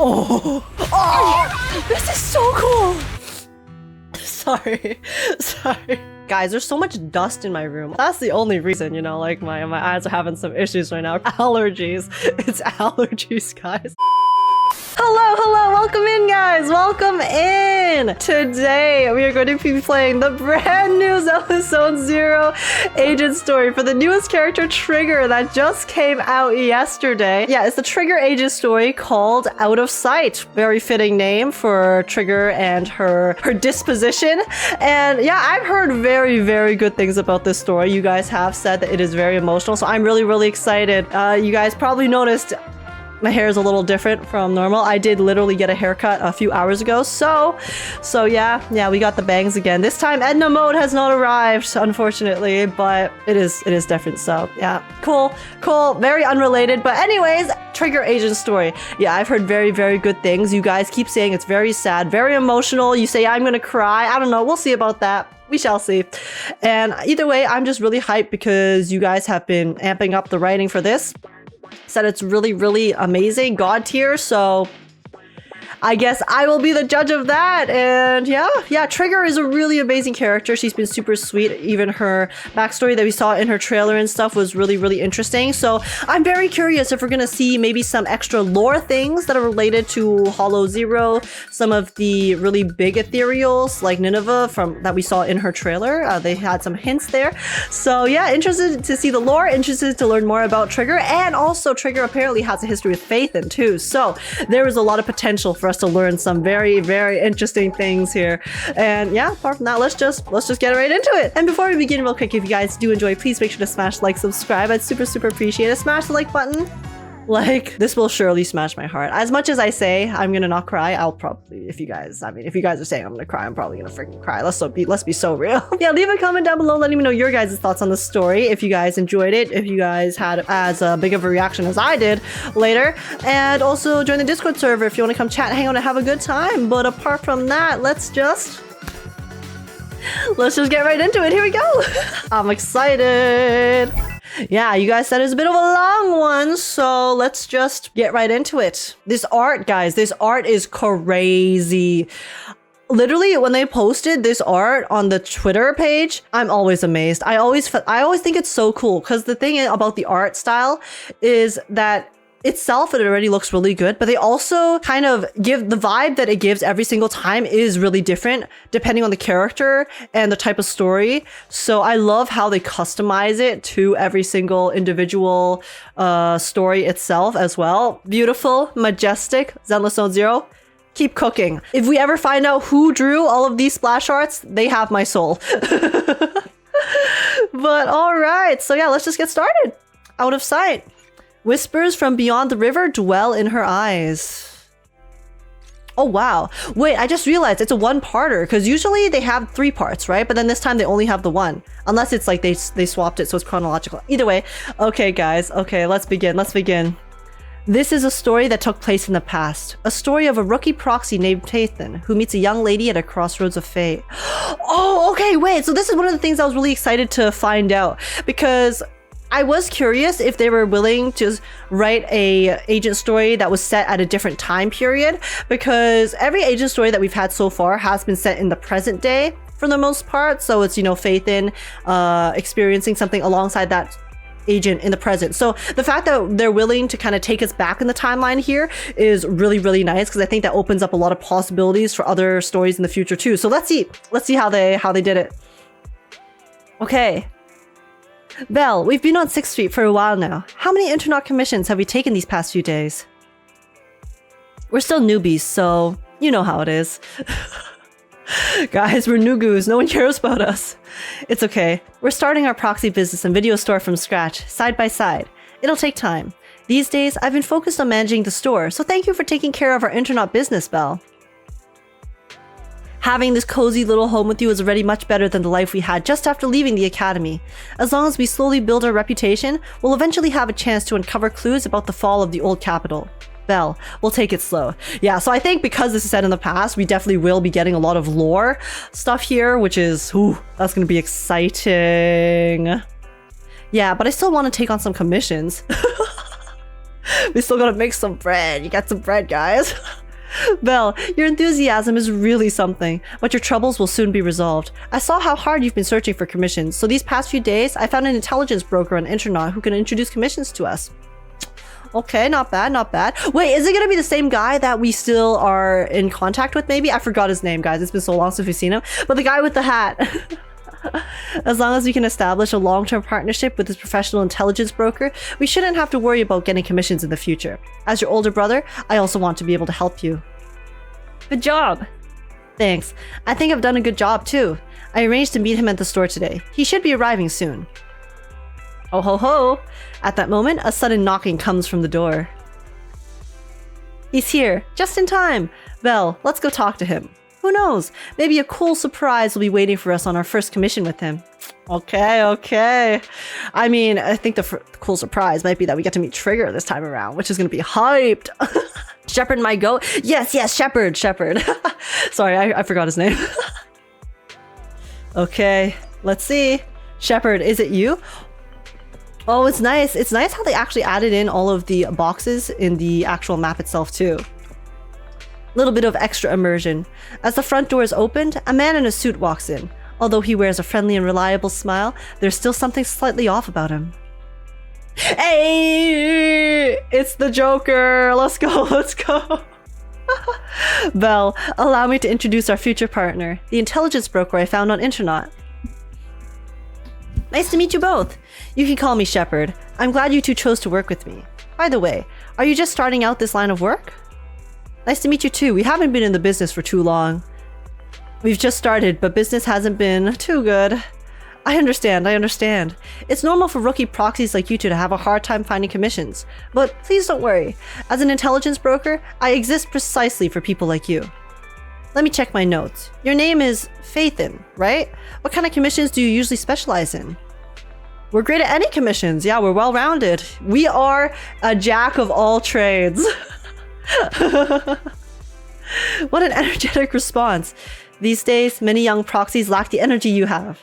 Oh, oh, this is so cool. Sorry. Guys, there's so much dust in my room. That's the only reason, you know, like my eyes are having some issues right now. Allergies. It's allergies, guys. Hello, welcome in, guys. Welcome in. Today, we are going to be playing the brand new Zenless Zone Zero agent story for the newest character, Trigger, that just came out yesterday. Yeah, it's the Trigger agent story called Out of Sight. Very fitting name for Trigger and her disposition. And yeah, I've heard very good things about this story. You guys have said that it is very emotional, so I'm really excited. You guys probably noticed my hair is a little different from normal. I did literally get a haircut a few hours ago. So yeah, we got the bangs again. This time Edna mode has not arrived, unfortunately, but it is different. So yeah, cool. Very unrelated. But anyways, Trigger agent story. Yeah, I've heard very good things. You guys keep saying it's very sad, very emotional. You say I'm gonna cry. I don't know. We'll see about that. We shall see. And either way, I'm just really hyped because you guys have been amping up the writing for this. Said it's really amazing, god tier, so I guess I will be the judge of that. And yeah, Trigger is a really amazing character. She's been super sweet. Even her backstory that we saw in her trailer and stuff was really interesting. So I'm very curious if we're gonna see maybe some extra lore things that are related to Hollow Zero, some of the really big ethereals like Nineveh that we saw in her trailer. They had some hints there. So yeah, interested to see the lore, interested to learn more about Trigger, and also Trigger apparently has a history with Phaethon too. So there is a lot of potential for us to learn some very interesting things here. And yeah, apart from that, let's just get right into it. And before we begin, real quick, if you guys do enjoy, please make sure to smash like, subscribe. I'd super appreciate it. Smash the like button. Like, this will surely smash my heart. As much as I say I'm gonna not cry, I'll probably, if you guys are saying I'm gonna cry, I'm probably gonna freaking cry. Let's be so real. Yeah, leave a comment down below letting me know your guys' thoughts on the story, if you guys enjoyed it, if you guys had as big of a reaction as I did later. And also join the Discord server if you want to come chat, hang out, and have a good time. But apart from that, let's just get right into it. Here we go. I'm excited. Yeah, you guys said it's a bit of a long one, so let's just get right into it. This art, guys, this art is crazy. Literally, when they posted this art on the Twitter page, I'm always amazed. I always think it's so cool, because the thing about the art style is that itself, it already looks really good, but they also kind of give the vibe that it gives every single time is really different depending on the character and the type of story. So I love how they customize it to every single individual story itself as well. Beautiful, majestic, Zenless Zone Zero. Keep cooking. If we ever find out who drew all of these splash arts, they have my soul. But all right, so yeah, let's just get started. Out of Sight. Whispers from beyond the river dwell in her eyes. Oh, wow. Wait, I just realized it's a one-parter, because usually they have 3 parts, right? But then this time they only have the 1. Unless it's like they swapped it, so it's chronological. Either way. Okay, guys. Okay, let's begin. This is a story that took place in the past. A story of a rookie proxy named Phaethon, who meets a young lady at a crossroads of fate. Oh, okay, wait. So this is one of the things I was really excited to find out, because I was curious if they were willing to write a agent story that was set at a different time period, because every agent story that we've had so far has been set in the present day for the most part. So it's, you know, Phaethon experiencing something alongside that agent in the present. So the fact that they're willing to kind of take us back in the timeline here is really nice, because I think that opens up a lot of possibilities for other stories in the future too. So let's see how they did it. Okay. Belle, we've been on 6th Street for a while now. How many Internet commissions have we taken these past few days? We're still newbies, so you know how it is. Guys, we're noogoos. No one cares about us. It's okay. We're starting our proxy business and video store from scratch, side by side. It'll take time. These days, I've been focused on managing the store, so thank you for taking care of our Internet business, Belle. Having this cozy little home with you is already much better than the life we had just after leaving the academy. As long as we slowly build our reputation, we'll eventually have a chance to uncover clues about the fall of the old capital. Belle, we'll take it slow. Yeah, so I think because this is set in the past, we definitely will be getting a lot of lore stuff here, which is, that's gonna be exciting. Yeah, but I still want to take on some commissions. We still gotta make some bread. You got some bread, guys. Belle, your enthusiasm is really something, but your troubles will soon be resolved. I saw how hard you've been searching for commissions, so these past few days, I found an intelligence broker on Internet who can introduce commissions to us. Okay, not bad, not bad. Wait, is it gonna be the same guy that we still are in contact with, maybe? I forgot his name, guys. It's been so long since we've seen him. But the guy with the hat. As long as we can establish a long-term partnership with this professional intelligence broker, we shouldn't have to worry about getting commissions in the future. As your older brother, I also want to be able to help you. Good job! Thanks. I think I've done a good job, too. I arranged to meet him at the store today. He should be arriving soon. Oh ho ho! At that moment, a sudden knocking comes from the door. He's here, just in time! Belle, let's go talk to him. Who knows? Maybe a cool surprise will be waiting for us on our first commission with him. Okay, okay. I mean, I think the cool surprise might be that we get to meet Trigger this time around, which is going to be hyped. Shepard might go. Yes, yes, Shepard. Sorry, I forgot his name. Okay, let's see. Shepard, is it you? Oh, it's nice. It's nice how they actually added in all of the boxes in the actual map itself too. Little bit of extra immersion. As the front door is opened, a man in a suit walks in. Although he wears a friendly and reliable smile, there's still something slightly off about him. Hey! It's the Joker! Let's go, let's go! Belle, allow me to introduce our future partner, the intelligence broker I found on Internet. Nice to meet you both. You can call me Shepard. I'm glad you two chose to work with me. By the way, are you just starting out this line of work? Nice to meet you too. We haven't been in the business for too long. We've just started, but business hasn't been too good. I understand. It's normal for rookie proxies like you two to have a hard time finding commissions. But please don't worry. As an intelligence broker, I exist precisely for people like you. Let me check my notes. Your name is Faithin, right? What kind of commissions do you usually specialize in? We're great at any commissions. Yeah, we're well-rounded. We are a jack of all trades. What an energetic response. These days, many young proxies lack the energy you have.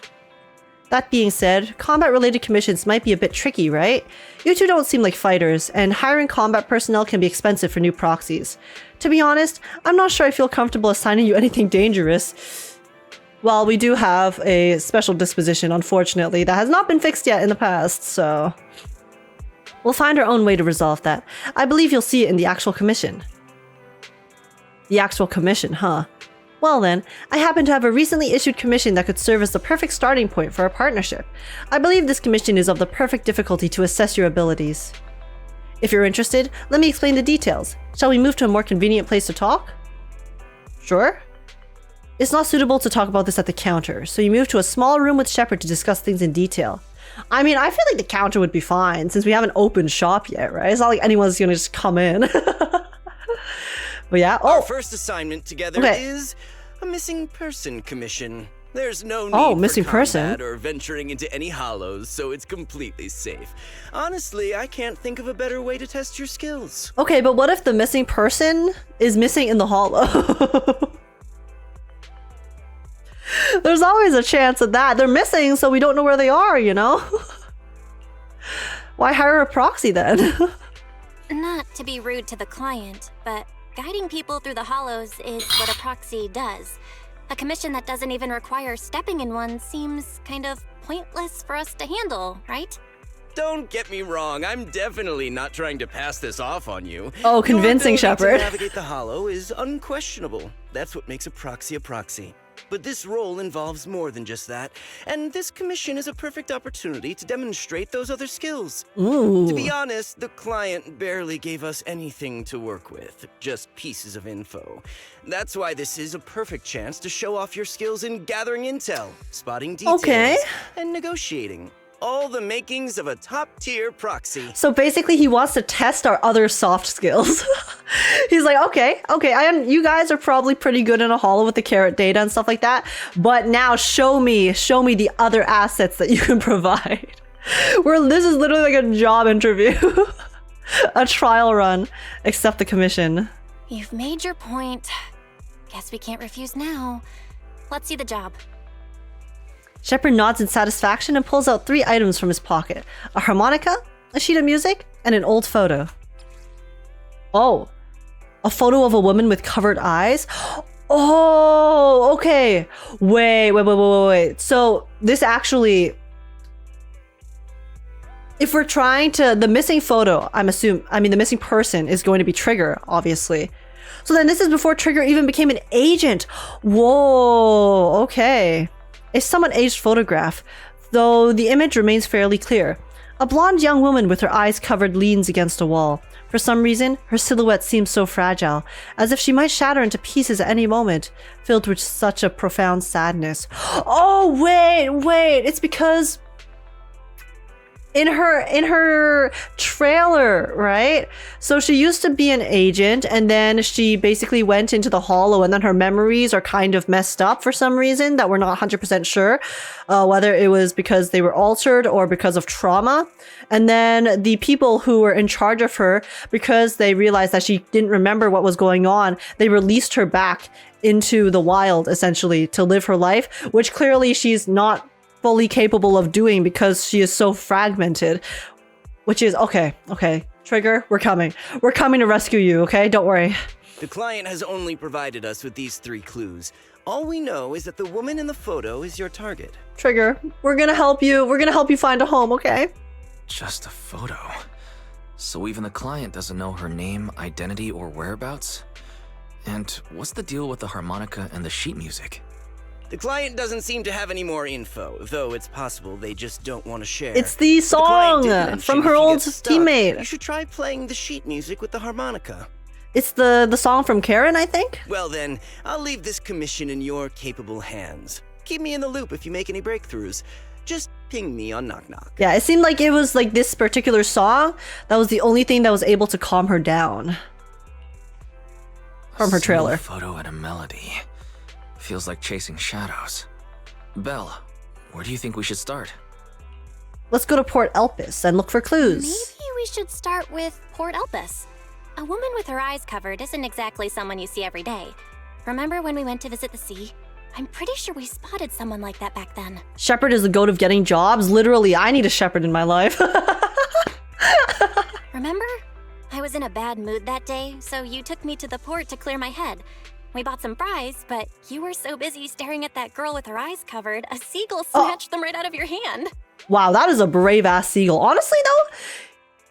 That being said, combat-related commissions might be a bit tricky, right? You two don't seem like fighters, and hiring combat personnel can be expensive for new proxies. To be honest, I'm not sure I feel comfortable assigning you anything dangerous. Well, we do have a special disposition, unfortunately, that has not been fixed yet in the past, so... We'll find our own way to resolve that. I believe you'll see it in the actual commission. The actual commission, huh? Well then, I happen to have a recently issued commission that could serve as the perfect starting point for our partnership. I believe this commission is of the perfect difficulty to assess your abilities. If you're interested, let me explain the details. Shall we move to a more convenient place to talk? Sure. It's not suitable to talk about this at the counter, so you move to a small room with Shepard to discuss things in detail. I mean, I feel like the counter would be fine since we haven't opened shop yet, right? It's not like anyone's gonna just come in. But yeah, Our first assignment together is a missing person commission. There's no need missing for combat or venturing into any hollows, so it's completely safe. Honestly, I can't think of a better way to test your skills. Okay, but what if the missing person is missing in the hollow? There's always a chance of that. They're missing, so we don't know where they are, you know? Why hire a proxy then? Not to be rude to the client, but guiding people through the hollows is what a proxy does. A commission that doesn't even require stepping in one seems kind of pointless for us to handle, right? Don't get me wrong, I'm definitely not trying to pass this off on you. Oh, convincing, Shepard. To navigate the hollow is unquestionable. That's what makes a proxy a proxy. But this role involves more than just that, and this commission is a perfect opportunity to demonstrate those other skills. Ooh. To be honest, the client barely gave us anything to work with, just pieces of info. That's why this is a perfect chance to show off your skills in gathering intel, spotting details, and negotiating. All the makings of a top-tier proxy. So basically he wants to test our other soft skills. He's like, okay, you guys are probably pretty good in a hollow with the carrot data and stuff like that, but now show me the other assets that you can provide. This is literally like a job interview. A trial run. Accept the commission. You've made your point. Guess we can't refuse now. Let's see the job. Shepard nods in satisfaction and pulls out 3 items from his pocket. A harmonica, a sheet of music, and an old photo. Oh, a photo of a woman with covered eyes? Oh, okay. Wait. So this actually, if we're trying to, the missing photo, the missing person is going to be Trigger, obviously. So then this is before Trigger even became an agent. Whoa, okay. A somewhat aged photograph, though the image remains fairly clear. A blonde young woman with her eyes covered leans against a wall. For some reason, her silhouette seems so fragile, as if she might shatter into pieces at any moment, filled with such a profound sadness. Oh, wait, it's because in her trailer, right? So she used to be an agent, and then she basically went into the hollow, and then her memories are kind of messed up for some reason that we're not 100% sure whether it was because they were altered or because of trauma. And then the people who were in charge of her, because they realized that she didn't remember what was going on, they released her back into the wild, essentially, to live her life, which clearly she's not fully capable of doing because she is so fragmented. Which is okay. Trigger, we're coming to rescue you, okay? Don't worry. The client has only provided us with these 3 clues. All we know is that the woman in the photo is your target. Trigger, we're gonna help you find a home, okay? Just a photo. So even the client doesn't know her name, identity, or whereabouts? And what's the deal with the harmonica and the sheet music? The client doesn't seem to have any more info, though it's possible they just don't want to share. It's the song from her old teammate. You should try playing the sheet music with the harmonica. It's the song from Karen, I think? Well then, I'll leave this commission in your capable hands. Keep me in the loop if you make any breakthroughs. Just ping me on Knock Knock. Yeah, it seemed like it was like this particular song that was the only thing that was able to calm her down from her trailer. A photo and a melody. Feels like chasing shadows. Belle, where do you think we should start? Let's go to Port Elpis and look for clues. Maybe we should start with Port Elpis. A woman with her eyes covered isn't exactly someone you see every day. Remember when we went to visit the sea? I'm pretty sure we spotted someone like that back then. Shepherd is the goat of getting jobs. Literally, I need a shepherd in my life. Remember? I was in a bad mood that day, so you took me to the port to clear my head. We bought some fries, but you were so busy staring at that girl with her eyes covered, a seagull snatched them right out of your hand. Wow, that is a brave-ass seagull. Honestly, though,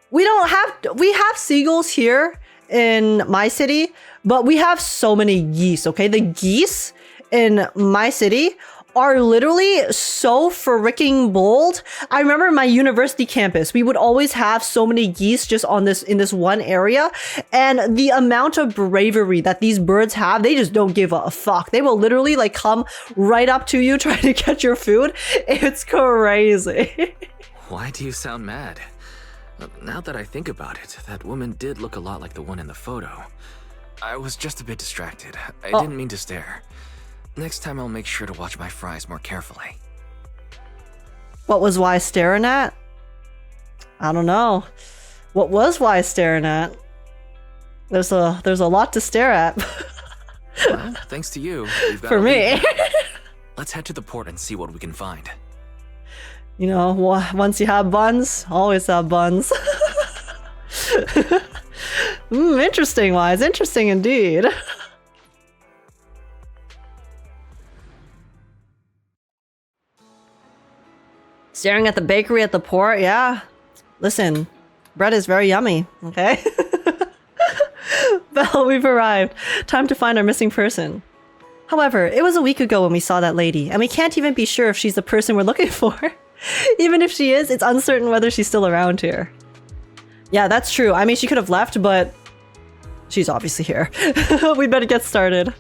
we have seagulls here in my city, but we have so many geese, okay? The geese in my city are literally so freaking bold. I remember my university campus, we would always have so many geese just in this one area, and the amount of bravery that these birds have, they just don't give a fuck. They will literally like come right up to you trying to get your food. It's crazy. Why do you sound mad? Now that I think about it, that woman did look a lot like the one in the photo. I was just a bit distracted. I didn't mean to stare. Next time I'll make sure to watch my fries more carefully. What was Wise staring at? I don't know. What was Wise staring at? There's a lot to stare at. Well, thanks to you. We've got for me. Let's head to the port and see what we can find. You know, once you have buns, always have buns. Interesting, Wise. Interesting indeed. Staring at the bakery at the port, yeah. Listen, bread is very yummy, okay? Belle, we've arrived. Time to find our missing person. However, it was a week ago when we saw that lady, and we can't even be sure if she's the person we're looking for. Even if she is, it's uncertain whether she's still around here. Yeah, that's true. I mean, she could have left, but she's obviously here. We better get started.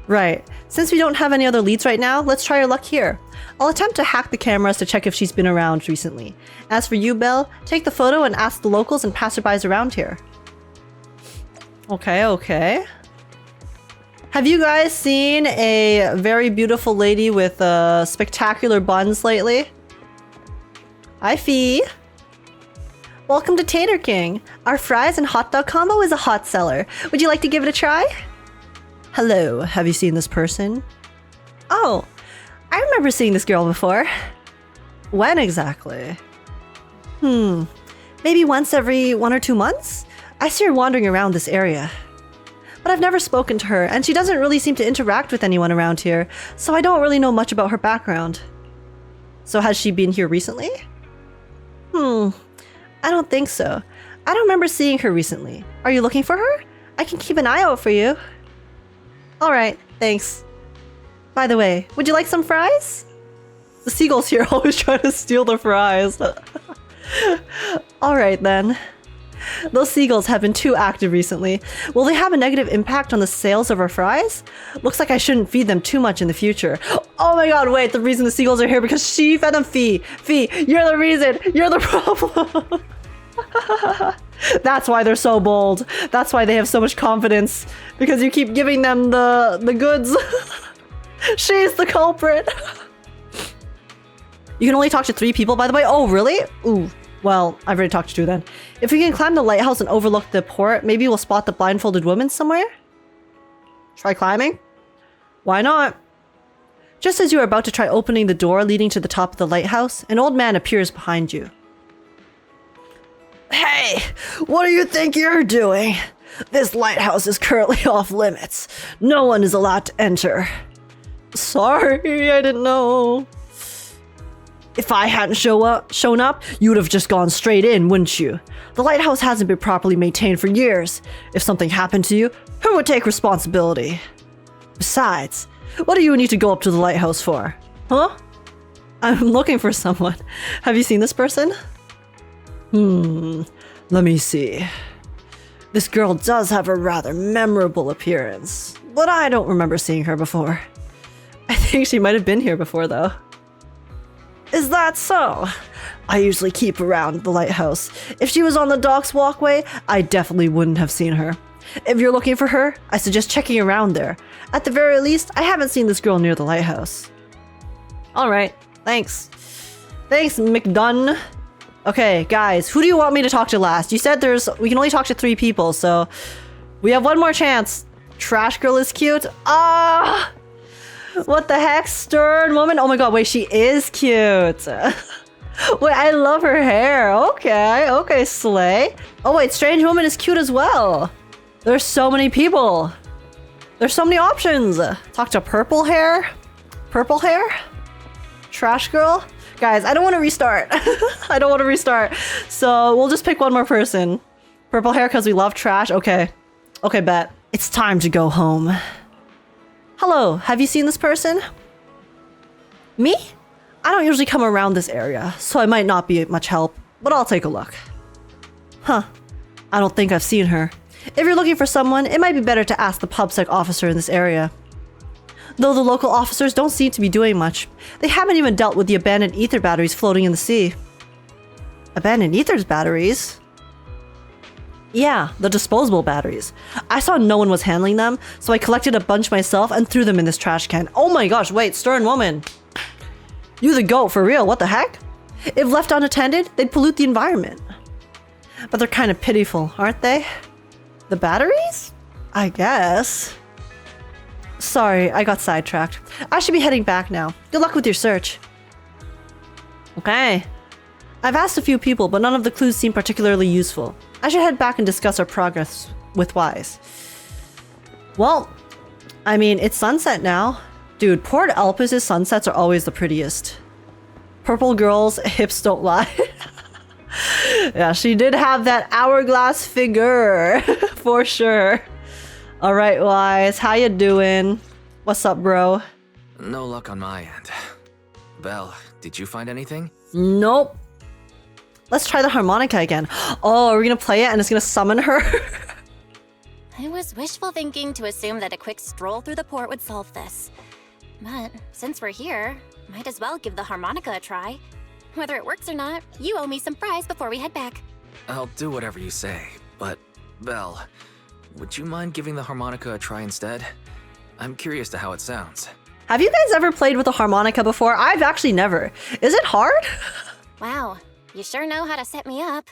Right. Since we don't have any other leads right now, let's try our luck here. I'll attempt to hack the cameras to check if she's been around recently. As for you, Belle, take the photo and ask the locals and passerbys around here. Okay. Have you guys seen a very beautiful lady with spectacular buns lately? Hi, Fee. Welcome to Tater King. Our fries and hot dog combo is a hot seller. Would you like to give it a try? Hello, have you seen this person? Oh, I remember seeing this girl before. When exactly? Maybe once every 1 or 2 months? I see her wandering around this area. But I've never spoken to her, and she doesn't really seem to interact with anyone around here, so I don't really know much about her background. So has she been here recently? I don't think so. I don't remember seeing her recently. Are you looking for her? I can keep an eye out for you. Alright, thanks. By the way, would you like some fries? The seagulls here always try to steal the fries. Alright then. Those seagulls have been too active recently. Will they have a negative impact on the sales of our fries? Looks like I shouldn't feed them too much in the future. Oh my god, wait, the reason the seagulls are here because she fed them Fee. Fee, you're the reason. You're the problem. That's why they're so bold. That's why they have so much confidence. Because you keep giving them the goods. She's the culprit. You can only talk to 3 people, by the way. Oh, really? Ooh. Well, I've already talked to 2 then. If we can climb the lighthouse and overlook the port, maybe we'll spot the blindfolded woman somewhere? Try climbing? Why not? Just as you are about to try opening the door leading to the top of the lighthouse, an old man appears behind you. Hey! What do you think you're doing? This lighthouse is currently off limits. No one is allowed to enter. Sorry, I didn't know. If I hadn't shown up, you would have just gone straight in, wouldn't you? The lighthouse hasn't been properly maintained for years. If something happened to you, who would take responsibility? Besides, what do you need to go up to the lighthouse for? Huh? I'm looking for someone. Have you seen this person? Let me see. This girl does have a rather memorable appearance, but I don't remember seeing her before. I think she might have been here before, though. Is that so? I usually keep around the lighthouse. If she was on the dock's walkway, I definitely wouldn't have seen her. If you're looking for her, I suggest checking around there. At the very least, I haven't seen this girl near the lighthouse. Alright, thanks. Thanks, McDunn. Okay, guys, who do you want me to talk to last? You said we can only talk to 3 people, so we have one more chance. Trash girl is cute. Ah! What the heck? Stern woman? Oh my god, wait, she is cute. Wait, I love her hair. Okay, slay. Oh wait, strange woman is cute as well. There's so many people. There's so many options. Talk to purple hair? Purple hair? Trash girl? Guys, I don't want to restart. I don't want to restart. So we'll just pick one more person. Purple hair because we love trash. Okay, bet. It's time to go home. Hello, have you seen this person? Me? I don't usually come around this area, so I might not be much help, but I'll take a look. Huh, I don't think I've seen her. If you're looking for someone, it might be better to ask the PubSec officer in this area. Though the local officers don't seem to be doing much. They haven't even dealt with the abandoned ether batteries floating in the sea. Abandoned ether batteries? Yeah, the disposable batteries. I saw no one was handling them, so I collected a bunch myself and threw them in this trash can. Oh my gosh, wait, stern woman. You the goat, for real, what the heck? If left unattended, they'd pollute the environment. But they're kind of pitiful, aren't they? The batteries? I guess. Sorry, I got sidetracked. I should be heading back now. Good luck with your search. Okay. I've asked a few people, but none of the clues seem particularly useful. I should head back and discuss our progress with Wise. Well, I mean, it's sunset now. Dude, Port Elpis' sunsets are always the prettiest. Purple girls, hips don't lie. Yeah, she did have that hourglass figure, for sure. Alright, Wise, how you doing? What's up, bro? No luck on my end. Belle, did you find anything? Nope. Let's try the harmonica again. Oh, are we gonna play it and it's gonna summon her? I was wishful thinking to assume that a quick stroll through the port would solve this. But since we're here, might as well give the harmonica a try. Whether it works or not, you owe me some fries before we head back. I'll do whatever you say, but Belle, would you mind giving the harmonica a try instead? I'm curious to how it sounds. Have you guys ever played with a harmonica before? I've actually never. Is it hard? Wow, you sure know how to set me up.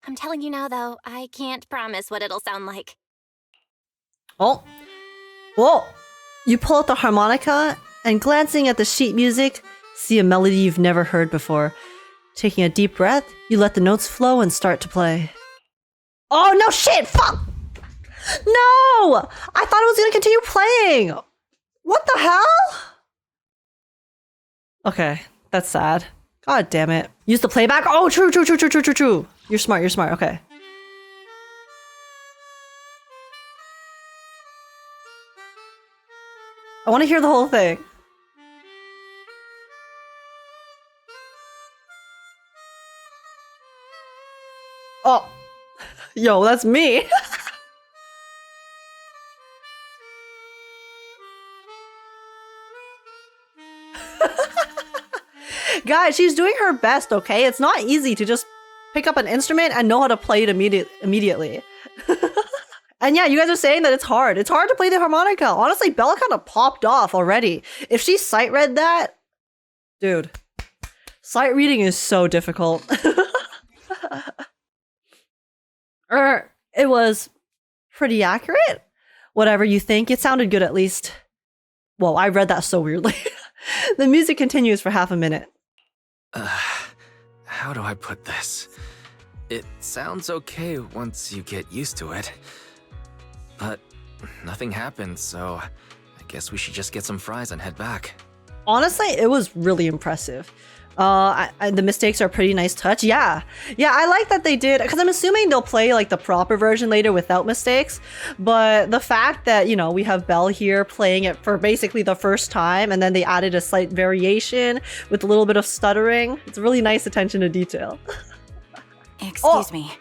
I'm telling you now, though, I can't promise what it'll sound like. Oh. Whoa. You pull out the harmonica and glancing at the sheet music, see a melody you've never heard before. Taking a deep breath, you let the notes flow and start to play. Oh, no, shit! Fuck! No! I thought it was gonna continue playing! What the hell? Okay, that's sad. God damn it. Use the playback? Oh, true. You're smart, okay. I want to hear the whole thing. Oh. Yo, that's me. Guys, she's doing her best, okay? It's not easy to just pick up an instrument and know how to play it immediately. And yeah, you guys are saying that it's hard. It's hard to play the harmonica. Honestly, Bella kind of popped off already. If she sight read that, dude, sight reading is so difficult. It was pretty accurate. Whatever you think, it sounded good at least. Whoa, I read that so weirdly. The music continues for half a minute. How do I put this? It sounds okay once you get used to it. But nothing happened, so I guess we should just get some fries and head back. Honestly, it was really impressive. The mistakes are a pretty nice touch. Yeah, I like that they did, because I'm assuming they'll play like the proper version later without mistakes. But the fact that, you know, we have Belle here playing it for basically the first time, and then they added a slight variation with a little bit of stuttering. It's really nice attention to detail. Excuse me.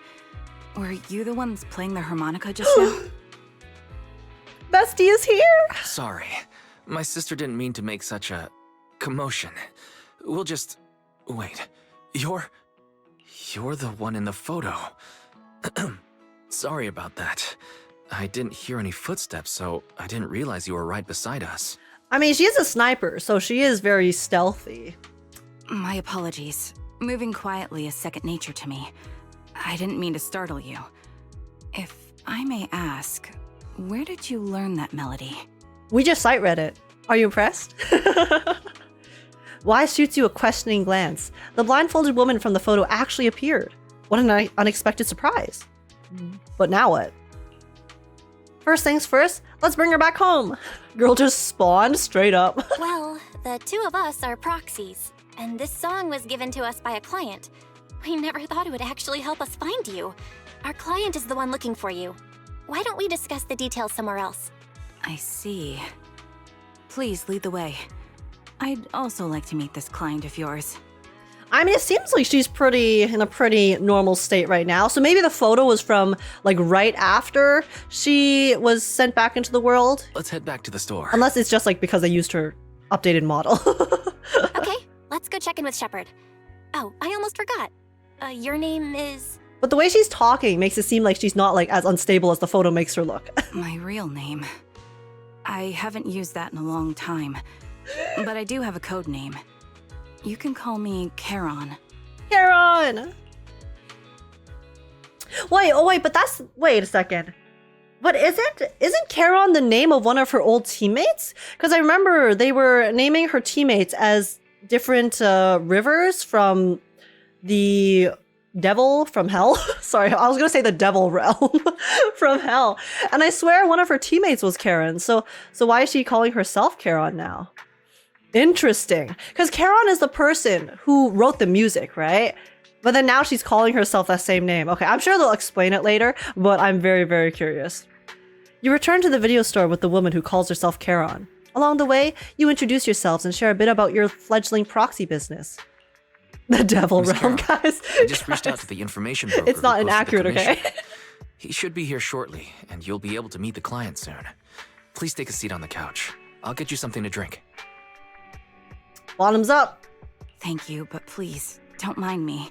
Were you the ones playing the harmonica just now? Bestie is here! Sorry. My sister didn't mean to make such a commotion. We'll just... Wait. You're the one in the photo. Sorry about that. I didn't hear any footsteps, so I didn't realize you were right beside us. I mean, she is a sniper, so she is very stealthy. My apologies. Moving quietly is second nature to me. I didn't mean to startle you. If I may ask, where did you learn that melody? We just sight read it. Are you impressed? Why shoots you a questioning glance? The blindfolded woman from the photo actually appeared. What an unexpected surprise. But now what? First things first, let's bring her back home. Girl just spawned straight up. Well, the two of us are proxies, and this song was given to us by a client. We never thought it would actually help us find you. Our client is the one looking for you. Why don't we discuss the details somewhere else? I see. Please lead the way. I'd also like to meet this client of yours. I mean, it seems like she's in a pretty normal state right now. So maybe the photo was from like right after she was sent back into the world. Let's head back to the store. Unless it's just like because they used her updated model. Okay, let's go check in with Shepard. Oh, I almost forgot. Your name is... But the way she's talking makes it seem like she's not like as unstable as the photo makes her look. My real name. I haven't used that in a long time, but I do have a code name. You can call me Charon. Charon! Wait, but that's... Wait a second. But isn't Charon the name of one of her old teammates? Because I remember they were naming her teammates as different rivers from the devil from hell. Sorry, I was gonna say the devil realm from hell. And I swear one of her teammates was Charon. So why is she calling herself Charon now? Interesting. Because Charon is the person who wrote the music, right? But then now she's calling herself that same name. Okay, I'm sure they'll explain it later, but I'm very, very curious. You return to the video store with the woman who calls herself Charon. Along the way, you introduce yourselves and share a bit about your fledgling proxy business. The devil Miss realm, Carol, guys. I just reached out to the information broker. It's not who posted the inaccurate, okay? commission. He should be here shortly, and you'll be able to meet the client soon. Please take a seat on the couch. I'll get you something to drink. Bottoms up. Thank you, but please, don't mind me.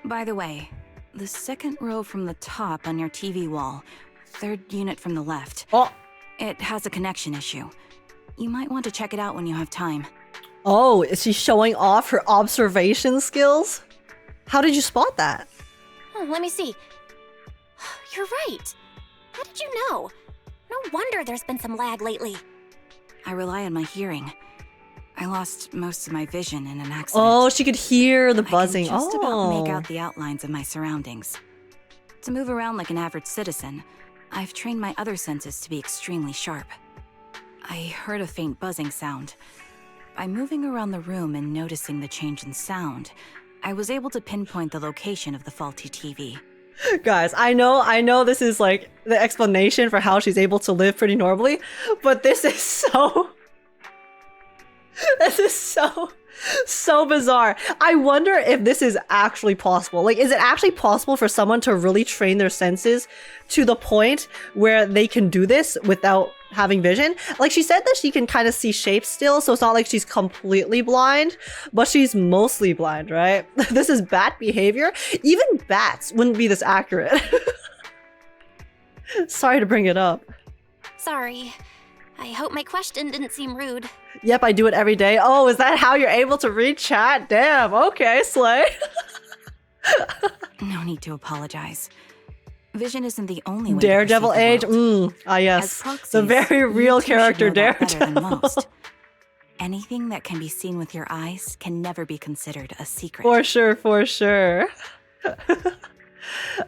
By the way, the second row from the top on your TV wall, third unit from the left. Oh. It has a connection issue. You might want to check it out when you have time. Oh, is she showing off her observation skills? How did you spot that? Let me see. You're right. How did you know? No wonder there's been some lag lately. I rely on my hearing. I lost most of my vision in an accident. Oh, she could hear the buzzing. I can just about Oh. make out the outlines of my surroundings. To move around like an average citizen, I've trained my other senses to be extremely sharp. I heard a faint buzzing sound. By moving around the room and noticing the change in sound, I was able to pinpoint the location of the faulty TV. Guys, I know this is like the explanation for how she's able to live pretty normally, but this is so so bizarre. I wonder if this is actually possible. Like, is it actually possible for someone to really train their senses to the point where they can do this without having vision? Like, she said that she can kind of see shapes still, so it's not like she's completely blind, but she's mostly blind, right? This is bat behavior. Even bats wouldn't be this accurate. Sorry to bring it up. Sorry. I hope my question didn't seem rude. Yep, I do it every day. Oh, is that how you're able to read chat? Damn, okay, Slay. No need to apologize. Vision isn't the only way Daredevil to perceive age? the world. Ah yes. As proxies, The very you real two should character know that better than Daredevil. most. Anything that can be seen with your eyes can never be considered a secret. For sure, for sure.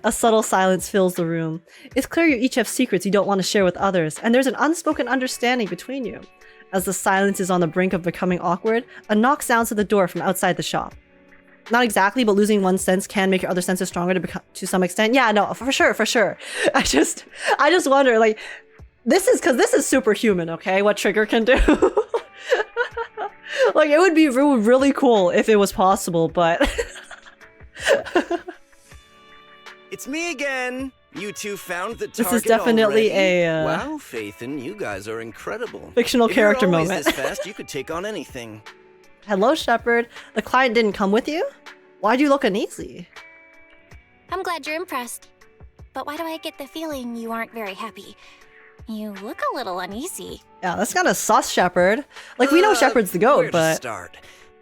A subtle silence fills the room. It's clear you each have secrets you don't want to share with others, and there's an unspoken understanding between you. As the silence is on the brink of becoming awkward, a knock sounds at the door from outside the shop. Not exactly, but losing one sense can make your other senses stronger to some extent. Yeah, no, for sure, for sure. I just wonder, like, this is superhuman, okay? What Trigger can do. Like, it would be really cool if it was possible, but... It's me again. You two found the target This is definitely already? a, Wow, Phaethon, you guys are incredible. fictional If you're character always moment. this fast, you could take on anything. Hello, Shepard. The client didn't come with you? Why'd you look uneasy? I'm glad you're impressed. But why do I get the feeling you aren't very happy? You look a little uneasy. Yeah, that's kind of sus, Shepard. Like, we know Shepard's the Where goat, to but... start?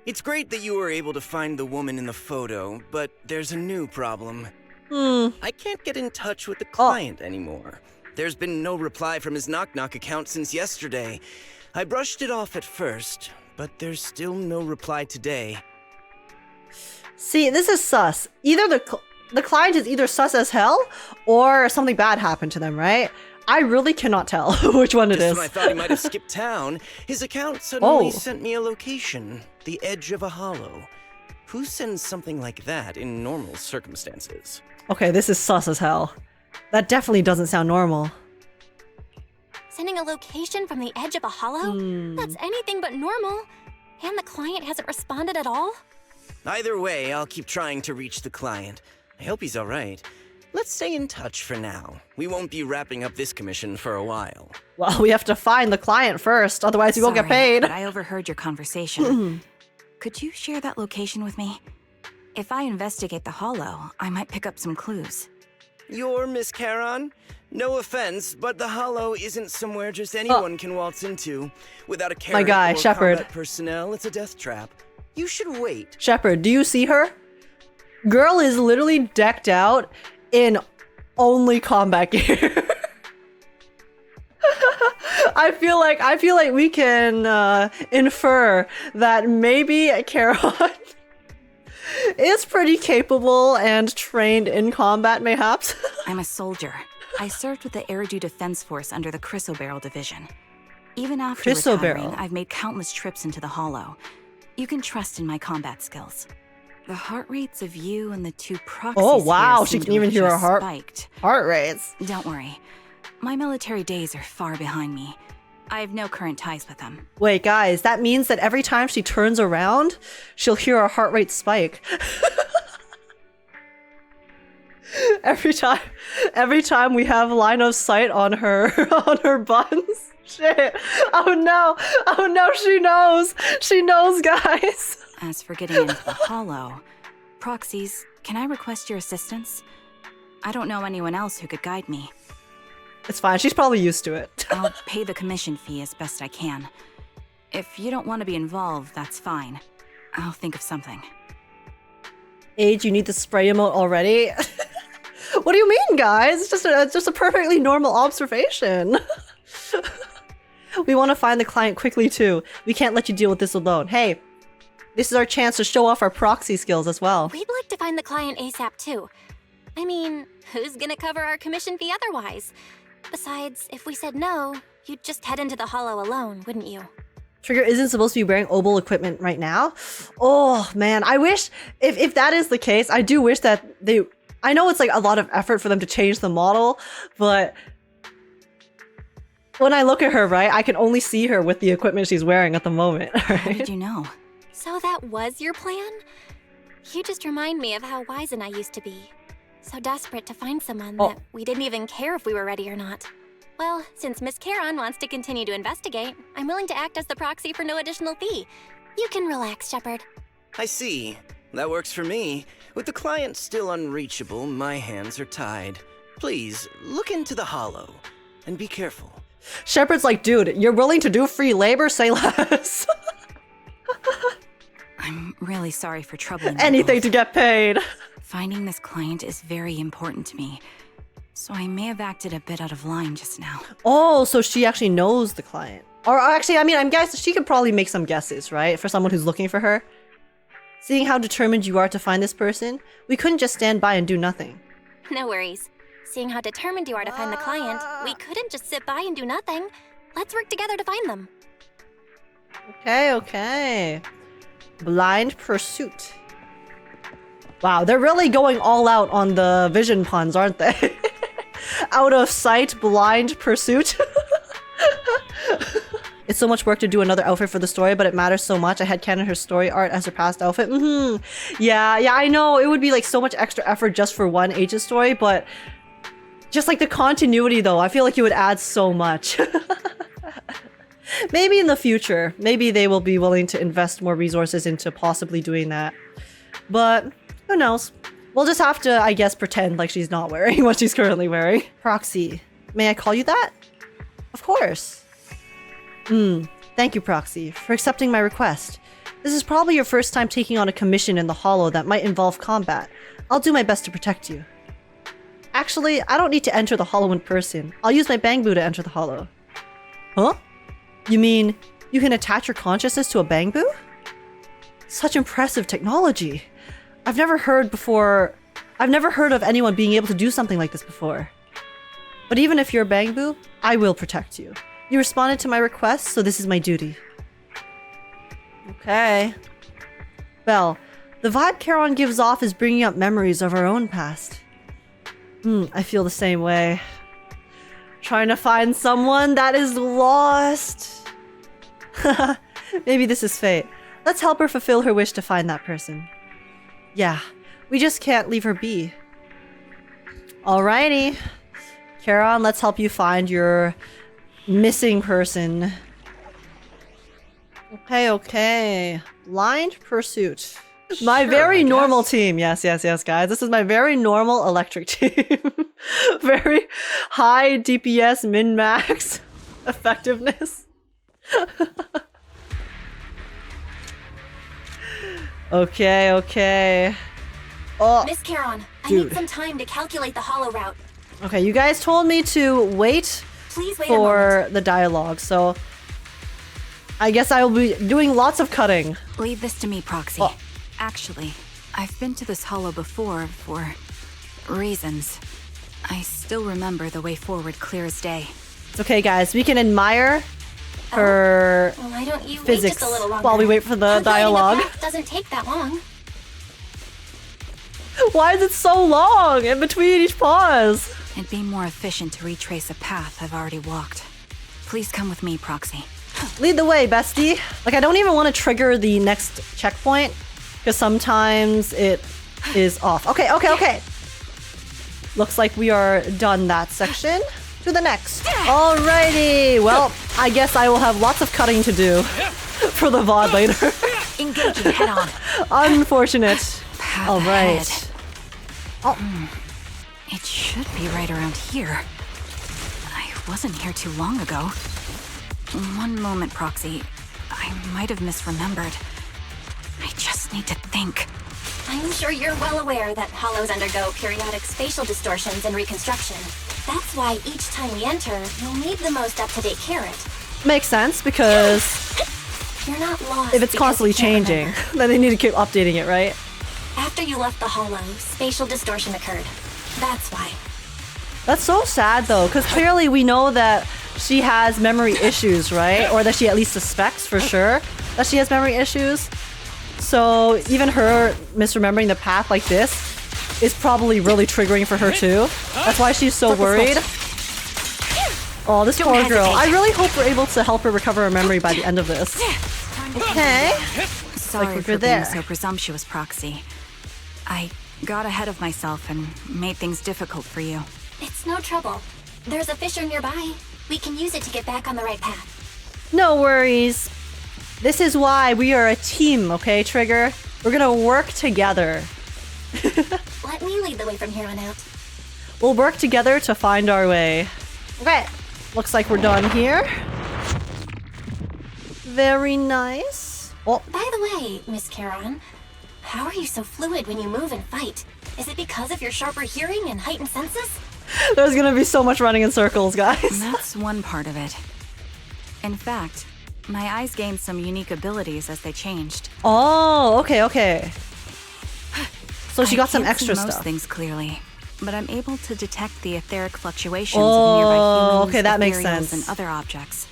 It's great that you were able to find the woman in the photo, but there's a new problem. I can't get in touch with the client anymore. There's been no reply from his Knock Knock account since yesterday. I brushed it off at first, but there's still no reply today. See, this is sus. Either the client is either sus as hell, or something bad happened to them, right? I really cannot tell which one it Just is. when I thought he might have skipped town, his account suddenly sent me a location, the edge of a hollow. Who sends something like that in normal circumstances? Okay, this is sus as hell. That definitely doesn't sound normal. Sending a location from the edge of a hollow? That's anything but normal. And the client hasn't responded at all? Either way, I'll keep trying to reach the client. I hope he's alright. Let's stay in touch for now. We won't be wrapping up this commission for a while. Well, we have to find the client first, otherwise we won't get paid. But I overheard your conversation. Could you share that location with me? If I investigate the hollow, I might pick up some clues. You're Miss Charon? No offense, but the hollow isn't somewhere just anyone can waltz into. Without a carrot guy, or Shepard. combat personnel, it's a death trap. You should wait. Shepard, do you see her? Girl is literally decked out in only combat gear. I feel like we can infer that maybe Charon is pretty capable and trained in combat, mayhaps. I'm a soldier. I served with the Eridu Defense Force under the Chrysoberyl Division. Even after Chrysoberyl. retiring, I've made countless trips into the hollow. You can trust in my combat skills. The heart rates of you and the two proxies Oh, wow, here she seem can to even have hear her just heart- spiked. Heart rates. Don't worry. My military days are far behind me. I have no current ties with them. Wait, guys, that means that every time she turns around, she'll hear her heart rate spike. Every time we have line of sight on her on her buns. Shit. Oh no, she knows, guys. As for getting into the hollow, proxies, can I request your assistance? I don't know anyone else who could guide me. It's fine, she's probably used to it. I'll pay the commission fee as best I can. If you don't want to be involved, that's fine. I'll think of something. Age, you need the spray emote already? What do you mean, guys? It's just a perfectly normal observation. We want to find the client quickly too. We can't let you deal with this alone. Hey, this is our chance to show off our proxy skills as well. We'd like to find the client ASAP too. I mean, who's gonna cover our commission fee otherwise? Besides, if we said no, you'd just head into the hollow alone, wouldn't you? Trigger isn't supposed to be wearing obel equipment right now. Oh man, I wish if that is the case, I do wish that they. I know it's like a lot of effort for them to change the model, but when I look at her, right, I can only see her with the equipment she's wearing at the moment. Right? How did you know? So that was your plan? You just remind me of how wise and I used to be. So desperate to find someone that we didn't even care if we were ready or not. Well, since Miss Charon wants to continue to investigate, I'm willing to act as the proxy for no additional fee. You can relax, Shepard. I see. That works for me. With the client still unreachable, my hands are tied. Please, look into the hollow. And be careful. Shepard's like, dude, you're willing to do free labor? Say less. I'm really sorry for troubling you Anything both. to get paid. Finding this client is very important to me, so I may have acted a bit out of line just now. Oh, so she actually knows the client. Or actually, I mean, I'm guessing she could probably make some guesses, right? For someone who's looking for her. Seeing how determined you are to find this person, we couldn't just stand by and do nothing. No worries. Seeing how determined you are to find the client, we couldn't just sit by and do nothing. Let's work together to find them. Okay, okay. Blind pursuit. Wow, they're really going all out on the vision puns, aren't they? Out of sight, blind pursuit. It's so much work to do another outfit for the story, but it matters so much. I had canon her story art as her past outfit. Yeah, I know. It would be like so much extra effort just for one agent story, but just like the continuity though, I feel like it would add so much. Maybe in the future, maybe they will be willing to invest more resources into possibly doing that. But who knows? We'll just have to, I guess, pretend like she's not wearing what she's currently wearing. Proxy. May I call you that? Of course. Thank you, Proxy, for accepting my request. This is probably your first time taking on a commission in the Hollow that might involve combat. I'll do my best to protect you. Actually, I don't need to enter the Hollow in person. I'll use my Bangbu to enter the Hollow. Huh? You mean you can attach your consciousness to a Bangbu? Such impressive technology. I've never heard of anyone being able to do something like this before. But even if you're a Bangbu, I will protect you. You responded to my request, so this is my duty. Okay. Well, the vibe Charon gives off is bringing up memories of our own past. I feel the same way. Trying to find someone that is lost. Maybe this is fate. Let's help her fulfill her wish to find that person. Yeah, we just can't leave her be. Alrighty. Charon, let's help you find your missing person. Okay. Blind pursuit. My very normal team. Yes, guys. This is my very normal electric team. Very high DPS, min-max effectiveness. Okay. Oh, Miss Charon, I dude. need some time to calculate the hollow route. Okay, you guys told me to wait Please wait a for moment. the dialogue, so I guess I will be doing lots of cutting. Leave this to me, Proxy. Oh. Actually, I've been to this hollow before for reasons. I still remember the way forward clear as day. It's okay, guys. We can admire her Well, why don't you physics wait just a little longer? while we wait for the Calculating dialogue. The path doesn't take that long. Why is it so long in between each pause? It'd be more efficient to retrace a path I've already walked. Please come with me, Proxy. Lead the way, bestie. Like, I don't even want to trigger the next checkpoint because sometimes it is off. Okay. Looks like we are done that section. To the next. Alrighty. Well, I guess I will have lots of cutting to do for the VOD later. Engaging head on. Unfortunate. Path All right. ahead. Oh, It should be right around here. I wasn't here too long ago. One moment, Proxy. I might have misremembered. I just need to think. I'm sure you're well aware that hollows undergo periodic spatial distortions and reconstruction. That's why each time we enter, you'll need the most up-to-date carrot. makes sense because You're not lost if it's because constantly you can't changing, remember. then they need to keep updating it, right? After you left the hollow, spatial distortion occurred. That's why. That's so sad though, because clearly we know that she has memory issues, right? Or that she at least suspects for sure that she has memory issues. So even her misremembering the path like this is probably really triggering for her too. That's why she's so worried. Oh, this poor girl. I really hope we're able to help her recover her memory by the end of this. Okay. Sorry for being so presumptuous, Proxy. I got ahead of myself and made things difficult for you. It's no trouble. There's a fissure nearby. We can use it to get back on the right path. No worries. This is why we are a team, okay, Trigger? We're gonna work together. Let me lead the way from here on out. We'll work together to find our way. Okay. Looks like we're done here. Very nice. Oh, By the way, Miss Charon, how are you so fluid when you move and fight? Is it because of your sharper hearing and heightened senses? there's gonna be so much running in circles, guys. That's one part of it. In fact, my eyes gained some unique abilities as they changed. Oh, okay. So she got some extra I can't see most stuff. things clearly, but I'm able to detect the etheric fluctuations of nearby humans, okay, that makes ethereals, sense. and other objects.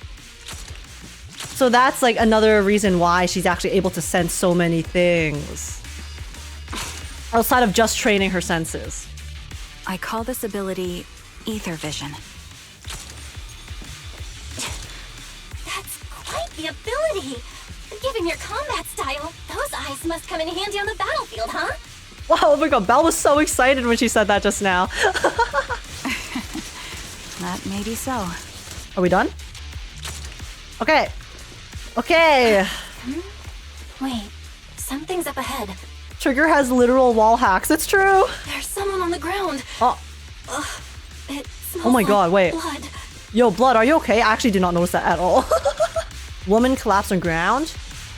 So that's like another reason why she's actually able to sense so many things. Outside of just training her senses. I call this ability ether vision. That's quite the ability. Given your combat style, those eyes must come in handy on the battlefield, huh? Wow, oh my god, Belle was so excited when she said that just now. That may be so. Are we done? Okay. Okay. Wait, something's up ahead. Trigger has literal wall hacks. It's true. There's someone on the ground. Oh, It smells oh my like god, wait. blood. Yo, blood, are you okay? I actually did not notice that at all. Woman collapsed on ground.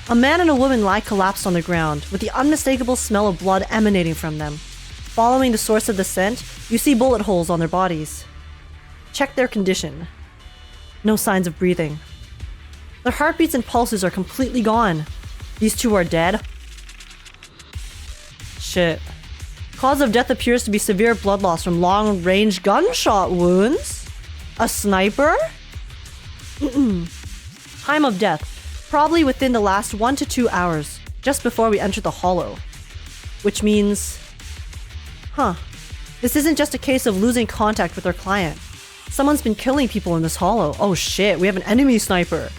A man and a woman lie collapsed on the ground, with the unmistakable smell of blood emanating from them. Following the source of the scent, you see bullet holes on their bodies. Check their condition. No signs of breathing. Their heartbeats and pulses are completely gone. These two are dead. Shit. Cause of death appears to be severe blood loss from long-range gunshot wounds. A sniper? Time of death. Probably within the last 1 to 2 hours, just before we entered the hollow. Which means... Huh. This isn't just a case of losing contact with our client. Someone's been killing people in this hollow. Oh shit, we have an enemy sniper.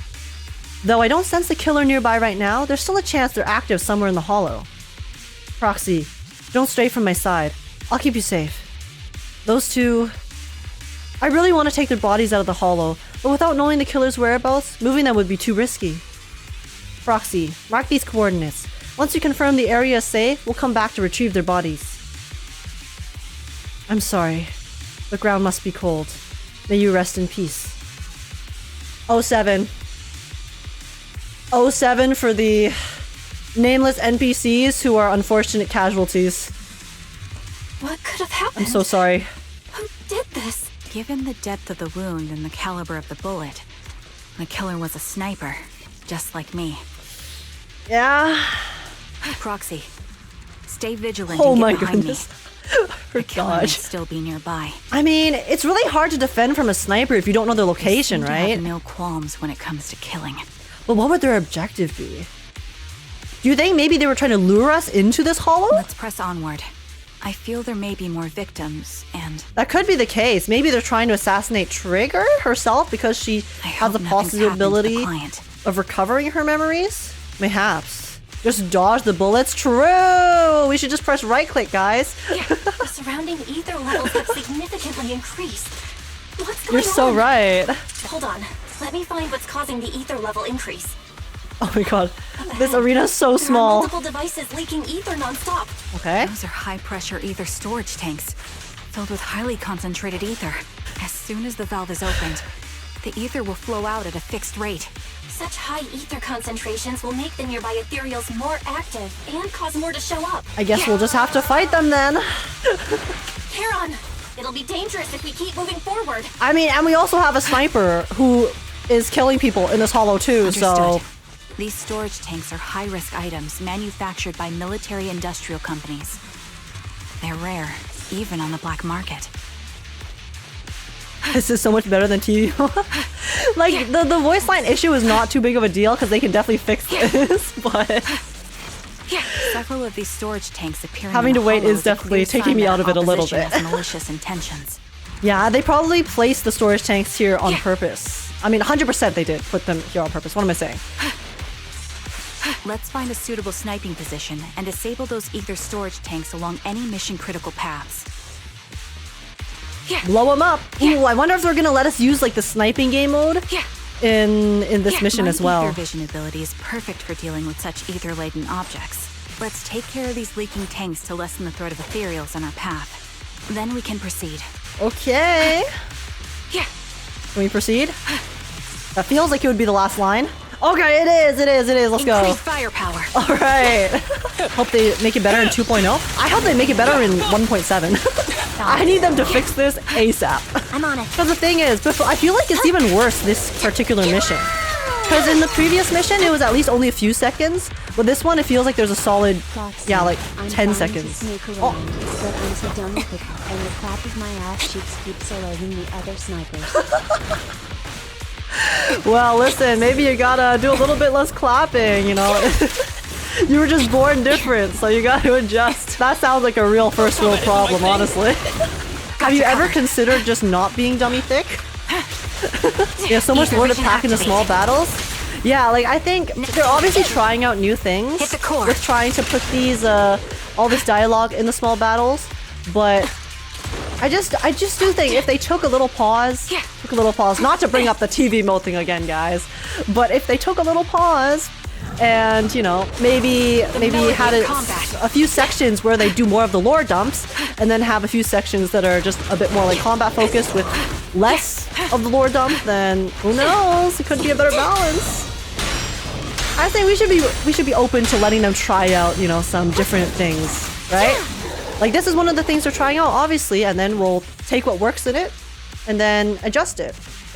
Though I don't sense the killer nearby right now, there's still a chance they're active somewhere in the hollow. Proxy, don't stray from my side. I'll keep you safe. Those two... I really want to take their bodies out of the hollow, but without knowing the killer's whereabouts, moving them would be too risky. Proxy, mark these coordinates. Once you confirm the area is safe, we'll come back to retrieve their bodies. I'm sorry. The ground must be cold. May you rest in peace. 07. 07 for the nameless NPCs who are unfortunate casualties. What could have happened? I'm so sorry. Who did this? Given the depth of the wound and the caliber of the bullet, the killer was a sniper, just like me. Yeah. Proxy, stay vigilant Oh and my get behind goodness. me. The killer might Gosh. still be nearby. I mean, it's really hard to defend from a sniper if you don't know their location, Seem to right? have no qualms when it comes to killing. But what would their objective be? Do you think maybe they were trying to lure us into this hollow? Let's press onward. I feel there may be more victims, and That could be the case. Maybe they're trying to assassinate Trigger herself because she I has hope the nothing's happened to the possibility client. of recovering her memories? Mayhaps. Just dodge the bullets? True! We should just press right click, guys. The surrounding ether levels have significantly increased. What's going You're on? so right. Hold on. Let me find what's causing the ether level increase. Oh my god. This arena's so There are small. multiple devices leaking ether nonstop. Okay. Those are high-pressure ether storage tanks, filled with highly concentrated ether. As soon as the valve is opened, the ether will flow out at a fixed rate. Such high ether concentrations will make the nearby ethereals more active and cause more to show up. I guess we'll just have to fight them then. Charon, it'll be dangerous if we keep moving forward. I mean, and we also have a sniper who is killing people in this hollow too, so... Understood. These storage tanks are high-risk items manufactured by military industrial companies. They're rare, even on the black market. This is so much better than TV. Like, the voice line issue is not too big of a deal because they can definitely fix this, but Several of these storage tanks appearing having in to the wait hollow is definitely a clear taking me sign out of that it a little opposition bit. has malicious intentions. yeah, they probably placed the storage tanks here on purpose. I mean, 100% they did put them here on purpose. What am I saying? Let's find a suitable sniping position and disable those ether storage tanks along any mission-critical paths. Blow them up. Ooh, I wonder if they're gonna let us use like the sniping game mode in this mission My as well. ether vision ability is perfect for dealing with such ether-laden objects. Let's take care of these leaking tanks to lessen the threat of ethereals on our path. Then we can proceed. Okay. Yeah. Can we proceed? That feels like it would be the last line. Okay, it is. Let's go. Increase firepower. All right. Hope they make it better in 2.0. I hope they make it better in 1.7. I need them to fix this ASAP. I'm on it. Because the thing is, I feel like it's even worse this particular mission. Because in the previous mission, it was at least only a few seconds. But this one, it feels like there's a solid, yeah, like 10 seconds. But I'm so done with it, and the clap of my ass cheeks keeps alerting the other snipers. Well, listen, maybe you gotta do a little bit less clapping, you know? You were just born different, so you gotta adjust. That sounds like a real first world problem, honestly. Have you ever considered just not being dummy thick? Yeah, so much more to pack into small battles. Yeah, like I think they're obviously trying out new things Hit the core. with trying to put these all this dialogue in the small battles, but I just do think if they took a little pause, not to bring up the TV mode thing again, guys, but if they took a little pause and, you know, maybe had a few sections where they do more of the lore dumps and then have a few sections that are just a bit more like combat focused with less of the lore dump, then who knows? It could be a better balance. I think we should be open to letting them try out, you know, some different things, right? Like this is one of the things they're trying out, obviously, and then we'll take what works in it and then adjust it.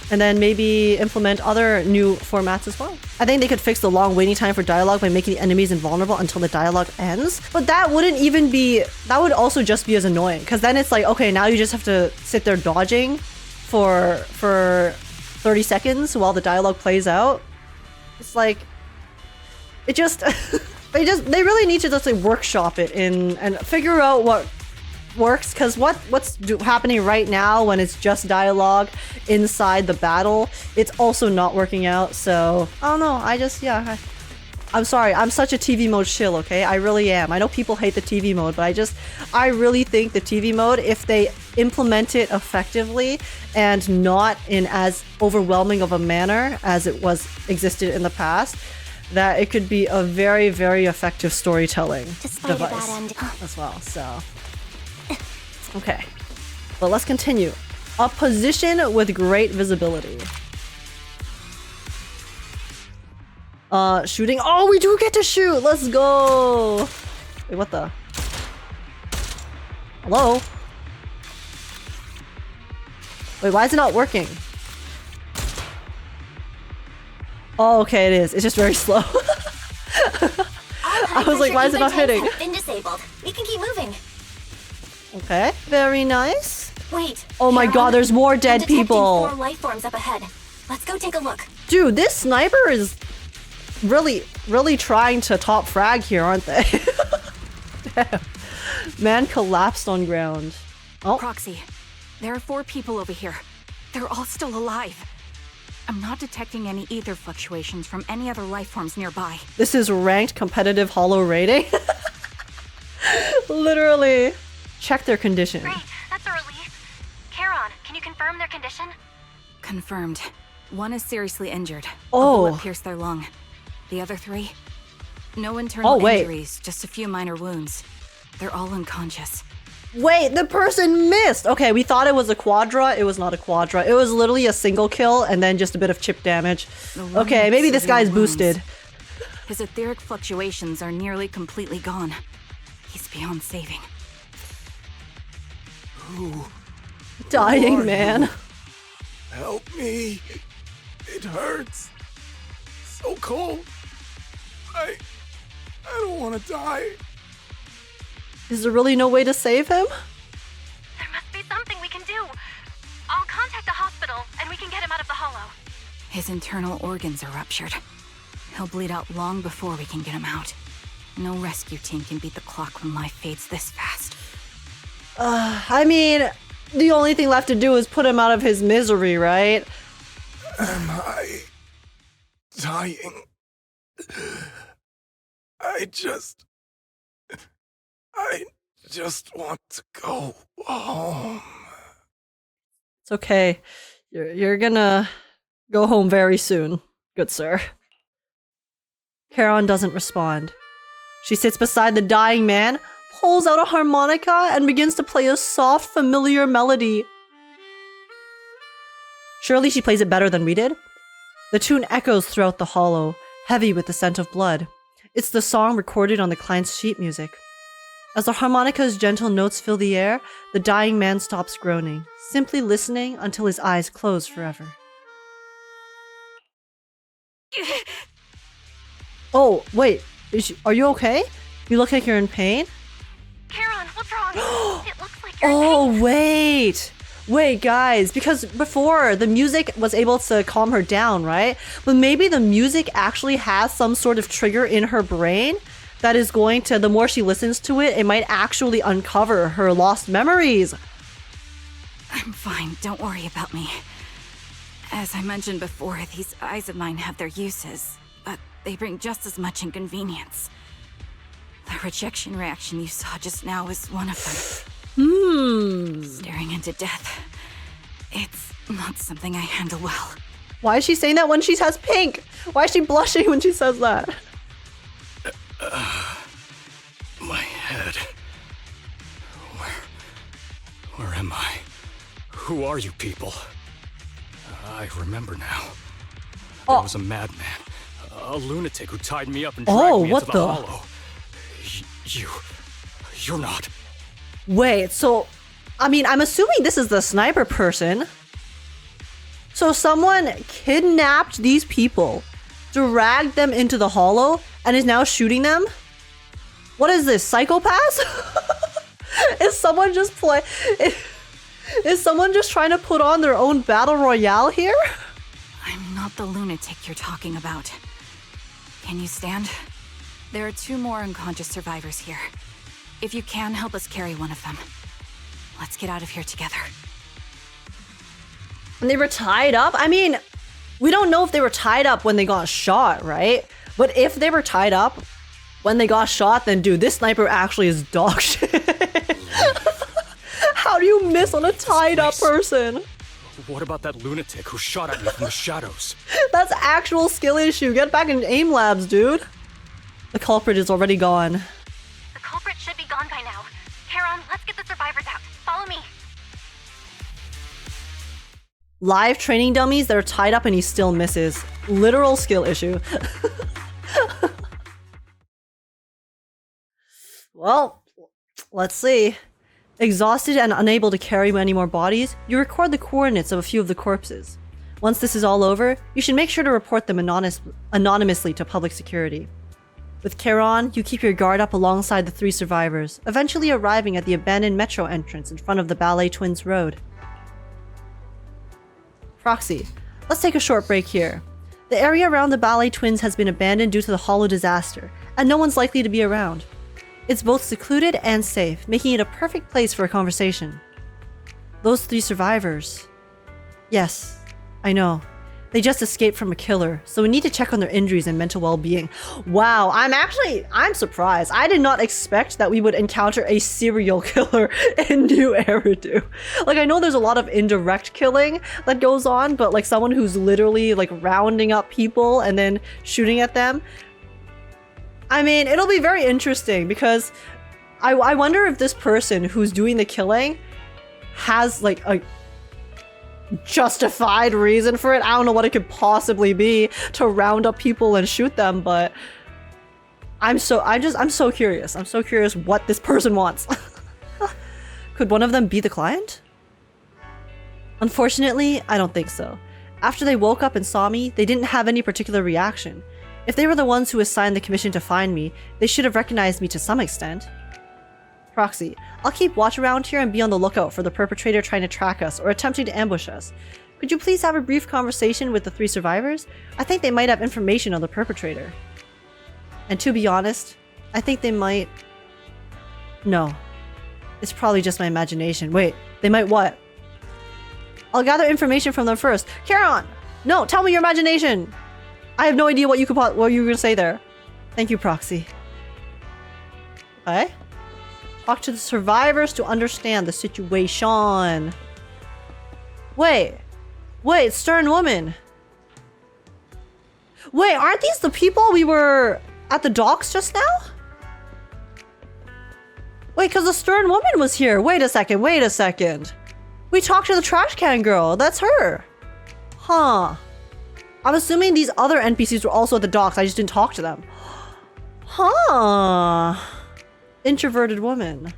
And then maybe implement other new formats as well. I think they could fix the long waiting time for dialogue by making the enemies invulnerable until the dialogue ends. But that wouldn't even be, that would also just be as annoying. Because then it's like, okay, now you just have to sit there dodging for 30 seconds while the dialogue plays out. It's like, it just, they really need to just like workshop it in and figure out what works, because what's happening right now when it's just dialogue inside the battle, it's also not working out. So I don't know, I'm sorry, I'm such a TV mode shill, okay? I really am. I know people hate the TV mode, but I really think the TV mode, if they implement it effectively and not in as overwhelming of a manner as it existed in the past, that it could be a very, very effective storytelling Despite device that end. as well. So okay, but let's continue. A position with great visibility. Shooting. Oh, we do get to shoot. Let's go. Wait, what the? Hello? Wait, why is it not working? Oh, okay, it is. It's just very slow. I was like, why is it not hitting? Been disabled. We can keep moving. Okay, very nice. Wait. Oh my Karen, god, there's more I'm dead detecting people. 4 life forms up ahead. Let's go take a look. Dude, this sniper is really, really trying to top frag here, aren't they? Damn. Man collapsed on ground. Oh, Proxy, there are 4 people over here. They're all still alive. I'm not detecting any ether fluctuations from any other life forms nearby. this is ranked competitive hollow rating. Literally. Check their condition. Great, that's a relief. Charon, can you confirm their condition? Confirmed. 1 is seriously injured. Oh. A bullet pierced their lung. The other 3? No internal Oh, wait. injuries, just a few minor wounds. They're all unconscious. Wait, the person missed! Okay, we thought it was a quadra. It was not a quadra. It was literally a single kill and then just a bit of chip damage. Okay, maybe this guy's boosted. His etheric fluctuations are nearly completely gone. He's beyond saving. Dying man. Help me. It hurts. So cold. I don't want to die. Is there really no way to save him? His internal organs are ruptured. He'll bleed out long before we can get him out. No rescue team can beat the clock when life fades this fast. I mean, the only thing left to do is put him out of his misery, right? Am I dying? I just want to go home. It's okay. You're gonna go home very soon, good sir. Charon doesn't respond. She sits beside the dying man, pulls out a harmonica, and begins to play a soft, familiar melody. Surely she plays it better than we did? The tune echoes throughout the hollow, heavy with the scent of blood. It's the song recorded on the client's sheet music. As the harmonica's gentle notes fill the air, the dying man stops groaning, simply listening until his eyes close forever. Oh, wait. Are you okay? You look like you're in pain? Charon, what's wrong? It looks like you're in Oh, pain. wait. Wait, guys, because before the music was able to calm her down, right? But maybe the music actually has some sort of trigger in her brain that is going to, the more she listens to it, it might actually uncover her lost memories. I'm fine, don't worry about me. As I mentioned before, these eyes of mine have their uses, but they bring just as much inconvenience. The rejection reaction you saw just now is one of them. Staring into death. It's not something I handle well. Why is she saying that when she has pink? Why is she blushing when she says that? My head. Where am I? Who are you people? I remember now. There was a madman, a lunatic who tied me up and dragged me into the hollow. You're not. Wait, so, I mean, I'm assuming this is the sniper person. So someone kidnapped these people, dragged them into the hollow, and is now shooting them? What is this, psychopaths? Is someone just is someone just trying to put on their own battle royale here? I'm not the lunatic you're talking about. Can you stand? There are 2 more unconscious survivors here. If you can, help us carry one of them. Let's get out of here together. And they were tied up? I mean, we don't know if they were tied up when they got shot, right? But if they were tied up when they got shot, then dude, this sniper actually is dog shit. How do you miss on a tied up person? What about that lunatic who shot at me from the shadows? That's actual skill issue. Get back in aim labs, dude. The culprit is already gone. The culprit should be gone by now. Charon, let's get the survivors out. Follow me. Live training dummies that are tied up and he still misses. Literal skill issue. Well, let's see. Exhausted and unable to carry any more bodies, you record the coordinates of a few of the corpses. Once this is all over, you should make sure to report them anonymously to public security. With Charon, you keep your guard up alongside the 3 survivors, eventually arriving at the abandoned metro entrance in front of the Ballet Twins Road. Proxy, let's take a short break here. The area around the Ballet Twins has been abandoned due to the hollow disaster, and no one's likely to be around. It's both secluded and safe, making it a perfect place for a conversation. Those 3 survivors. Yes, I know. They just escaped from a killer, so we need to check on their injuries and mental well-being. Wow, I'm surprised. I did not expect that we would encounter a serial killer in New Eridu. Like, I know there's a lot of indirect killing that goes on, but like someone who's literally like rounding up people and then shooting at them. I mean, it'll be very interesting because I wonder if this person who's doing the killing has like a justified reason for it. I don't know what it could possibly be to round up people and shoot them, but I'm so curious. I'm so curious what this person wants. Could one of them be the client? Unfortunately, I don't think so. After they woke up and saw me, they didn't have any particular reaction. If they were the ones who assigned the commission to find me, they should have recognized me to some extent. Proxy, I'll keep watch around here and be on the lookout for the perpetrator trying to track us or attempting to ambush us. Could you please have a brief conversation with the 3 survivors? I think they might have information on the perpetrator. And to be honest, I think they might... No. It's probably just my imagination. Wait, they might what? I'll gather information from them first. Karen! No, tell me your imagination! I have no idea what you were gonna say there. Thank you, Proxy. Okay. Talk to the survivors to understand the situation. Wait, stern woman. Wait, aren't these the people we were at the docks just now? Wait, because the stern woman was here. Wait a second. We talked to the trash can girl. That's her. Huh. I'm assuming these other NPCs were also at the docks. I just didn't talk to them. Huh. Introverted woman.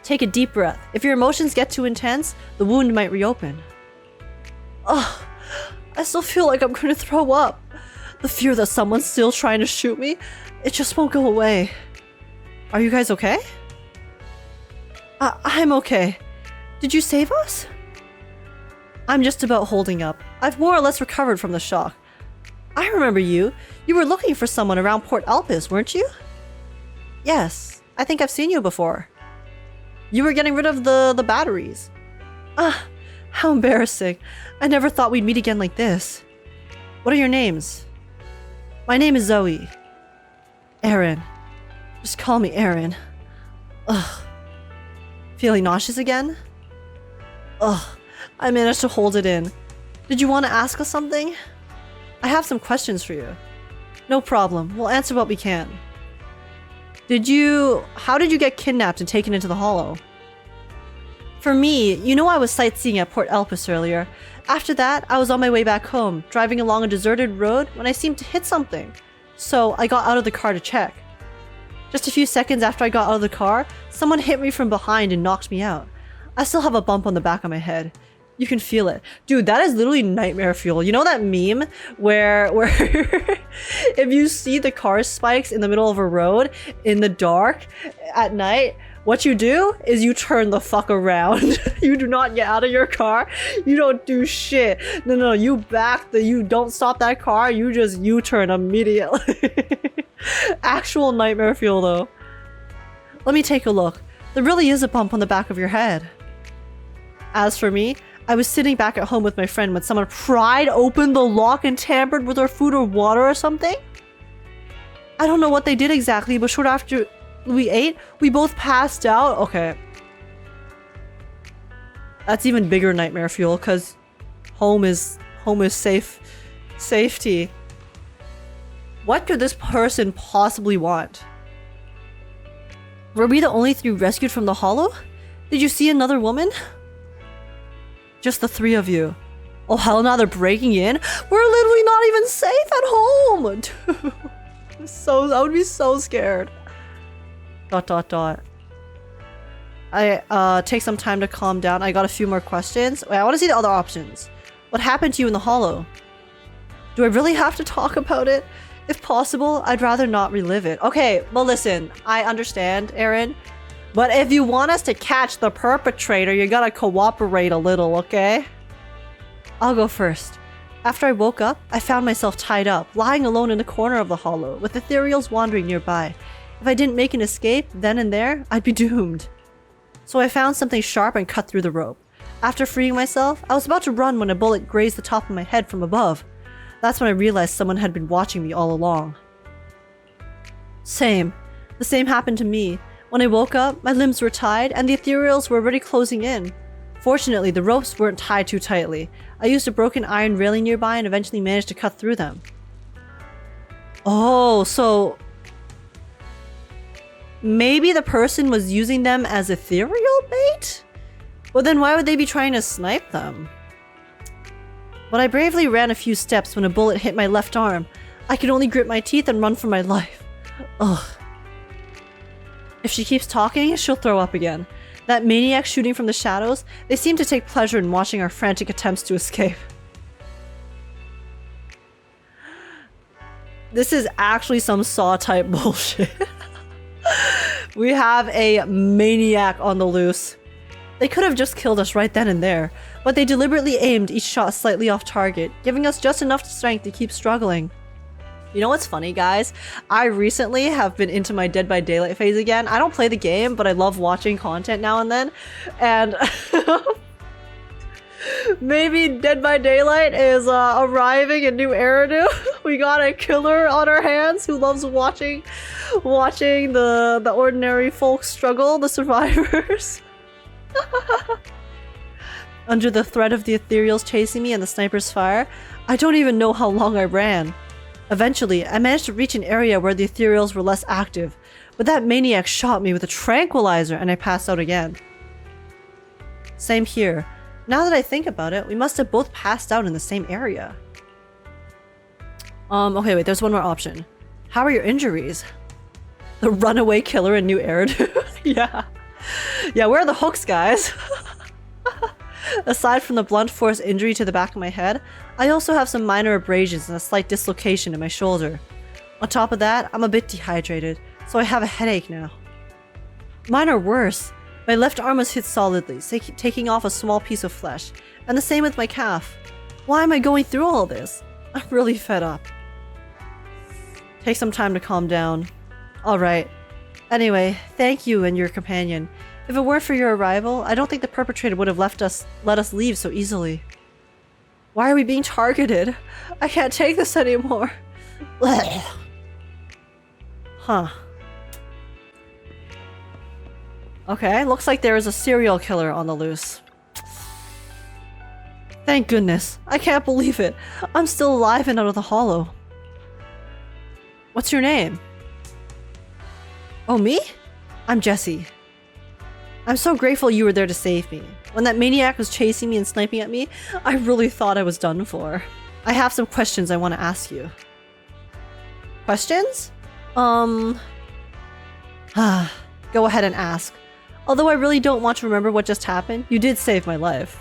Take a deep breath. If your emotions get too intense, the wound might reopen. Ugh. I still feel like I'm going to throw up. The fear that someone's still trying to shoot me, it just won't go away. Are you guys okay? I'm okay. Did you save us? I'm just about holding up. I've more or less recovered from the shock. I remember you. You were looking for someone around Port Elpis, weren't you? Yes, I think I've seen you before. You were getting rid of the batteries. Ah, how embarrassing. I never thought we'd meet again like this. What are your names? My name is Zoe. Aaron. Just call me Aaron. Ugh. Feeling nauseous again? Ugh. I managed to hold it in. Did you want to ask us something? I have some questions for you. No problem. We'll answer what we can. How did you get kidnapped and taken into the Hollow? For me, you know I was sightseeing at Port Elpis earlier. After that, I was on my way back home, driving along a deserted road when I seemed to hit something. So I got out of the car to check. Just a few seconds after I got out of the car, someone hit me from behind and knocked me out. I still have a bump on the back of my head. You can feel it. Dude, that is literally nightmare fuel. You know that meme where if you see the car spikes in the middle of a road in the dark at night, what you do is you turn the fuck around. You do not get out of your car. You don't do shit. No, you you don't stop that car. You just U-turn immediately. Actual nightmare fuel though. Let me take a look. There really is a bump on the back of your head. As for me, I was sitting back at home with my friend when someone pried open the lock and tampered with our food or water or something. I don't know what they did exactly, but short after we ate, we both passed out. Okay. That's even bigger nightmare fuel, because home is safety. What could this person possibly want? Were we the only 3 rescued from the Hollow? Did you see another woman? Just the 3 of you. Oh hell, now they're breaking in? We're literally not even safe at home! Dude. I would be so scared. ... I take some time to calm down. I got a few more questions. Wait, I want to see the other options. What happened to you in the Hollow? Do I really have to talk about it? If possible, I'd rather not relive it. Okay, well listen, I understand, Aaron. But if you want us to catch the perpetrator, you gotta cooperate a little, okay? I'll go first. After I woke up, I found myself tied up, lying alone in the corner of the Hollow, with ethereals wandering nearby. If I didn't make an escape, then and there, I'd be doomed. So I found something sharp and cut through the rope. After freeing myself, I was about to run when a bullet grazed the top of my head from above. That's when I realized someone had been watching me all along. Same. The same happened to me. When I woke up, my limbs were tied and the ethereals were already closing in. Fortunately, the ropes weren't tied too tightly. I used a broken iron railing nearby and eventually managed to cut through them. Oh, so... maybe the person was using them as ethereal bait? Well then why would they be trying to snipe them? But I bravely ran a few steps when a bullet hit my left arm. I could only grit my teeth and run for my life. Ugh. If she keeps talking, she'll throw up again. That maniac shooting from the shadows, they seem to take pleasure in watching our frantic attempts to escape. This is actually some Saw type bullshit. We have a maniac on the loose. They could have just killed us right then and there, but they deliberately aimed each shot slightly off target, giving us just enough strength to keep struggling. You know what's funny, guys? I recently have been into my Dead by Daylight phase again. I don't play the game, but I love watching content now and then. And maybe Dead by Daylight is arriving in New Eridu. We got a killer on our hands who loves watching the ordinary folk struggle, the survivors. Under the threat of the ethereals chasing me and the sniper's fire, I don't even know how long I ran. Eventually, I managed to reach an area where the ethereals were less active, but that maniac shot me with a tranquilizer and I passed out again. Same here. Now that I think about it, we must have both passed out in the same area. Okay, wait, there's one more option. How are your injuries? The runaway killer in New Eridu? Yeah. Yeah, where are the hooks, guys? Aside from the blunt force injury to the back of my head, I also have some minor abrasions and a slight dislocation in my shoulder. On top of that, I'm a bit dehydrated, so I have a headache now. Mine are worse. My left arm was hit solidly, taking off a small piece of flesh, and the same with my calf. Why am I going through all this? I'm really fed up. Take some time to calm down. Alright. Anyway, thank you and your companion. If it weren't for your arrival, I don't think the perpetrator would have let us leave so easily. Why are we being targeted? I can't take this anymore. Huh. Okay, looks like there is a serial killer on the loose. Thank goodness. I can't believe it. I'm still alive and out of the hollow. What's your name? Oh, me? I'm Jessie. I'm so grateful you were there to save me. When that maniac was chasing me and sniping at me, I really thought I was done for. I have some questions I want to ask you. Questions? Go ahead and ask. Although I really don't want to remember what just happened, you did save my life.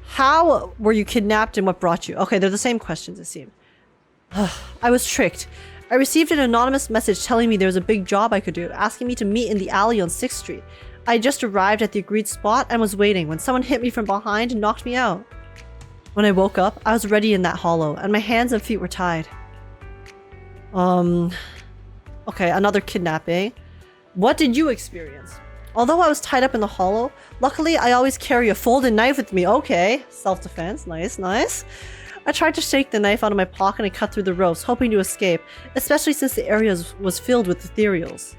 How were you kidnapped and what brought you? Okay, they're the same questions, it seems. I was tricked. I received an anonymous message telling me there was a big job I could do, asking me to meet in the alley on 6th Street. I just arrived at the agreed spot and was waiting when someone hit me from behind and knocked me out. When I woke up, I was already in that hollow, and my hands and feet were tied. Okay, another kidnapping. What did you experience? Although I was tied up in the hollow, luckily I always carry a folded knife with me. Okay, self-defense, nice, nice. I tried to shake the knife out of my pocket and cut through the ropes, hoping to escape, especially since the area was filled with ethereals.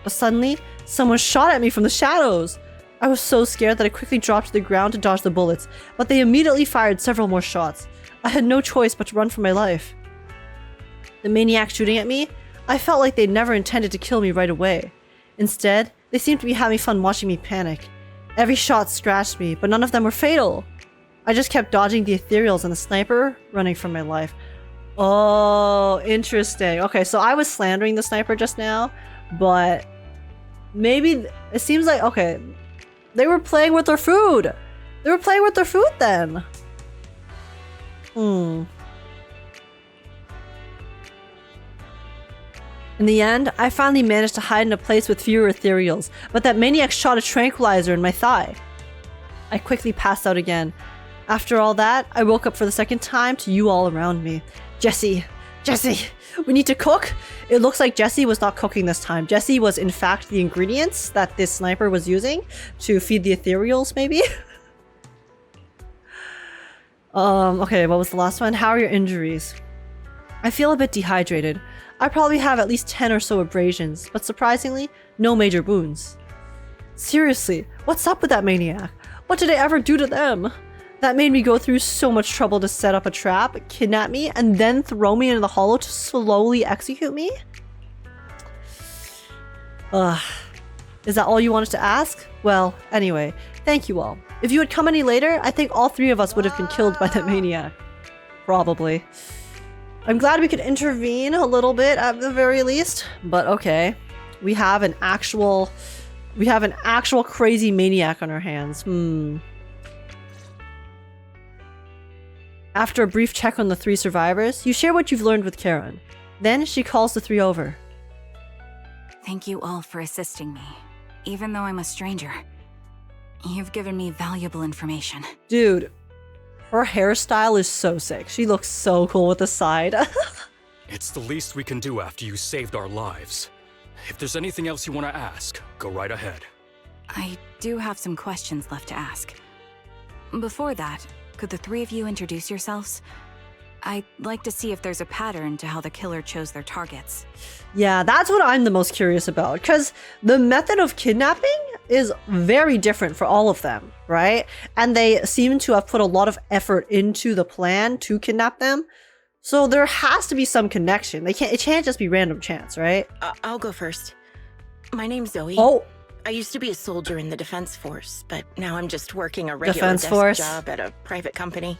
But suddenly, someone shot at me from the shadows! I was so scared that I quickly dropped to the ground to dodge the bullets, but they immediately fired several more shots. I had no choice but to run for my life. The maniac shooting at me? I felt like they'd never intended to kill me right away. Instead, they seemed to be having fun watching me panic. Every shot scratched me, but none of them were fatal. I just kept dodging the ethereals and the sniper, running for my life. Oh, interesting. Okay, so I was slandering the sniper just now, but maybe it seems like, okay, they were playing with their food. They were playing with their food then. In the end, I finally managed to hide in a place with fewer ethereals, but that maniac shot a tranquilizer in my thigh. I quickly passed out again. After all that, I woke up for the second time to you all around me. Jessie! Jessie! We need to cook? It looks like Jessie was not cooking this time. Jessie was in fact the ingredients that this sniper was using to feed the ethereals, maybe? Okay, what was the last one? How are your injuries? I feel a bit dehydrated. I probably have at least 10 or so abrasions, but surprisingly, no major wounds. Seriously, what's up with that maniac? What did I ever do to them? That made me go through so much trouble to set up a trap, kidnap me, and then throw me into the hollow to slowly execute me? Is that all you wanted to ask? Well, anyway, thank you all. If you had come any later, I think all three of us would have been killed by that maniac. Probably. I'm glad we could intervene a little bit at the very least, but okay. We have an actual crazy maniac on our hands. After a brief check on the three survivors, you share what you've learned with Karen. Then she calls the three over. Thank you all for assisting me. Even though I'm a stranger, You've given me valuable information. Dude, her hairstyle is so sick. She looks so cool with the side. It's the least we can do after you saved our lives. If there's anything else you want to ask, go right ahead. I do have some questions left to ask. Before that, could the three of you introduce yourselves? I'd like to see if there's a pattern to how the killer chose their targets. Yeah, that's what I'm the most curious about, because the method of kidnapping is very different for all of them, right? And they seem to have put a lot of effort into the plan to kidnap them. So there has to be some connection. It can't just be random chance, right? I'll go first. My name's Zoe. Oh, I used to be a soldier in the defense force, but now I'm just working a regular Defense desk Force. job at a private company.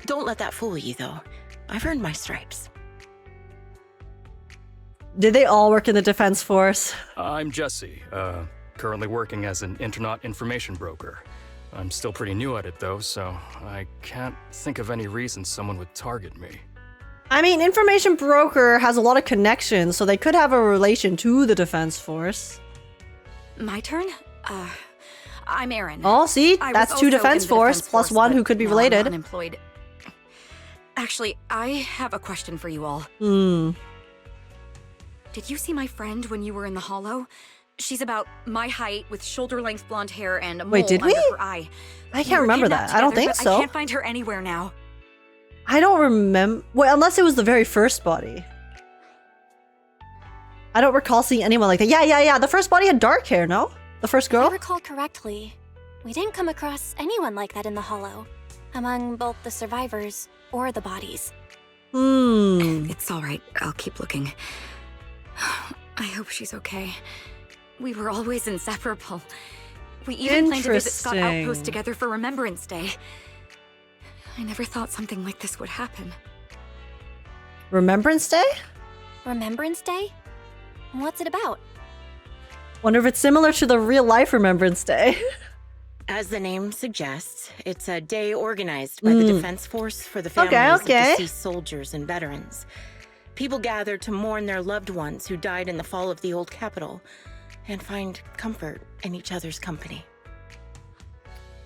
Don't let that fool you, though. I've earned my stripes. did they all work in the Defense Force? I'm Jesse, currently working as an internet information broker. I'm still pretty new at it though, so I can't think of any reason someone would target me. I mean, information broker has a lot of connections, so they could have a relation to the Defense Force. My turn? I'm Erin. Oh, see? I was That's also two in the Defense Force plus one but who could be now I'm related. unemployed. Actually, I have a question for you all. Did you see my friend when you were in the hollow? She's about my height with shoulder-length blonde hair and a mole Wait, did under we? her eye. I We can't were remember kidnapped that. I don't together, think but so. I can't find her anywhere now. I don't remember. Well, unless it was the very first body. I don't recall seeing anyone like that. Yeah. The first body had dark hair, no? The first If I girl? recall correctly, we didn't come across anyone like that in the Hollow, among both the survivors or the bodies. It's all right. I'll keep looking. I hope she's okay. We were always inseparable. We even planned to visit Scott Outpost Interesting. together for Remembrance Day. I never thought something like this would happen. Remembrance Day? Remembrance Day? What's it about? Wonder if it's similar to the real life Remembrance Day. As the name suggests, it's a day organized by the Defense Force for the families Okay. of deceased soldiers and veterans. People gather to mourn their loved ones who died in the fall of the old capital and find comfort in each other's company.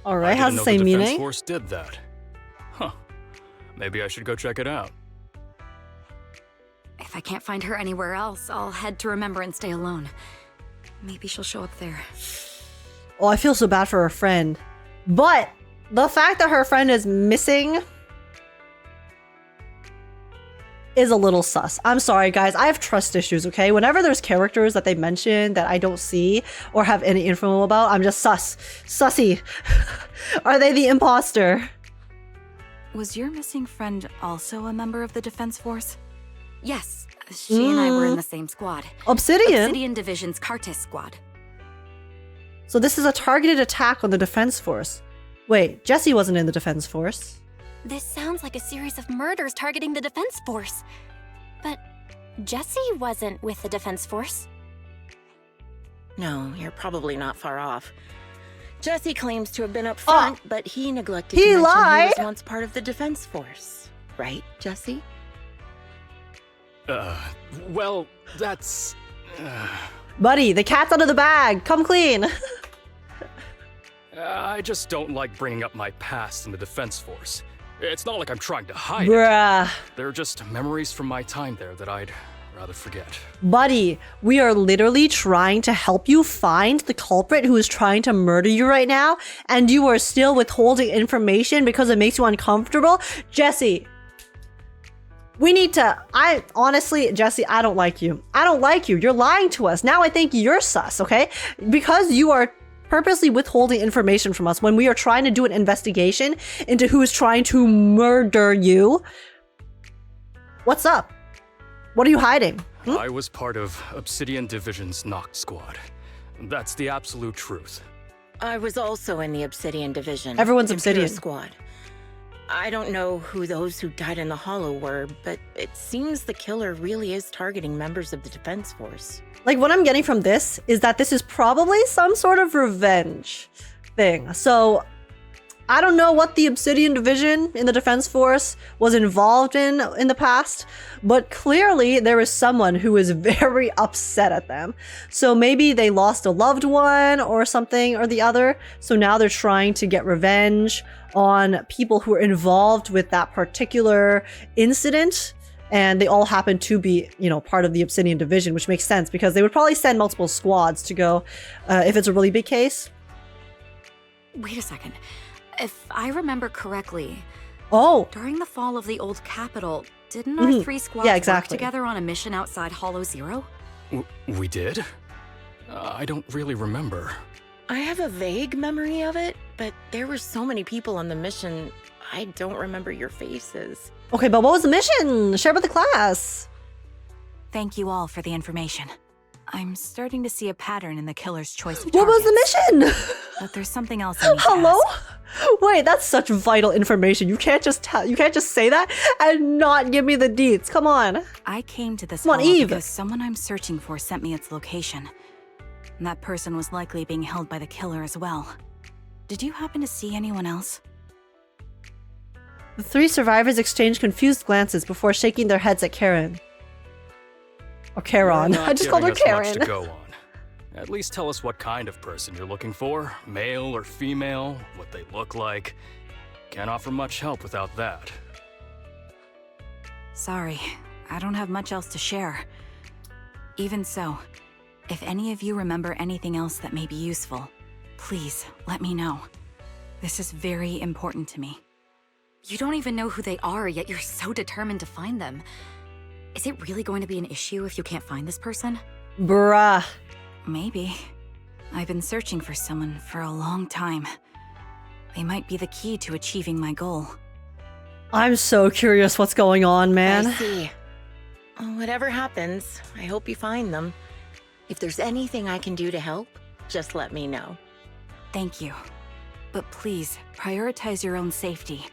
Alright, I has didn't the know same the Defense meaning. Force did that. Huh. Maybe I should go check it out. If I can't find her anywhere else, I'll head to Remembrance Day alone. Maybe she'll show up there. Oh, I feel so bad for her friend. But the fact that her friend is missing is a little sus. I'm sorry, guys. I have trust issues, okay? Whenever there's characters that they mention that I don't see or have any info about, I'm just sus. Sussy. Are they the imposter? Was your missing friend also a member of the Defense Force? Yes, she and I were in the same squad. Obsidian? Obsidian Division's Cartis squad. So this is a targeted attack on the Defense Force. Wait, Jesse wasn't in the Defense Force. This sounds like a series of murders targeting the Defense Force. But Jesse wasn't with the Defense Force. No, you're probably not far off. Jesse claims to have been up front, but he neglected He to mention lied. he was once part of the Defense Force. Right, Jesse? Well, that's... Buddy, the cat's out of the bag. Come clean. I just don't like bringing up my past in the Defense Force. It's not like I'm trying to hide it. Bruh. They're just memories from my time there that I'd rather forget. Buddy, we are literally trying to help you find the culprit who is trying to murder you right now, and you are still withholding information because it makes you uncomfortable? Jesse, we need to... honestly, Jesse, I don't like you. I don't like you. You're lying to us. Now I think you're sus, okay? Because you are purposely withholding information from us when we are trying to do an investigation into who is trying to murder you. What's up? What are you hiding? I was part of Obsidian Division's Noct Squad. That's the absolute truth. I was also in the Obsidian Division. Everyone's Imperial Obsidian. Squad. I don't know who those who died in the Hollow were, but it seems the killer really is targeting members of the Defense Force. Like, what I'm getting from this is that this is probably some sort of revenge thing. So, I don't know what the Obsidian Division in the Defense Force was involved in the past, but clearly there is someone who is very upset at them. So maybe they lost a loved one or something or the other. So now they're trying to get revenge on people who are involved with that particular incident. And they all happen to be, you know, part of the Obsidian Division, which makes sense because they would probably send multiple squads to go if it's a really big case. Wait a second. If I remember correctly, oh, during the fall of the old capital, didn't our 3 squads work together on a mission outside Hollow Zero? We did? I don't really remember. I have a vague memory of it, but there were so many people on the mission, I don't remember your faces. Okay, but what was the mission? Share with the class. Thank you all for the information. I'm starting to see a pattern in the killer's choice of What was the mission? But there's something else I need to Hello? ask. Wait, that's such vital information. You can't just say that and not give me the deets. Come on. I came to this Come on, hollow Eve. because someone I'm searching for sent me its location. And that person was likely being held by the killer as well. Did you happen to see anyone else? The 3 survivors exchanged confused glances before shaking their heads at Karen. Or Charon. I just called her Karen. Much to go on. At least tell us what kind of person you're looking for, male or female, what they look like. Can't offer much help without that. Sorry, I don't have much else to share. Even so, if any of you remember anything else that may be useful, please let me know. This is very important to me. You don't even know who they are, yet you're so determined to find them. Is it really going to be an issue if you can't find this person? Bruh. Maybe. I've been searching for someone for a long time. They might be the key to achieving my goal. I'm so curious what's going on, man. I see. Whatever happens, I hope you find them. If there's anything I can do to help, just let me know. Thank you. But please, prioritize your own safety.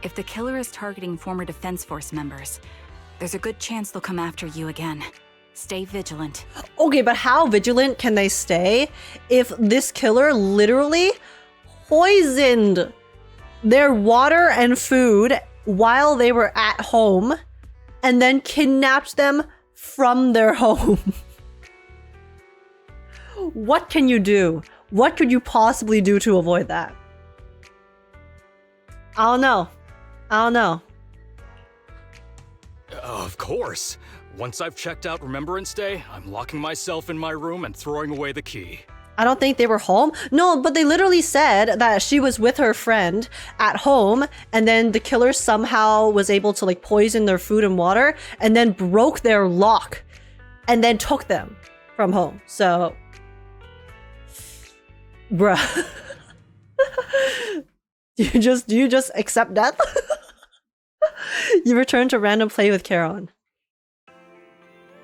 If the killer is targeting former Defense Force members, there's a good chance they'll come after you again. Stay vigilant. Okay, but how vigilant can they stay if this killer literally poisoned their water and food while they were at home and then kidnapped them from their home? What can you do? What could you possibly do to avoid that? I don't know. I don't know. Of course. Once I've checked out Remembrance Day, I'm locking myself in my room and throwing away the key. I don't think they were home. No, but they literally said that she was with her friend at home, and then the killer somehow was able to like poison their food and water, and then broke their lock, and then took them from home. So, bruh, do you just accept death? You return to random play with Charon.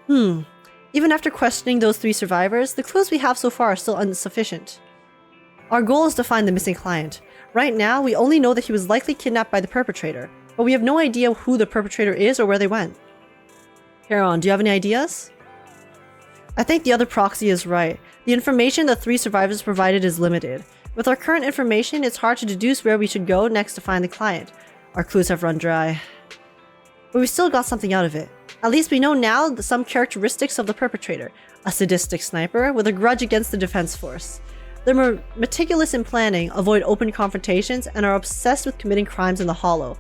Even after questioning those 3 survivors, the clues we have so far are still insufficient. Our goal is to find the missing client. Right now, we only know that he was likely kidnapped by the perpetrator, but we have no idea who the perpetrator is or where they went. Charon, do you have any ideas? I think the other proxy is right. The information the 3 survivors provided is limited. With our current information, it's hard to deduce where we should go next to find the client. Our clues have run dry. But we still got something out of it. At least we know now some characteristics of the perpetrator. A sadistic sniper with a grudge against the Defense Force. They're meticulous in planning, avoid open confrontations, and are obsessed with committing crimes in the Hollow.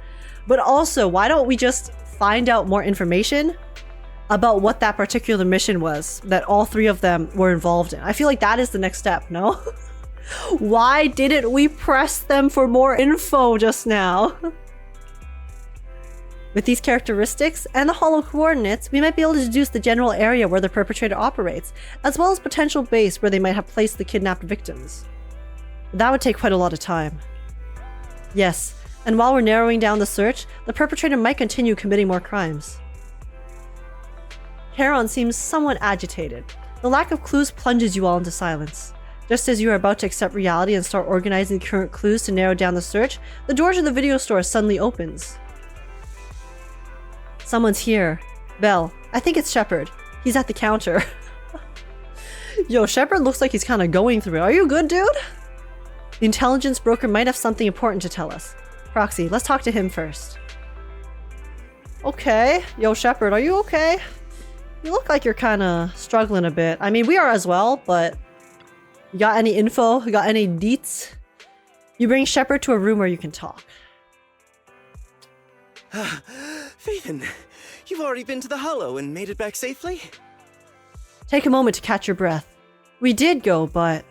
But also, why don't we just find out more information about what that particular mission was that all 3 of them were involved in? I feel like that is the next step, no? Why didn't we press them for more info just now? With these characteristics and the hollow coordinates, we might be able to deduce the general area where the perpetrator operates, as well as potential base where they might have placed the kidnapped victims. That would take quite a lot of time. Yes, and while we're narrowing down the search, the perpetrator might continue committing more crimes. Charon seems somewhat agitated. The lack of clues plunges you all into silence. Just as you are about to accept reality and start organizing the current clues to narrow down the search, the door to the video store suddenly opens. Someone's here. Belle. I think it's Shepard. He's at the counter. Yo, Shepard looks like he's kind of going through it. Are you good, dude? The intelligence broker might have something important to tell us. Proxy, let's talk to him first. Okay. Yo, Shepard, are you okay? You look like you're kind of struggling a bit. I mean, we are as well, but... You got any info? You got any deets? You bring Shepard to a room where you can talk. Phaethon, you've already been to the Hollow and made it back safely? Take a moment to catch your breath. We did go, but...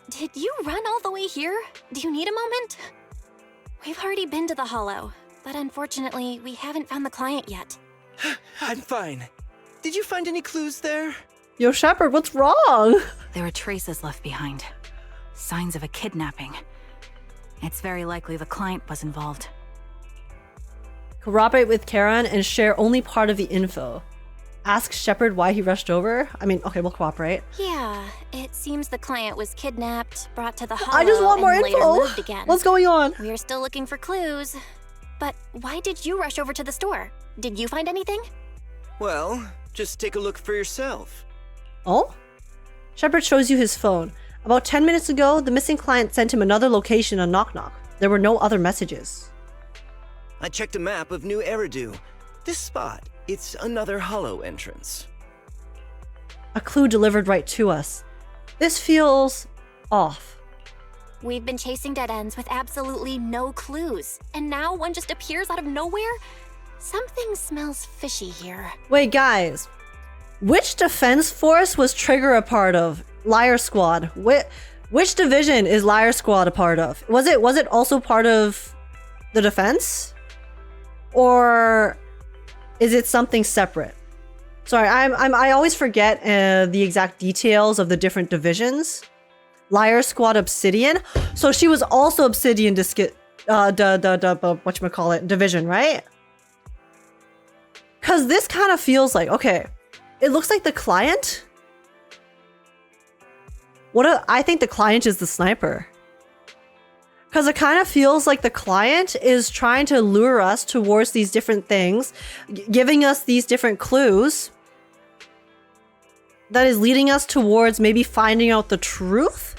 Did you run all the way here? Do you need a moment? We've already been to the Hollow, but unfortunately, we haven't found the client yet. I'm fine. Did you find any clues there? Yo, Shepard, what's wrong? There are traces left behind. Signs of a kidnapping. It's very likely the client was involved. Corroborate with Charon and share only part of the info. Ask Shepard why he rushed over. I mean, okay, we'll cooperate. Yeah, it seems the client was kidnapped, brought to the Hollow, I just want more and later info. moved again. What's going on? We're still looking for clues. But why did you rush over to the store? Did you find anything? Well, just take a look for yourself. Oh? Shepard shows you his phone. About 10 minutes ago, the missing client sent him another location on Knock Knock. There were no other messages. I checked a map of New Eridu. This spot, it's another Hollow entrance. A clue delivered right to us. This feels... off. We've been chasing dead ends with absolutely no clues, and now one just appears out of nowhere? Something smells fishy here. Wait, guys. Which defense force was Trigger a part of? Lyre Squad. Which division is Lyre Squad a part of? Was it also part of the defense? Or is it something separate? Sorry, I always forget the exact details of the different divisions. Lyre Squad Obsidian. So she was also Obsidian whatchamacallit, division, right? Cause this kind of feels like, okay, it looks like the client. I think the client is the sniper. Because it kind of feels like the client is trying to lure us towards these different things, giving us these different clues that is leading us towards maybe finding out the truth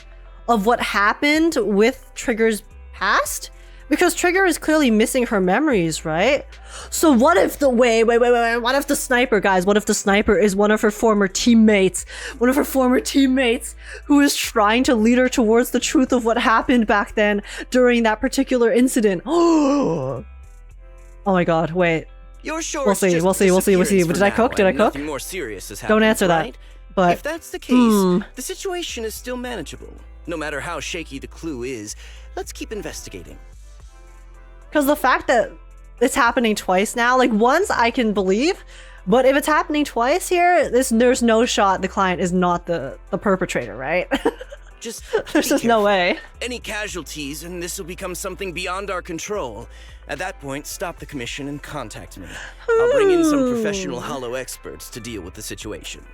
of what happened with Trigger's past. Because Trigger is clearly missing her memories, right? So what if the what if the sniper, guys, what if the sniper is one of her former teammates? One of her former teammates who is trying to lead her towards the truth of what happened back then during that particular incident. Oh my god, wait. You're sure We'll see. Did I cook? Nothing more serious has happened, Don't answer that. right? But if that's the case, the situation is still manageable. No matter how shaky the clue is, let's keep investigating. Because the fact that it's happening twice now, like once I can believe, but if it's happening twice here, there's no shot the client is not the perpetrator, right? There's just no way. Any casualties and this will become something beyond our control. At that point, stop the commission and contact me. I'll bring in some professional Hollow experts to deal with the situation.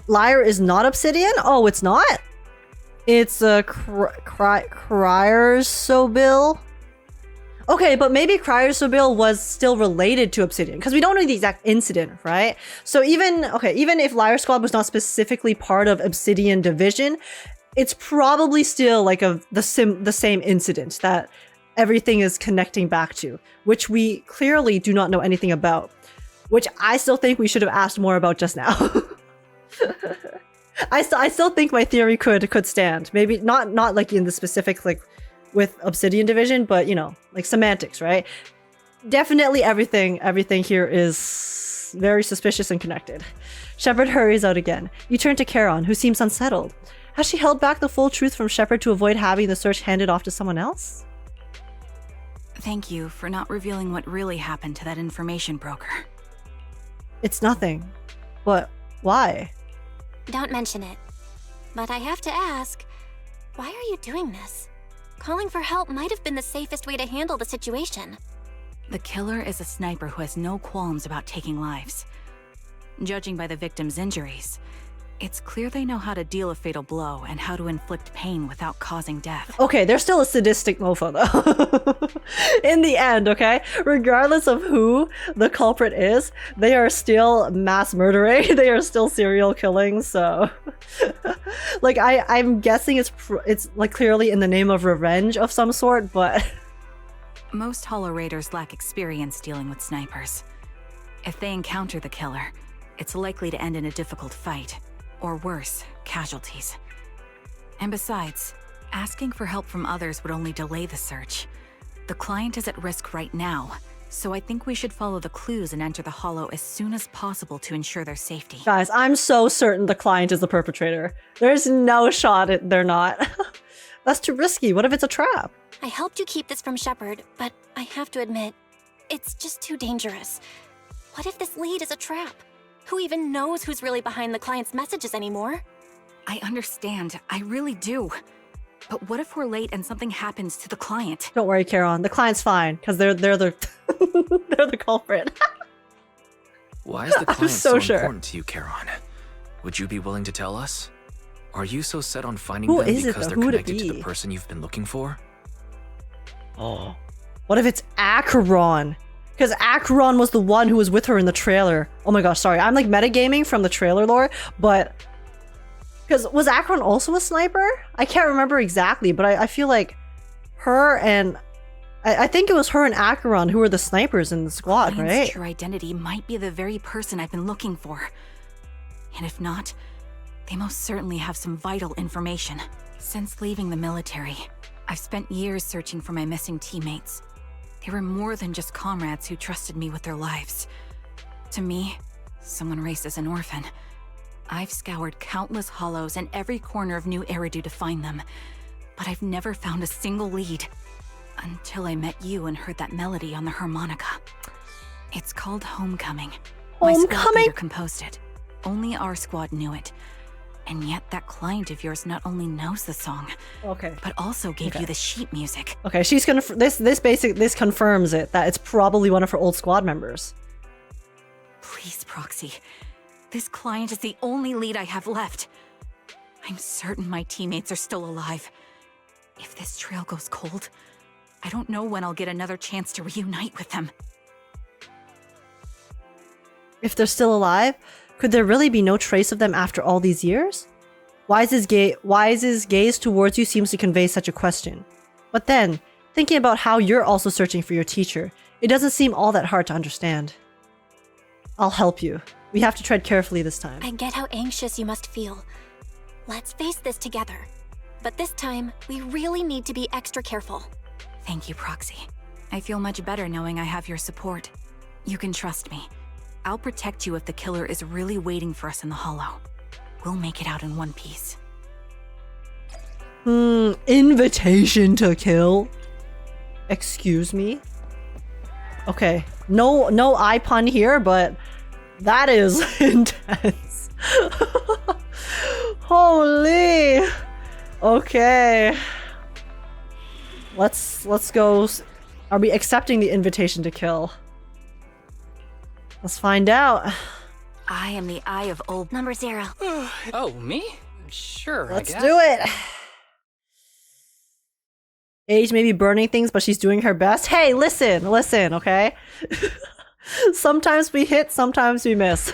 Lyre is not Obsidian? Oh, it's not? It's a Cryosobil. Okay, but maybe Cryosobil was still related to Obsidian because we don't know the exact incident, right? So even if Lyre Squad was not specifically part of Obsidian Division, it's probably still like the same incident that everything is connecting back to, which we clearly do not know anything about, which I still think we should have asked more about just now. I still think my theory could stand. Maybe not like in the specific like with Obsidian Division, but you know, like semantics, right? Definitely everything here is very suspicious and connected. Shepard hurries out again. You turn to Charon, who seems unsettled. Has she held back the full truth from Shepard to avoid having the search handed off to someone else? Thank you for not revealing what really happened to that information broker. It's nothing. But why? Don't mention it. But I have to ask, why are you doing this? Calling for help might have been the safest way to handle the situation. The killer is a sniper who has no qualms about taking lives. Judging by the victim's injuries, It's clear they know how to deal a fatal blow and how to inflict pain without causing death. Okay, they're still a sadistic mofo though. In the end, okay? Regardless of who the culprit is, they are still mass murdering. They are still serial killing, so... like, I'm guessing it's like clearly in the name of revenge of some sort, but... Most Hollow Raiders lack experience dealing with snipers. If they encounter the killer, it's likely to end in a difficult fight. Or worse, casualties. And besides, asking for help from others would only delay the search. The client is at risk right now, so I think we should follow the clues and enter the Hollow as soon as possible to ensure their safety. Guys, I'm so certain the client is the perpetrator. There's no shot they're not. That's too risky. What if it's a trap? I helped you keep this from Shepard, but I have to admit, it's just too dangerous. What if this lead is a trap? Who even knows who's really behind the client's messages anymore? I understand, I really do. But what if we're late and something happens to the client? Don't worry, Charon. The client's fine, because they're the they're the culprit. Why is the client so so sure. important to you, Charon? Would you be willing to tell us? Are you so set on finding Who them is it, because though? they're Who would it connected to be? the person you've been looking for? Oh. What if it's Acheron? Because Acheron was the one who was with her in the trailer. Oh my gosh, sorry. I'm like metagaming from the trailer lore, but... Because was Acheron also a sniper? I can't remember exactly, but I feel like her and... I think it was her and Acheron who were the snipers in the squad, Client's right? true identity might be the very person I've been looking for. And if not, they most certainly have some vital information. Since leaving the military, I've spent years searching for my missing teammates. They were more than just comrades who trusted me with their lives. To me, someone raised as an orphan. I've scoured countless hollows and every corner of New Eridu to find them, but I've never found a single lead. Until I met you and heard that melody on the harmonica. It's called Homecoming. My squad Homecoming? leader composed it. Only our squad knew it. And yet that client of yours not only knows the song, Okay. but also gave you the sheet music. Okay, she's gonna... This confirms it, that it's probably one of her old squad members. Please, Proxy. This client is the only lead I have left. I'm certain my teammates are still alive. If this trail goes cold, I don't know when I'll get another chance to reunite with them. If they're still alive, could there really be no trace of them after all these years? Wise's gaze towards you seems to convey such a question. But then, thinking about how you're also searching for your teacher, it doesn't seem all that hard to understand. I'll help you. We have to tread carefully this time. I get how anxious you must feel. Let's face this together. But this time, we really need to be extra careful. Thank you, Proxy. I feel much better knowing I have your support. You can trust me. I'll protect you if the killer is really waiting for us in the Hollow. We'll make it out in one piece. Invitation to kill? Excuse me? Okay, no eye pun here, but that is intense. Holy! Okay. Let's go. Are we accepting the invitation to kill? Let's find out. I am the Eye of Old Number 0. Oh, me? Sure, Let's I guess. do it. Age may be burning things, but she's doing her best. Hey, listen, okay? Sometimes we hit, sometimes we miss.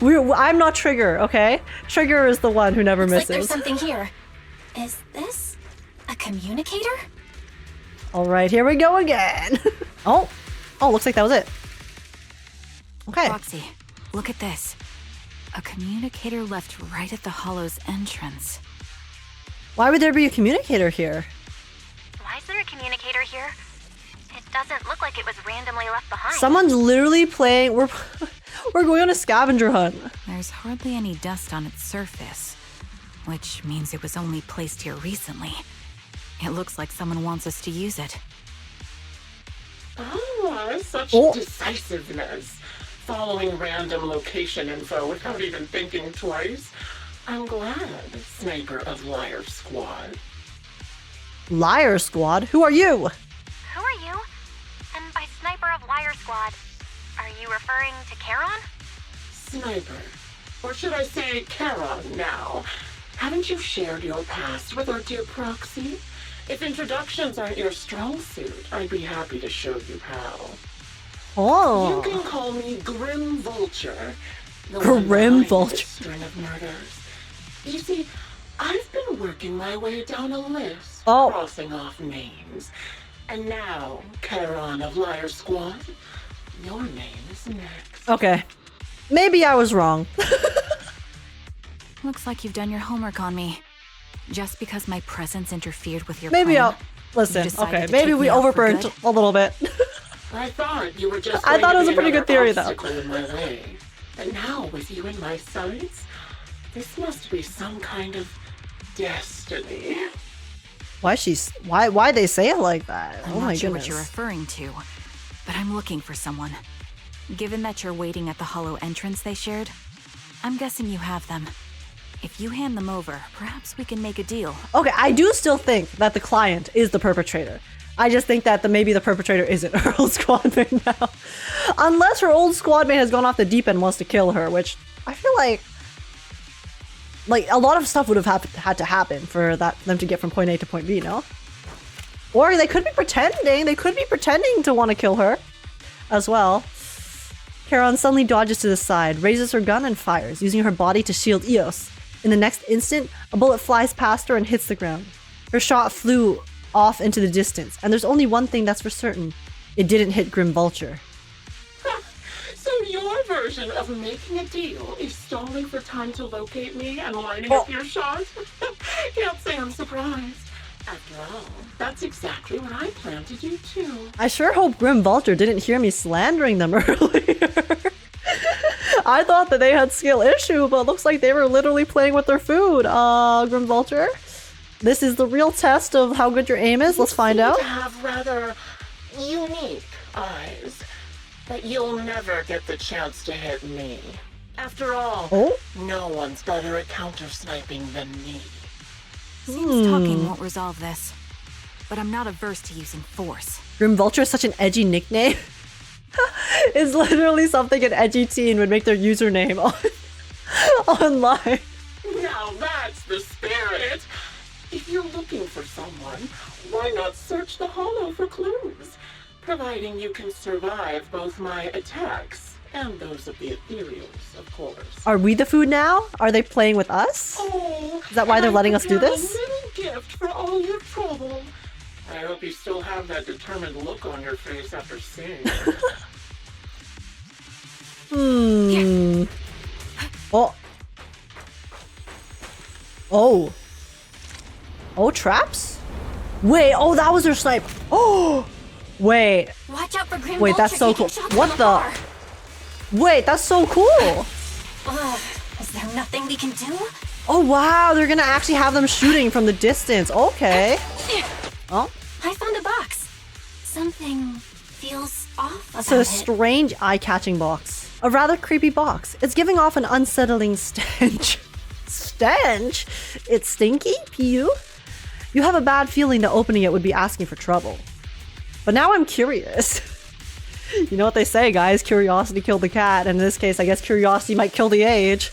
I'm not Trigger, okay? Trigger is the one who never Looks misses. like there's something here. Is this a communicator? All right, here we go again. Oh, looks like that was it. Okay. Proxy, look at this. A communicator left right at the Hollow's entrance. Why would there be a communicator here? Why is there a communicator here? It doesn't look like it was randomly left behind. Someone's literally playing. We're going on a scavenger hunt. There's hardly any dust on its surface, which means it was only placed here recently. It looks like someone wants us to use it. Oh, such decisiveness. Following random location info without even thinking twice. I'm glad, Sniper of Lyre Squad. Lyre Squad? Who are you? Who are you? And by Sniper of Lyre Squad, are you referring to Charon? Sniper, Or should I say Charon now? Haven't you shared your past with our dear Proxy? If introductions aren't your strong suit, I'd be happy to show you how. Oh. You can call me Grim Vulture. Grim Vulture. String of murders. You see, I've been working my way down a list, Oh. crossing off names. And now, Charon of Lyre Squad, your name is next. Okay. Maybe I was wrong. Looks like you've done your homework on me. Just because my presence interfered with your Maybe plan, I'll listen. you decided Okay, to maybe take we me out for overburnt good? a little bit. I thought you were just I going thought to it was be a pretty good another theory, though. obstacle in my way. And now, with you in my sights, this must be some kind of destiny. Why they say it like that? I'm Oh my not sure goodness. what you're referring to, but I'm looking for someone. Given that you're waiting at the hollow entrance they shared, I'm guessing you have them. If you hand them over, perhaps we can make a deal. Okay, I do still think that the client is the perpetrator. I just think that maybe the perpetrator isn't her old squadmate now. Unless her old squadmate has gone off the deep end and wants to kill her, which I feel like a lot of stuff would have had to happen for them to get from point A to point B, no? Or they could be pretending. They could be pretending to want to kill her as well. Charon suddenly dodges to the side, raises her gun and fires, using her body to shield Eos. In the next instant, a bullet flies past her and hits the ground. Her shot flew off into the distance, and there's only one thing that's for certain. It didn't hit Grim Vulture. So your version of making a deal is stalling for time to locate me and lining up your shot? Can't say I'm surprised. After all, that's exactly what I plan to do too. I sure hope Grim Vulture didn't hear me slandering them earlier. I thought that they had skill issue, but it looks like they were literally playing with their food. Grim Vulture, this is the real test of how good your aim is. Let's find out. You have rather unique eyes, but you'll never get the chance to hit me. After all, no one's better at counter-sniping than me. Seems talking won't resolve this, but I'm not averse to using force. Grim Vulture is such an edgy nickname. It's literally something an edgy teen would make their username online. Now that's the spirit. If you're looking for someone, why not search the hollow for clues? Providing you can survive both my attacks and those of the ethereals, of course. Are we the food now? Are they playing with us? Oh, is that why they're letting us do this? A little gift for all your trouble. I hope you still have that determined look on your face after seeing it. Oh, traps? Wait, that was her snipe. Oh, wait. Watch out for Grim Wait, that's so cool. What the? Wait, that's so cool. Is there nothing we can do? Oh, wow, they're gonna actually have them shooting from the distance. Okay. Oh. I found a box. Something feels off about It's a it. strange eye-catching box. A rather creepy box. It's giving off an unsettling stench. Stench? It's stinky? Pew? You have a bad feeling that opening it would be asking for trouble. But now I'm curious. You know what they say, guys? Curiosity killed the cat. And in this case, I guess curiosity might kill the age.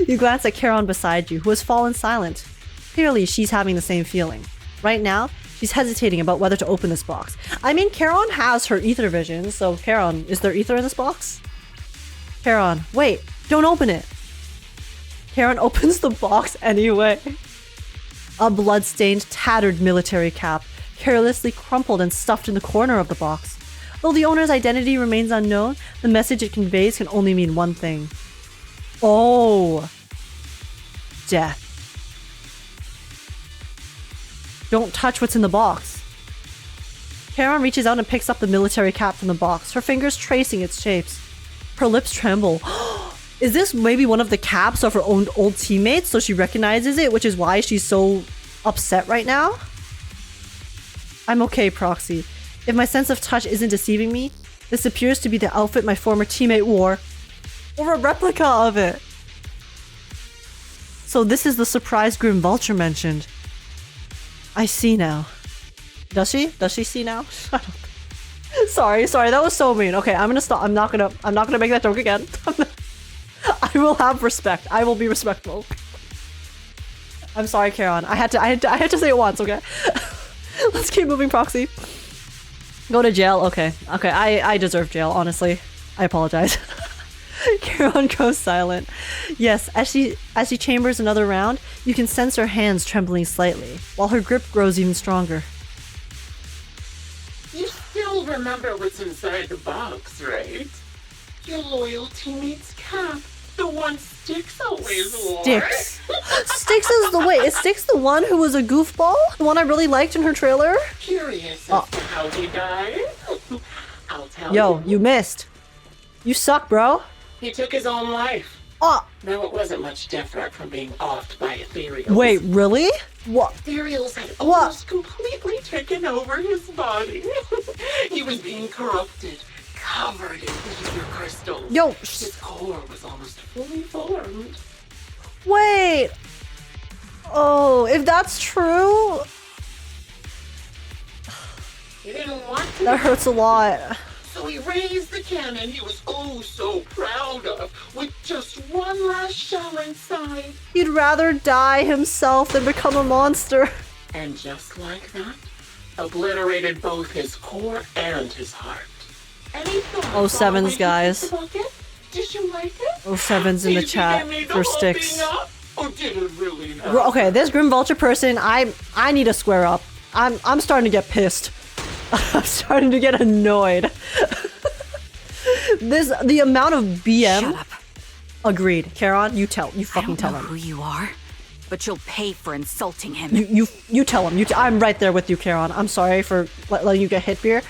You glance at Charon beside you, who has fallen silent. Clearly, she's having the same feeling. Right now, she's hesitating about whether to open this box. I mean, Charon has her ether vision, so Charon, is there ether in this box? Charon, wait, don't open it. Charon opens the box anyway. A blood-stained, tattered military cap, carelessly crumpled and stuffed in the corner of the box. Though the owner's identity remains unknown, the message it conveys can only mean one thing. Oh. Death. Don't touch what's in the box. Charon reaches out and picks up the military cap from the box, her fingers tracing its shapes. Her lips tremble. Is this maybe one of the caps of her own old teammates, so she recognizes it, which is why she's so upset right now? I'm okay, Proxy. If my sense of touch isn't deceiving me, this appears to be the outfit my former teammate wore. Or a replica of it. So this is the surprise Grim Vulture mentioned. I see now. Does she? Does she see now? I don't think. Sorry, that was so mean. Okay, I'm gonna stop. I'm not gonna make that joke again. I will have respect. I will be respectful. I'm sorry, Karen. I had to say it once, okay? Let's keep moving, Proxy. Go to jail. Okay. Okay, I deserve jail, honestly. I apologize. Karen goes silent. Yes, as she chambers another round, you can sense her hands trembling slightly, while her grip grows even stronger. You still remember what's inside the box, right? Your loyal teammate's cap. The one Styx always wore. Styx. Styx is the wait. Is Styx the one who was a goofball? The one I really liked in her trailer? Curious as to how he died? I'll tell you. Yo, you missed. You suck, bro. He took his own life. Oh. Now it wasn't much different from being offed by ethereals. Wait, really? What? Ethereals had almost completely taken over his body. He was being corrupted, covered in ether crystals. Yo. His core was almost fully formed. Wait. Oh, if that's true, He didn't want to. that hurts a lot. So he raised the cannon he was oh so proud of, with just one last shell inside. He'd rather die himself than become a monster. And just like that, obliterated both his core and his heart. Any thoughts Oh, on sevens, what you guys. think about it? Did you like it? Oh, sevens in the Did you chat think I made the for whole Styx. thing up? Or did it really not? Okay, this Grim Vulture person, I need to square up. I'm starting to get pissed. I'm starting to get annoyed. The amount of BM. Shut up. Agreed. Karen, you fucking tell him. Who you are, but you'll pay for insulting him. You tell him. I'm right there with you, Karen. I'm sorry for letting you get hit here,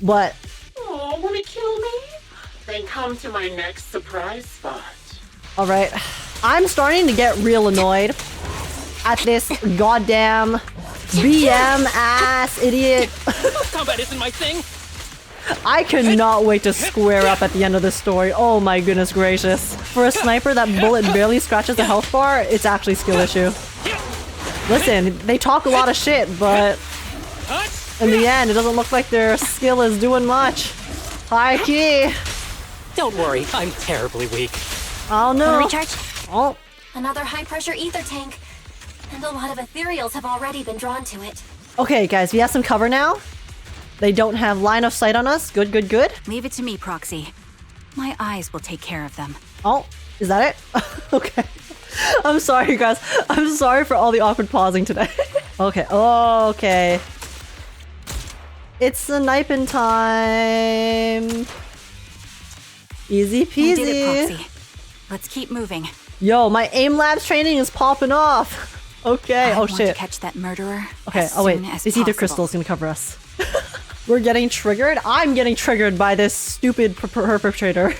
but. Oh, wanna kill me? Then come to my next surprise spot. All right, I'm starting to get real annoyed at this goddamn BM ass idiot. Combat isn't my thing. I cannot wait to square up at the end of this story. Oh my goodness gracious. For a sniper, that bullet barely scratches the health bar. It's actually a skill issue. Listen, they talk a lot of shit, but in the end, it doesn't look like their skill is doing much. High key. Don't worry, I'm terribly weak. Oh no. Wanna recharge? Oh. Another high-pressure ether tank. And a lot of ethereals have already been drawn to it. Okay, guys, we have some cover now. They don't have line of sight on us. Good, good, good. Leave it to me, Proxy. My eyes will take care of them. Oh, is that it? Okay. I'm sorry, guys. I'm sorry for all the awkward pausing today. Okay. Okay. It's sniping time. Easy We did it, peasy. Proxy. Let's keep moving. Yo, my aim labs training is popping off. Okay. I Oh want shit. to catch that murderer. Okay. As Oh wait. soon as This ether possible. crystal is gonna cover us. We're getting triggered. I'm getting triggered by this stupid perpetrator.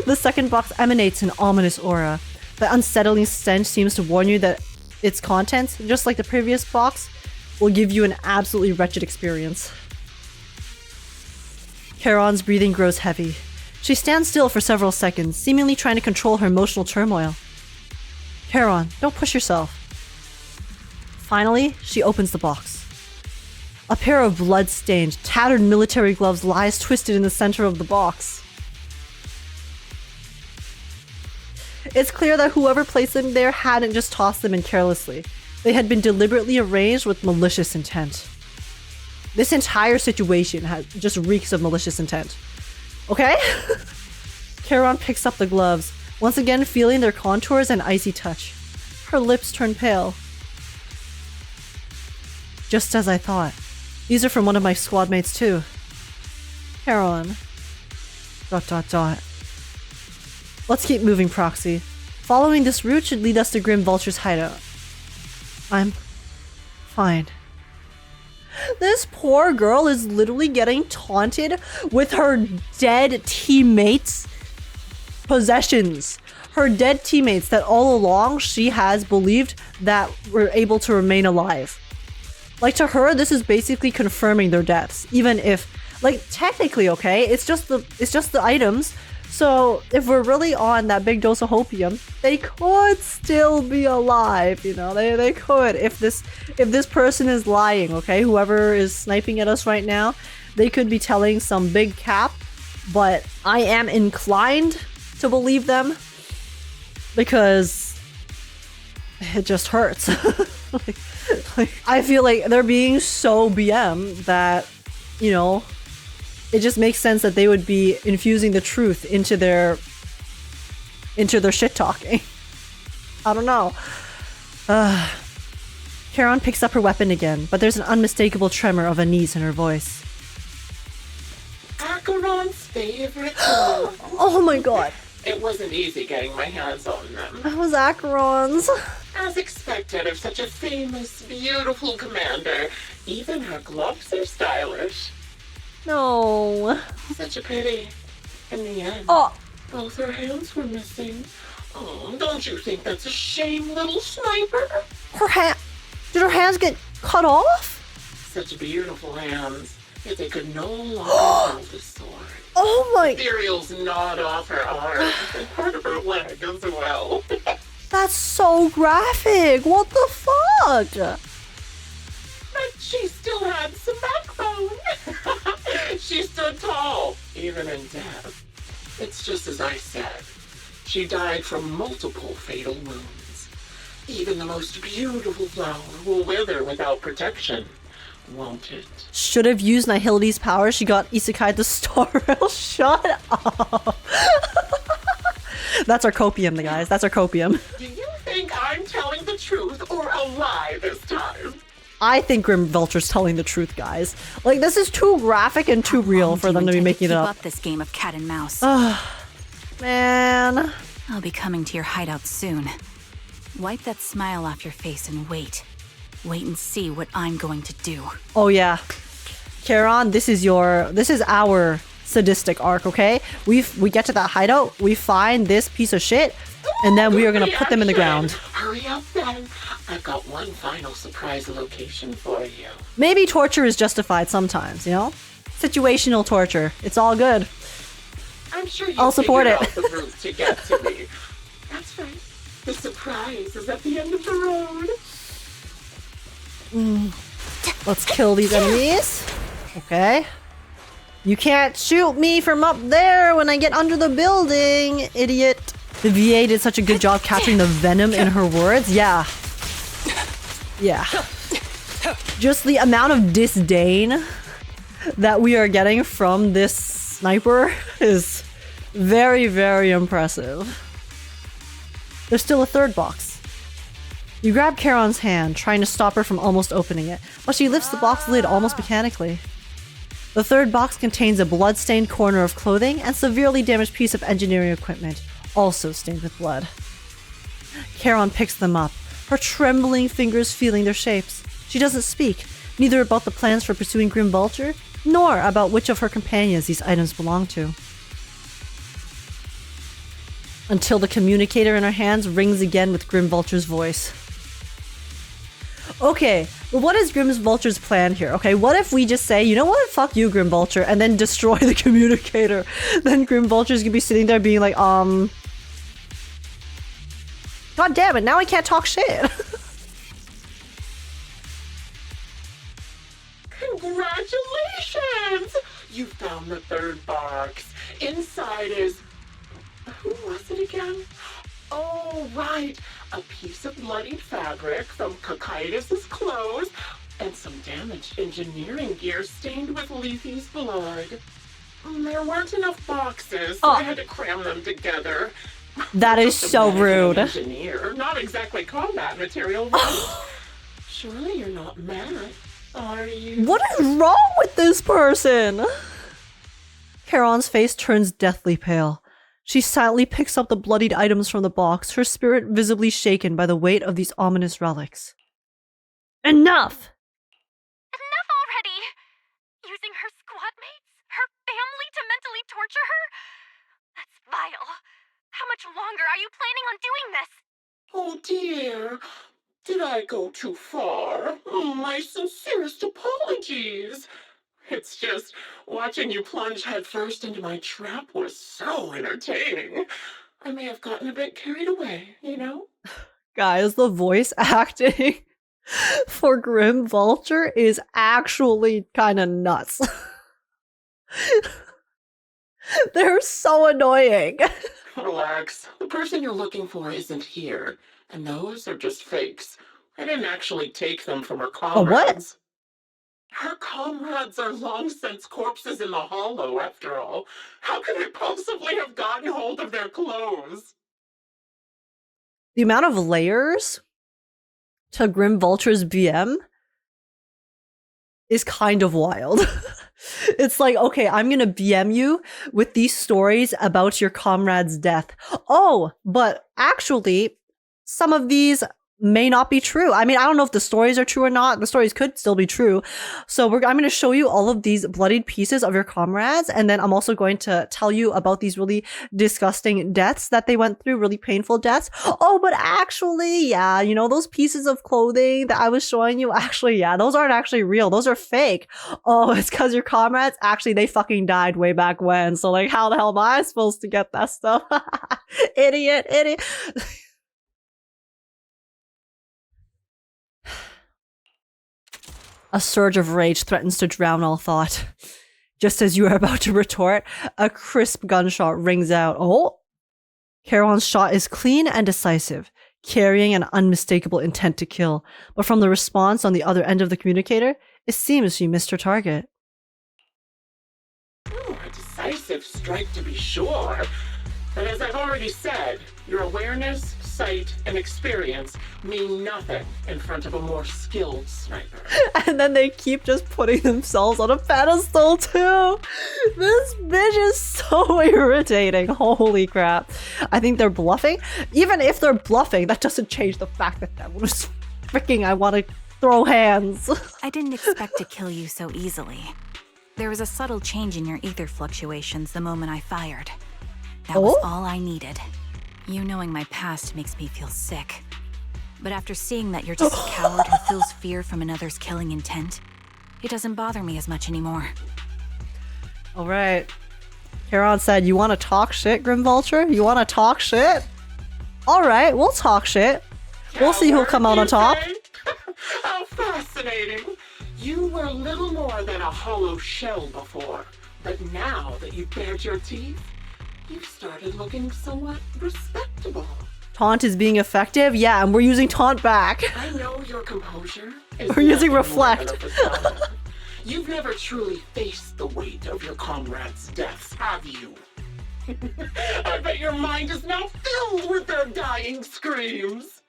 The second box emanates an ominous aura. The unsettling stench seems to warn you that its contents, just like the previous box, will give you an absolutely wretched experience. Charon's breathing grows heavy. She stands still for several seconds, seemingly trying to control her emotional turmoil. Charon, don't push yourself. Finally, she opens the box. A pair of blood-stained, tattered military gloves lies twisted in the center of the box. It's clear that whoever placed them there hadn't just tossed them in carelessly. They had been deliberately arranged with malicious intent. This entire situation just reeks of malicious intent. Okay? Charon picks up the gloves, once again feeling their contours and icy touch. Her lips turn pale. Just as I thought. These are from one of my squad mates too. Charon. ... Let's keep moving, Proxy. Following this route should lead us to Grim Vulture's hideout. I'm fine. This poor girl is literally getting taunted with her dead teammates' possessions. Her dead teammates that all along she has believed that were able to remain alive. Like, to her, this is basically confirming their deaths, even if, like, technically, okay, it's just the items. So if we're really on that big dose of hopium, they could still be alive, you know. They could, if this person is lying, okay, whoever is sniping at us right now, they could be telling some big cap, but I am inclined to believe them. because it just hurts. I feel like they're being so BM that, you know, it just makes sense that they would be infusing the truth into their shit talking. I don't know. Charon picks up her weapon again, but there's an unmistakable tremor of unease in her voice. Acheron's favorite clothes. Oh my god. It wasn't easy getting my hands on them. That was Acheron's. As expected of such a famous, beautiful commander, even her gloves are stylish. No. Such a pity. In the end, both her hands were missing. Oh, don't you think that's a shame, little sniper? Did her hands get cut off? Such beautiful hands, yet they could no longer hold the sword. Oh my... Ethereal's gnawed off her arm, and part of her leg as well. That's so graphic! What the fuck? But she still had some backbone. She stood tall, even in death. It's just as I said. She died from multiple fatal wounds. Even the most beautiful flower will wither without protection, won't it? Should have used Nihility's power. She got Isekai the Star Rail. Shut up. That's our copium, guys. That's our copium. Do you think I'm telling the truth or a lie this time? I think Grim Vulture's telling the truth, guys. Like, this is too graphic and too real for them to be making it up. Keep up this game of cat and mouse. Man. I'll be coming to your hideout soon. Wipe that smile off your face and wait. Wait and see what I'm going to do. Oh yeah. Charon, this is our sadistic arc, okay? We get to that hideout, we find this piece of shit, and then we are gonna put them in the ground. Hurry up then. I've got one final surprise location for you. Maybe torture is justified sometimes, you know? Situational torture. It's all good. I'm sure I'll support it. Out the route to get to me. That's right. The surprise is at the end of the road. Let's kill these enemies. Okay. You can't shoot me from up there when I get under the building, idiot. The VA did such a good job capturing the venom in her words. Yeah. Yeah. Just the amount of disdain that we are getting from this sniper is very, very impressive. There's still a third box. You grab Charon's hand, trying to stop her from almost opening it, but she lifts the box lid almost mechanically. The third box contains a blood-stained corner of clothing and severely damaged piece of engineering equipment, also stained with blood. Charon picks them up, her trembling fingers feeling their shapes. She doesn't speak, neither about the plans for pursuing Grim Vulture, nor about which of her companions these items belong to. Until the communicator in her hands rings again with Grim Vulture's voice. Okay, but what is Grim Vulture's plan here? Okay, what if we just say, you know what, fuck you, Grim Vulture, and then destroy the communicator? Then Grim Vulture's gonna be sitting there being like, God damn it, now I can't talk shit. Congratulations! You found the third box. Inside is... Who was it again? Oh, right. A piece of bloodied fabric from Cocytus's clothes and some damaged engineering gear stained with Leafy's blood. There weren't enough boxes, so I had to cram them together. That is so rude. Engineer, not exactly combat material, right? Surely you're not mad, are you? What is wrong with this person? Charon's face turns deathly pale. She silently picks up the bloodied items from the box, her spirit visibly shaken by the weight of these ominous relics. Enough! Enough already! Using her squad mates, her family to mentally torture her? That's vile. How much longer are you planning on doing this? Oh dear. Did I go too far? My sincerest apologies. It's just, watching you plunge headfirst into my trap was so entertaining. I may have gotten a bit carried away, you know? Guys, the voice acting for Grim Vulture is actually kind of nuts. They're so annoying. Relax. The person you're looking for isn't here. And those are just fakes. I didn't actually take them from her comrades. Her comrades are long since corpses in the hollow, after all. How could I possibly have gotten hold of their clothes? The amount of layers to Grim Vulture's BM is kind of wild. It's like, okay, I'm gonna BM you with these stories about your comrade's death. Oh, but actually, some of these may not be true. I mean, I don't know if the stories are true or not. The stories could still be true. So I'm going to show you all of these bloodied pieces of your comrades. And then I'm also going to tell you about these really disgusting deaths that they went through, really painful deaths. Oh, but actually, yeah, you know, those pieces of clothing that I was showing you, actually, yeah, those aren't actually real. Those are fake. Oh, it's because your comrades, actually, they fucking died way back when. So like, how the hell am I supposed to get that stuff? Idiot. A surge of rage threatens to drown all thought. Just as you are about to retort, a crisp gunshot rings out. Oh! Charon's shot is clean and decisive, carrying an unmistakable intent to kill. But from the response on the other end of the communicator, it seems she missed her target. Oh, a decisive strike to be sure. But as I've already said, your awareness, sight, and experience mean nothing in front of a more skilled sniper. And then they keep just putting themselves on a pedestal too. This bitch is so irritating. Holy crap. I think they're bluffing. Even if they're bluffing, that doesn't change the fact that that was freaking, I want to throw hands. I didn't expect to kill you so easily. There was a subtle change in your ether fluctuations the moment I fired. That was all I needed. You knowing my past makes me feel sick. But after seeing that you're just a coward who feels fear from another's killing intent, it doesn't bother me as much anymore. All right. Charon said, you want to talk shit, Grim Vulture? You want to talk shit? All right, we'll talk shit. We'll see who'll come out on top. How fascinating. You were little more than a hollow shell before. But now that you've bared your teeth, you've started looking somewhat respectable. Taunt is being effective? Yeah, and we're using taunt back. I know your composure is We're using reflect. You've never truly faced the weight of your comrades' deaths, have you? I bet your mind is now filled with their dying screams.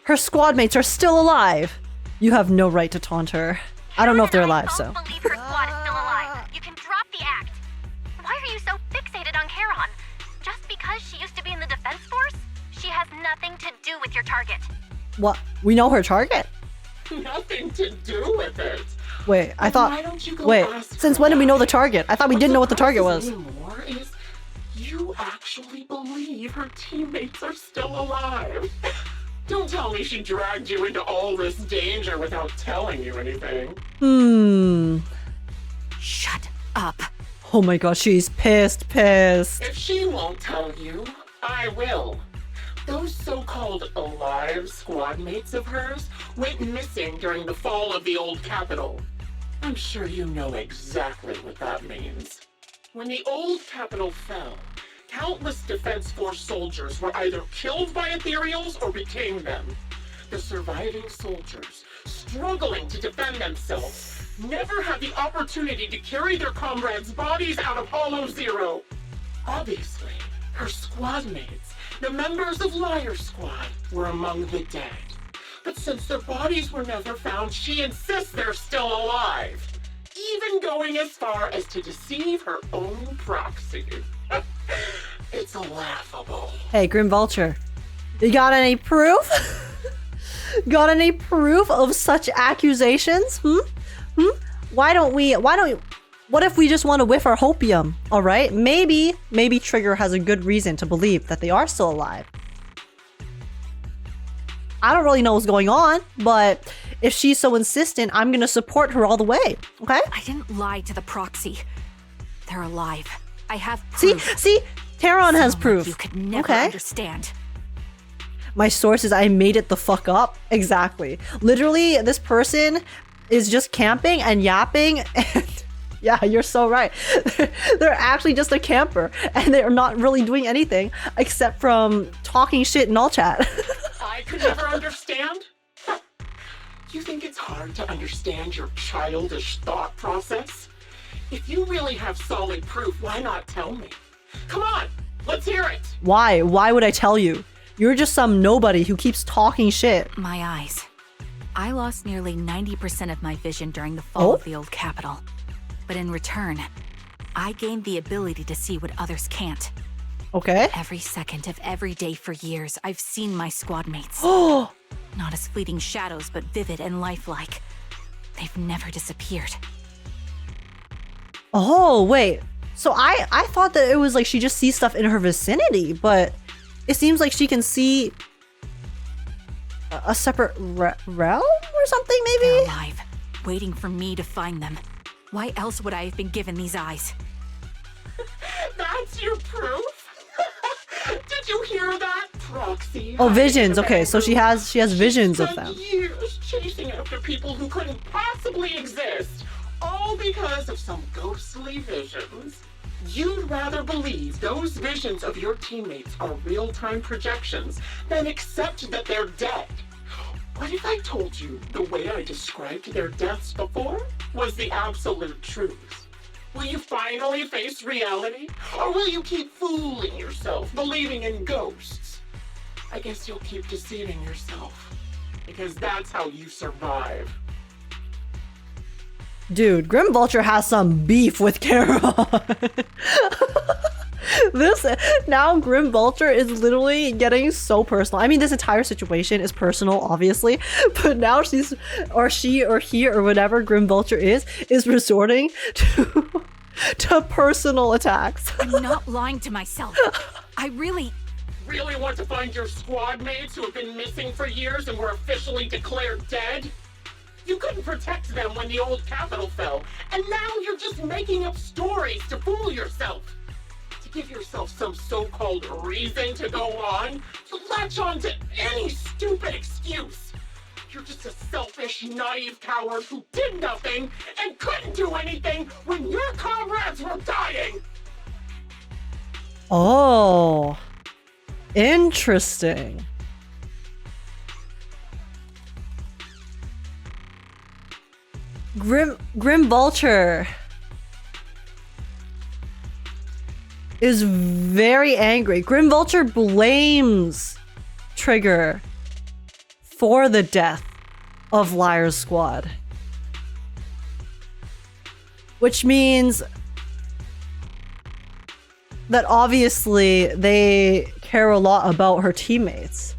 Her squad mates are still alive. You have no right to taunt her. I don't know if they're alive, so. I believe her squad is still alive. You can drop the act. Why are you so fixated on Charon? Just because she used to be in the defense force? She has nothing to do with your target. What? We know her target? Nothing to do with it. Wait, I thought. Wait, since when did we know the target? I thought we didn't know what the target was. More is you actually believe her teammates are still alive. Don't tell me she dragged you into all this danger without telling you anything. Shut up. Oh my god, she's pissed. If she won't tell you, I will. Those so-called alive squad mates of hers went missing during the fall of the old capital. I'm sure you know exactly what that means. When the old capital fell, countless Defense Force soldiers were either killed by ethereals or became them. The surviving soldiers, struggling to defend themselves, never had the opportunity to carry their comrades' bodies out of Hollow Zero. Obviously, her squad mates, the members of Lyre's squad, were among the dead. But since their bodies were never found, she insists they're still alive, even going as far as to deceive her own proxy. It's laughable. Hey, Grim Vulture, you got any proof? Got any proof of such accusations? What if we just want to whiff our hopium? All right, maybe Trigger has a good reason to believe that they are still alive. I don't really know what's going on, but if she's so insistent, I'm gonna support her all the way, okay? I didn't lie to the proxy. They're alive. I have proof. See? Charon has proof. You could never understand. My source is I made it the fuck up. Exactly. Literally, this person is just camping and yapping and Yeah, you're so right. They're actually just a camper, and they're not really doing anything except from talking shit in all chat. I could never understand? You think it's hard to understand your childish thought process? If you really have solid proof, why not tell me? Come on, let's hear it! Why? Why would I tell you? You're just some nobody who keeps talking shit. My eyes. I lost nearly 90% of my vision during the fall of the old capital. But in return, I gained the ability to see what others can't. Okay. Every second of every day for years, I've seen my squad mates. Not as fleeting shadows, but vivid and lifelike. They've never disappeared. Oh, wait. So I thought that it was like she just sees stuff in her vicinity, but it seems like she can see a separate realm or something, maybe? They're alive, waiting for me to find them. Why else would I have been given these eyes? That's your proof? Did you hear that, Proxy? Oh, visions. Okay, so she has visions of them. Years chasing after people who couldn't possibly exist, all because of some ghostly visions. You'd rather believe those visions of your teammates are real-time projections than accept that they're dead. What if I told you the way I described their deaths before was the absolute truth? Will you finally face reality? Or will you keep fooling yourself, believing in ghosts? I guess you'll keep deceiving yourself, because that's how you survive. Dude, Grim Vulture has some beef with Charon. Now Grim Vulture is literally getting so personal. I mean, this entire situation is personal, obviously, but now she or he or whatever Grim Vulture is resorting to personal attacks. I'm not lying to myself. I really want to find your squad mates who have been missing for years and were officially declared dead? You couldn't protect them when the old capital fell, and now you're just making up stories to fool yourself. To give yourself some so-called reason to go on, to latch on to any stupid excuse. You're just a selfish, naive coward who did nothing and couldn't do anything when your comrades were dying. Oh, interesting. Grim Vulture is very angry. Grim Vulture blames Trigger for the death of Lyre's squad. Which means that obviously they care a lot about her teammates.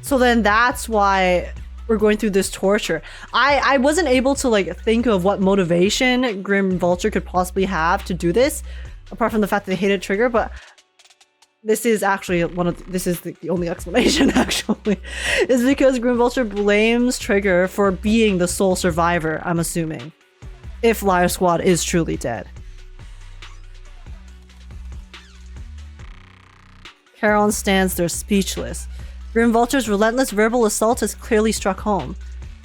So then that's why we're going through this torture. I wasn't able to like think of what motivation Grim Vulture could possibly have to do this, apart from the fact that they hated Trigger, but this is actually the only explanation actually, is because Grim Vulture blames Trigger for being the sole survivor, I'm assuming, if Lyre Squad is truly dead. Charon stands there speechless. Grim Vulture's relentless verbal assault has clearly struck home.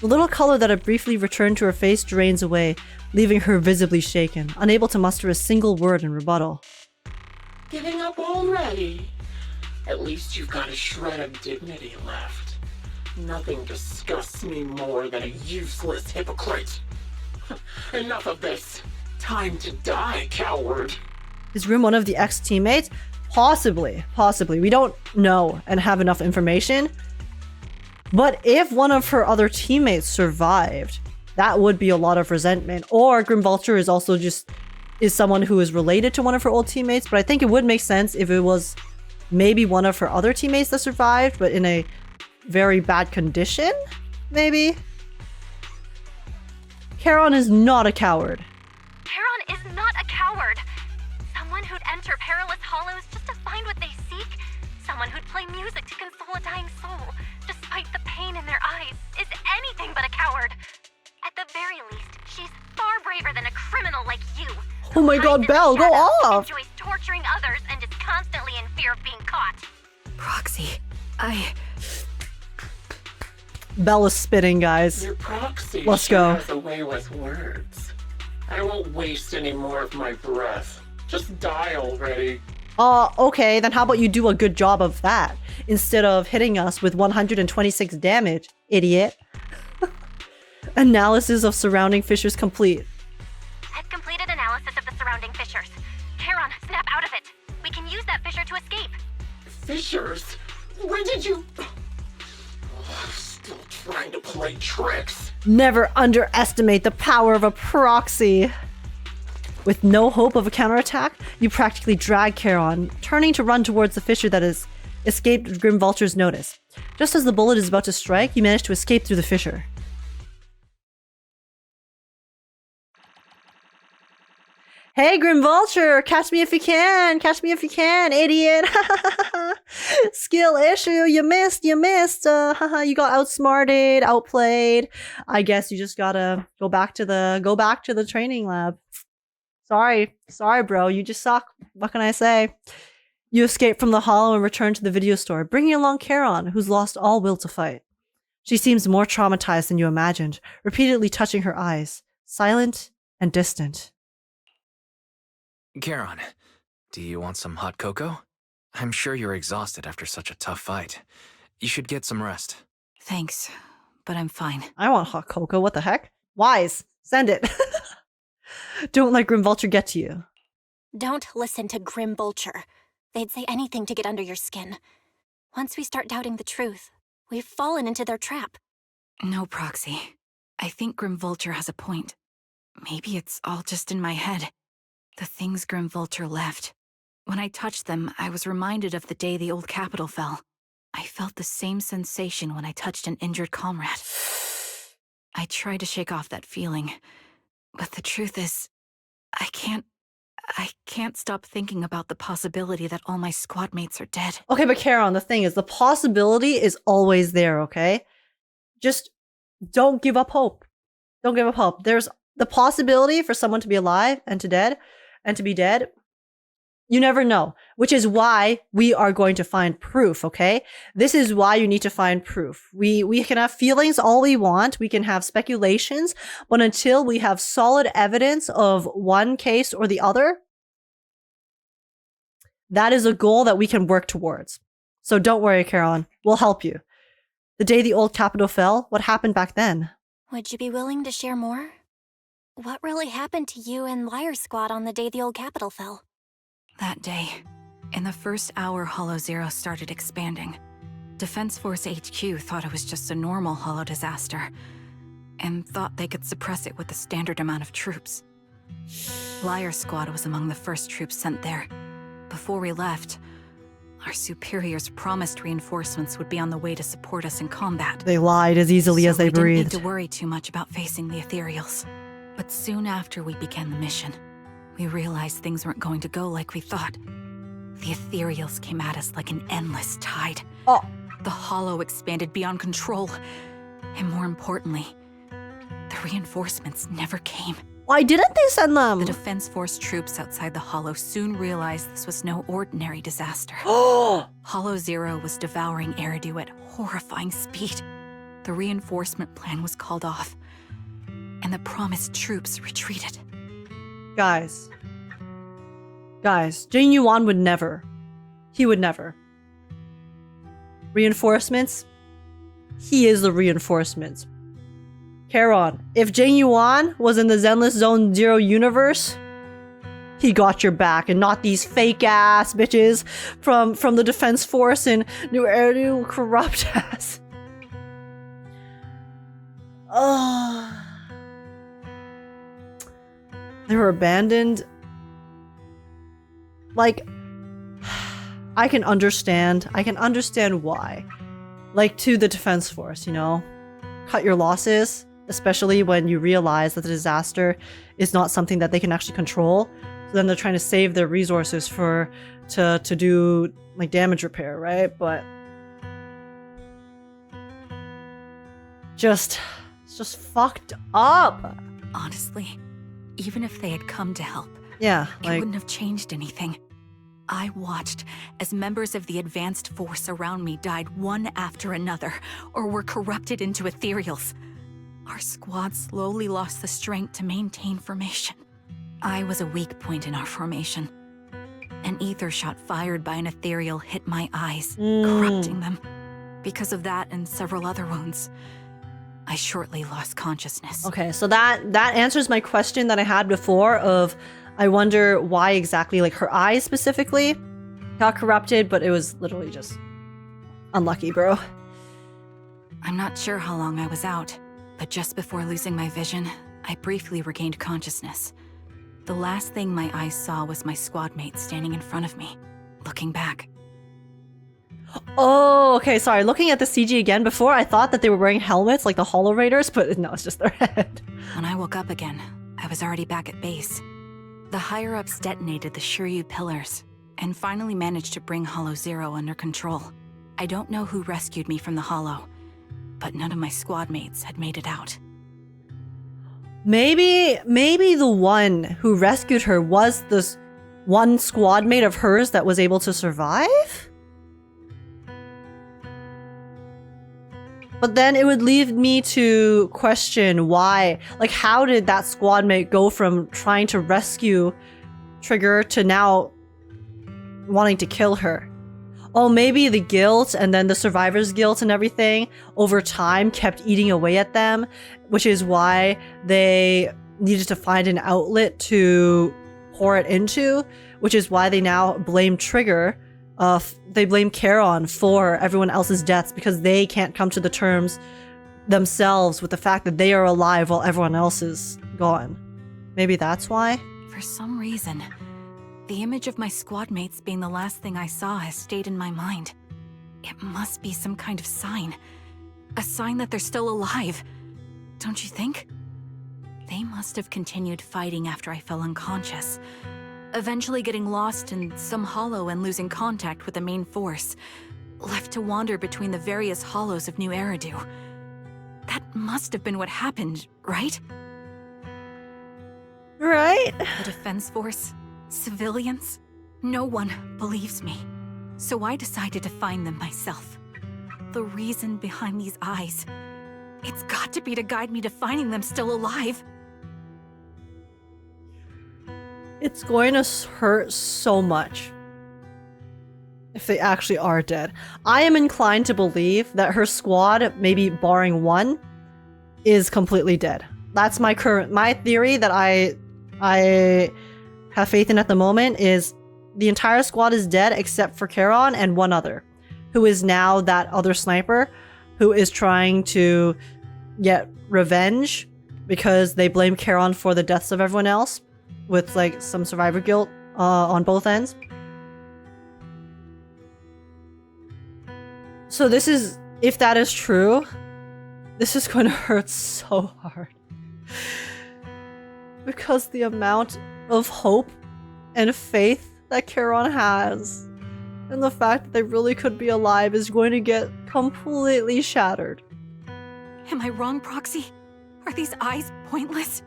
The little color that had briefly returned to her face drains away, leaving her visibly shaken, unable to muster a single word in rebuttal. Giving up already? At least you've got a shred of dignity left. Nothing disgusts me more than a useless hypocrite. Enough of this. Time to die, coward. Is Grim one of the ex-teammates? Possibly. We don't know and have enough information. But if one of her other teammates survived, that would be a lot of resentment. Or Grim Vulture is also just someone who is related to one of her old teammates. But I think it would make sense if it was maybe one of her other teammates that survived, but in a very bad condition, maybe? Charon is not a coward. Charon is not a coward. Someone who'd enter perilous hollows just to find what they seek. Someone who'd play music to console a dying soul, despite the pain in their eyes, is anything but a coward. At the very least, she's far braver than a criminal like you. Oh my god, Belle, go off! Enjoys torturing others and is constantly in fear of being caught. Proxy, Bella's spitting, guys. Your proxy Let's sure go. has a way with words. I won't waste any more of my breath. Just die already. Okay, then how about you do a good job of that instead of hitting us with 126 damage, idiot. Analysis of surrounding fissures complete. I've completed analysis of the surrounding fissures. Charon, snap out of it. We can use that fissure to escape. Fissures? When did you... Still trying to play tricks. Never underestimate the power of a proxy. With no hope of a counterattack, you practically drag Charon, turning to run towards the fissure that has escaped Grim Vulture's notice. Just as the bullet is about to strike, you manage to escape through the fissure. Hey, Grim Vulture! Catch me if you can! Catch me if you can, idiot! Skill issue, you missed! You got outsmarted, outplayed. I guess you just gotta go back to the training lab. Sorry, bro, you just suck. What can I say? You escape from the hollow and return to the video store, bringing along Charon, who's lost all will to fight. She seems more traumatized than you imagined, repeatedly touching her eyes, silent and distant. Charon, do you want some hot cocoa? I'm sure you're exhausted after such a tough fight. You should get some rest. Thanks, but I'm fine. I want hot cocoa, what the heck? Wise, send it. Don't let Grim Vulture get to you. Don't listen to Grim Vulture. They'd say anything to get under your skin. Once we start doubting the truth, we've fallen into their trap. No, Proxy. I think Grim Vulture has a point. Maybe it's all just in my head. The things Grim Vulture left. When I touched them, I was reminded of the day the old capital fell. I felt the same sensation when I touched an injured comrade. I tried to shake off that feeling, but the truth is, I can't stop thinking about the possibility that all my squad mates are dead. Okay, but Charon, the thing is, the possibility is always there, okay? Just don't give up hope. Don't give up hope. There's the possibility for someone to be alive and to be dead. You never know, which is why we are going to find proof, okay? This is why you need to find proof. We can have feelings all we want. We can have speculations, but until we have solid evidence of one case or the other, that is a goal that we can work towards. So don't worry, Charon. We'll help you. The day the old capital fell, what happened back then? Would you be willing to share more? What really happened to you and Lyre squad on the day the old capital fell? That day, in the first hour Hollow Zero started expanding, Defense Force HQ thought it was just a normal Hollow disaster, and thought they could suppress it with the standard amount of troops. Lyre squad was among the first troops sent there. Before we left, our superiors promised reinforcements would be on the way to support us in combat. They lied as easily as they breathed. We didn't need to worry too much about facing the ethereals. But soon after we began the mission, we realized things weren't going to go like we thought. The ethereals came at us like an endless tide. Oh. The hollow expanded beyond control. And more importantly, the reinforcements never came. Why didn't they send them? The Defense Force troops outside the hollow soon realized this was no ordinary disaster. Hollow Zero was devouring Eridu at horrifying speed. The reinforcement plan was called off, and the promised troops retreated. Guys, Jing Yuan would never. He would never. Reinforcements? He is the reinforcements. Charon, if Jing Yuan was in the Zenless Zone Zero universe, he got your back, and not these fake ass bitches from the Defense Force in New Eridu, corrupt ass. They were abandoned. Like, I can understand why. Like, to the Defense Force, you know? Cut your losses, especially when you realize that the disaster is not something that they can actually control. So then they're trying to save their resources to do, like, damage repair, right? But it's just fucked up. Honestly, even if they had come to help, yeah, it wouldn't have changed anything. I watched as members of the advanced force around me died one after another, or were corrupted into ethereals. Our squad slowly lost the strength to maintain formation. I was a weak point in our formation. An ether shot fired by an ethereal hit my eyes, corrupting them. Because of that and several other wounds, I shortly lost consciousness. Okay, so that answers my question that I had before of, I wonder why exactly, like her eyes specifically got corrupted, but it was literally just unlucky, bro. I'm not sure how long I was out, but just before losing my vision, I briefly regained consciousness. The last thing my eyes saw was my squad mate standing in front of me, looking back. Oh, okay, sorry. Looking at the CG again, before I thought that they were wearing helmets like the Hollow Raiders, but no, it's just their head. When I woke up again, I was already back at base. The higher-ups detonated the Shiryu pillars, and finally managed to bring Hollow Zero under control. I don't know who rescued me from the Hollow, but none of my squad mates had made it out. Maybe the one who rescued her was this one squad mate of hers that was able to survive? But then it would leave me to question why. Like, how did that squad mate go from trying to rescue Trigger to now wanting to kill her? Oh, maybe the guilt and then the survivor's guilt and everything over time kept eating away at them, which is why they needed to find an outlet to pour it into, which is why they now blame Trigger. They blame Charon for everyone else's deaths because they can't come to the terms themselves with the fact that they are alive while everyone else is gone. Maybe that's why? For some reason, the image of my squad mates being the last thing I saw has stayed in my mind. It must be some kind of sign. A sign that they're still alive. Don't you think? They must have continued fighting after I fell unconscious, eventually getting lost in some hollow and losing contact with the main force, left to wander between the various hollows of New Eridu. That must have been what happened, right? Right? The defense force, civilians, no one believes me. So I decided to find them myself. The reason behind these eyes, it's got to be to guide me to finding them still alive. It's going to hurt so much if they actually are dead. I am inclined to believe that her squad, maybe barring one, is completely dead. That's my theory that I have faith in at the moment is the entire squad is dead except for Charon and one other, who is now that other sniper who is trying to get revenge because they blame Charon for the deaths of everyone else, with like some survivor guilt on both ends. So this is, if that is true, this is going to hurt so hard. Because the amount of hope and faith that Charon has, and the fact that they really could be alive, is going to get completely shattered. Am I wrong, Proxy? Are these eyes pointless?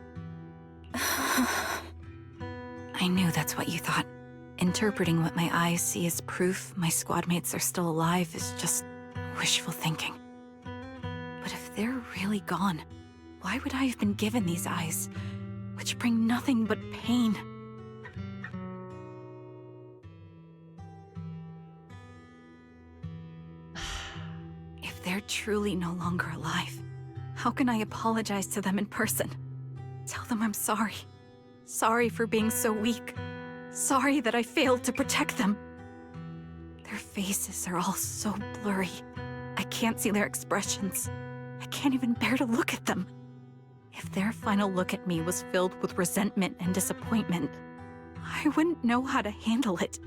I knew that's what you thought. Interpreting what my eyes see as proof my squad mates are still alive is just wishful thinking. But if they're really gone, why would I have been given these eyes, which bring nothing but pain? If they're truly no longer alive, how can I apologize to them in person? Tell them I'm sorry. Sorry for being so weak. Sorry that I failed to protect them. Their faces are all so blurry. I can't see their expressions. I can't even bear to look at them. If their final look at me was filled with resentment and disappointment, I wouldn't know how to handle it.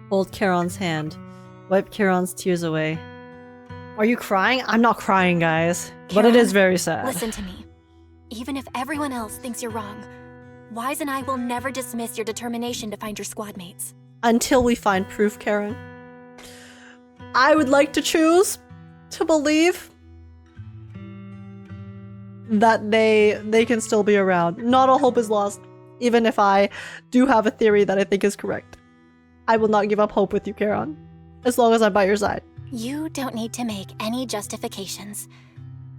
Hold Charon's hand. Wipe Charon's tears away. Are you crying? I'm not crying, guys. But it is very sad. Listen to me. Even if everyone else thinks you're wrong, Wise and I will never dismiss your determination to find your squad mates. Until we find proof, Karen. I would like to choose to believe that they can still be around. Not all hope is lost. even if I do have a theory that I think is correct. I will not give up hope with you, Charon, as long as I'm by your side. You don't need to make any justifications,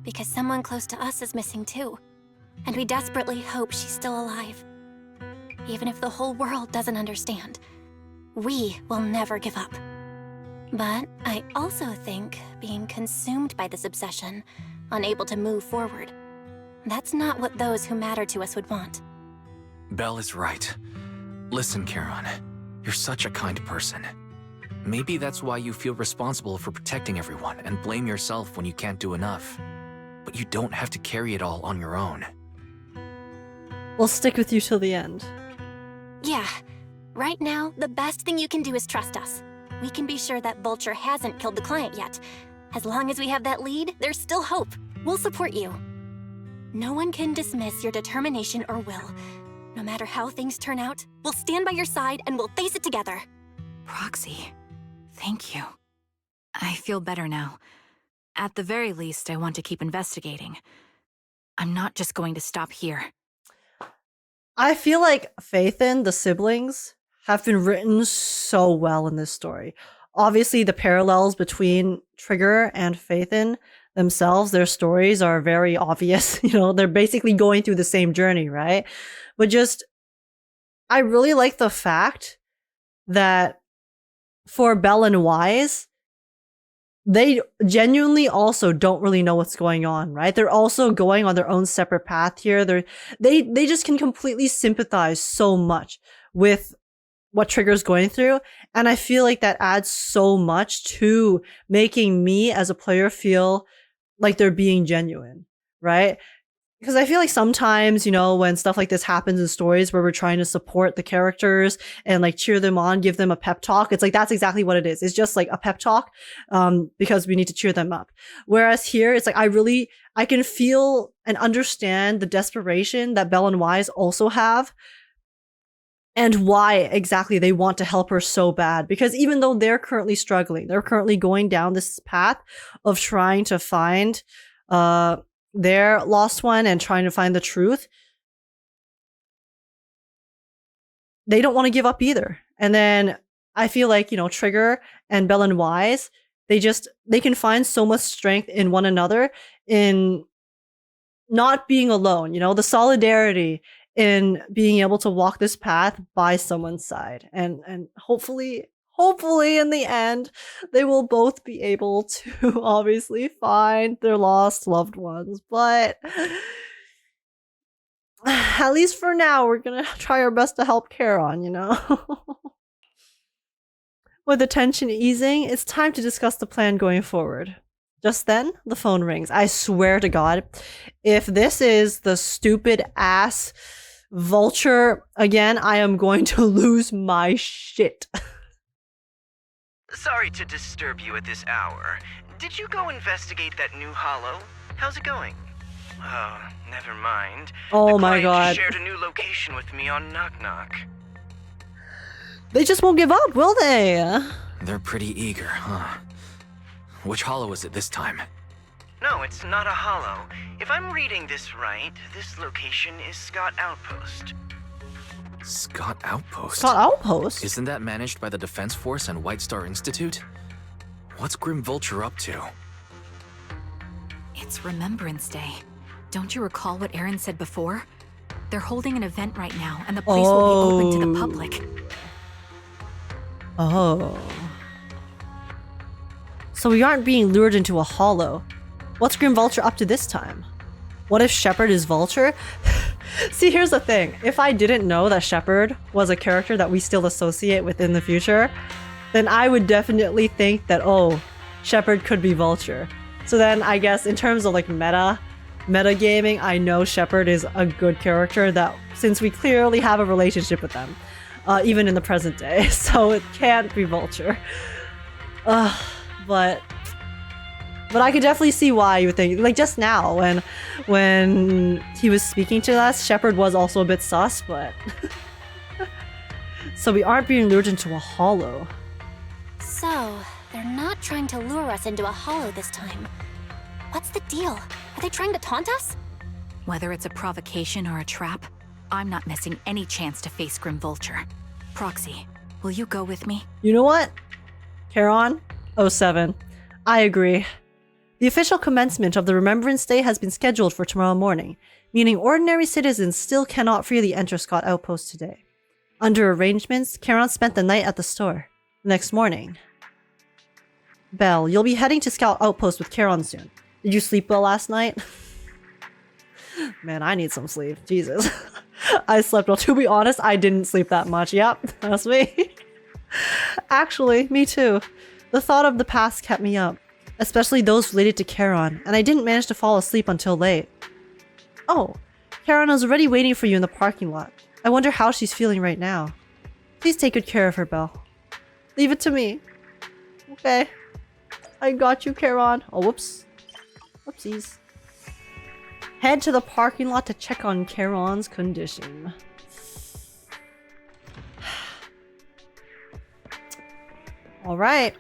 because someone close to us is missing too, and we desperately hope she's still alive. Even if the whole world doesn't understand, we will never give up. But I also think being consumed by this obsession, unable to move forward, that's not what those who matter to us would want. Belle is right. Listen, Charon, you're such a kind person. Maybe that's why you feel responsible for protecting everyone and blame yourself when you can't do enough. But you don't have to carry it all on your own. We'll stick with you till the end. Yeah. Right now, the best thing you can do is trust us. We can be sure that Vulture hasn't killed the client yet. As long as we have that lead, there's still hope. We'll support you. No one can dismiss your determination or will. No matter how things turn out, we'll stand by your side and we'll face it together. Proxy, thank you. I feel better now. At the very least, I want to keep investigating. I'm not just going to stop here. I feel like Phaethon, the siblings, have been written so well in this story. Obviously, the parallels between Trigger and Phaethon themselves, their stories are very obvious. You know, they're basically going through the same journey, right? But just, I really like the fact that for Belle and Wise, they genuinely also don't really know what's going on, right? They're also going on their own separate path here. They just can completely sympathize so much with what Trigger's going through. And I feel like that adds so much to making me as a player feel like they're being genuine, right? Because I feel like sometimes, you know, when stuff like this happens in stories where we're trying to support the characters and like cheer them on, give them a pep talk, it's like that's exactly what it is. It's just like a pep talk because we need to cheer them up. Whereas here, it's like I can feel and understand the desperation that Belle and Wise also have and why exactly they want to help her so bad. Because even though they're currently struggling, they're currently going down this path of trying to find their lost one and trying to find the truth, they don't want to give up either. And then I feel like, you know, Trigger and Belle and Wise, they can find so much strength in one another in not being alone, you know, the solidarity in being able to walk this path by someone's side. And hopefully in the end, they will both be able to obviously find their lost loved ones. But at least for now, we're going to try our best to help Charon, you know? With the tension easing, it's time to discuss the plan going forward. Just then, the phone rings. I swear to God, if this is the stupid ass Vulture again, I am going to lose my shit. Sorry to disturb you at this hour. Did you go investigate that new hollow? How's it going? Oh, never mind. Oh my God. Shared a new location with me on Knock Knock. They just won't give up, will they? They're pretty eager, huh? Which hollow is it this time? No, it's not a hollow. If I'm reading this right, this location is Scott Outpost. Scott Outpost? Scott Outpost? Isn't that managed by the Defense Force and White Star Institute? What's Grim Vulture up to? It's Remembrance Day. Don't you recall what Aaron said before? They're holding an event right now, and the place will be open to the public. Oh. So we aren't being lured into a hollow. What's Grim Vulture up to this time? What if Shepard is Vulture? See, here's the thing. If I didn't know that Shepard was a character that we still associate with in the future, then I would definitely think that, oh, Shepard could be Vulture. So then I guess in terms of like meta gaming, I know Shepard is a good character that, since we clearly have a relationship with them, even in the present day, so it can't be Vulture. But I could definitely see why you would think, like just now when he was speaking to us, Shepard was also a bit sus, but so we aren't being lured into a hollow. So, they're not trying to lure us into a hollow this time. What's the deal? Are they trying to taunt us? Whether it's a provocation or a trap, I'm not missing any chance to face Grim Vulture. Proxy, will you go with me? You know what? Charon? 07. I agree. The official commencement of the Remembrance Day has been scheduled for tomorrow morning, meaning ordinary citizens still cannot freely enter Scott Outpost today. Under arrangements, Charon spent the night at the store. The next morning. Belle, you'll be heading to Scout Outpost with Charon soon. Did you sleep well last night? Man, I need some sleep. Jesus. I slept well. To be honest, I didn't sleep that much. Yep, that's me. Actually, me too. The thought of the past kept me up, especially those related to Charon, and I didn't manage to fall asleep until late. Oh, Charon is already waiting for you in the parking lot. I wonder how she's feeling right now. Please take good care of her, Belle. Leave it to me. Okay. I got you, Charon. Oh, whoops. Whoopsies. Head to the parking lot to check on Charon's condition. Alright.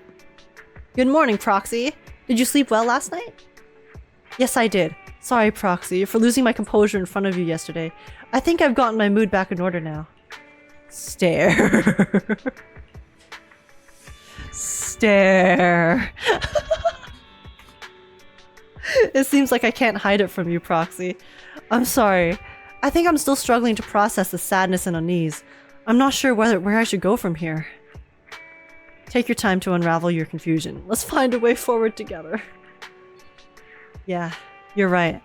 Good morning, Proxy. Did you sleep well last night? Yes, I did. Sorry, Proxy, for losing my composure in front of you yesterday. I think I've gotten my mood back in order now. Stare. Stare. It seems like I can't hide it from you, Proxy. I'm sorry. I think I'm still struggling to process the sadness and unease. I'm not sure where I should go from here. Take your time to unravel your confusion. Let's find a way forward together. Yeah, you're right.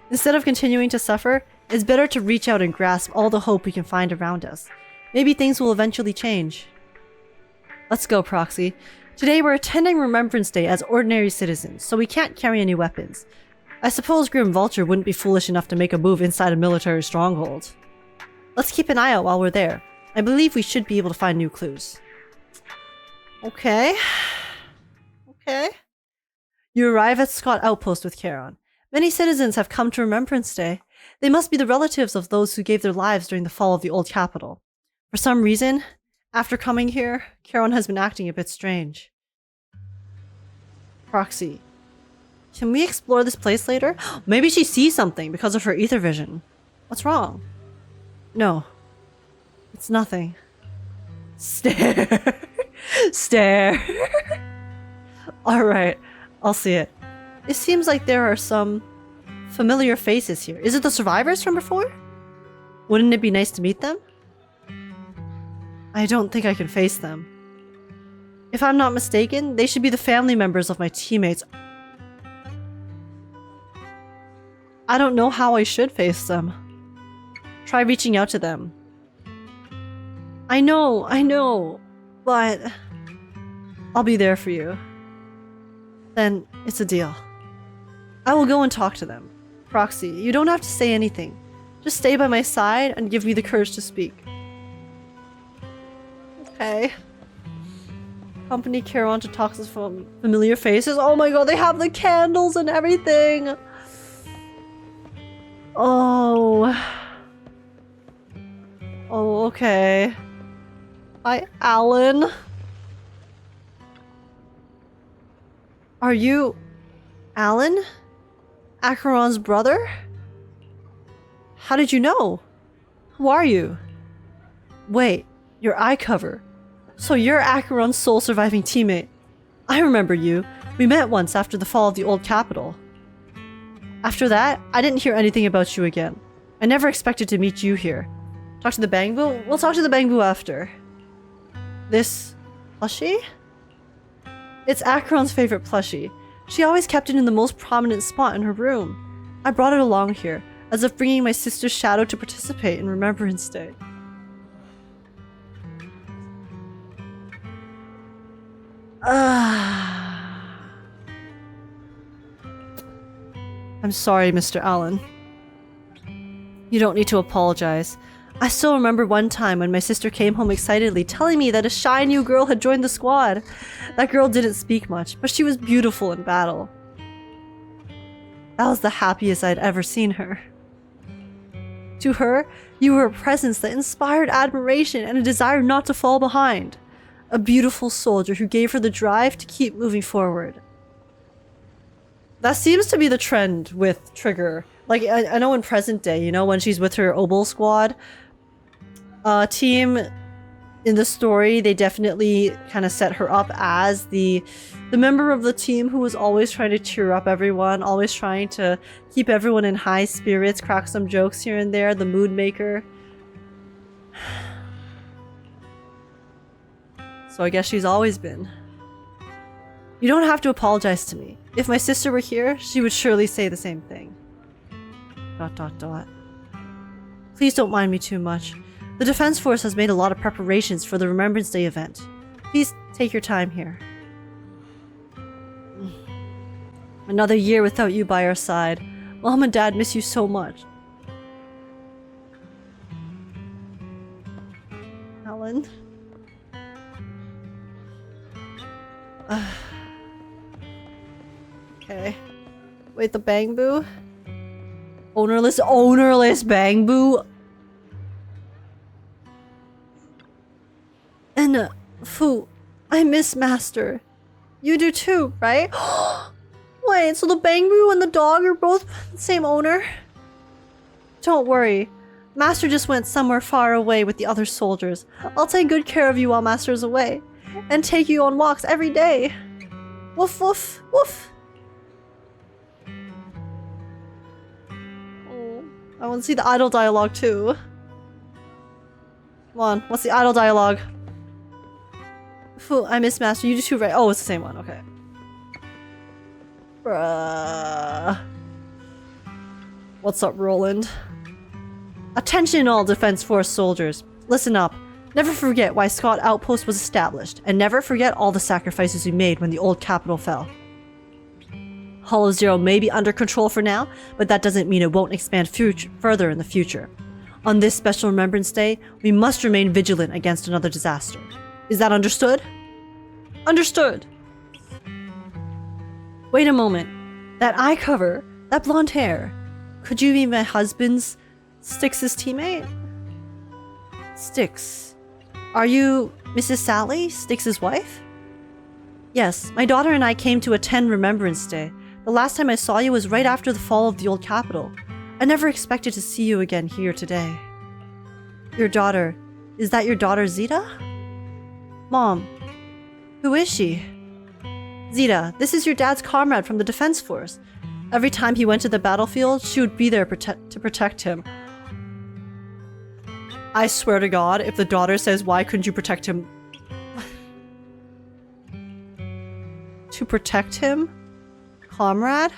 Instead of continuing to suffer, it's better to reach out and grasp all the hope we can find around us. Maybe things will eventually change. Let's go, Proxy. Today we're attending Remembrance Day as ordinary citizens, so we can't carry any weapons. I suppose Grim Vulture wouldn't be foolish enough to make a move inside a military stronghold. Let's keep an eye out while we're there. I believe we should be able to find new clues. Okay. Okay. You arrive at Scott Outpost with Charon. Many citizens have come to Remembrance Day. They must be the relatives of those who gave their lives during the fall of the old capital. For some reason, after coming here, Charon has been acting a bit strange. Proxy. Can we explore this place later? Maybe she sees something because of her ether vision. What's wrong? No. It's nothing. Stare. Stare. Alright, I'll see it. It seems like there are some familiar faces here. Is it the survivors from before? Wouldn't it be nice to meet them? I don't think I can face them. If I'm not mistaken, they should be the family members of my teammates. I don't know how I should face them. Try reaching out to them. I know, but I'll be there for you. Then it's a deal. I will go and talk to them. Proxy, you don't have to say anything. Just stay by my side and give me the courage to speak. Okay. Accompany Charon to talk to some familiar faces. Oh my god, they have the candles and everything! Oh. Oh, okay. Hi, Alan. Are you... Alan? Acheron's brother? How did you know? Who are you? Wait, your eye cover. So you're Acheron's sole surviving teammate. I remember you. We met once after the fall of the old capital. After that, I didn't hear anything about you again. I never expected to meet you here. Talk to the Bangbu? We'll talk to the Bangbu after. This... plushie? It's Acheron's favorite plushie. She always kept it in the most prominent spot in her room. I brought it along here, as if bringing my sister's shadow to participate in Remembrance Day. I'm sorry, Mr. Allen. You don't need to apologize. I still remember one time when my sister came home excitedly telling me that a shy new girl had joined the squad. That girl didn't speak much, but she was beautiful in battle. That was the happiest I'd ever seen her. To her, you were a presence that inspired admiration and a desire not to fall behind. A beautiful soldier who gave her the drive to keep moving forward. That seems to be the trend with Trigger. Like, I know in present day, you know, when she's with her Obel squad team in the story, they definitely kind of set her up as the member of the team who was always trying to cheer up everyone, always trying to keep everyone in high spirits, crack some jokes here and there, the mood maker. So I guess she's always been. You don't have to apologize to me. If my sister were here, she would surely say the same thing. ... Please don't mind me too much. The Defense Force has made a lot of preparations for the Remembrance Day event. Please take your time here. Another year without you by our side. Mom and Dad miss you so much. Alan? Okay. Wait, the Bang Boo? Ownerless Bang Boo? And, Fu, I miss Master. You do too, right? Wait, so the Bang Boo and the dog are both the same owner? Don't worry. Master just went somewhere far away with the other soldiers. I'll take good care of you while Master's away. And take you on walks every day. Woof woof woof. Oh, I want to see the idle dialogue too. Come on, what's the idle dialogue? Fu, I miss Master. You do too, right? Oh, it's the same one. Okay. Bruh. What's up, Roland? Attention all Defense Force soldiers. Listen up. Never forget why Scott Outpost was established, and never forget all the sacrifices we made when the old capital fell. Hollow Zero may be under control for now, but that doesn't mean it won't expand further in the future. On this special Remembrance Day, we must remain vigilant against another disaster. Is that understood? Understood! Wait a moment. That eye cover, that blonde hair. Could you be my husband's, Styx's teammate? Styx. Are you Mrs. Sally, Styx's wife? Yes, my daughter and I came to attend Remembrance Day. The last time I saw you was right after the fall of the old capital. I never expected to see you again here today. Your daughter. Is that your daughter Zeta? Mom. Who is she? Zeta, this is your dad's comrade from the Defense Force. Every time he went to the battlefield, she would be there to protect him. I swear to God, if the daughter says, why couldn't you protect him? To protect him? Comrade?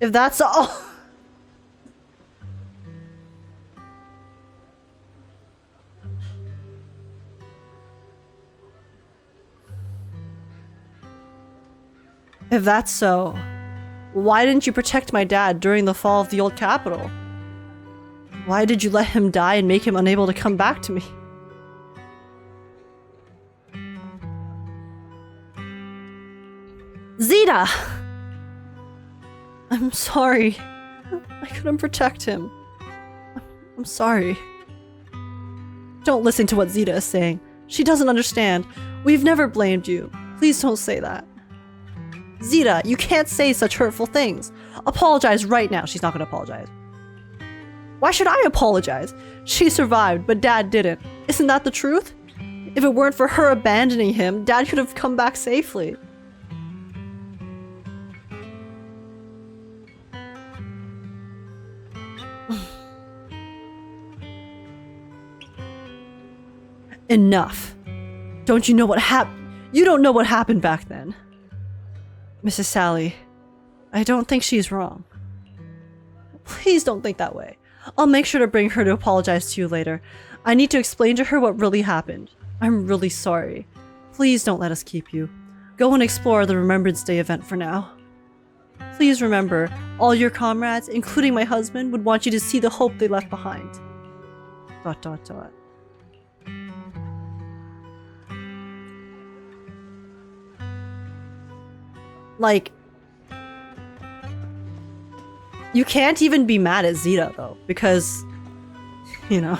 If that's all... If that's so, why didn't you protect my dad during the fall of the old capital? Why did you let him die and make him unable to come back to me? Zeta! I'm sorry. I couldn't protect him. I'm sorry. Don't listen to what Zeta is saying. She doesn't understand. We've never blamed you. Please don't say that. Zeta, you can't say such hurtful things. Apologize right now. She's not gonna apologize. Why should I apologize? She survived, but Dad didn't. Isn't that the truth? If it weren't for her abandoning him, Dad could have come back safely. Enough. Don't you know what happened? You don't know what happened back then. Mrs. Sally, I don't think she's wrong. Please don't think that way. I'll make sure to bring her to apologize to you later. I need to explain to her what really happened. I'm really sorry. Please don't let us keep you. Go and explore the Remembrance Day event for now. Please remember, all your comrades, including my husband, would want you to see the hope they left behind. ... Like, you can't even be mad at Zeta, though, because, you know,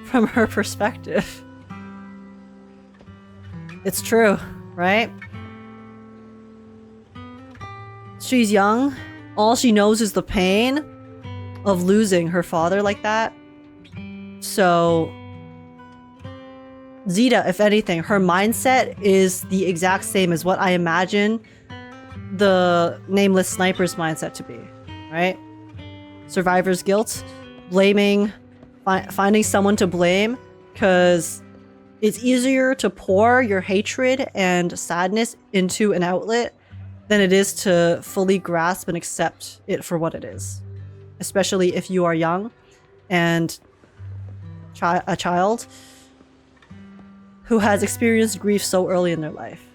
from her perspective, it's true, right? She's young. All she knows is the pain of losing her father like that. So Zeta, if anything, her mindset is the exact same as what I imagine the nameless sniper's mindset to be, right? Survivor's guilt, blaming, finding someone to blame, because it's easier to pour your hatred and sadness into an outlet than it is to fully grasp and accept it for what it is. Especially if you are young and a child who has experienced grief so early in their life.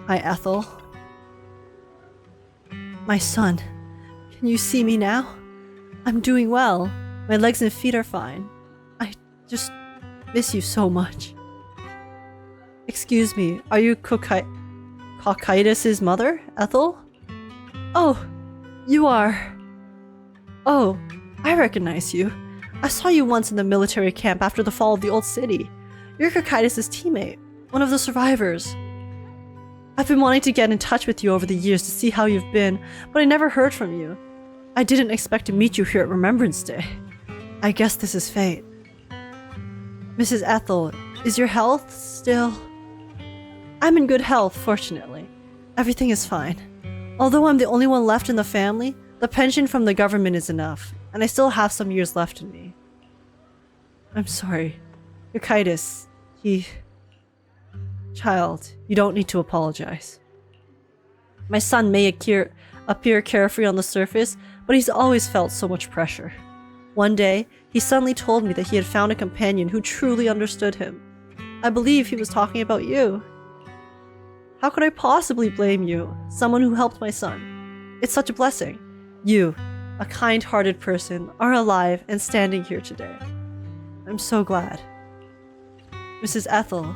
Hi, Ethel. My son, can you see me now? I'm doing well. My legs and feet are fine. I just miss you so much. Excuse me, are you Cocytus's mother, Ethel? Oh, you are. Oh, I recognize you. I saw you once in the military camp after the fall of the old city. You're Cocytus's teammate, one of the survivors. I've been wanting to get in touch with you over the years to see how you've been, but I never heard from you. I didn't expect to meet you here at Remembrance Day. I guess this is fate. Mrs. Ethel, is your health still... I'm in good health, fortunately. Everything is fine. Although I'm the only one left in the family, the pension from the government is enough, and I still have some years left in me. I'm sorry. Cocytus, he... Child, you don't need to apologize. My son may appear carefree on the surface, but he's always felt so much pressure. One day, he suddenly told me that he had found a companion who truly understood him. I believe he was talking about you. How could I possibly blame you, someone who helped my son? It's such a blessing. You, a kind-hearted person, are alive and standing here today. I'm so glad. Mrs. Ethel,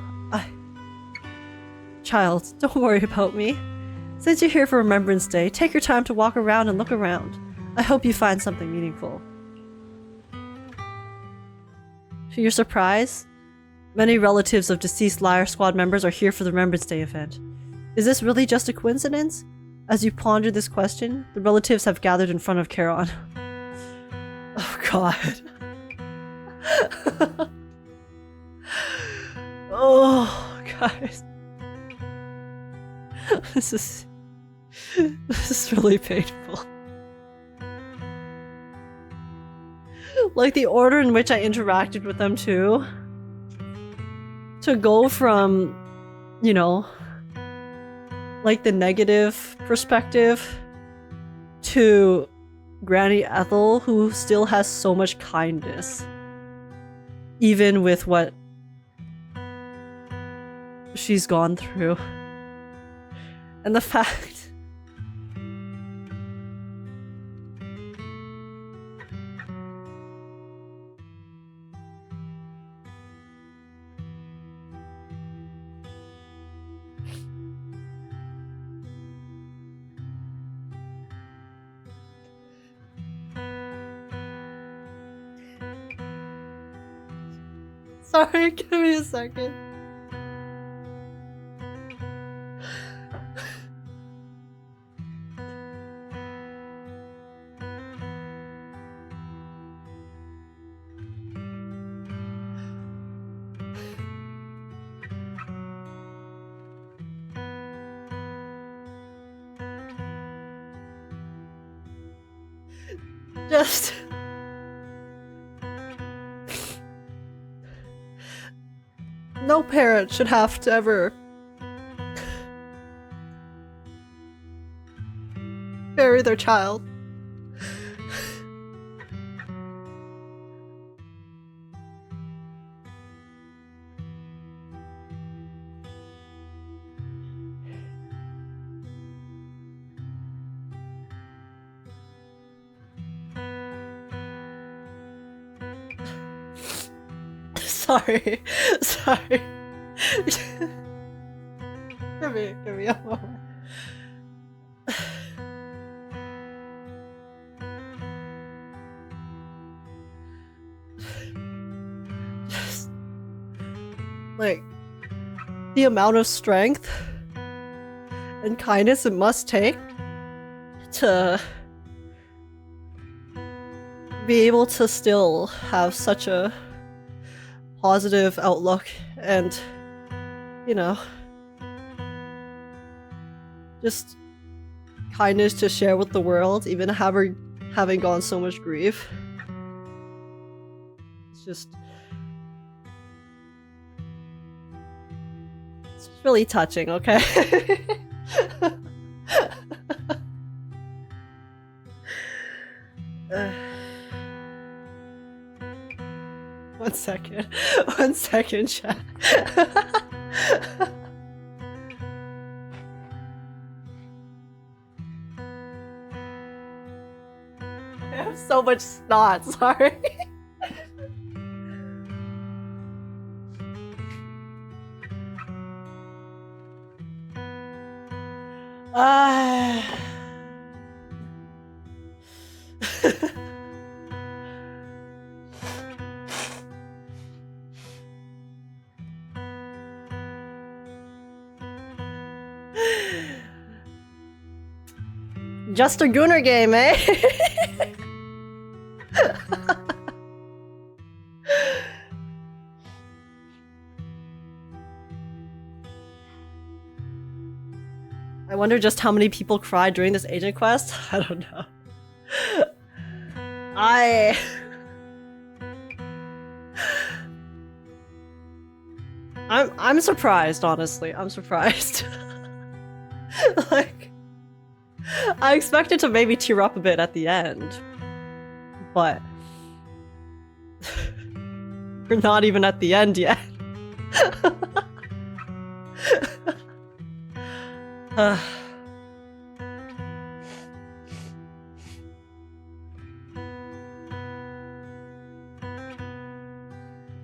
Child, don't worry about me. Since you're here for Remembrance Day, take your time to walk around and look around. I hope you find something meaningful. To your surprise, many relatives of deceased Lyre Squad members are here for the Remembrance Day event. Is this really just a coincidence? As you ponder this question, the relatives have gathered in front of Charon. Oh god. Oh, guys. This is really painful. Like the order in which I interacted with them too. To go from, you know, like the negative perspective to Granny Ethel, who still has so much kindness. Even with what she's gone through. And the fact... Sorry, give me a second. Just... No parent should have to ever bury their child. Sorry. Sorry. Give me a moment. Just like the amount of strength and kindness it must take to be able to still have such a positive outlook and, you know, just kindness to share with the world, even having gone so much grief. It's just... it's really touching, okay? One second. One second, chat. I have so much snot, sorry. Just a Gunner game, eh? I wonder just how many people cried during this agent quest? I don't know. I'm surprised, honestly. I'm surprised. Like, I expected to maybe tear up a bit at the end, but we're not even at the end yet.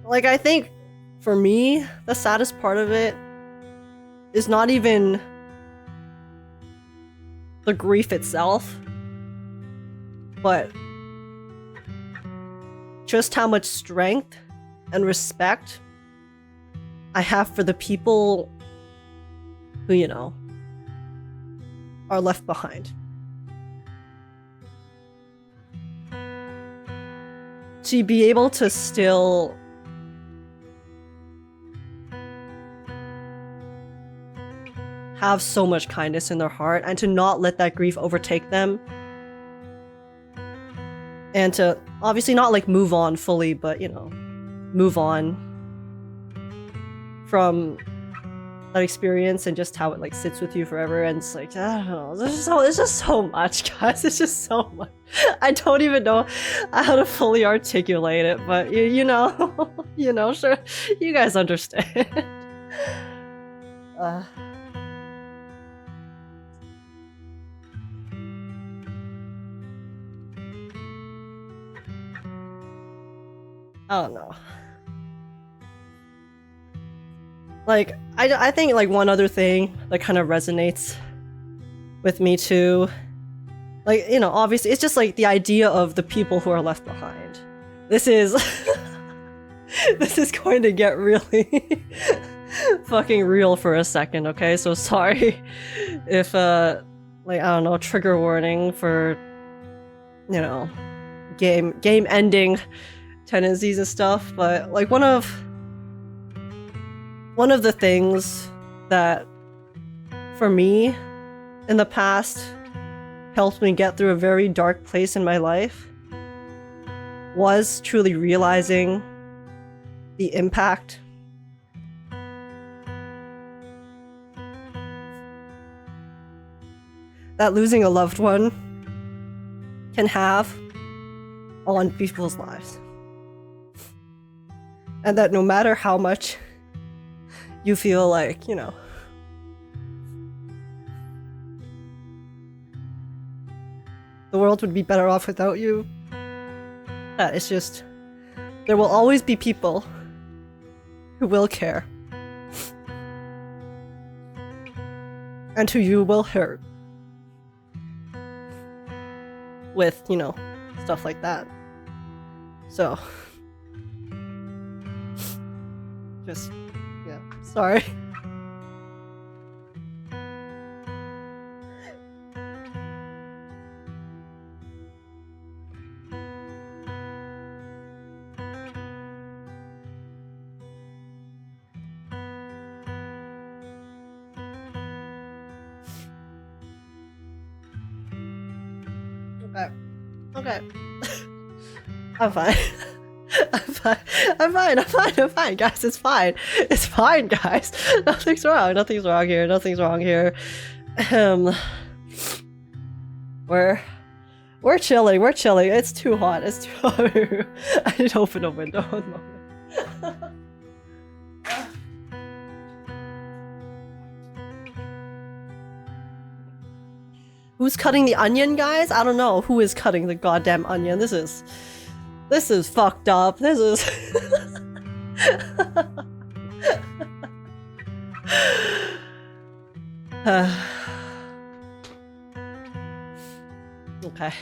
Like, I think for me, the saddest part of it is not even the grief itself, but just how much strength and respect I have for the people who, you know, are left behind. To be able to still have so much kindness in their heart and to not let that grief overtake them, and to obviously not like move on fully, but, you know, move on from that experience and just how it like sits with you forever. And it's like, I don't know, it's just so much, guys. It's just so much. I don't even know how to fully articulate it, but you know, you know, sure, you guys understand. I don't know. Like, I think like one other thing that kind of resonates with me too, like, you know, obviously it's just like the idea of the people who are left behind. This is this is going to get really fucking real for a second, okay? So sorry if like, I don't know, trigger warning for, you know, game ending tendencies and stuff, but like one of the things that for me in the past helped me get through a very dark place in my life was truly realizing the impact that losing a loved one can have on people's lives. And that no matter how much you feel like, you know, the world would be better off without you, that it's just, there will always be people who will care and who you will hurt with, you know, stuff like that. So just, yeah, sorry. Okay. Okay. I'm fine. I'm fine, guys. It's fine. It's fine, guys. Nothing's wrong. Nothing's wrong here. Nothing's wrong here. We're chilling. We're chilling. It's too hot. It's too hot. I need to open a window one moment. Who's cutting the onion, guys? I don't know who is cutting the goddamn onion. This is fucked up. This is okay.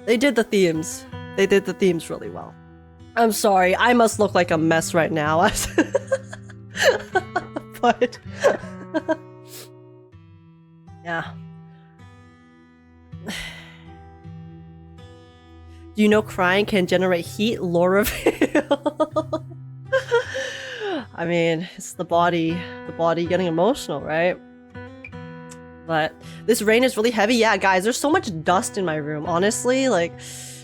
They did the themes. They did the themes really well. I'm sorry, I must look like a mess right now. But yeah. Do you know crying can generate heat? Laura Veil. I mean, it's the body getting emotional, right? But this rain is really heavy. Yeah, guys, there's so much dust in my room, honestly, like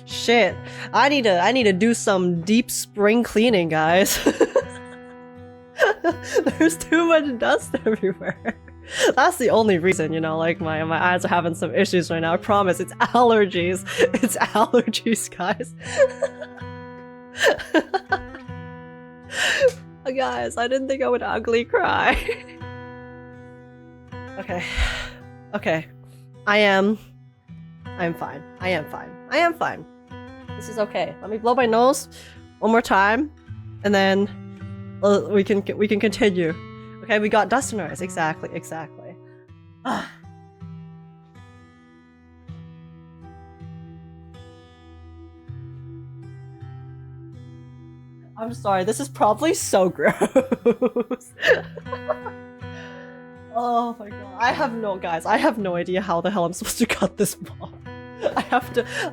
shit. I need to do some deep spring cleaning, guys. There's too much dust everywhere. That's the only reason, you know, like my eyes are having some issues right now. I promise, it's allergies. It's allergies, guys. Guys, I didn't think I would ugly cry. Okay. Okay. I'm fine. I am fine. I am fine. This is okay. Let me blow my nose one more time, and then we can continue. Okay, we got dust in our eyes. Exactly. I'm sorry. This is probably so gross. Oh my god. I have no idea how the hell I'm supposed to cut this ball.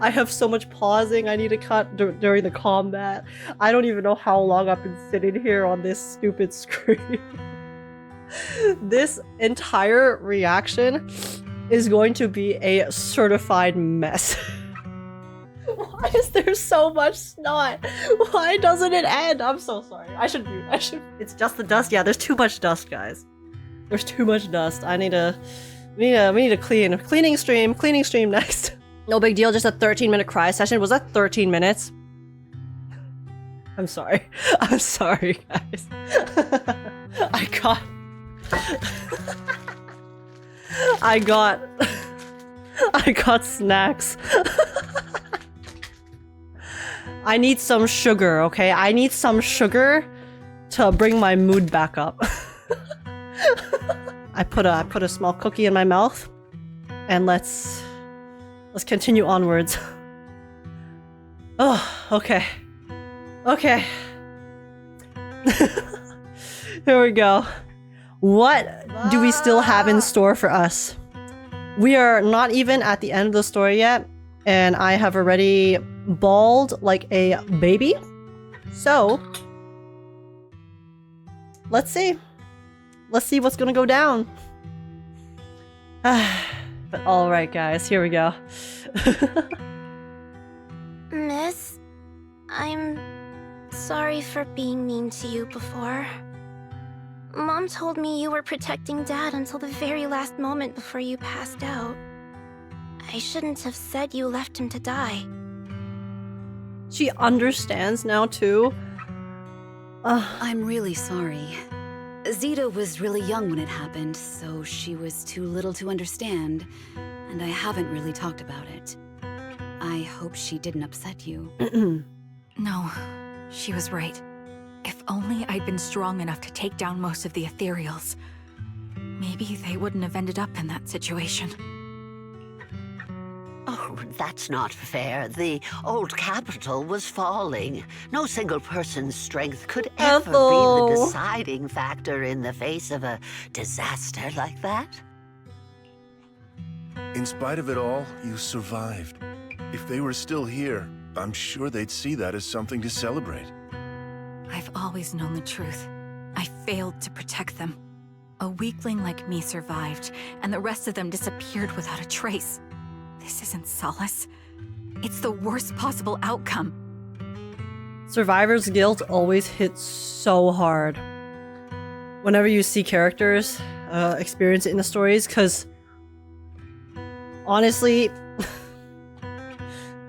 I have so much pausing I need to cut during the combat. I don't even know how long I've been sitting here on this stupid screen. This entire reaction is going to be a certified mess. Why is there so much snot? Why doesn't it end? I'm so sorry. I should. It's just the dust. Yeah, there's too much dust, guys. There's too much dust. We need to clean. Cleaning stream next. No big deal, just a 13-minute cry session. Was that 13 minutes? I'm sorry. I'm sorry, guys. I got snacks. I need some sugar, okay? I need some sugar to bring my mood back up. I put a small cookie in my mouth, and let's continue onwards. Oh, okay. Okay. Here we go. What do we still have in store for us? We are not even at the end of the story yet, and I have already bawled like a baby. So, let's see. Let's see what's gonna go down. But alright, guys, here we go. Miss, I'm sorry for being mean to you before. Mom told me you were protecting Dad until the very last moment before you passed out. I shouldn't have said you left him to die. She understands now, too. I'm really sorry. Zita was really young when it happened, so she was too little to understand, and I haven't really talked about it. I hope she didn't upset you. No, she was right. If only I'd been strong enough to take down most of the ethereals, maybe they wouldn't have ended up in that situation. Oh, that's not fair. The old capital was falling. No single person's strength could ever be the deciding factor in the face of a disaster like that. In spite of it all, you survived. If they were still here, I'm sure they'd see that as something to celebrate. I've always known the truth. I failed to protect them. A weakling like me survived, and the rest of them disappeared without a trace. This isn't solace. It's the worst possible outcome. Survivor's guilt always hits so hard whenever you see characters experience it in the stories, because honestly,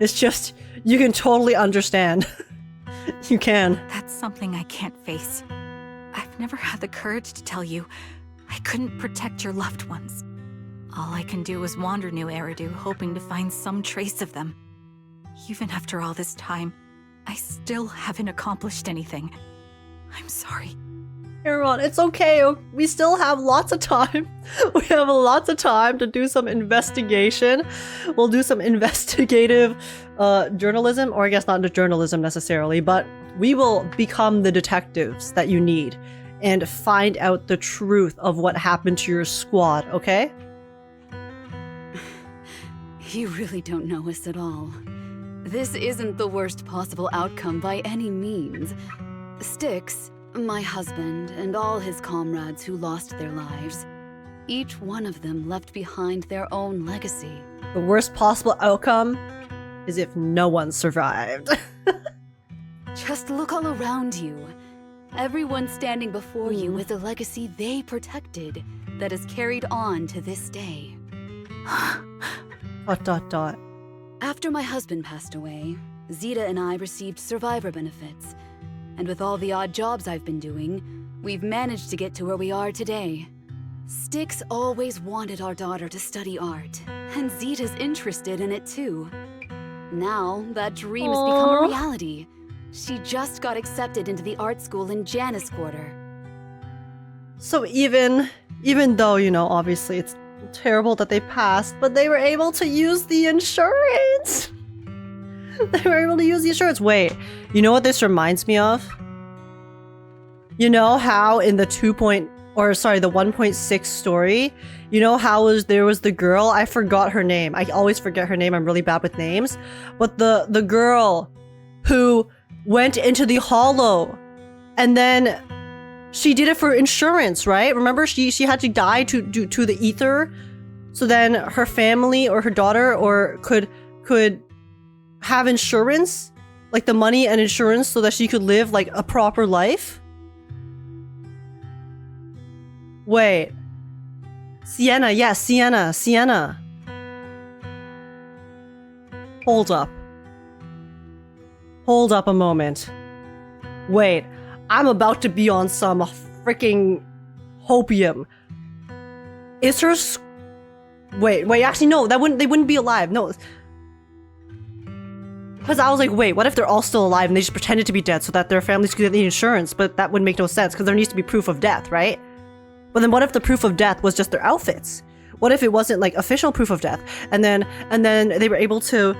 it's just, you can totally understand. You can. That's something I can't face. I've never had the courage to tell you I couldn't protect your loved ones. All I can do is wander New Eridu, hoping to find some trace of them. Even after all this time, I still haven't accomplished anything. I'm sorry. Aaron, it's okay. We still have lots of time. We have lots of time to do some investigation. We'll do some investigative journalism, or I guess not journalism necessarily, but we will become the detectives that you need and find out the truth of what happened to your squad, okay? You really don't know us at all. This isn't the worst possible outcome by any means. Styx, my husband, and all his comrades who lost their lives, each one of them left behind their own legacy. The worst possible outcome is if no one survived. Just look all around you. Everyone standing before you with a legacy they protected that is carried on to this day. ... After my husband passed away, Zeta and I received survivor benefits. And with all the odd jobs I've been doing, we've managed to get to where we are today. Styx always wanted our daughter to study art, and Zeta's interested in it too. Now, that dream has become a reality. She just got accepted into the art school in Janus Quarter. So even though, you know, obviously it's terrible that they passed, but they were able to use the insurance! They were able to use the insurance. Wait, you know what this reminds me of? You know how in the 1.6 story, you know how there was the girl? I forgot her name. I always forget her name. I'm really bad with names. But the girl who went into the hollow and then she did it for insurance, right? Remember, she had to die to the ether, so then her family or her daughter or could have insurance, like the money and insurance, so that she could live like a proper life. Wait, Sienna, yes, Sienna. Hold up a moment. Wait, I'm about to be on some freaking hopium. Is her wait, actually no, they wouldn't be alive. No. Because I was like, wait, what if they're all still alive and they just pretended to be dead so that their families could get the insurance? But that would make no sense because there needs to be proof of death, right? But then what if the proof of death was just their outfits? What if it wasn't like official proof of death? And then they were able to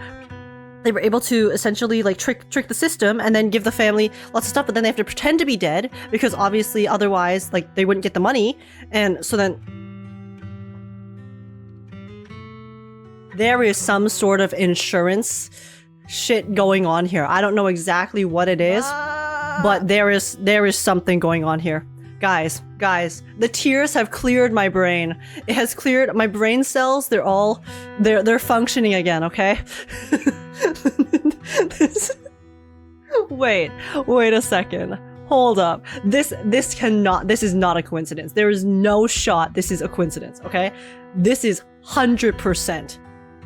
essentially like trick the system and then give the family lots of stuff, but then they have to pretend to be dead because obviously otherwise like they wouldn't get the money. And so then there is some sort of insurance shit going on here. I don't know exactly what it is, but there is something going on here. Guys, the tears have cleared my brain. It has cleared my brain cells. They're functioning again, okay? Wait a second. Hold up. This is not a coincidence. There is no shot this is a coincidence, okay? This is 100%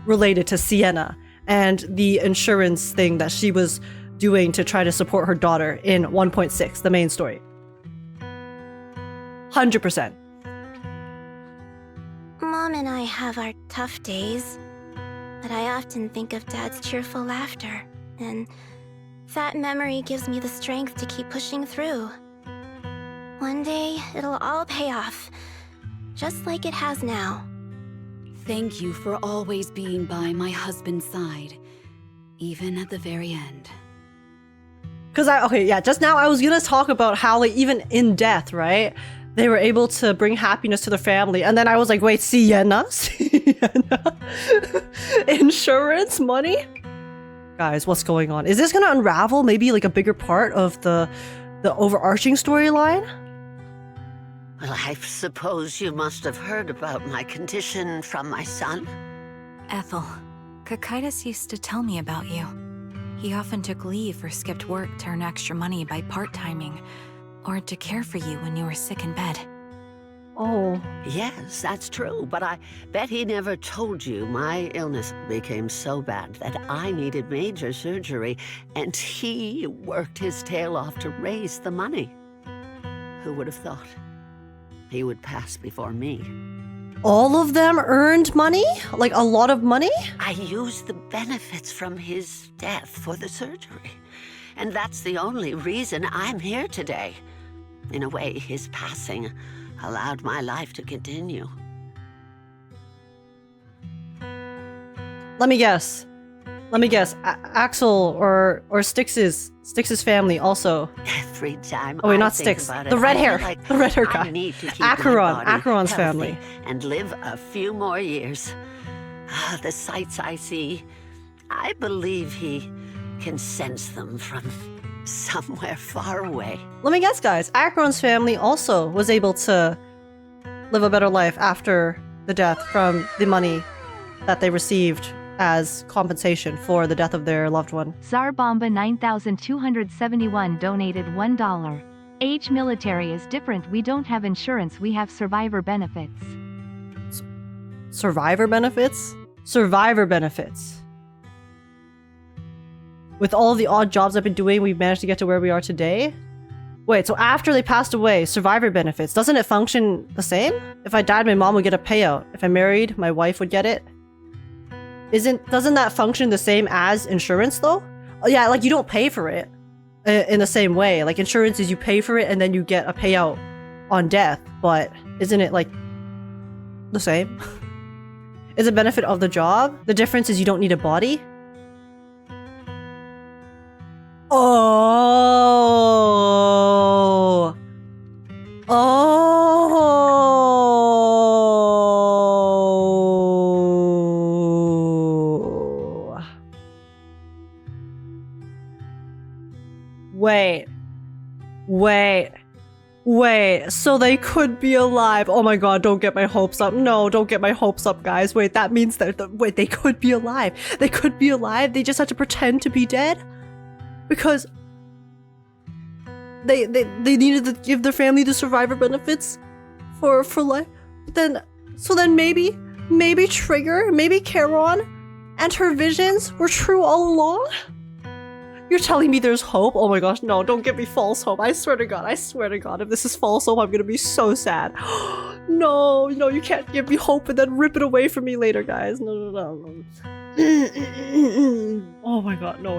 related to Sienna and the insurance thing that she was doing to try to support her daughter in 1.6, the main story. 100%. Mom and I have our tough days, but I often think of Dad's cheerful laughter, and that memory gives me the strength to keep pushing through. One day, it'll all pay off, just like it has now. Thank you for always being by my husband's side, even at the very end. Just now I was gonna talk about how like even in death, right? They were able to bring happiness to their family, and then I was like, wait, Sienna? Insurance money? Guys, what's going on? Is this gonna unravel maybe like a bigger part of the overarching storyline? Well, I suppose you must have heard about my condition from my son. Ethel, Cocytus used to tell me about you. He often took leave or skipped work to earn extra money by part-timing, or to care for you when you were sick in bed. Oh. Yes, that's true, but I bet he never told you my illness became so bad that I needed major surgery, and he worked his tail off to raise the money. Who would have thought he would pass before me? All of them earned money? Like a lot of money? I used the benefits from his death for the surgery, and that's the only reason I'm here today. In a way, his passing allowed my life to continue. Let me guess. Axel or Styx's family also. Every time. Oh wait, I not think Styx. about it, The red I hair. feel like The red hair guy. I need to keep Acheron's my body family. healthy and live a few more years. The sights I see, I believe he can sense them from somewhere far away. Let me guess, guys. Acheron's family also was able to live a better life after the death from the money that they received as compensation for the death of their loved one. Zarbomba 9271 donated $1. H military is different. We don't have insurance, we have survivor benefits. Survivor benefits? Survivor benefits. With all the odd jobs I've been doing, we've managed to get to where we are today? Wait, so after they passed away, survivor benefits, doesn't it function the same? If I died, my mom would get a payout. If I married, my wife would get it. Doesn't that function the same as insurance though? Oh, yeah, like you don't pay for it in the same way. Like insurance is you pay for it and then you get a payout on death, but isn't it like the same? Is a benefit of the job? The difference is you don't need a body? Oh. Oh. Wait. So they could be alive. Oh my god, don't get my hopes up. No, don't get my hopes up, guys. Wait, that means that wait, they could be alive. They could be alive. They just have to pretend to be dead? Because they needed to give their family the survivor benefits for life. Then maybe Trigger, maybe Charon and her visions were true all along? You're telling me there's hope? Oh my gosh, no, don't give me false hope. I swear to god, if this is false hope, I'm gonna be so sad. No, you can't give me hope and then rip it away from me later, guys. No. Oh my god, no,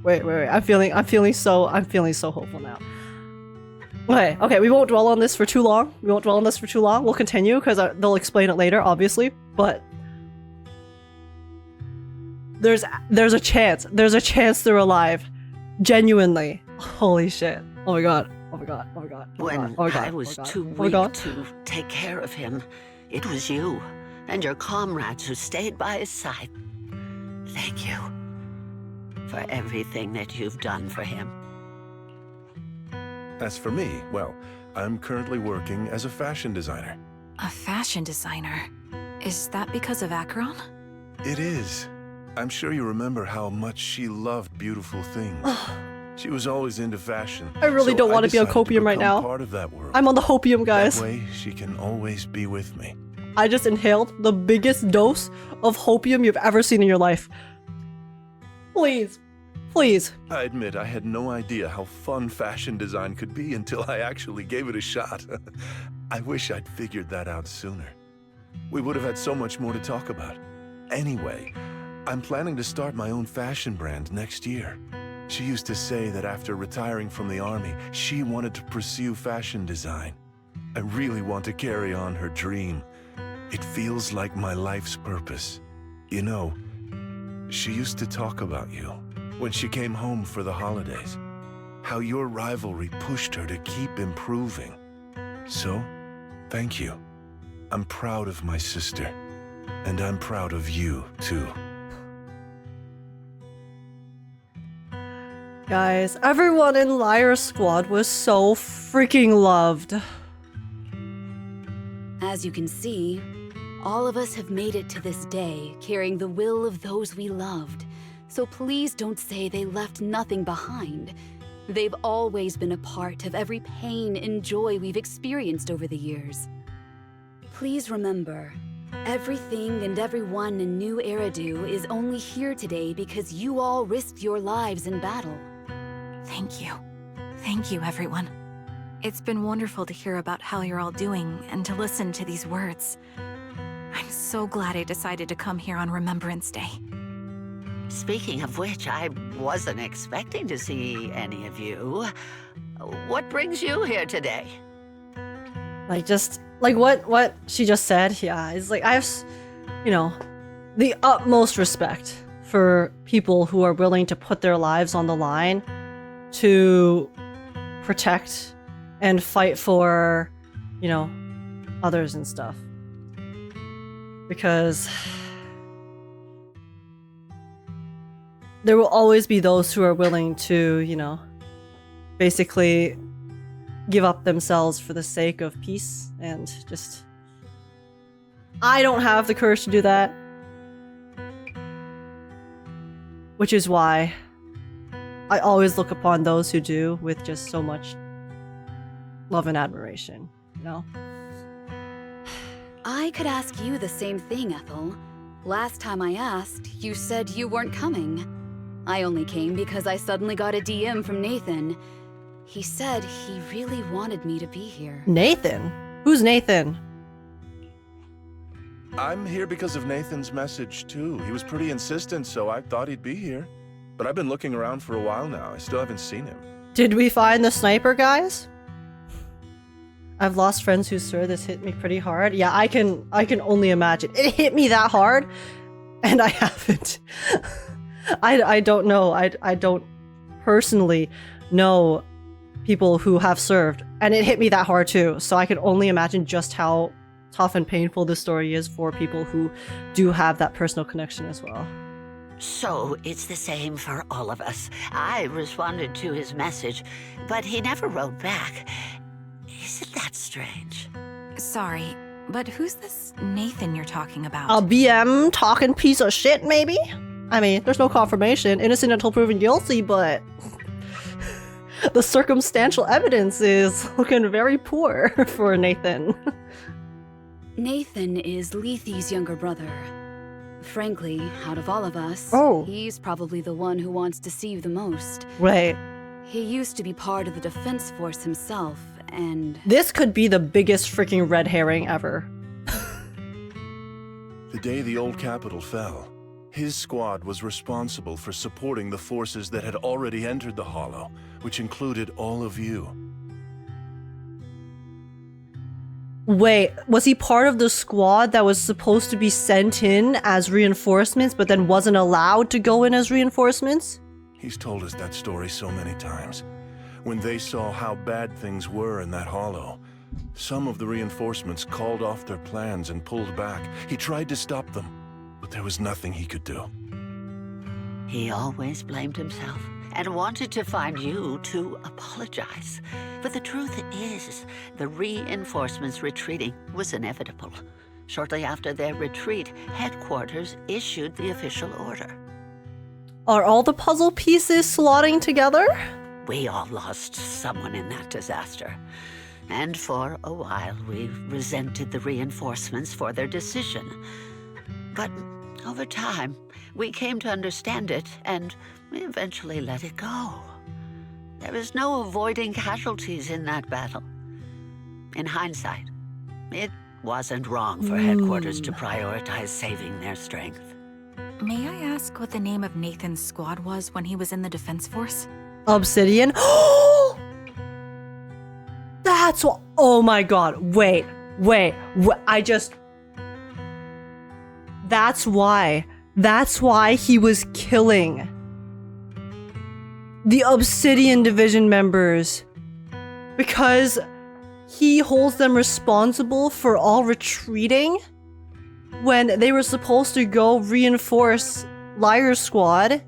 wait. I'm feeling so hopeful now. Okay, we won't dwell on this for too long. We'll continue because they'll explain it later, obviously, but there's a chance they're alive. Genuinely. Holy shit. Oh my god. When I was too weak to take care of him, it was you and your comrades who stayed by his side. Thank you for everything that you've done for him. As for me, well, I'm currently working as a fashion designer. A fashion designer? Is that because of Acheron? It is. I'm sure you remember how much she loved beautiful things. She was always into fashion. I really don't want to be on copium right now. Part of that world. I'm on the hopium, guys. That way, she can always be with me. I just inhaled the biggest dose of hopium you've ever seen in your life. Please. I admit I had no idea how fun fashion design could be until I actually gave it a shot. I wish I'd figured that out sooner. We would have had so much more to talk about. Anyway, I'm planning to start my own fashion brand next year. She used to say that after retiring from the army, she wanted to pursue fashion design. I really want to carry on her dream. It feels like my life's purpose. You know, she used to talk about you when she came home for the holidays. How your rivalry pushed her to keep improving. So, thank you. I'm proud of my sister. And I'm proud of you, too. Guys, everyone in Lyre's squad was so freaking loved. As you can see, all of us have made it to this day, carrying the will of those we loved. So please don't say they left nothing behind. They've always been a part of every pain and joy we've experienced over the years. Please remember, everything and everyone in New Eridu is only here today because you all risked your lives in battle. Thank you. Thank you, everyone. It's been wonderful to hear about how you're all doing and to listen to these words. I'm so glad I decided to come here on Remembrance Day. Speaking of which, I wasn't expecting to see any of you. What brings you here today? Like what she just said, yeah, it's like I have, the utmost respect for people who are willing to put their lives on the line to protect and fight for, others and stuff. Because there will always be those who are willing to, basically give up themselves for the sake of peace and just... I don't have the courage to do that. Which is why I always look upon those who do with just so much love and admiration, I could ask you the same thing, Ethel. Last time I asked, you said you weren't coming. I only came because I suddenly got a DM from Nathan. He said he really wanted me to be here. Nathan? Who's Nathan? I'm here because of Nathan's message, too. He was pretty insistent, so I thought he'd be here. But I've been looking around for a while now. I still haven't seen him. Did we find the sniper, guys? I've lost friends who swear this hit me pretty hard. Yeah, I can only imagine. It hit me that hard, and I haven't. I don't know. I don't personally know people who have served, and it hit me that hard too. So I can only imagine just how tough and painful this story is for people who do have that personal connection as well. So it's the same for all of us. I responded to his message, but he never wrote back. Isn't that strange? Sorry, but who's this Nathan you're talking about? A BM talking piece of shit, maybe? I mean, there's no confirmation. Innocent until proven guilty, but the circumstantial evidence is looking very poor for Nathan. Nathan is Lethe's younger brother. Frankly, out of all of us, he's probably the one who wants to see you the most. Right. He used to be part of the defense force himself, and... This could be the biggest freaking red herring ever. The day the old capital fell, his squad was responsible for supporting the forces that had already entered the Hollow, which included all of you. Wait, was he part of the squad that was supposed to be sent in as reinforcements, but then wasn't allowed to go in as reinforcements? He's told us that story so many times. When they saw how bad things were in that Hollow, some of the reinforcements called off their plans and pulled back. He tried to stop them, but there was nothing he could do. He always blamed himself and wanted to find you to apologize. But the truth is, the reinforcements retreating was inevitable. Shortly after their retreat, headquarters issued the official order. Are all the puzzle pieces slotting together? We all lost someone in that disaster. And for a while, we resented the reinforcements for their decision. But over time, we came to understand it, and we eventually let it go. There was no avoiding casualties in that battle. In hindsight, it wasn't wrong for headquarters to prioritize saving their strength. May I ask what the name of Nathan's squad was when he was in the defense force? Obsidian? That's what... Oh my god, wait. That's why he was killing the Obsidian Division members. Because he holds them responsible for all retreating when they were supposed to go reinforce Lyre's squad.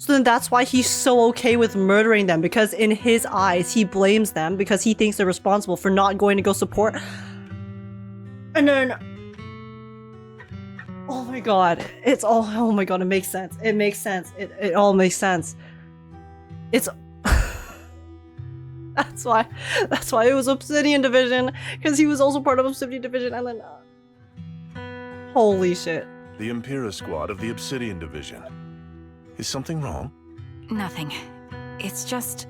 So then that's why he's so okay with murdering them, because in his eyes, he blames them because he thinks they're responsible for not going to go support. And then, oh my god, it's all, oh my god, it makes sense. It makes sense. It all makes sense. It's, that's why it was Obsidian Division, because he was also part of Obsidian Division, and then, holy shit. The Impera squad of the Obsidian Division. Is something wrong? Nothing. It's just...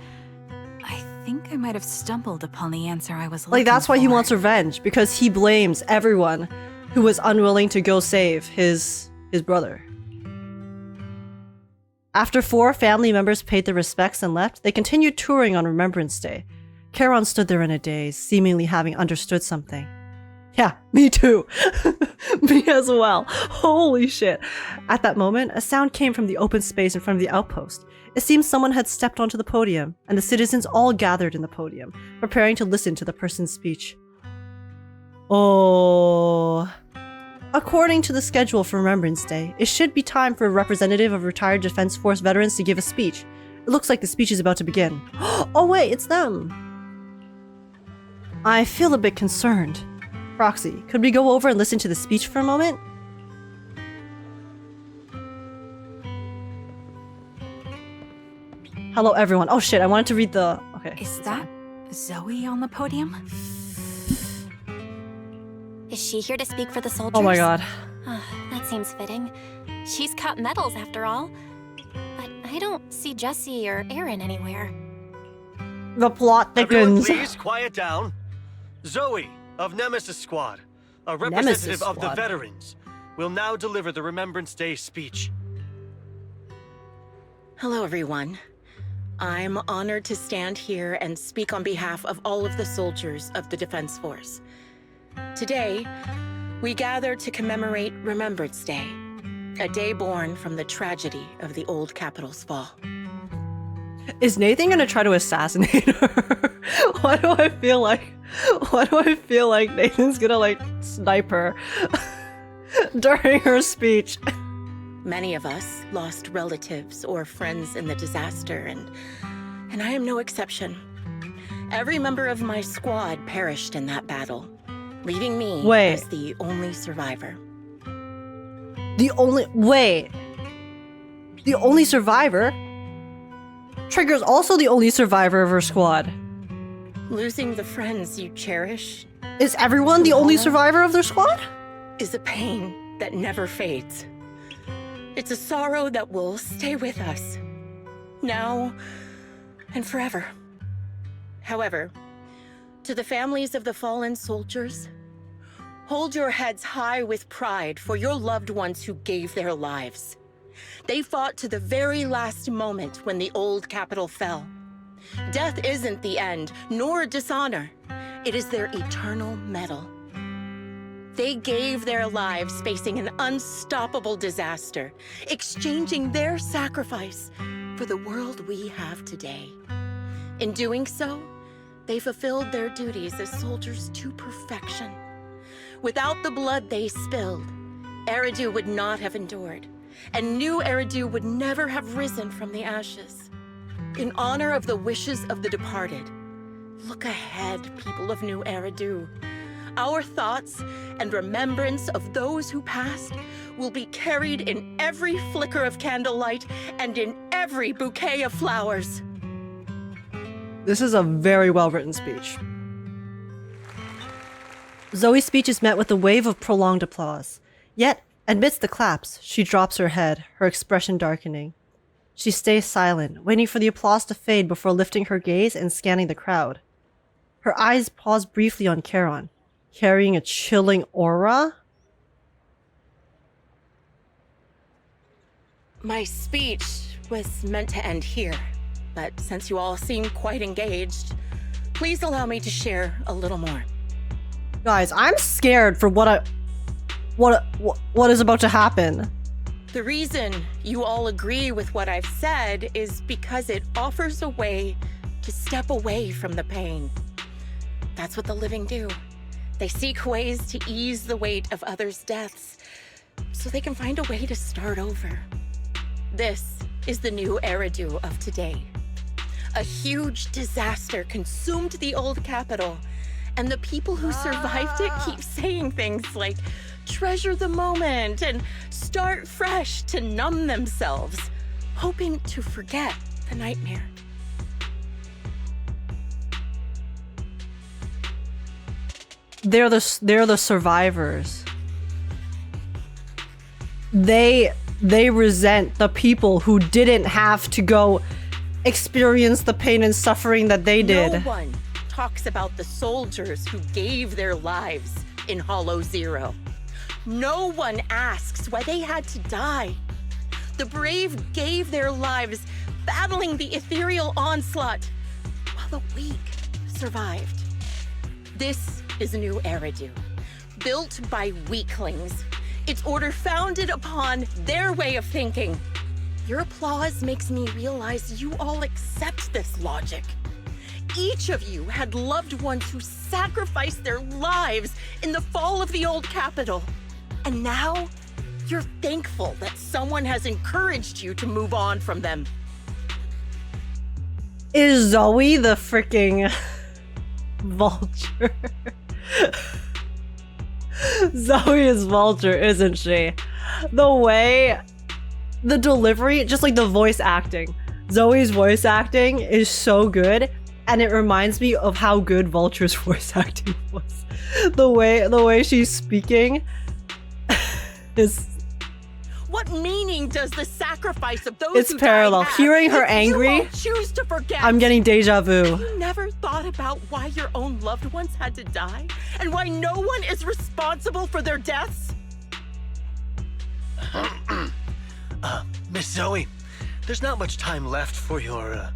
I think I might have stumbled upon the answer I was looking Like, that's why he for. wants revenge, because he blames everyone who was unwilling to go save his brother. After 4 family members paid their respects and left, they continued touring on Remembrance Day. Charon stood there in a daze, seemingly having understood something. Yeah, me too. Me as well. Holy shit. At that moment, a sound came from the open space in front of the outpost. It seemed someone had stepped onto the podium, and the citizens all gathered in the podium, preparing to listen to the person's speech. Oh. According to the schedule for Remembrance Day, it should be time for a representative of retired Defense Force veterans to give a speech. It looks like the speech is about to begin. Oh wait, it's them. I feel a bit concerned. Proxy, could we go over and listen to the speech for a moment? Hello everyone. Oh shit, I wanted to read the... Okay. Is that Zoe on the podium? Is she here to speak for the soldiers? Oh my god. That seems fitting. She's cut medals after all. But I don't see Jesse or Aaron anywhere. The plot Everyone, thickens. please quiet down. Zoe of Nemesis Squad, a representative of the veterans, will now deliver the Remembrance Day speech. Hello, everyone. I'm honored to stand here and speak on behalf of all of the soldiers of the Defense Force. Today, we gather to commemorate Remembrance Day, a day born from the tragedy of the old capital's fall. Is Nathan gonna try to assassinate her? Why do I feel like Nathan's gonna like snipe her during her speech? Many of us lost relatives or friends in the disaster, and I am no exception. Every member of my squad perished in that battle, leaving me as the only survivor. The only survivor? Trigger's also the only survivor of her squad. Losing the friends you cherish. Is everyone the only survivor of their squad? Is a pain that never fades. It's a sorrow that will stay with us, now and forever. However, to the families of the fallen soldiers, hold your heads high with pride for your loved ones who gave their lives. They fought to the very last moment when the old capital fell. Death isn't the end, nor dishonor. It is their eternal medal. They gave their lives facing an unstoppable disaster, exchanging their sacrifice for the world we have today. In doing so, they fulfilled their duties as soldiers to perfection. Without the blood they spilled, Eridu would not have endured, and new Eridu would never have risen from the ashes. In honor of the wishes of the departed, look ahead, people of New Eridu. Our thoughts and remembrance of those who passed will be carried in every flicker of candlelight and in every bouquet of flowers. This is a very well-written speech. Zoe's speech is met with a wave of prolonged applause. Yet, amidst the claps, she drops her head, her expression darkening. She stays silent, waiting for the applause to fade before lifting her gaze and scanning the crowd. Her eyes pause briefly on Charon, carrying a chilling aura. My speech was meant to end here, but since you all seem quite engaged, please allow me to share a little more. Guys, I'm scared for what is about to happen. The reason you all agree with what I've said is because it offers a way to step away from the pain. That's what the living do. They seek ways to ease the weight of others' deaths so they can find a way to start over. This is the new Eridu of today. A huge disaster consumed the old capital, and the people who survived it keep saying things like, treasure the moment and start fresh to numb themselves, hoping to forget the nightmare. They're the survivors. They resent the people who didn't have to go experience the pain and suffering that they did. No one talks about the soldiers who gave their lives in Hollow Zero. No one asks why they had to die. The brave gave their lives battling the ethereal onslaught, while the weak survived. This is a new Eridu, built by weaklings. Its order founded upon their way of thinking. Your applause makes me realize you all accept this logic. Each of you had loved ones who sacrificed their lives in the fall of the old capital. And now, you're thankful that someone has encouraged you to move on from them. Is Zoe the freaking vulture? Zoe is vulture, isn't she? The way, the delivery, just like the voice acting. Zoe's voice acting is so good, and it reminds me of how good Vulture's voice acting was. The way she's speaking is... What meaning does the sacrifice of those It's who parallel. died have Hearing her if you angry, won't choose to forget? I'm getting deja vu. You never thought about why your own loved ones had to die? And why no one is responsible for their deaths? Miss Zoe, there's not much time left for your,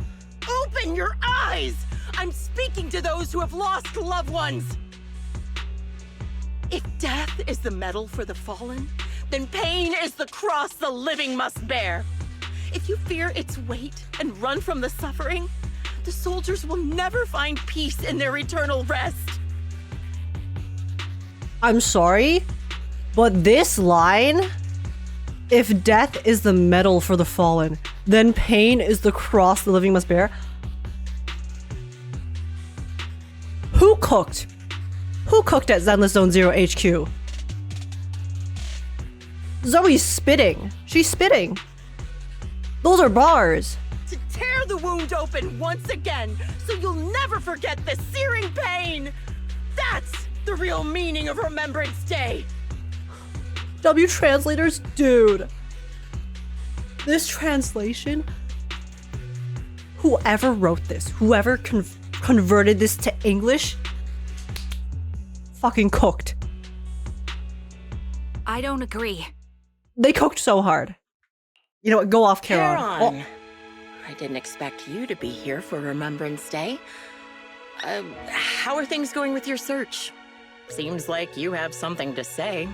Open your eyes! I'm speaking to those who have lost loved ones! If death is the medal for the fallen, then pain is the cross the living must bear. If you fear its weight and run from the suffering, the soldiers will never find peace in their eternal rest. I'm sorry, but this line, if death is the medal for the fallen, then pain is the cross the living must bear. Who cooked? Who cooked at Zenless Zone Zero HQ? Zoe's spitting. She's spitting. Those are bars. To tear the wound open once again, so you'll never forget the searing pain. That's the real meaning of Remembrance Day. W translators, dude. This translation, whoever wrote this, whoever converted this to English, fucking cooked. I don't agree. They cooked so hard. You know what? Go off, Charon. Charon. I didn't expect you to be here for Remembrance Day. How are things going with your search? Seems like you have something to say.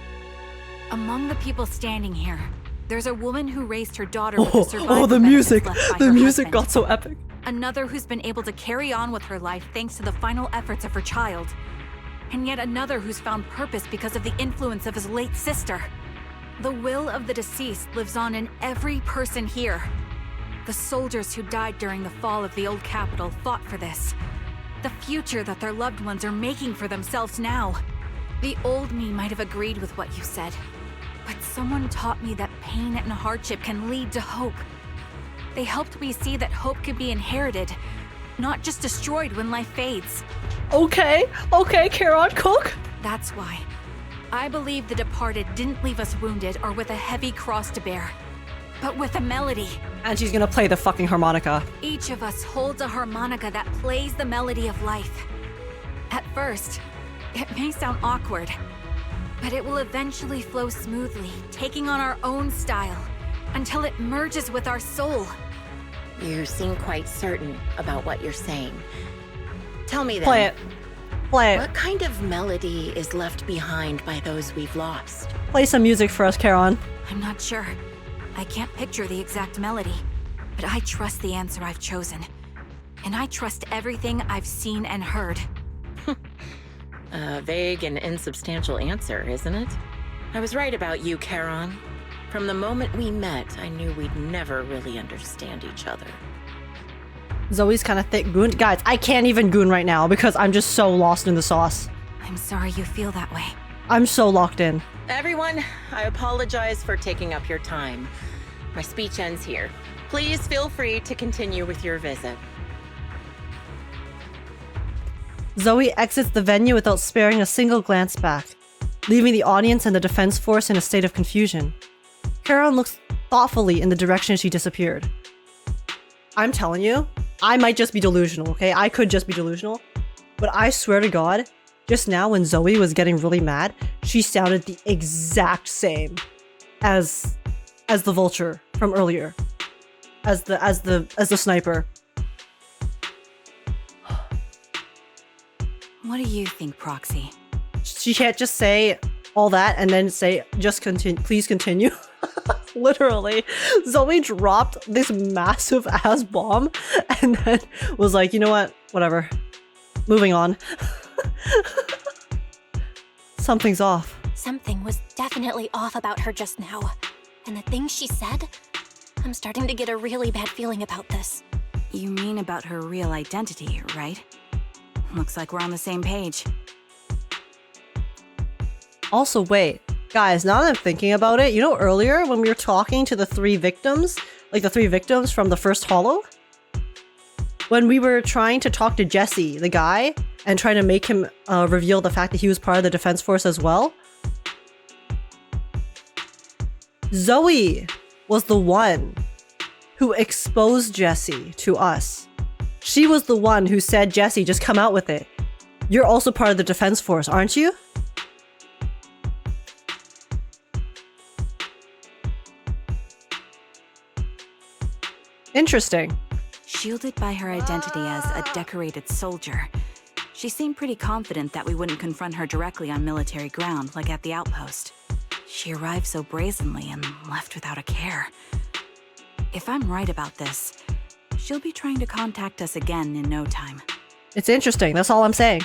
Among the people standing here, there's a woman who raised her daughter with a survivor Oh, the benefits music. left by The her music husband. got so epic. Another who's been able to carry on with her life thanks to the final efforts of her child. And yet another who's found purpose because of the influence of his late sister. The will of the deceased lives on in every person here. The soldiers who died during the fall of the old capital fought for this. The future that their loved ones are making for themselves now. The old me might have agreed with what you said, but someone taught me that pain and hardship can lead to hope. They helped me see that hope can be inherited, not just destroyed when life fades. Okay, Charon, cook. That's why. I believe the departed didn't leave us wounded or with a heavy cross to bear, but with a melody. And she's gonna play the fucking harmonica. Each of us holds a harmonica that plays the melody of life. At first, it may sound awkward, but it will eventually flow smoothly, taking on our own style, until it merges with our soul. You seem quite certain about what you're saying. Tell me then. Play it. Play it. What kind of melody is left behind by those we've lost? Play some music for us, Charon. I'm not sure. I can't picture the exact melody, but I trust the answer I've chosen. And I trust everything I've seen and heard. A vague and insubstantial answer, isn't it? I was right about you, Charon. From the moment we met, I knew we'd never really understand each other. Zoe's kind of thick goon. Guys, I can't even goon right now because I'm just so lost in the sauce. I'm sorry you feel that way. I'm so locked in. Everyone, I apologize for taking up your time. My speech ends here. Please feel free to continue with your visit. Zoe exits the venue without sparing a single glance back, leaving the audience and the defense force in a state of confusion. Charon looks thoughtfully in the direction she disappeared. I'm telling you, I might just be delusional, okay? I could just be delusional. But I swear to God, just now when Zoe was getting really mad, she sounded the exact same as the vulture from earlier. As the sniper. What do you think, Proxy? She can't just say all that and then say, just continue, please continue. Literally. Zoe dropped this massive ass bomb and then was like, you know what? Whatever. Moving on. Something's off. Something was definitely off about her just now. And the things she said, I'm starting to get a really bad feeling about this. You mean about her real identity, right? Looks like we're on the same page. Also, wait. Guys, now that I'm thinking about it, you know earlier when we were talking to the 3 victims, like the 3 victims from the first holo? When we were trying to talk to Jesse, the guy, and trying to make him reveal the fact that he was part of the defense force as well? Zoe was the one who exposed Jesse to us. She was the one who said, Jesse, just come out with it. You're also part of the defense force, aren't you? Interesting. Shielded by her identity as a decorated soldier, she seemed pretty confident that we wouldn't confront her directly on military ground like at the outpost. She arrived so brazenly and left without a care. If I'm right about this, she'll be trying to contact us again in no time. It's interesting, that's all I'm saying.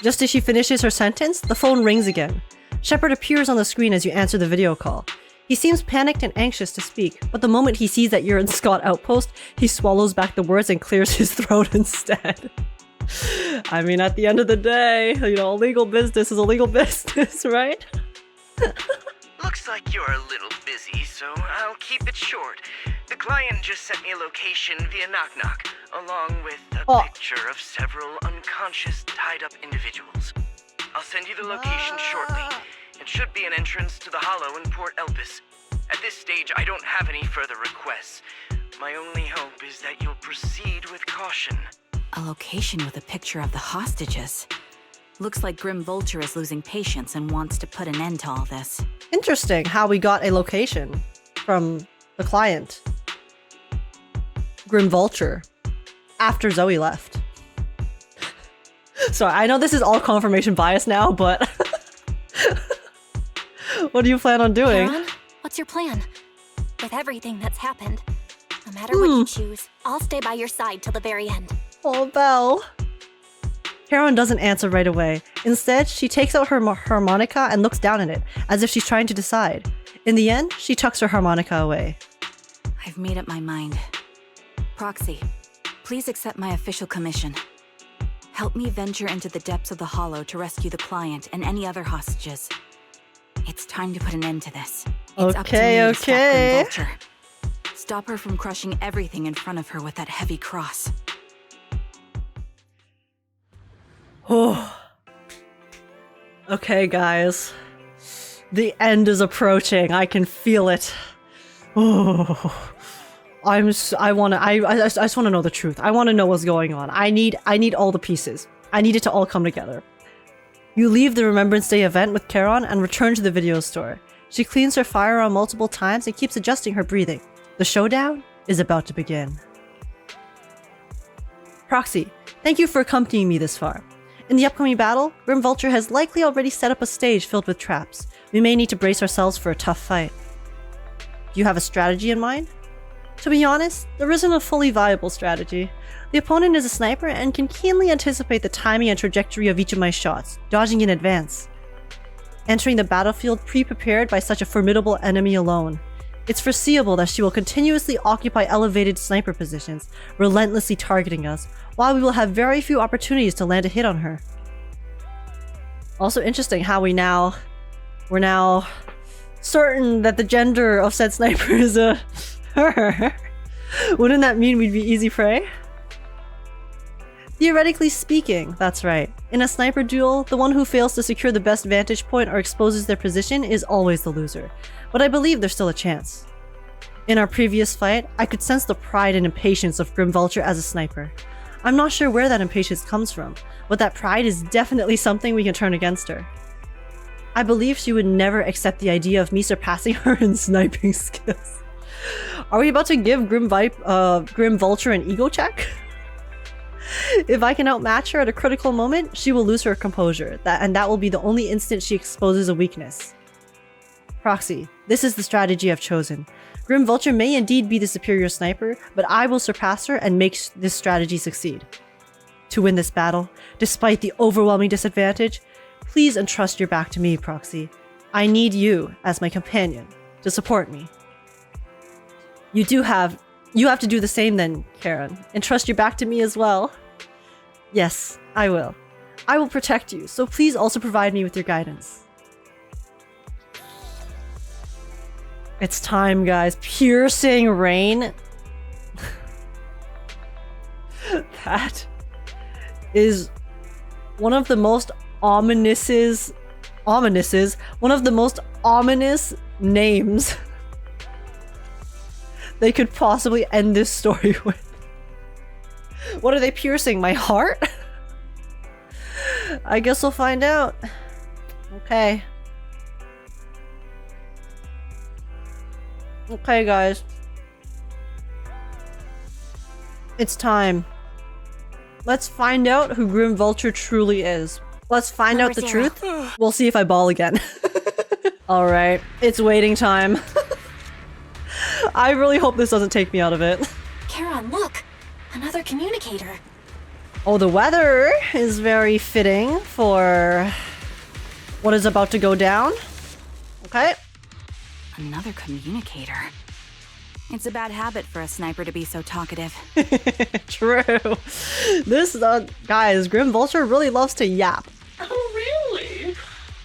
Just as she finishes her sentence, the phone rings again. Shepard appears on the screen as you answer the video call. He seems panicked and anxious to speak, but the moment he sees that you're in Scott Outpost, he swallows back the words and clears his throat instead. I mean, at the end of the day, you know, legal business is a legal business, right? Looks like you're a little busy, so I'll keep it short. The client just sent me a location via Knock Knock, along with a picture of several unconscious, tied-up individuals. I'll send you the location shortly. It should be an entrance to the Hollow in Port Elpis. At this stage, I don't have any further requests. My only hope is that you'll proceed with caution. A location with a picture of the hostages. Looks like Grim Vulture is losing patience and wants to put an end to all this. Interesting how we got a location from the client. Grim Vulture. After Zoe left. Sorry, I know this is all confirmation bias now, but... What do you plan on doing? Charon, what's your plan? With everything that's happened, no matter what you choose, I'll stay by your side till the very end. Oh, Belle. Charon doesn't answer right away. Instead, she takes out her harmonica and looks down at it, as if she's trying to decide. In the end, she tucks her harmonica away. I've made up my mind. Proxy, please accept my official commission. Help me venture into the depths of the Hollow to rescue the client and any other hostages. It's time to put an end to this. It's up to me to stop Grim Vulture. Stop her from crushing everything in front of her with that heavy cross. Oh. Okay, guys. The end is approaching. I can feel it. Oh. I just want to know the truth. I want to know what's going on. I need all the pieces. I need it to all come together. You leave the Remembrance Day event with Charon and return to the video store. She cleans her firearm multiple times and keeps adjusting her breathing. The showdown is about to begin. Proxy, thank you for accompanying me this far. In the upcoming battle, Grim Vulture has likely already set up a stage filled with traps. We may need to brace ourselves for a tough fight. Do you have a strategy in mind? To be honest, there isn't a fully viable strategy. The opponent is a sniper and can keenly anticipate the timing and trajectory of each of my shots, dodging in advance. entering the battlefield pre-prepared by such a formidable enemy alone. It's foreseeable that she will continuously occupy elevated sniper positions, relentlessly targeting us, while we will have very few opportunities to land a hit on her. Also interesting how we're now certain that the gender of said sniper is her. Wouldn't that mean we'd be easy prey? Theoretically speaking, that's right. In a sniper duel, the one who fails to secure the best vantage point or exposes their position is always the loser. But I believe there's still a chance. In our previous fight, I could sense the pride and impatience of Grim Vulture as a sniper. I'm not sure where that impatience comes from, but that pride is definitely something we can turn against her. I believe she would never accept the idea of me surpassing her in sniping skills. Are we about to give Grim Vulture an ego check? If I can outmatch her at a critical moment, she will lose her composure, and that will be the only instant she exposes a weakness. Proxy, this is the strategy I've chosen. Grim Vulture may indeed be the superior sniper, but I will surpass her and make this strategy succeed. To win this battle, despite the overwhelming disadvantage, please entrust your back to me, Proxy. I need you, as my companion, to support me. You have to do the same then, Karen. Entrust your back to me as well. Yes, I will. I will protect you, so please also provide me with your guidance. It's time, guys. Piercing rain. That is one of the most ominous names they could possibly end this story with. What are they piercing? My heart? I guess we'll find out. Okay. Okay, guys. It's time. Let's find out who Grim Vulture truly is. Let's find out the truth. We'll see if I ball again. Alright, it's waiting time. I really hope this doesn't take me out of it. Karen, look! Another communicator. Oh, the weather is very fitting for what is about to go down. Okay. Another communicator. It's a bad habit for a sniper to be so talkative. True. This, guys, Grim Vulture really loves to yap. Oh, really?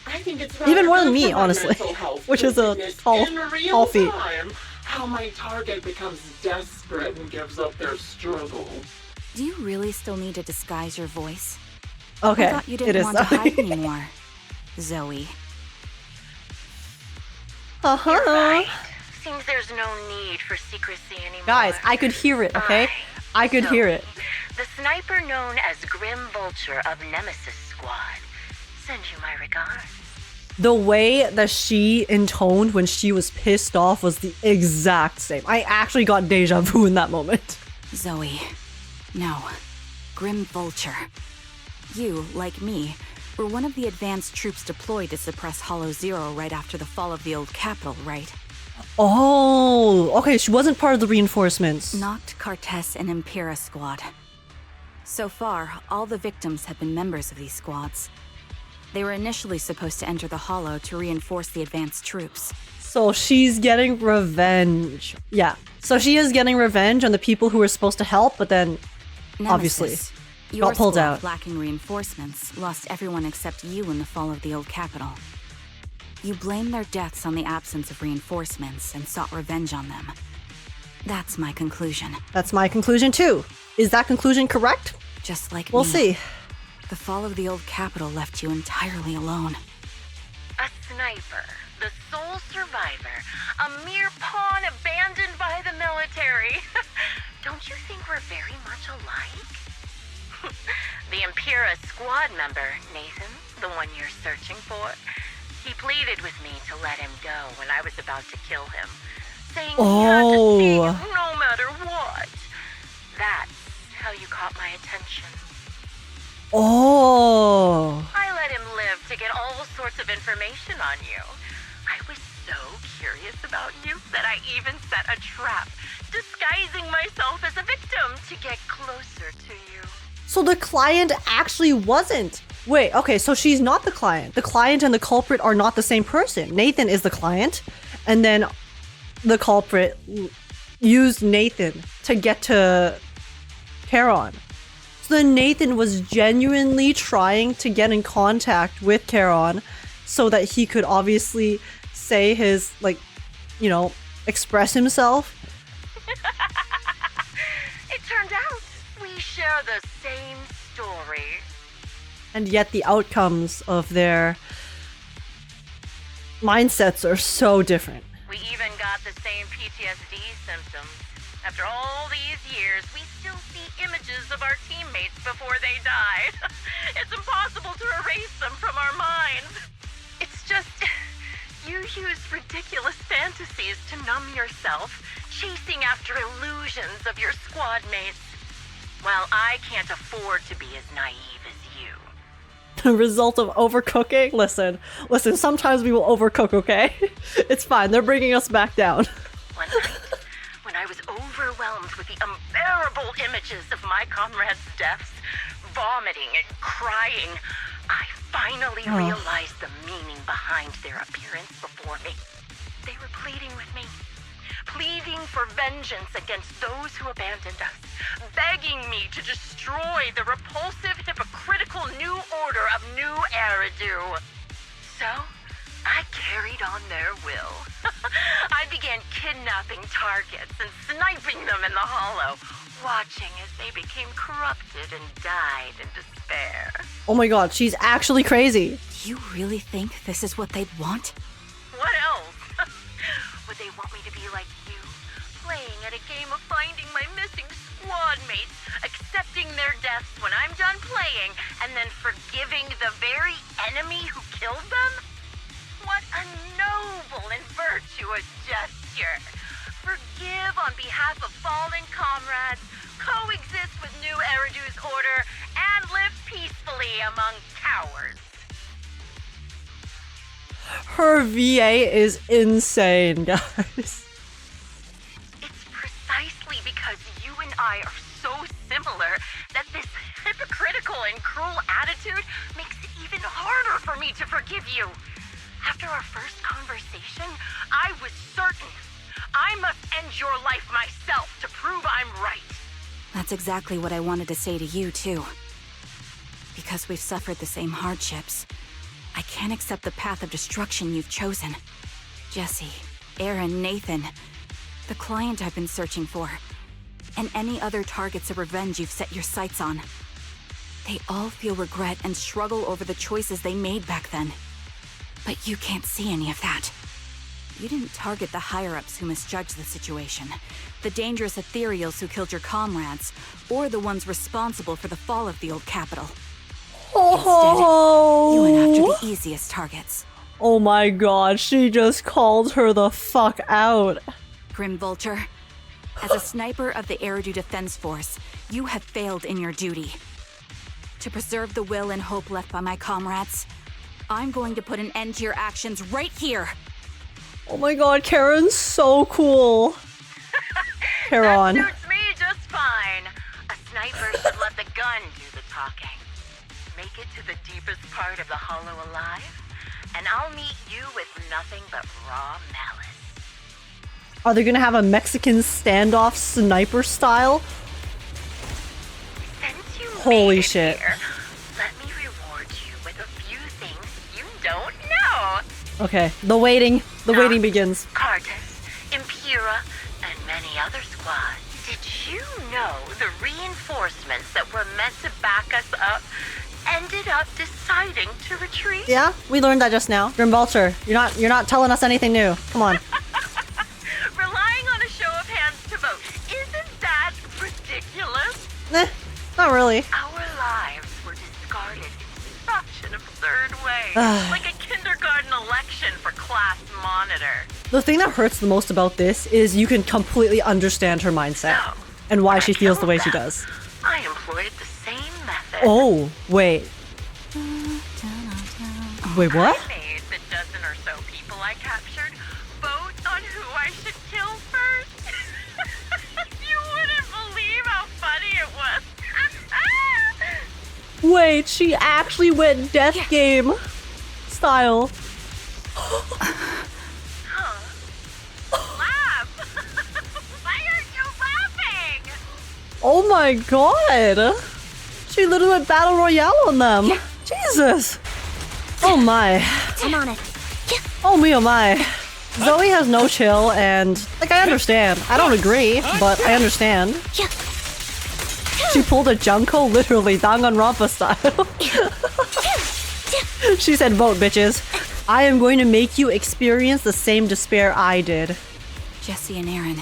I think it's even more than me, honestly. Which is a tall feat. How my target becomes desperate and gives up their struggle. Do you really still need to disguise your voice? Okay, I thought you didn't want to hide anymore, Zoe. Uh-huh. Right. Seems there's no need for secrecy anymore. Guys, I could hear it, okay? I could hear it. The sniper known as Grim Vulture of Nemesis Squad. Send you my regards. The way that she intoned when she was pissed off was the exact same. I actually got deja vu in that moment. Zoe. No. Grim Vulture. You, like me, were one of the advanced troops deployed to suppress Hollow Zero right after the fall of the old capital, right? Oh, okay, she wasn't part of the reinforcements. Noct, Cartes, and Impera squad. So far, all the victims have been members of these squads. They were initially supposed to enter the Hollow to reinforce the advanced troops. So she's getting revenge. Yeah, so she is getting revenge on the people who were supposed to help, but then, obviously, got pulled out. Lacking reinforcements, lost everyone except you in the fall of the old capital. You blamed their deaths on the absence of reinforcements and sought revenge on them. That's my conclusion. That's my conclusion too. Is that conclusion correct? Just like we'll me. See. The fall of the old capital left you entirely alone. A sniper, the sole survivor, a mere pawn abandoned by the military. Don't you think we're very much alike? The Impera squad member, Nathan, the one you're searching for, he pleaded with me to let him go when I was about to kill him, saying he had to see you no matter what. That's how you caught my attention. Oh. I let him live to get all sorts of information on you. I was so curious about you that I even set a trap, disguising myself as a victim to get closer to you. So the client actually wasn't Wait, okay, so she's not the client. The client and the culprit are not the same person. Nathan is the client, and then the culprit used Nathan to get to Charon. So then Nathan was genuinely trying to get in contact with Charon so that he could obviously say his, like, you know, express himself. It turned out we share the same story. And yet the outcomes of their mindsets are so different. We even got the same PTSD symptoms. After all these years, we still see images of our teammates before they die. It's impossible to erase them from our minds. It's just, you use ridiculous fantasies to numb yourself, chasing after illusions of your squad mates. Well, I can't afford to be as naive as you. The result of overcooking? Listen, sometimes we will overcook, okay? It's fine, they're bringing us back down. One night, when I was overwhelmed with the unbearable images of my comrades' deaths, vomiting and crying, I finally realized the meaning behind their appearance before me. They were pleading with me. Pleading for vengeance against those who abandoned us, begging me to destroy the repulsive, hypocritical new order of New Eridu. So, I carried on their will. I began kidnapping targets and sniping them in the hollow, watching as they became corrupted and died in despair. Oh my god, she's actually crazy. You really think this is what they'd want? What else? Would they want me to be like you, playing at a game of finding my missing squad mates, accepting their deaths when I'm done playing, and then forgiving the very enemy who killed them? What a noble and virtuous gesture! Forgive on behalf of fallen comrades, coexist with New Eridu's order, and live peacefully among cowards. Her VA is insane, guys. It's precisely because you and I are so similar that this hypocritical and cruel attitude makes it even harder for me to forgive you. After our first conversation, I was certain I must end your life myself to prove I'm right. That's exactly what I wanted to say to you, too. Because we've suffered the same hardships, I can't accept the path of destruction you've chosen. Jesse, Aaron, Nathan, the client I've been searching for, and any other targets of revenge you've set your sights on. They all feel regret and struggle over the choices they made back then. But you can't see any of that. You didn't target the higher-ups who misjudged the situation, the dangerous ethereals who killed your comrades, or the ones responsible for the fall of the old capital. Instead, you went after the easiest targets. Oh my god, she just called her the fuck out. Grim Vulture, as a sniper of the Eridu Defense Force, you have failed in your duty. To preserve the will and hope left by my comrades, I'm going to put an end to your actions right here. Oh my god, Karen's so cool. Charon. That suits me just fine. A sniper should let the gun do the talking. Make it to the deepest part of the hollow alive, and I'll meet you with nothing but raw malice. Are they gonna have a Mexican standoff sniper style? Since you Holy made it shit. Here, let me reward you with a few things you don't know. Okay, the waiting begins. Cartus, Impura, and many other squads. Did you know the reinforcements that were meant to back us up ended up deciding to retreat? Yeah, we learned that just now. Grim Vulture, you're not telling us anything new. Come on. Relying on a show of hands to vote. Isn't that ridiculous? Not really. Our lives were discarded in such an absurd way. Like a kindergarten election for class monitor. The thing that hurts the most about this is you can completely understand her mindset and why she feels the way she does. I employed the same method. Oh, wait. Wait, what? I made the dozen or so people I captured vote on who I should kill first. You wouldn't believe how funny it was. Wait, she actually went death game style. Why aren't you laughing? Oh my god! She literally went battle royale on them. Jesus! Oh my. I'm on it. Oh me, oh my. Zoe has no chill, and like I understand. I don't agree, but I understand. She pulled a Junko, literally Danganronpa style. She said, "Vote, bitches. I am going to make you experience the same despair I did." Jesse and Aaron,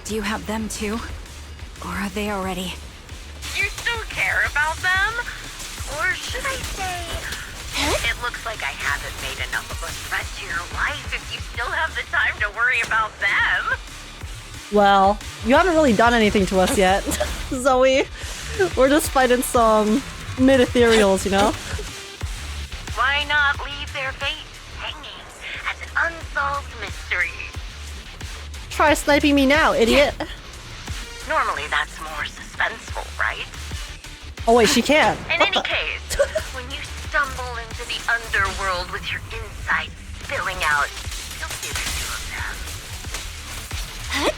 do you have them too? Or are they already? You still care about them? Or should I say, it looks like I haven't made enough of a threat to your life if you still have the time to worry about them. Well, you haven't really done anything to us yet, Zoe. We're just fighting some mid-ethereals, you know? Why not leave their fate hanging as an unsolved mystery? Try sniping me now, idiot. Normally that's more suspenseful, right? Oh wait, she can. In any case, when you stumble into the underworld with your insides spilling out, you'll see the two of them.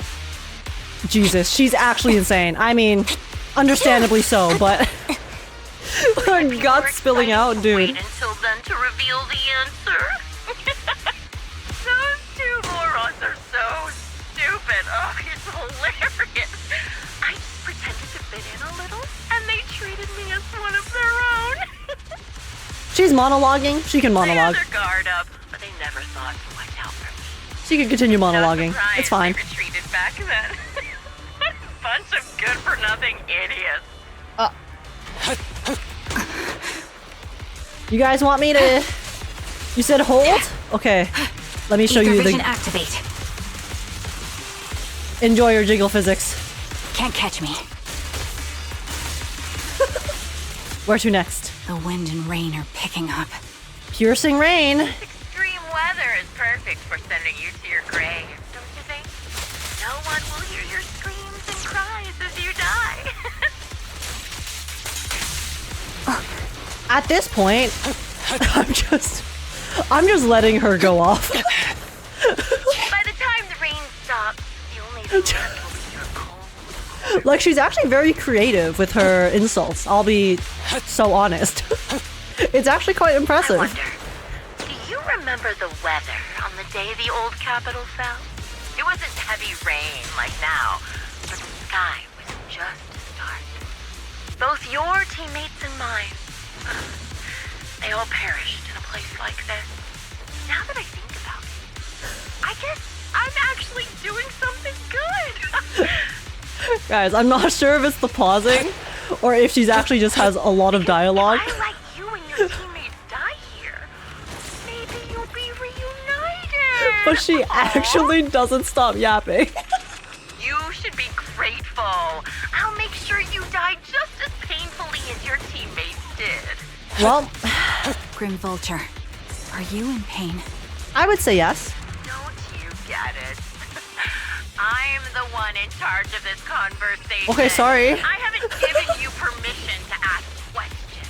Jesus, she's actually insane. I mean, understandably so, but her guts spilling out, dude. Wait until then to reveal the answer. Those two morons are so stupid. Oh, it's hilarious. I just pretended to fit in a little, and they treated me as one of their own. She's monologuing. She can monologue. They had their guard up, but they never thought to watch out for me. She can continue monologuing. It's fine. They retreated back then. Bunch of good-for-nothing idiots. You guys want me to... You said hold? Okay. Let me show you the... Activate. Enjoy your jiggle physics. Can't catch me. Where to next? The wind and rain are picking up. Piercing rain. Extreme weather is perfect for sending you to your grave, don't you think? No one will hear your screams and cries as you die. At this point, I'm just letting her go off. By the time the rain stops, the only thing left will be your cold. Like, she's actually very creative with her insults. I'll be so honest. It's actually quite impressive. I wonder, do you remember the weather on the day the old capital fell? It wasn't heavy rain like now, but the sky was just as dark. Both your teammates and mine. They all perished in a place like this. Now that I think about it, I guess I'm actually doing something good. Guys, I'm not sure if it's the pausing or if she's actually just has a lot of dialogue. I let you and your teammates die here. Maybe you'll be reunited. But she actually doesn't stop yapping. You should be grateful. I'll make sure you die just as painfully as your teammates did. Well, Grim Vulture, are you in pain? I would say yes. Don't you get it? I'm the one in charge of this conversation. Okay, sorry. I haven't given you permission to ask questions.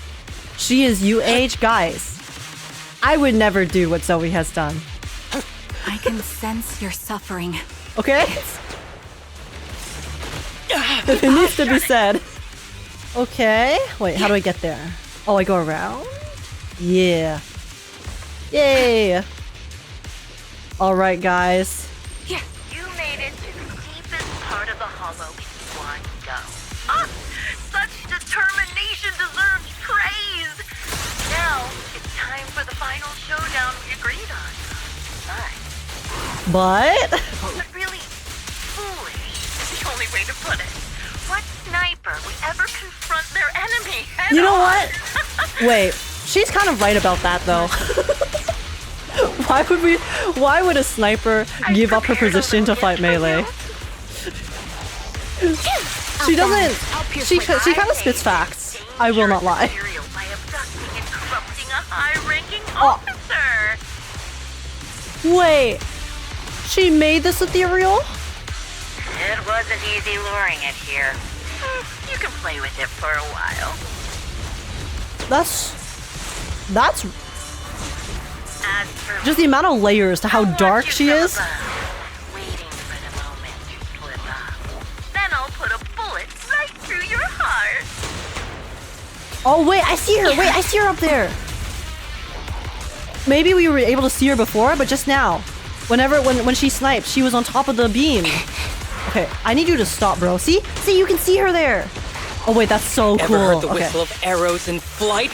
She is UH, guys. I would never do what Zoe has done. I can sense your suffering. Okay? It needs to be said. Okay. Wait, how do I get there? Oh, I go around? Yeah. Yay! Alright, guys. You made it to the deepest part of the hollow in one go. Such determination deserves praise! Now, it's time for the final showdown we agreed on. But? But really, foolish is the only way to put it. What sniper would ever confront their enemy head You know on? what? Wait, she's kind of right about that, though. Why would a sniper give up her position to fight melee? She doesn't. She kind of spits facts. I will not lie. By abducting and corrupting a high-ranking officer. Wait, she made this ethereal? It wasn't easy luring it here. You can play with it for a while. That's just the amount of layers to how dark she is. Waiting for the moment to slip up. Then I'll put a bullet right through your heart. Oh wait, I see her. Wait, I see her up there. Maybe we were able to see her before, but just now, when she sniped, she was on top of the beam. Okay, I need you to stop, bro. See, you can see her there. Oh wait, that's so cool. Ever heard the whistle of arrows in flight?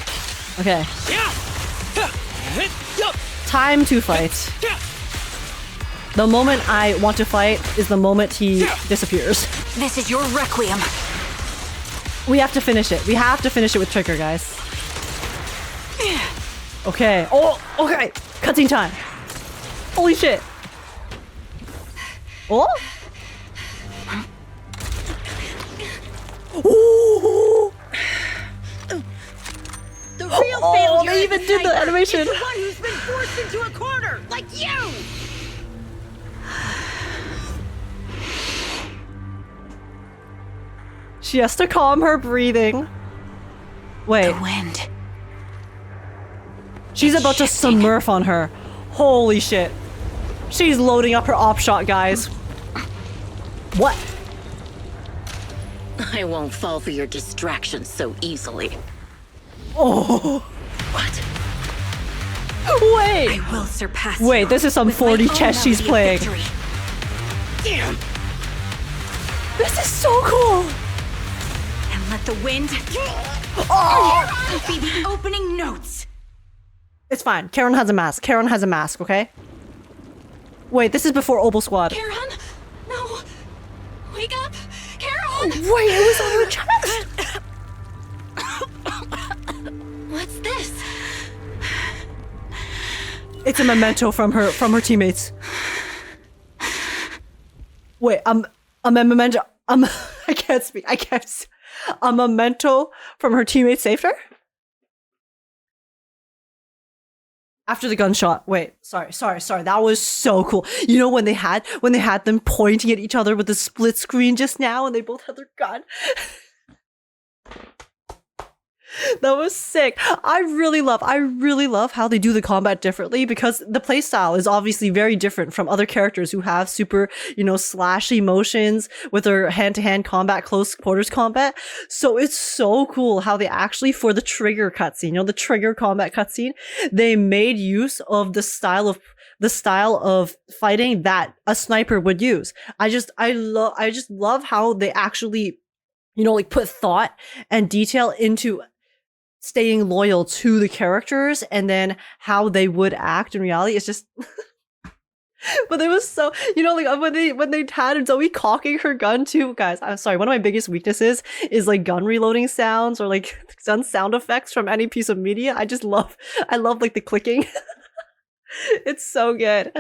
Okay. Time to fight. The moment I want to fight is the moment he disappears. This is your requiem. We have to finish it. We have to finish it with Trigger, guys. Okay. Oh, okay. Cutscene time. Holy shit. Oh? Ooh. The real failure they even did the animation. is the one who's been forced into a corner, like you! She has to calm her breathing. Wait. The wind. She's about to submerf on her. Holy shit. She's loading up her op shot, guys. What? I won't fall for your distractions so easily. Oh. What? Wait. I will surpass Wait, you this is some with 40 my own chess she's melody of playing. victory. Damn! This is so cool. And let the wind be the opening notes. It's fine. Karen has a mask. Karen has a mask, okay? Wait, this is before Opal Squad. Karen? No. Wake up. Karen! Wait, it was on her chest. What's this? It's a memento from her teammates. Wait, a memento. I can't speak. A memento from her teammates saved her? After the gunshot. Wait, sorry. That was so cool. You know when they had them pointing at each other with the split screen just now and they both had their gun? That was sick. I really love how they do the combat differently because the playstyle is obviously very different from other characters who have super, slashy motions with their hand-to-hand combat, close quarters combat. So it's so cool how they actually, for the Trigger cutscene, the Trigger combat cutscene, they made use of the style of fighting that a sniper would use. I just love how they actually, put thought and detail into staying loyal to the characters and then how they would act in reality. It's just but it was so, when they had Zoe cocking her gun too, guys, I'm sorry, one of my biggest weaknesses is like gun reloading sounds or like gun sound effects from any piece of media. I love like the clicking. It's so good.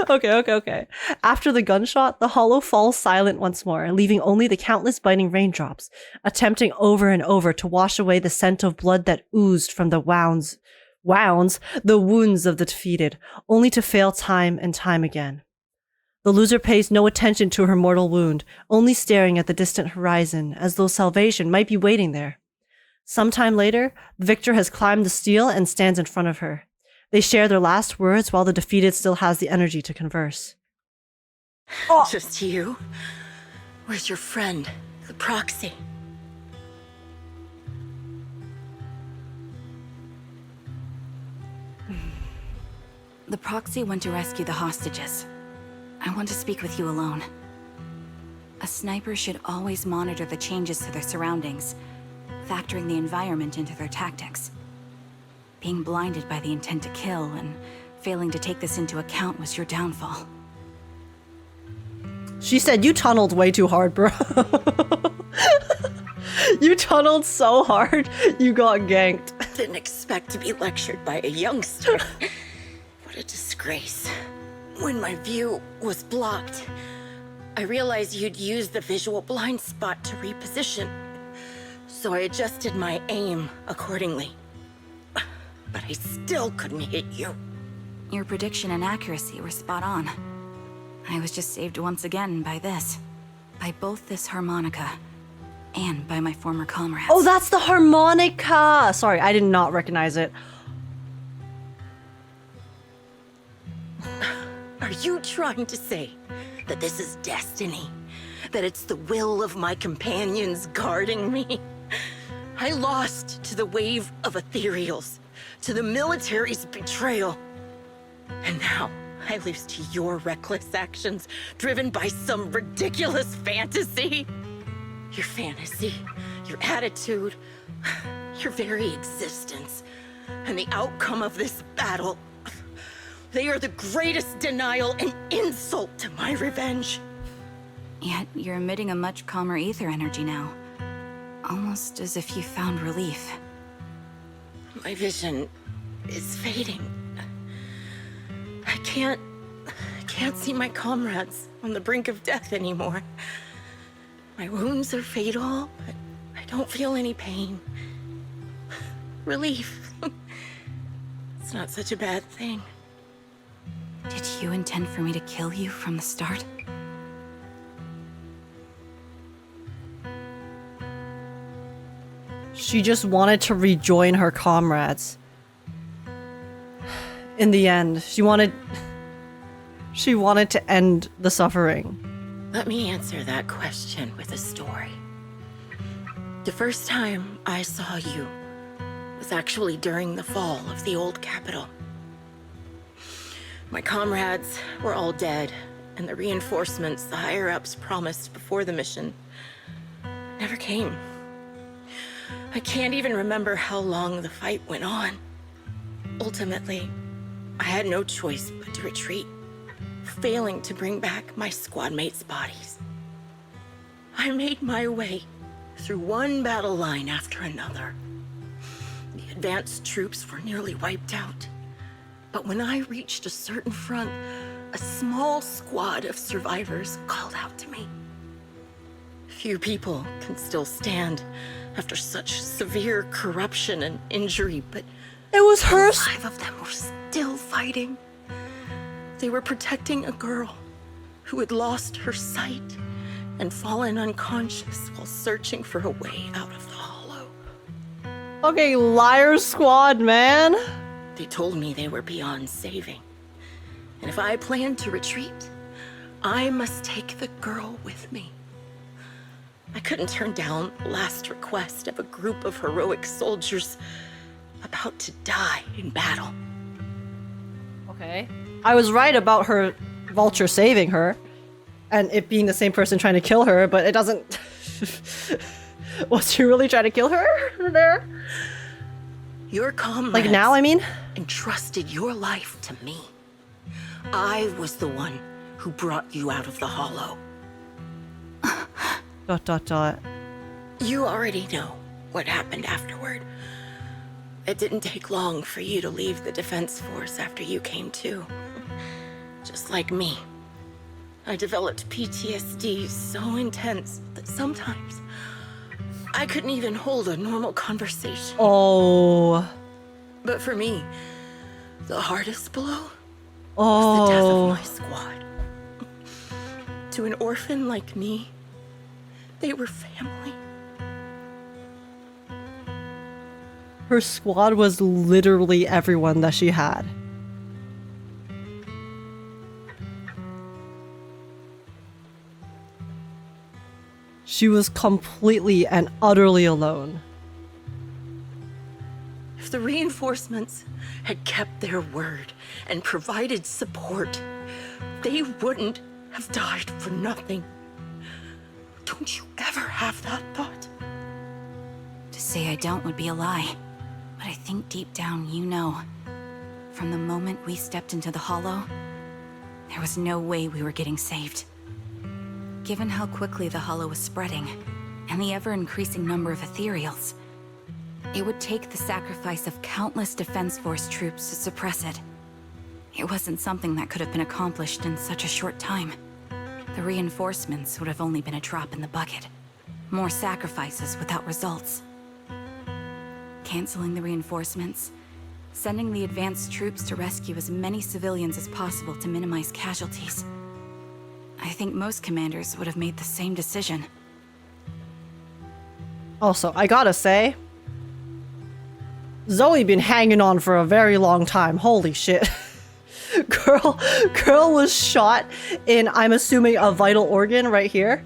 Okay. After the gunshot, the hollow falls silent once more, leaving only the countless biting raindrops, attempting over and over to wash away the scent of blood that oozed from the wounds of the defeated, only to fail time and time again. The loser pays no attention to her mortal wound, only staring at the distant horizon, as though salvation might be waiting there. Sometime later, the victor has climbed the steel and stands in front of her. They share their last words while the defeated still has the energy to converse. Oh. Just you? Where's your friend, the proxy? The proxy went to rescue the hostages. I want to speak with you alone. A sniper should always monitor the changes to their surroundings, factoring the environment into their tactics. Being blinded by the intent to kill and failing to take this into account was your downfall. She said you tunneled way too hard, bro. You tunneled so hard, you got ganked. Didn't expect to be lectured by a youngster. What a disgrace. When my view was blocked, I realized you'd used the visual blind spot to reposition. So I adjusted my aim accordingly. But I still couldn't hit you. Your prediction and accuracy were spot on. I was just saved once again by this. By both this harmonica and by my former comrades. Oh, that's the harmonica! Sorry, I did not recognize it. Are you trying to say that this is destiny? That it's the will of my companions guarding me? I lost to the wave of ethereals, to the military's betrayal. And now I lose to your reckless actions, driven by some ridiculous fantasy. Your fantasy, your attitude, your very existence, and the outcome of this battle. They are the greatest denial and insult to my revenge. Yet you're emitting a much calmer ether energy now. Almost as if you found relief. My vision is fading. I can't see my comrades on the brink of death anymore. My wounds are fatal, but I don't feel any pain. Relief. It's not such a bad thing. Did you intend for me to kill you from the start? She just wanted to rejoin her comrades. In the end, she wanted to end the suffering. Let me answer that question with a story. The first time I saw you was actually during the fall of the old capital. My comrades were all dead, and the reinforcements the higher-ups promised before the mission never came. I can't even remember how long the fight went on. Ultimately, I had no choice but to retreat, failing to bring back my squad mates' bodies. I made my way through one battle line after another. The advanced troops were nearly wiped out. But when I reached a certain front, a small squad of survivors called out to me. Few people can still stand after such severe corruption and injury, but it was her. 5 of them were still fighting. They were protecting a girl who had lost her sight and fallen unconscious while searching for a way out of the hollow. Okay, Lyre squad, man. They told me they were beyond saving. And if I planned to retreat, I must take the girl with me. I couldn't turn down the last request of a group of heroic soldiers about to die in battle. Okay. I was right about her vulture saving her, and it being the same person trying to kill her, but it doesn't... Was she really trying to kill her there? Your comrades like now, I mean? Entrusted your life to me. I was the one who brought you out of the hollow. ... You already know what happened afterward. It didn't take long for you to leave the defense force after you came to. Just like me. I developed PTSD so intense that sometimes I couldn't even hold a normal conversation. Oh. But for me, the hardest blow was the death of my squad. To an orphan like me, they were family. Her squad was literally everyone that she had. She was completely and utterly alone. If the reinforcements had kept their word and provided support, they wouldn't have died for nothing. Don't you ever have that thought? To say I don't would be a lie, but I think deep down you know. From the moment we stepped into the hollow, there was no way we were getting saved. Given how quickly the hollow was spreading, and the ever-increasing number of ethereals, it would take the sacrifice of countless Defense Force troops to suppress it. It wasn't something that could have been accomplished in such a short time. The reinforcements would have only been a drop in the bucket. More sacrifices without results. Canceling the reinforcements, sending the advanced troops to rescue as many civilians as possible to minimize casualties. I think most commanders would have made the same decision. Also, I gotta say, Zoe been hanging on for a very long time. Holy shit. Girl was shot in, I'm assuming, a vital organ right here.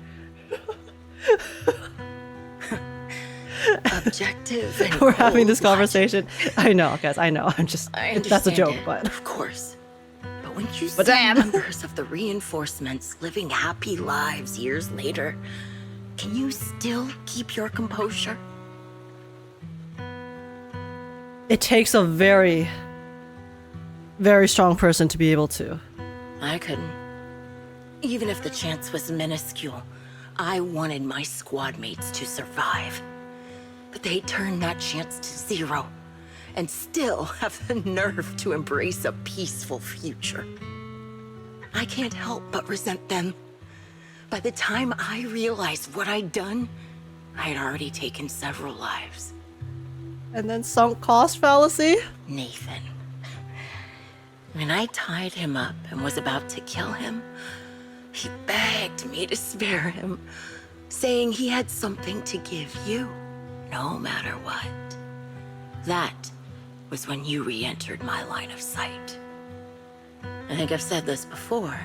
Objective and We're having this cold conversation. I know, guys, I know. I'm just, that's a joke, it, but... Of course. But when you But see damn. members of the reinforcements living happy lives years later, can you still keep your composure? It takes a very, very strong person to be able to. I couldn't. Even if the chance was minuscule, I wanted my squad mates to survive. But they turned that chance to zero, and still have the nerve to embrace a peaceful future. I can't help but resent them. By the time I realized what I'd done, I had already taken several lives. And then sunk cost fallacy? Nathan. When I tied him up and was about to kill him, he begged me to spare him, saying he had something to give you, no matter what. That was when you re-entered my line of sight. I think I've said this before.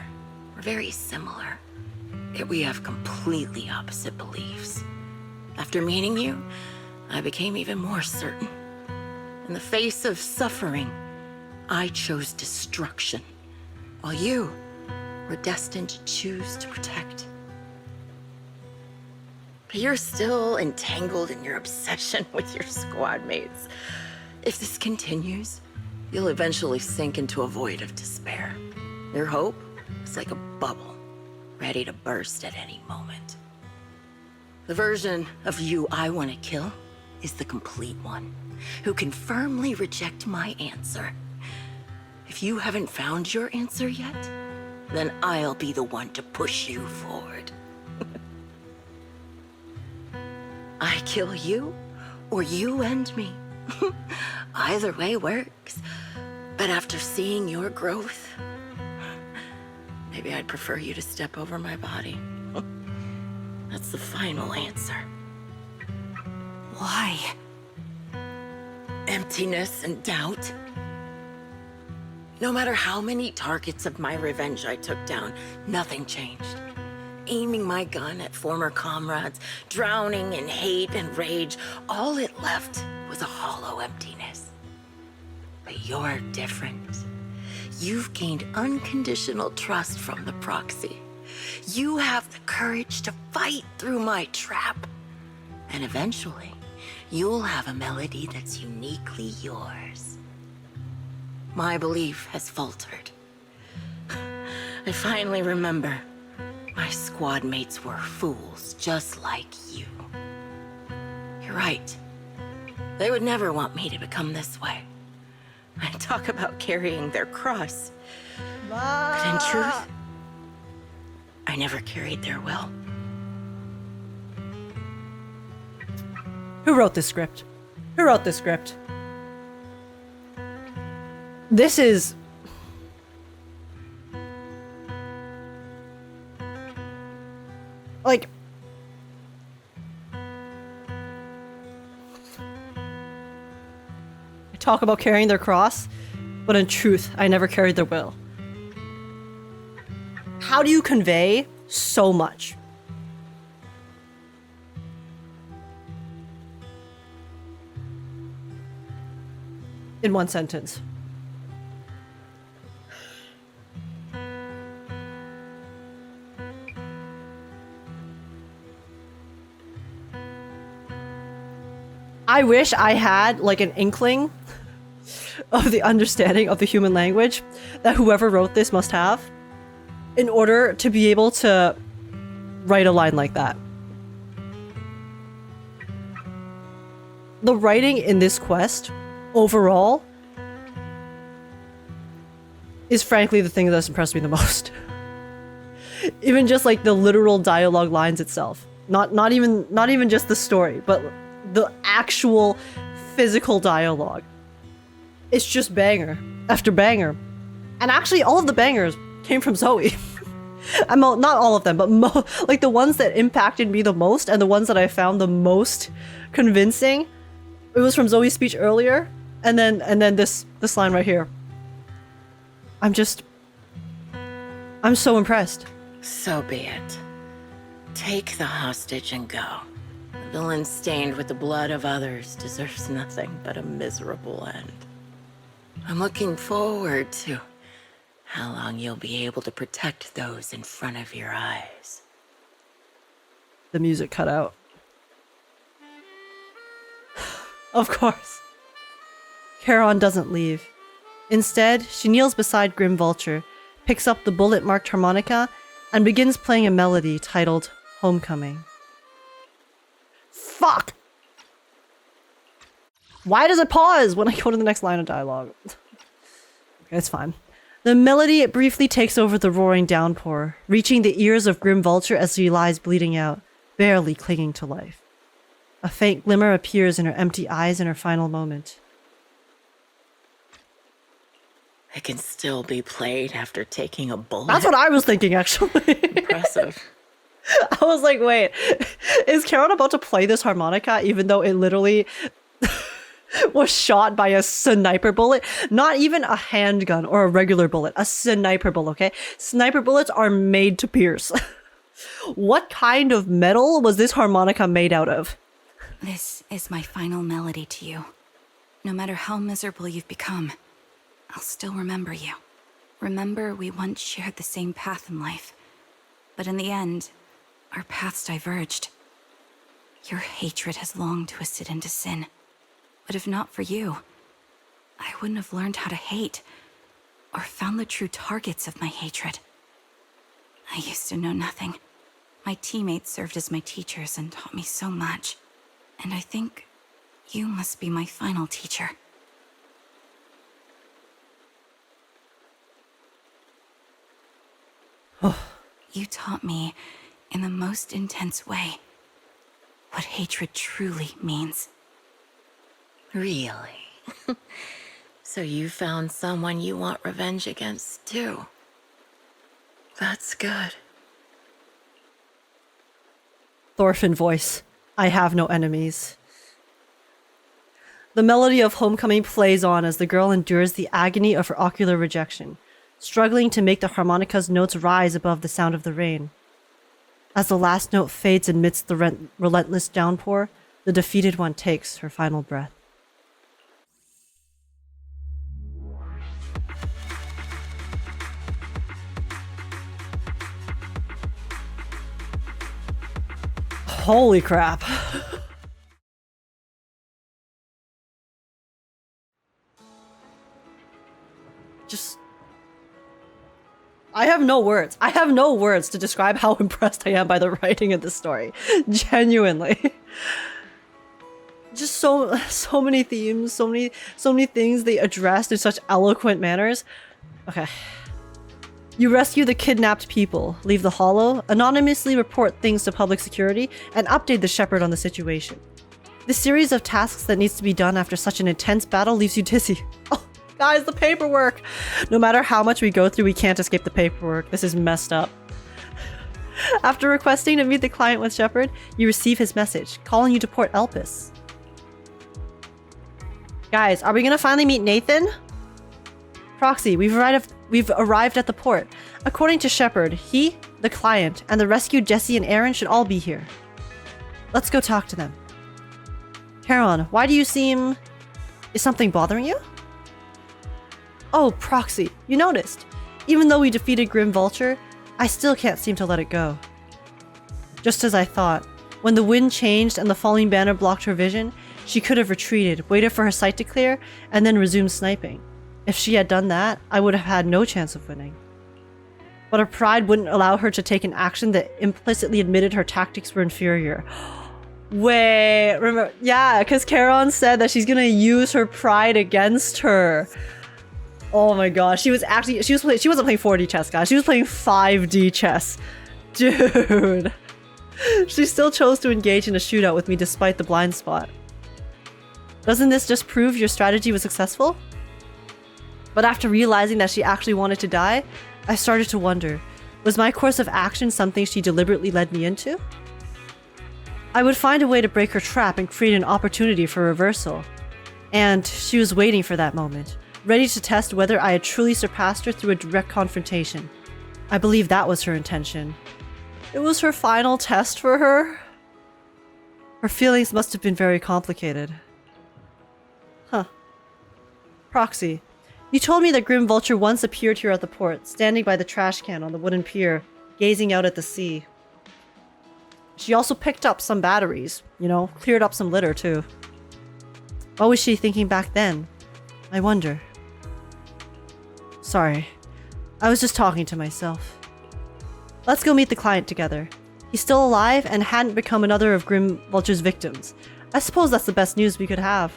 We're very similar, yet we have completely opposite beliefs. After meeting you, I became even more certain. In the face of suffering, I chose destruction, while you were destined to choose to protect. But you're still entangled in your obsession with your squad mates. If this continues, you'll eventually sink into a void of despair. Your hope is like a bubble, ready to burst at any moment. The version of you I want to kill is the complete one, who can firmly reject my answer. If you haven't found your answer yet, then I'll be the one to push you forward. I kill you, or you end me. Either way works. But after seeing your growth, maybe I'd prefer you to step over my body. That's the final answer. Why? Emptiness and doubt. No matter how many targets of my revenge I took down, nothing changed. Aiming my gun at former comrades, drowning in hate and rage, all it left was a hollow emptiness. But you're different. You've gained unconditional trust from the proxy. You have the courage to fight through my trap. And eventually, you'll have a melody that's uniquely yours. My belief has faltered. I finally remember. My squad mates were fools, just like you. You're right. They would never want me to become this way. I talk about carrying their cross. But in truth, I never carried their will. Who wrote this script? Who wrote this script? This is... like... I talk about carrying their cross, but in truth, I never carried their will. How do you convey so much? In one sentence. I wish I had like an inkling of the understanding of the human language that whoever wrote this must have in order to be able to write a line like that. The writing in this quest overall is frankly the thing that's impressed me the most. Even just like the literal dialogue lines itself. Not even just the story, but the actual physical dialogue. It's just banger after banger. And actually all of the bangers came from Zoe. Not all of them, but like the ones that impacted me the most and the ones that I found the most convincing. It was from Zoe's speech earlier, and then this line right here. I'm so impressed. So be it. Take the hostage and go. A villain stained with the blood of others deserves nothing but a miserable end. I'm looking forward to how long you'll be able to protect those in front of your eyes. The music cut out. Of course. Charon doesn't leave. Instead, she kneels beside Grim Vulture, picks up the bullet-marked harmonica, and begins playing a melody titled Homecoming. Fuck! Why does it pause when I go to the next line of dialogue? Okay, it's fine. The melody briefly takes over the roaring downpour, reaching the ears of Grim Vulture as she lies bleeding out, barely clinging to life. A faint glimmer appears in her empty eyes in her final moment. It can still be played after taking a bullet. That's what I was thinking, actually. Impressive. I was like, wait, is Charon about to play this harmonica even though it literally was shot by a sniper bullet? Not even a handgun or a regular bullet, a sniper bullet, okay? Sniper bullets are made to pierce. What kind of metal was this harmonica made out of? This is my final melody to you. No matter how miserable you've become, I'll still remember you. Remember we once shared the same path in life, but in the end, our paths diverged. Your hatred has long twisted into sin, but if not for you, I wouldn't have learned how to hate, or found the true targets of my hatred. I used to know nothing. My teammates served as my teachers and taught me so much, and I think you must be my final teacher. You taught me, in the most intense way, what hatred truly means. Really? So you found someone you want revenge against, too? That's good. Thorfinn voice. I have no enemies. The melody of Homecoming plays on as the girl endures the agony of her ocular rejection, struggling to make the harmonica's notes rise above the sound of the rain. As the last note fades amidst the relentless downpour, the defeated one takes her final breath. Holy crap. I have no words. I have no words to describe how impressed I am by the writing of this story. Genuinely. Just so many themes, so many things they addressed in such eloquent manners. Okay. You rescue the kidnapped people, leave the hollow, anonymously report things to public security, and update the shepherd on the situation. The series of tasks that needs to be done after such an intense battle leaves you dizzy. Oh, guys, the paperwork! No matter how much we go through, we can't escape the paperwork. This is messed up. After requesting to meet the client with Shepard, you receive his message, calling you to Port Elpis. Guys, are we gonna finally meet Nathan? Proxy, we've arrived at the port. According to Shepard, he, the client, and the rescued Jesse and Aaron should all be here. Let's go talk to them. Charon, why do you seem... Is something bothering you? Oh, Proxy, you noticed. Even though we defeated Grim Vulture, I still can't seem to let it go. Just as I thought. When the wind changed and the falling banner blocked her vision, she could have retreated, waited for her sight to clear, and then resumed sniping. If she had done that, I would have had no chance of winning. But her pride wouldn't allow her to take an action that implicitly admitted her tactics were inferior. Wait, remember? Yeah, because Charon said that she's gonna use her pride against her. Oh my gosh, she wasn't playing 4D chess, guys. She was playing 5D chess. Dude. She still chose to engage in a shootout with me despite the blind spot. Doesn't this just prove your strategy was successful? But after realizing that she actually wanted to die, I started to wonder, Was my course of action something she deliberately led me into? I would find a way to break her trap and create an opportunity for reversal. And she was waiting for that moment, ready to test whether I had truly surpassed her through a direct confrontation. I believe that was her intention. It was her final test for her. Her feelings must have been very complicated. Huh. Proxy. You told me that Grim Vulture once appeared here at the port, standing by the trash can on the wooden pier, gazing out at the sea. She also picked up some batteries, you know, cleared up some litter too. What was she thinking back then? I wonder. Sorry. I was just talking to myself. Let's go meet the client together. He's still alive and hadn't become another of Grim Vulture's victims. I suppose that's the best news we could have.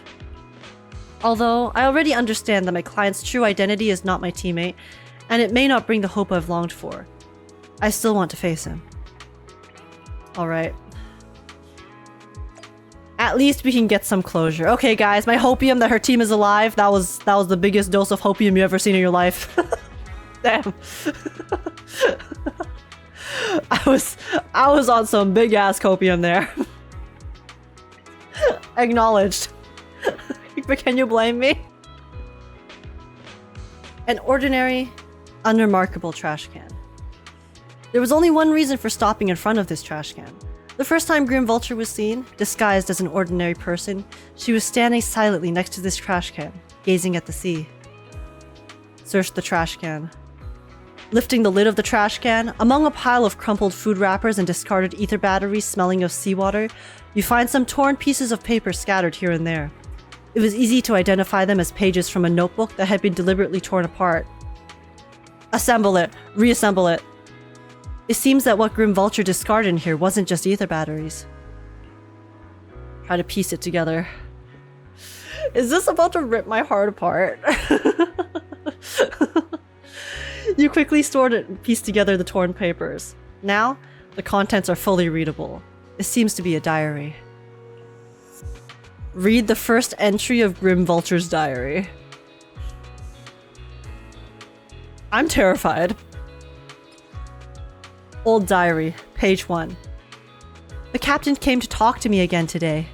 Although, I already understand that my client's true identity is not my teammate, and it may not bring the hope I've longed for. I still want to face him. Alright. At least we can get some closure. Okay guys, my hopium that her team is alive, that was the biggest dose of hopium you ever seen in your life. Damn. I was on some big ass copium there. Acknowledged. But can you blame me? An ordinary, unremarkable trash can. There was only one reason for stopping in front of this trash can. The first time Grim Vulture was seen, disguised as an ordinary person, she was standing silently next to this trash can, gazing at the sea. Search the trash can. Lifting the lid of the trash can, among a pile of crumpled food wrappers and discarded ether batteries smelling of seawater, you find some torn pieces of paper scattered here and there. It was easy to identify them as pages from a notebook that had been deliberately torn apart. Assemble it. Reassemble it. It seems that what Grim Vulture discarded in here wasn't just ether batteries. Try to piece it together. Is this about to rip my heart apart? You quickly stored it and pieced together the torn papers. Now, the contents are fully readable. It seems to be a diary. Read the first entry of Grim Vulture's diary. I'm terrified. Old diary, page 1. The captain came to talk to me again today.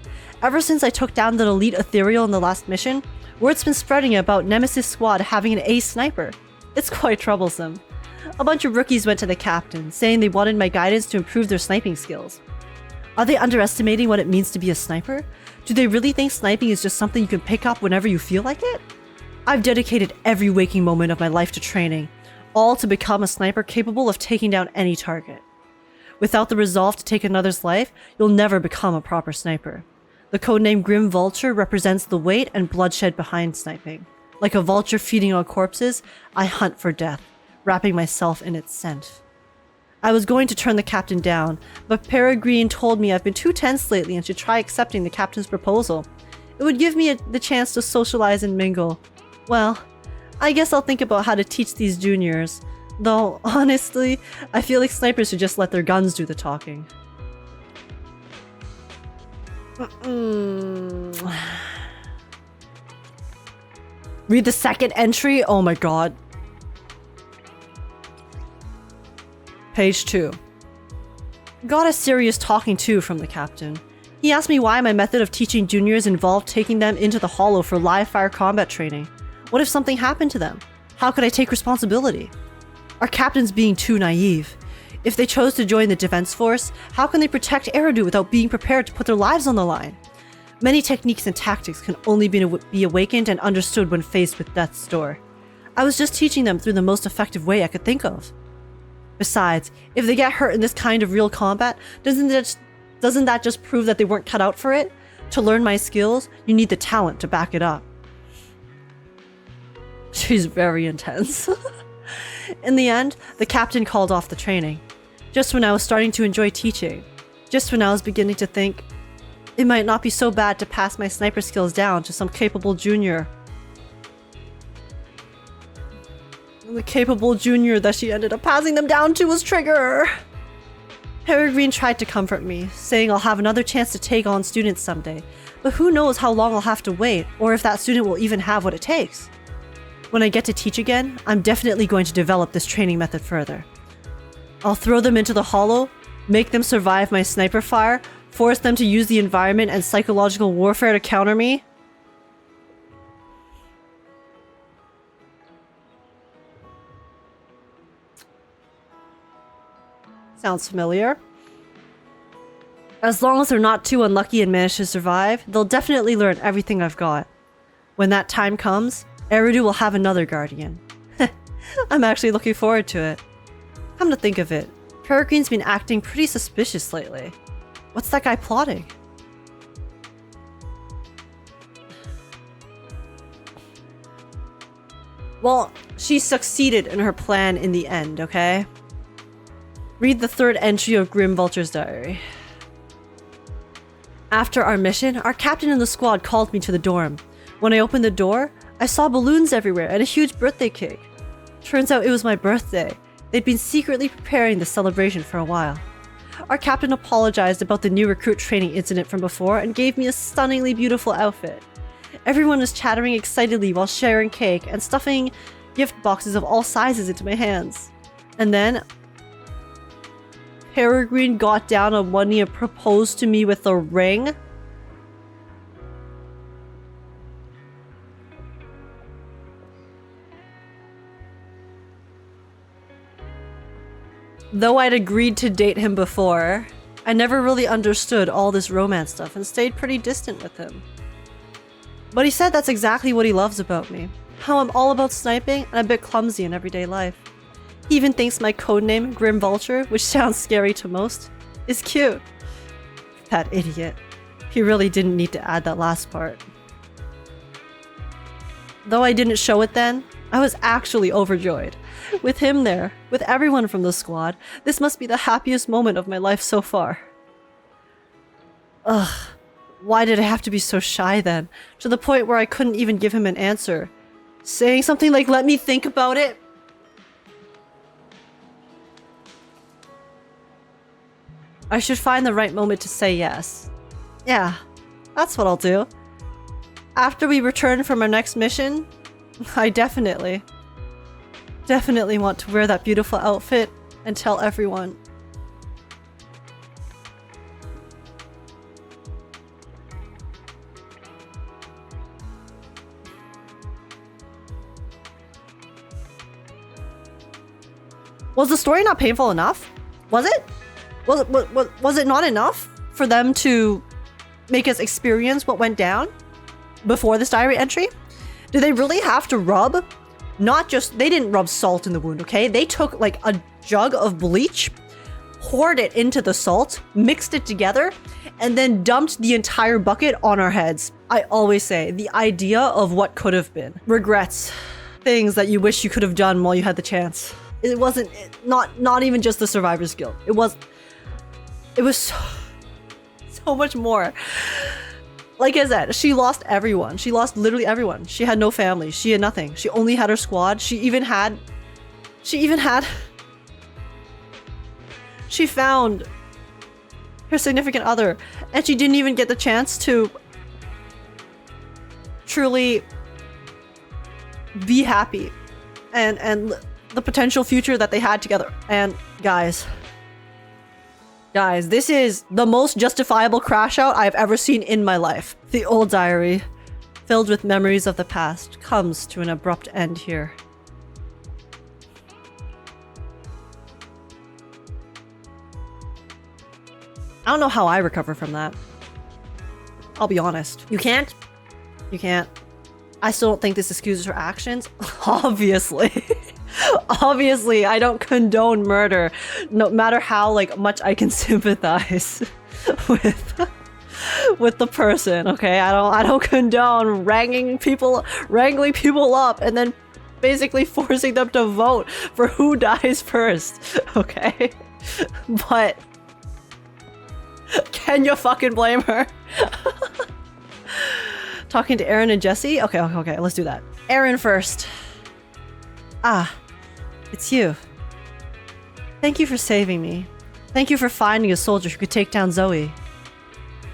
Ever since I took down that elite ethereal in the last mission, word's been spreading about Nemesis Squad having an ace sniper. It's quite troublesome. A bunch of rookies went to the captain, saying they wanted my guidance to improve their sniping skills. Are they underestimating what it means to be a sniper? Do they really think sniping is just something you can pick up whenever you feel like it? I've dedicated every waking moment of my life to training, all to become a sniper capable of taking down any target. Without the resolve to take another's life, you'll never become a proper sniper. The codename Grim Vulture represents the weight and bloodshed behind sniping. Like a vulture feeding on corpses, I hunt for death, wrapping myself in its scent. I was going to turn the captain down, but Peregrine told me I've been too tense lately and should try accepting the captain's proposal. It would give me the chance to socialize and mingle. Well, I guess I'll think about how to teach these juniors. Though, honestly, I feel like snipers should just let their guns do the talking. Read the second entry? Oh my god. Page 2. Got a serious talking to from the captain. He asked me why my method of teaching juniors involved taking them into the hollow for live fire combat training. What if something happened to them? How could I take responsibility? Are captains being too naive? If they chose to join the defense force, how can they protect Eridu without being prepared to put their lives on the line? Many techniques and tactics can only be awakened and understood when faced with death's door. I was just teaching them through the most effective way I could think of. Besides, if they get hurt in this kind of real combat, doesn't that just prove that they weren't cut out for it? To learn my skills, you need the talent to back it up. She's very intense. In the end, the captain called off the training. Just when I was starting to enjoy teaching. Just when I was beginning to think, it might not be so bad to pass my sniper skills down to some capable junior. The capable junior that she ended up passing them down to was Trigger! Peregrine tried to comfort me, saying I'll have another chance to take on students someday, but who knows how long I'll have to wait, or if that student will even have what it takes. When I get to teach again, I'm definitely going to develop this training method further. I'll throw them into the hollow, make them survive my sniper fire, force them to use the environment and psychological warfare to counter me. Sounds familiar. As long as they're not too unlucky and manage to survive, they'll definitely learn everything I've got. When that time comes, Eridu will have another guardian. I'm actually looking forward to it. Come to think of it, Peregrine's been acting pretty suspicious lately. What's that guy plotting? Well, she succeeded in her plan in the end, okay? Read the third entry of Grim Vulture's diary. After our mission, our captain in the squad called me to the dorm. When I opened the door, I saw balloons everywhere and a huge birthday cake. Turns out it was my birthday. They'd been secretly preparing the celebration for a while. Our captain apologized about the new recruit training incident from before and gave me a stunningly beautiful outfit. Everyone was chattering excitedly while sharing cake and stuffing gift boxes of all sizes into my hands. And then Peregrine got down on one knee and proposed to me with a ring. Though I'd agreed to date him before, I never really understood all this romance stuff and stayed pretty distant with him. But he said that's exactly what he loves about me. How I'm all about sniping and a bit clumsy in everyday life. He even thinks my codename, Grim Vulture, which sounds scary to most, is cute. That idiot. He really didn't need to add that last part. Though I didn't show it then, I was actually overjoyed. With him there, with everyone from the squad, this must be the happiest moment of my life so far. Ugh. Why did I have to be so shy then? To the point where I couldn't even give him an answer. Saying something like, "Let me think about it"? I should find the right moment to say yes. Yeah, that's what I'll do. After we return from our next mission, I definitely want to wear that beautiful outfit and tell everyone. Was the story not painful enough? Was it? Was it not enough for them to make us experience what went down before this diary entry? Do they really have to rub? Not just, they didn't rub salt in the wound, okay? They took like a jug of bleach, poured it into the salt, mixed it together, and then dumped the entire bucket on our heads. I always say, the idea of what could have been. Regrets. Things that you wish you could have done while you had the chance. It wasn't, not even just the survivor's guilt. It was so much more. Like I said, she lost everyone. She lost literally everyone. She had no family. She had nothing. She only had her squad. She found her significant other, and she didn't even get the chance to truly be happy and the potential future that they had together. And guys, this is the most justifiable crash out I've ever seen in my life. The old diary, filled with memories of the past, comes to an abrupt end here. I don't know how I recover from that. I'll be honest. You can't? You can't. I still don't think this excuses her actions. Obviously. Obviously, I don't condone murder, no matter how much I can sympathize with the person, okay? I don't condone wrangling people up and then basically forcing them to vote for who dies first, okay? But can you fucking blame her? Talking to Aaron and Jesse? Okay, let's do that. Aaron first. Ah, it's you. Thank you for saving me. Thank you for finding a soldier who could take down Zoe.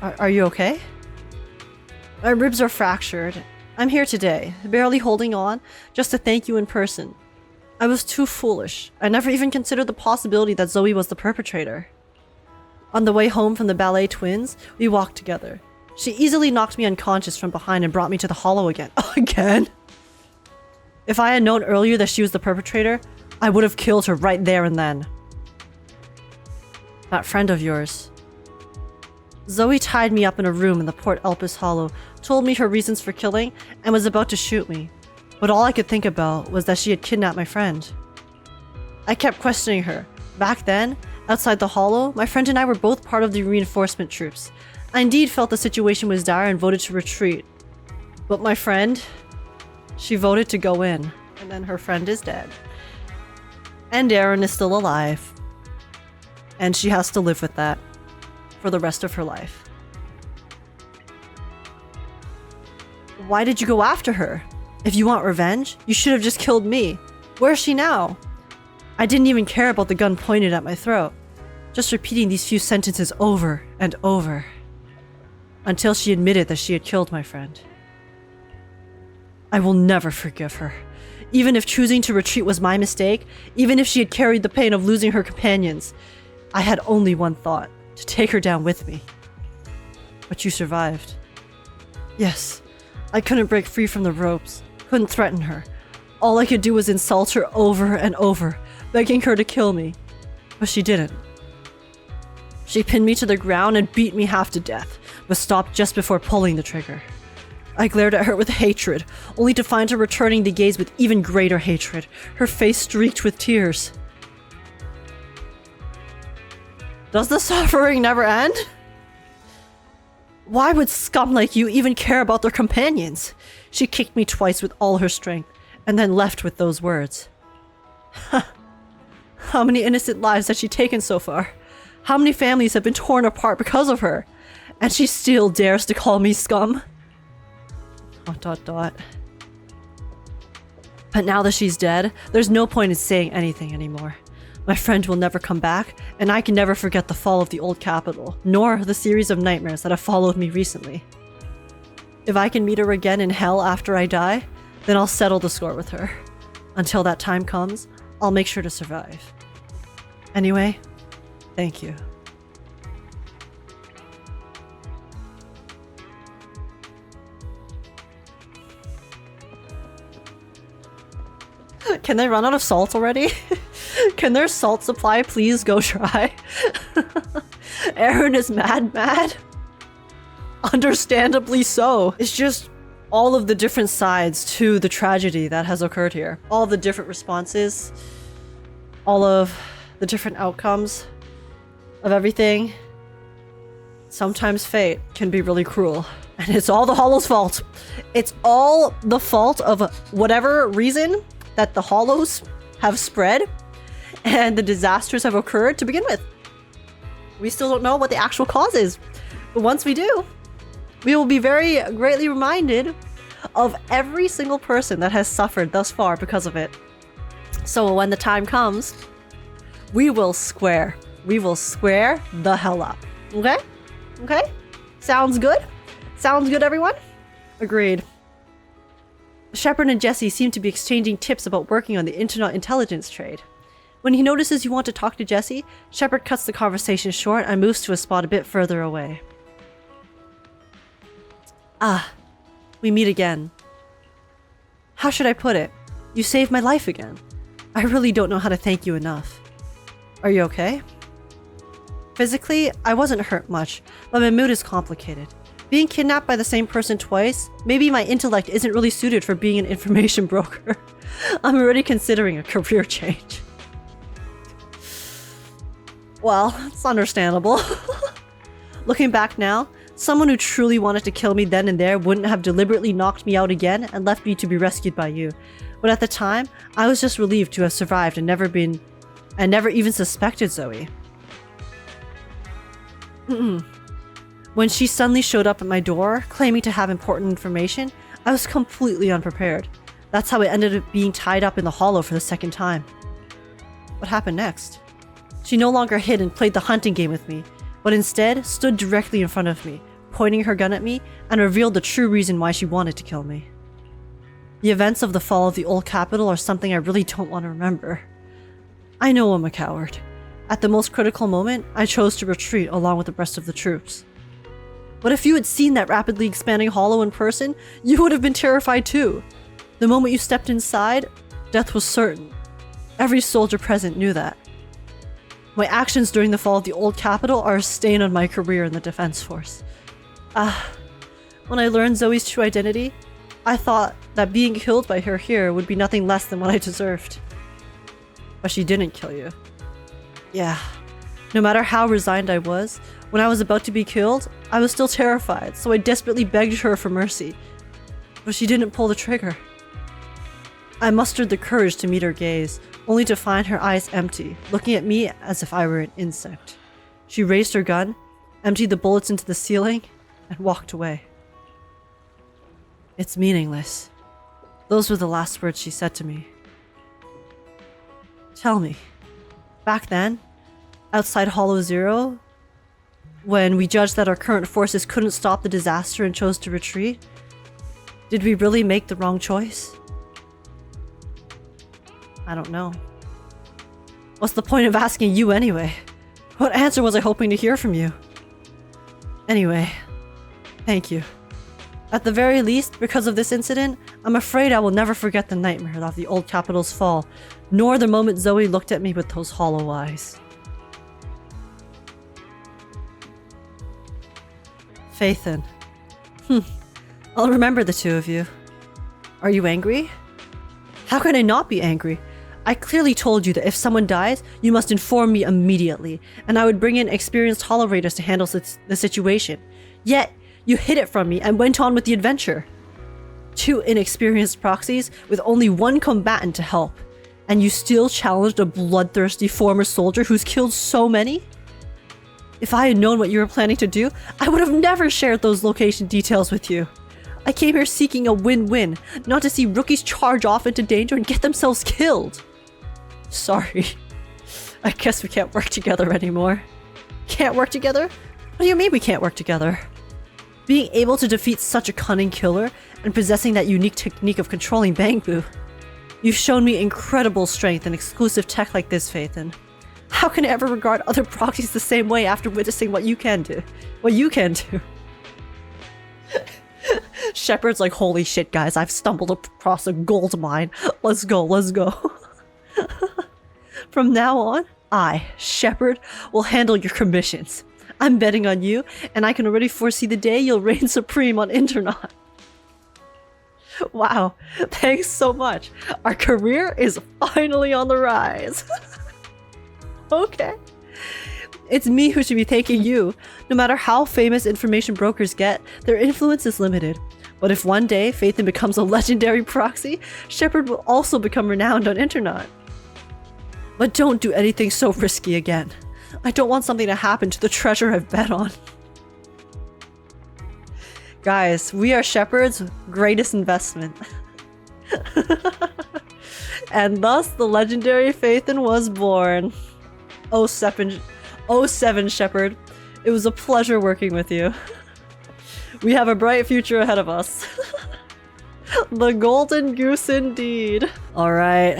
Are you okay? My ribs are fractured. I'm here today, barely holding on, just to thank you in person. I was too foolish. I never even considered the possibility that Zoe was the perpetrator. On the way home from the ballet twins, we walked together. She easily knocked me unconscious from behind and brought me to the hollow again. Again? If I had known earlier that she was the perpetrator, I would have killed her right there and then. That friend of yours. Zoe tied me up in a room in the Port Elpis Hollow, told me her reasons for killing, and was about to shoot me. But all I could think about was that she had kidnapped my friend. I kept questioning her. Back then, outside the hollow, my friend and I were both part of the reinforcement troops. I indeed felt the situation was dire and voted to retreat. But my friend, she voted to go in, and then her friend is dead. And Erin is still alive. And she has to live with that for the rest of her life. Why did you go after her? If you want revenge, you should have just killed me. Where is she now? I didn't even care about the gun pointed at my throat. Just repeating these few sentences over and over. Until she admitted that she had killed my friend. I will never forgive her. Even if choosing to retreat was my mistake, even if she had carried the pain of losing her companions, I had only one thought, to take her down with me. But you survived. Yes, I couldn't break free from the ropes, couldn't threaten her. All I could do was insult her over and over, begging her to kill me. But she didn't. She pinned me to the ground and beat me half to death, but stopped just before pulling the trigger. I glared at her with hatred, only to find her returning the gaze with even greater hatred, her face streaked with tears. Does the suffering never end? Why would scum like you even care about their companions? She kicked me twice with all her strength, and then left with those words. How many innocent lives has she taken so far? How many families have been torn apart because of her? And she still dares to call me scum? ... But now that she's dead, there's no point in saying anything anymore. My friend will never come back, and I can never forget the fall of the old capital, nor the series of nightmares that have followed me recently. If I can meet her again in hell after I die, then I'll settle the score with her. Until that time comes, I'll make sure to survive. Anyway, thank you. Can they run out of salt already? Can their salt supply please go dry? Erin is mad. Understandably so. It's just all of the different sides to the tragedy that has occurred here. All the different responses. All of the different outcomes of everything. Sometimes fate can be really cruel. And it's all the Hollow's fault. It's all the fault of whatever reason that the Hollows have spread and the disasters have occurred to begin with. We still don't know what the actual cause is. But once we do, we will be very greatly reminded of every single person that has suffered thus far because of it. So when the time comes, we will square the hell up. Okay? Okay? Sounds good? Sounds good, everyone? Agreed. Shepard and Jesse seem to be exchanging tips about working on the internet intelligence trade. When he notices you want to talk to Jesse, Shepard cuts the conversation short and moves to a spot a bit further away. Ah, we meet again. How should I put it? You saved my life again. I really don't know how to thank you enough. Are you okay? Physically, I wasn't hurt much, but my mood is complicated. Being kidnapped by the same person twice, maybe my intellect isn't really suited for being an information broker. I'm already considering a career change. Well, it's understandable. Looking back now, someone who truly wanted to kill me then and there wouldn't have deliberately knocked me out again and left me to be rescued by you. But at the time, I was just relieved to have survived and never even suspected Zoe. When she suddenly showed up at my door, claiming to have important information, I was completely unprepared. That's how I ended up being tied up in the hollow for the second time. What happened next? She no longer hid and played the hunting game with me, but instead stood directly in front of me, pointing her gun at me, and revealed the true reason why she wanted to kill me. The events of the fall of the old capital are something I really don't want to remember. I know I'm a coward. At the most critical moment, I chose to retreat along with the rest of the troops. But if you had seen that rapidly expanding hollow in person, you would have been terrified too. The moment you stepped inside, death was certain. Every soldier present knew that. My actions during the fall of the old capital are a stain on my career in the defense force. When I learned Zoe's true identity, I thought that being killed by her here would be nothing less than what I deserved. But she didn't kill you. Yeah, no matter how resigned I was, when I was about to be killed, I was still terrified, so I desperately begged her for mercy. But she didn't pull the trigger. I mustered the courage to meet her gaze, only to find her eyes empty, looking at me as if I were an insect. She raised her gun, emptied the bullets into the ceiling, and walked away. It's meaningless. Those were the last words she said to me. Tell me, back then, outside Hollow Zero, when we judged that our current forces couldn't stop the disaster and chose to retreat, did we really make the wrong choice? I don't know. What's the point of asking you anyway? What answer was I hoping to hear from you? Anyway, thank you. At the very least, because of this incident, I'm afraid I will never forget the nightmare of the old capital's fall, nor the moment Zoe looked at me with those hollow eyes. Phaethon. I'll remember the two of you. Are you angry? How can I not be angry? I clearly told you that if someone dies, you must inform me immediately, and I would bring in experienced holorators to handle the situation. Yet, you hid it from me and went on with the adventure. 2 inexperienced proxies with only 1 combatant to help, and you still challenged a bloodthirsty former soldier who's killed so many? If I had known what you were planning to do, I would have never shared those location details with you. I came here seeking a win-win, not to see rookies charge off into danger and get themselves killed. Sorry. I guess we can't work together anymore. Can't work together? What do you mean we can't work together? Being able to defeat such a cunning killer and possessing that unique technique of controlling Bangbu. You've shown me incredible strength and exclusive tech like this, Phaethon. How can I ever regard other proxies the same way after witnessing what you can do? Shepard's like, holy shit, guys, I've stumbled across a gold mine. Let's go, let's go. From now on, I, Shepard, will handle your commissions. I'm betting on you, and I can already foresee the day you'll reign supreme on Internaut. Wow, thanks so much. Our career is finally on the rise. Okay. It's me who should be thanking you. No matter how famous information brokers get, their influence is limited. But if one day Phaethon becomes a legendary proxy, Shepard will also become renowned on Internaut. But don't do anything so risky again. I don't want something to happen to the treasure I've bet on. Guys, we are Shepard's greatest investment. And thus the legendary Phaethon was born. 07 Shepard. It was a pleasure working with you. We have a bright future ahead of us. The golden goose indeed. Alright.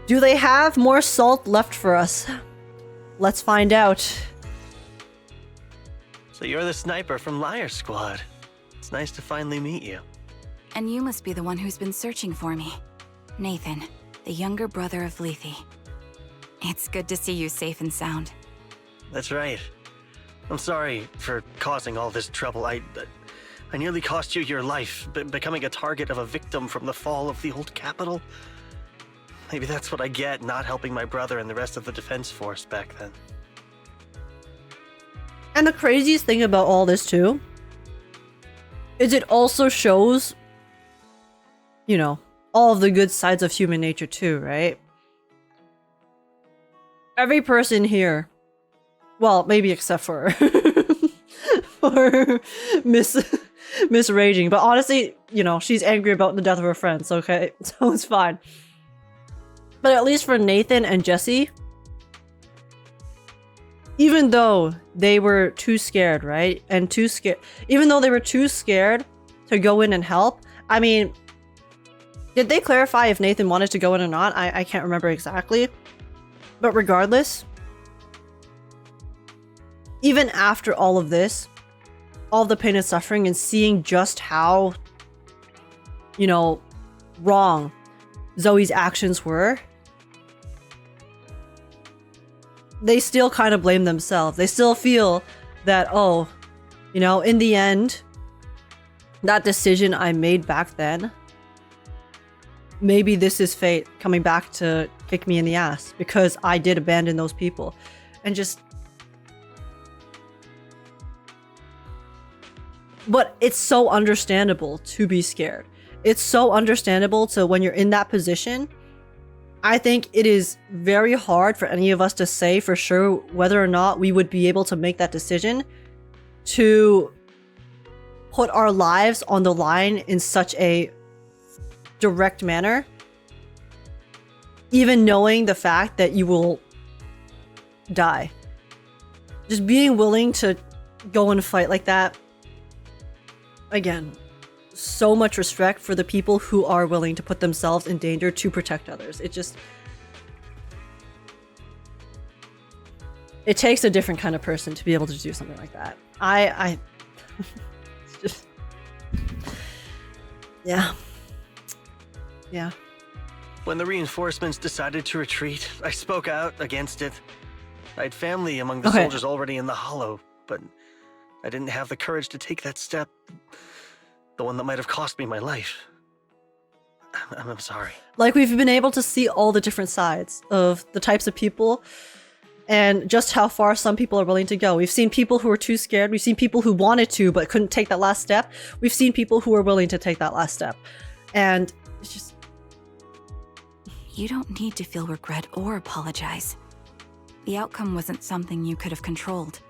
Do they have more salt left for us? Let's find out. So you're the sniper from Lyre Squad. It's nice to finally meet you. And you must be the one who's been searching for me. Nathan, the younger brother of Lethe. It's good to see you safe and sound. That's right. I'm sorry for causing all this trouble. I nearly cost you your life, becoming a target of a victim from the fall of the old capital. Maybe that's what I get not helping my brother and the rest of the defense force back then. And the craziest thing about all this too is it also shows, you know, all of the good sides of human nature too, right? Every person here, well, maybe except for for Miss Raging, but honestly, you know, she's angry about the death of her friends, okay? So it's fine. But at least for Nathan and Jesse, even though they were too scared, right? And too scared, even though they were too scared to go in and help, I mean, did they clarify if Nathan wanted to go in or not? I can't remember exactly. But regardless, even after all of this, all the pain and suffering, and seeing just how, you know, wrong Zoe's actions were, they still kind of blame themselves. They still feel that, oh, you know, in the end, that decision I made back then, maybe this is fate coming back to kick me in the ass because I did abandon those people. And just... But it's so understandable to be scared. It's so understandable to, when you're in that position, I think it is very hard for any of us to say for sure whether or not we would be able to make that decision to put our lives on the line in such a direct manner, even knowing the fact that you will die. Just being willing to go and fight like that. Again, so much respect for the people who are willing to put themselves in danger to protect others. It takes a different kind of person to be able to do something like that. It's just, yeah. Yeah. When the reinforcements decided to retreat, I spoke out against it. I had family among the soldiers already in the hollow, but I didn't have the courage to take that step. The one that might have cost me my life. I'm sorry. Like, we've been able to see all the different sides of the types of people and just how far some people are willing to go. We've seen people who are too scared. We've seen people who wanted to but couldn't take that last step. We've seen people who are willing to take that last step. And it's just... You don't need to feel regret or apologize. The outcome wasn't something you could have controlled.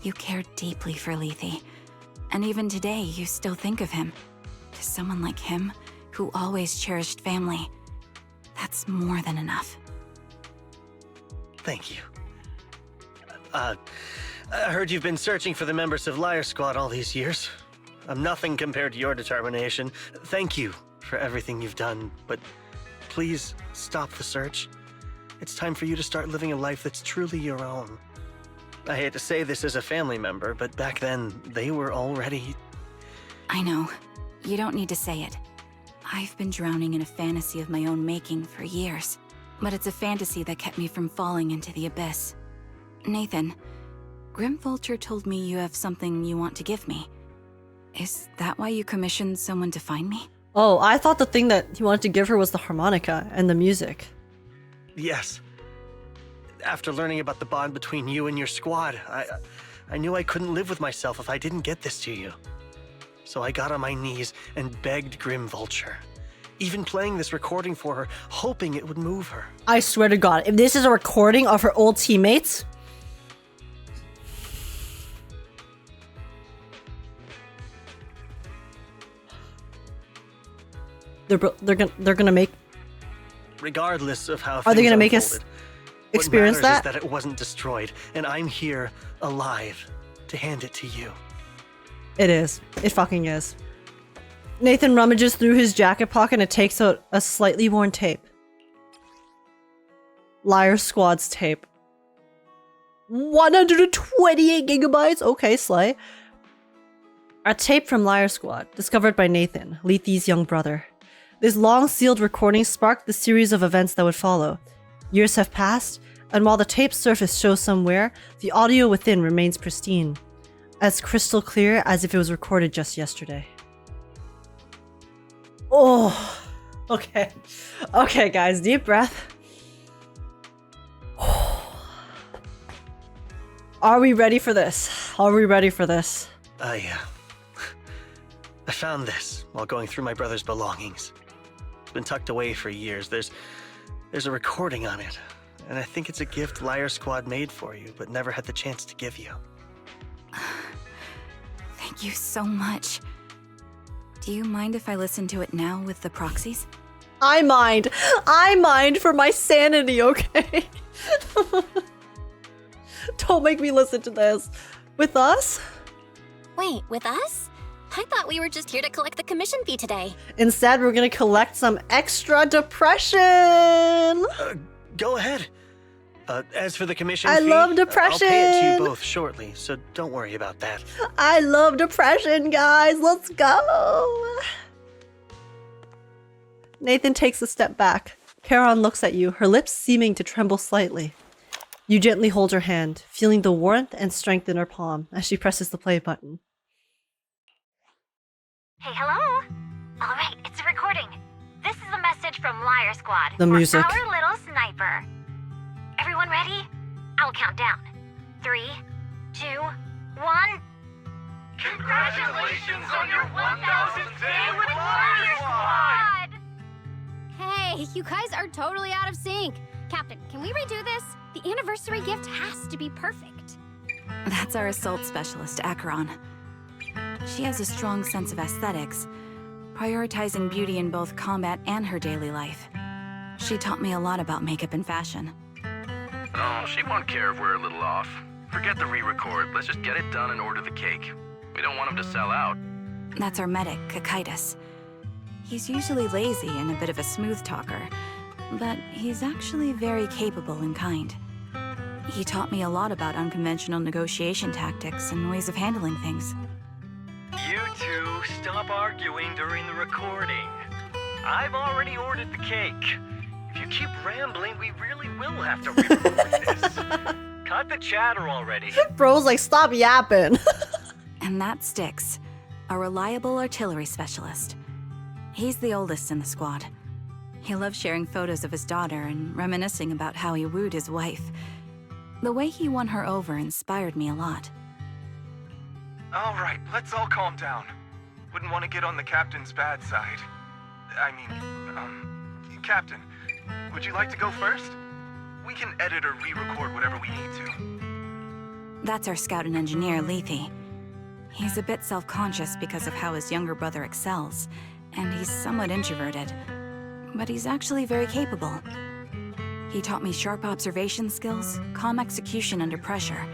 You cared deeply for Lethe. And even today, you still think of him. To someone like him, who always cherished family, that's more than enough. Thank you. I heard you've been searching for the members of Lyre Squad all these years. I'm nothing compared to your determination. Thank you for everything you've done, but please stop the search. It's time for you to start living a life that's truly your own. I hate to say this as a family member, but back then, they were already... I know. You don't need to say it. I've been drowning in a fantasy of my own making for years, but it's a fantasy that kept me from falling into the abyss. Nathan, Grim Vulture told me you have something you want to give me. Is that why you commissioned someone to find me? Oh, I thought the thing that he wanted to give her was the harmonica and the music. Yes. After learning about the bond between you and your squad, I knew I couldn't live with myself if I didn't get this to you. So I got on my knees and begged Grim Vulture, even playing this recording for her, hoping it would move her. I swear to God, if this is a recording of her old teammates... They're gonna make... Regardless of how Are they gonna make us experience that? What matters is that it wasn't destroyed, and I'm here, alive, to hand it to you. It is. It fucking is. Nathan rummages through his jacket pocket and takes out a slightly worn tape. Lyre Squad's tape. 128 gigabytes? Okay, slay. A tape from Lyre Squad, discovered by Nathan, Lethe's young brother. This long-sealed recording sparked the series of events that would follow. Years have passed, and while the tape's surface shows some wear, the audio within remains pristine. As crystal clear as if it was recorded just yesterday. Oh, okay. Okay, guys, deep breath. Are we ready for this? Are we ready for this? I found this while going through my brother's belongings. It's been tucked away for years. There's a recording on it, and I think it's a gift Lyre Squad made for you, but never had the chance to give you. Thank you so much. Do you mind if I listen to it now with the proxies? I mind. I mind for my sanity, okay? Don't make me listen to this. With us? Wait, with us? I thought we were just here to collect the commission fee today. Instead, we're gonna collect some extra depression. Go ahead. As for the commission I fee, love depression. I'll pay it to you both shortly, so don't worry about that. I love depression, guys. Let's go. Nathan takes a step back. Charon looks at you, her lips seeming to tremble slightly. You gently hold her hand, feeling the warmth and strength in her palm as she presses the play button. Hey, hello? Alright, it's a recording. This is a message from Lyre Squad. The music. For our little sniper. Everyone ready? I'll count down. 3, 2, 1. Congratulations on your 1000th day with Lyre Squad! Hey, you guys are totally out of sync. Captain, can we redo this? The anniversary gift has to be perfect. That's our assault specialist, Acheron. She has a strong sense of aesthetics, prioritizing beauty in both combat and her daily life. She taught me a lot about makeup and fashion. Oh, she won't care if we're a little off. Forget the re-record. Let's just get it done and order the cake. We don't want him to sell out. That's our medic, Kakaitis. He's usually lazy and a bit of a smooth talker, but he's actually very capable and kind. He taught me a lot about unconventional negotiation tactics and ways of handling things. You two, stop arguing during the recording. I've already ordered the cake. If you keep rambling, we really will have to re-record this. Cut the chatter already. Bro's like, stop yapping. And that's Styx, a reliable artillery specialist. He's the oldest in the squad. He loves sharing photos of his daughter and reminiscing about how he wooed his wife. The way he won her over inspired me a lot. All right, let's all calm down. Wouldn't want to get on the captain's bad side. Captain, would you like to go first? We can edit or re-record whatever we need to. That's our scout and engineer, Lethe. He's a bit self-conscious because of how his younger brother excels, and he's somewhat introverted. But he's actually very capable. He taught me sharp observation skills, calm execution under pressure,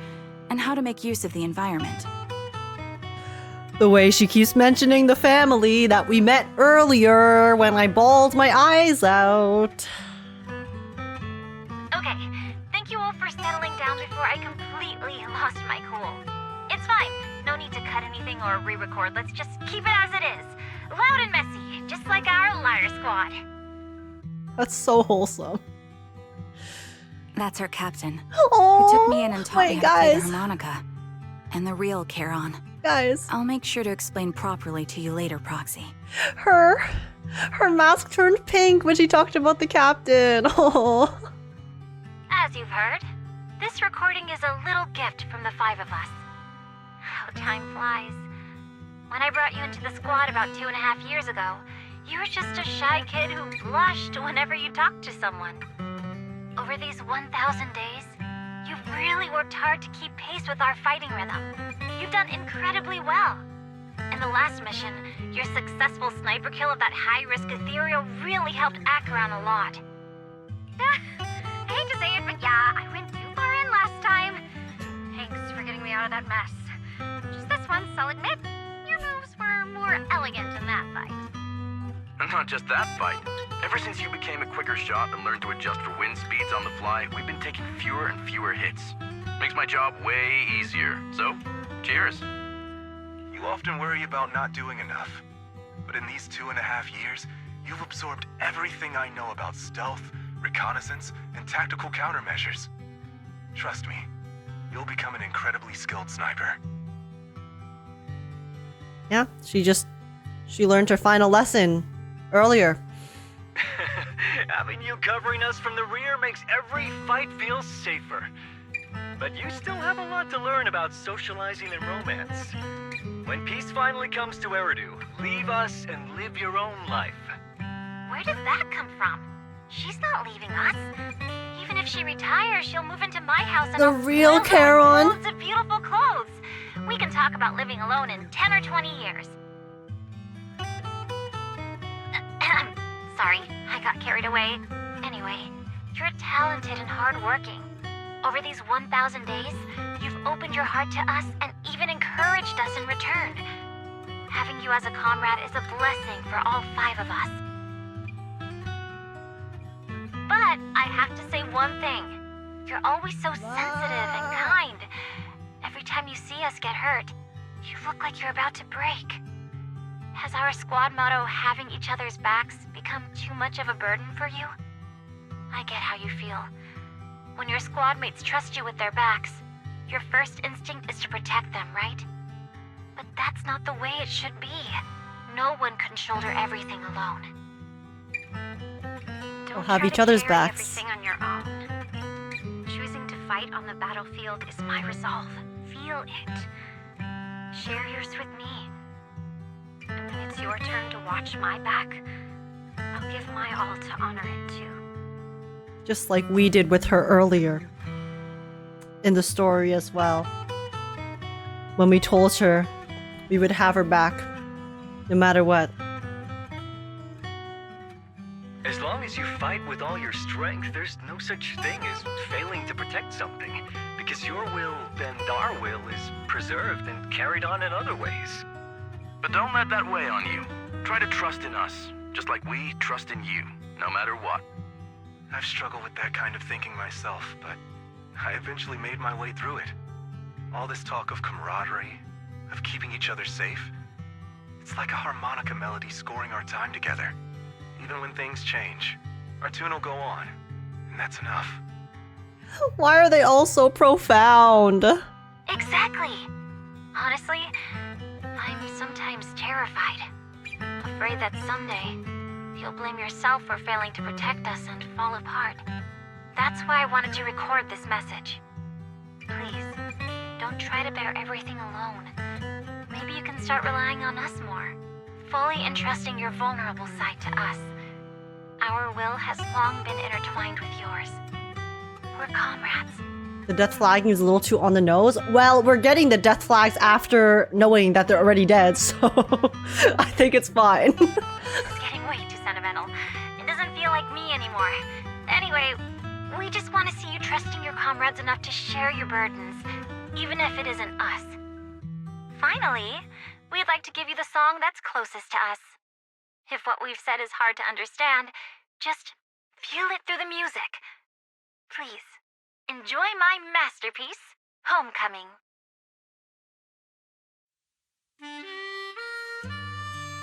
and how to make use of the environment. The way she keeps mentioning the family that we met earlier when I bawled my eyes out. Okay, thank you all for settling down before I completely lost my cool. It's fine. No need to cut anything or re-record. Let's just keep it as it is. Loud and messy, just like our Lyre Squad. That's so wholesome. That's our captain, Oh, who took me in and taught me how to play the guys. harmonica. And the real Charon. Guys. I'll make sure to explain properly to you later, Proxy. Her mask turned pink when she talked about the captain. Oh. As you've heard, this recording is a little gift from the 5 of us. How time flies. When I brought you into the squad about 2.5 years ago, you were just a shy kid who blushed whenever you talked to someone. Over these 1,000 days, you've really worked hard to keep pace with our fighting rhythm. You've done incredibly well. In the last mission, your successful sniper kill of that high-risk ethereal really helped Acheron a lot. I hate to say it, but yeah, I went too far in last time. Thanks for getting me out of that mess. Just this once, I'll admit, your moves were more elegant in that fight. And not just that fight. Ever since you became a quicker shot and learned to adjust for wind speeds on the fly, we've been taking fewer and fewer hits. Makes my job way easier. So, cheers. You often worry about not doing enough. But in these 2.5 years, you've absorbed everything I know about stealth, reconnaissance, and tactical countermeasures. Trust me, you'll become an incredibly skilled sniper. Yeah, she learned her final lesson earlier. Having you covering us from the rear makes every fight feel safer. But you still have a lot to learn about socializing and romance. When peace finally comes to Eridu, leave us and live your own life. Where did that come from? She's not leaving us. Even if she retires, she'll move into my house and The I'll real spoil her with Charon. loads of beautiful clothes. We can talk about living alone in 10 or 20 years. Sorry, I got carried away. Anyway, you're talented and hardworking. Over these 1,000 days, you've opened your heart to us and even encouraged us in return. Having you as a comrade is a blessing for all 5 of us. But I have to say one thing. You're always so sensitive and kind. Every time you see us get hurt, you look like you're about to break. Has our squad motto, having each other's backs, become too much of a burden for you? I get how you feel. When your squad mates trust you with their backs, your first instinct is to protect them, right? But that's not the way it should be. No one can shoulder everything alone. We'll have each other's backs. Everything on your own. Choosing to fight on the battlefield is my resolve. Feel it. Share yours with me. And when it's your turn to watch my back, I'll give my all to honor it too. Just like we did with her earlier in the story as well. When we told her we would have her back no matter what. As long as you fight with all your strength, there's no such thing as failing to protect something, because your will and our will is preserved and carried on in other ways. But don't let that weigh on you. Try to trust in us, just like we trust in you, no matter what. I've struggled with that kind of thinking myself, but I eventually made my way through it. All this talk of camaraderie, of keeping each other safe, it's like a harmonica melody scoring our time together. Even when things change, our tune will go on, and that's enough. Why are they all so profound? Exactly. Honestly, I'm sometimes terrified. Afraid that someday, you'll blame yourself for failing to protect us and fall apart. That's why I wanted to record this message. Please, don't try to bear everything alone. Maybe you can start relying on us more, fully entrusting your vulnerable side to us. Our will has long been intertwined with yours. We're comrades. The death flagging is a little too on the nose. Well, we're getting the death flags after knowing that they're already dead, so I think it's fine. It's getting way too sentimental. It doesn't feel like me anymore. Anyway, we just want to see you trusting your comrades enough to share your burdens, even if it isn't us. Finally, we'd like to give you the song that's closest to us. If what we've said is hard to understand, just feel it through the music. Please, enjoy my masterpiece, Homecoming.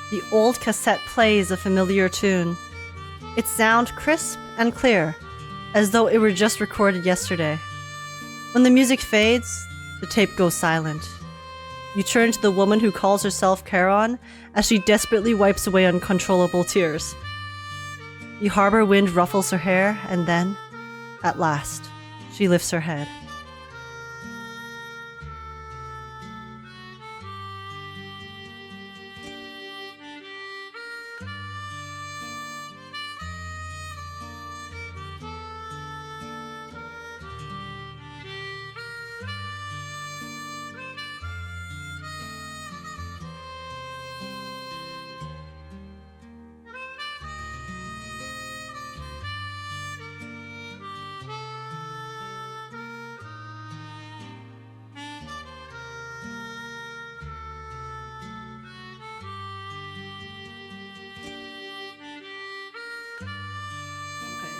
The old cassette plays a familiar tune. Its sound crisp and clear, as though it were just recorded yesterday. When the music fades, the tape goes silent. You turn to the woman who calls herself Charon as she desperately wipes away uncontrollable tears. The harbor wind ruffles her hair, and then, at last, she lifts her head.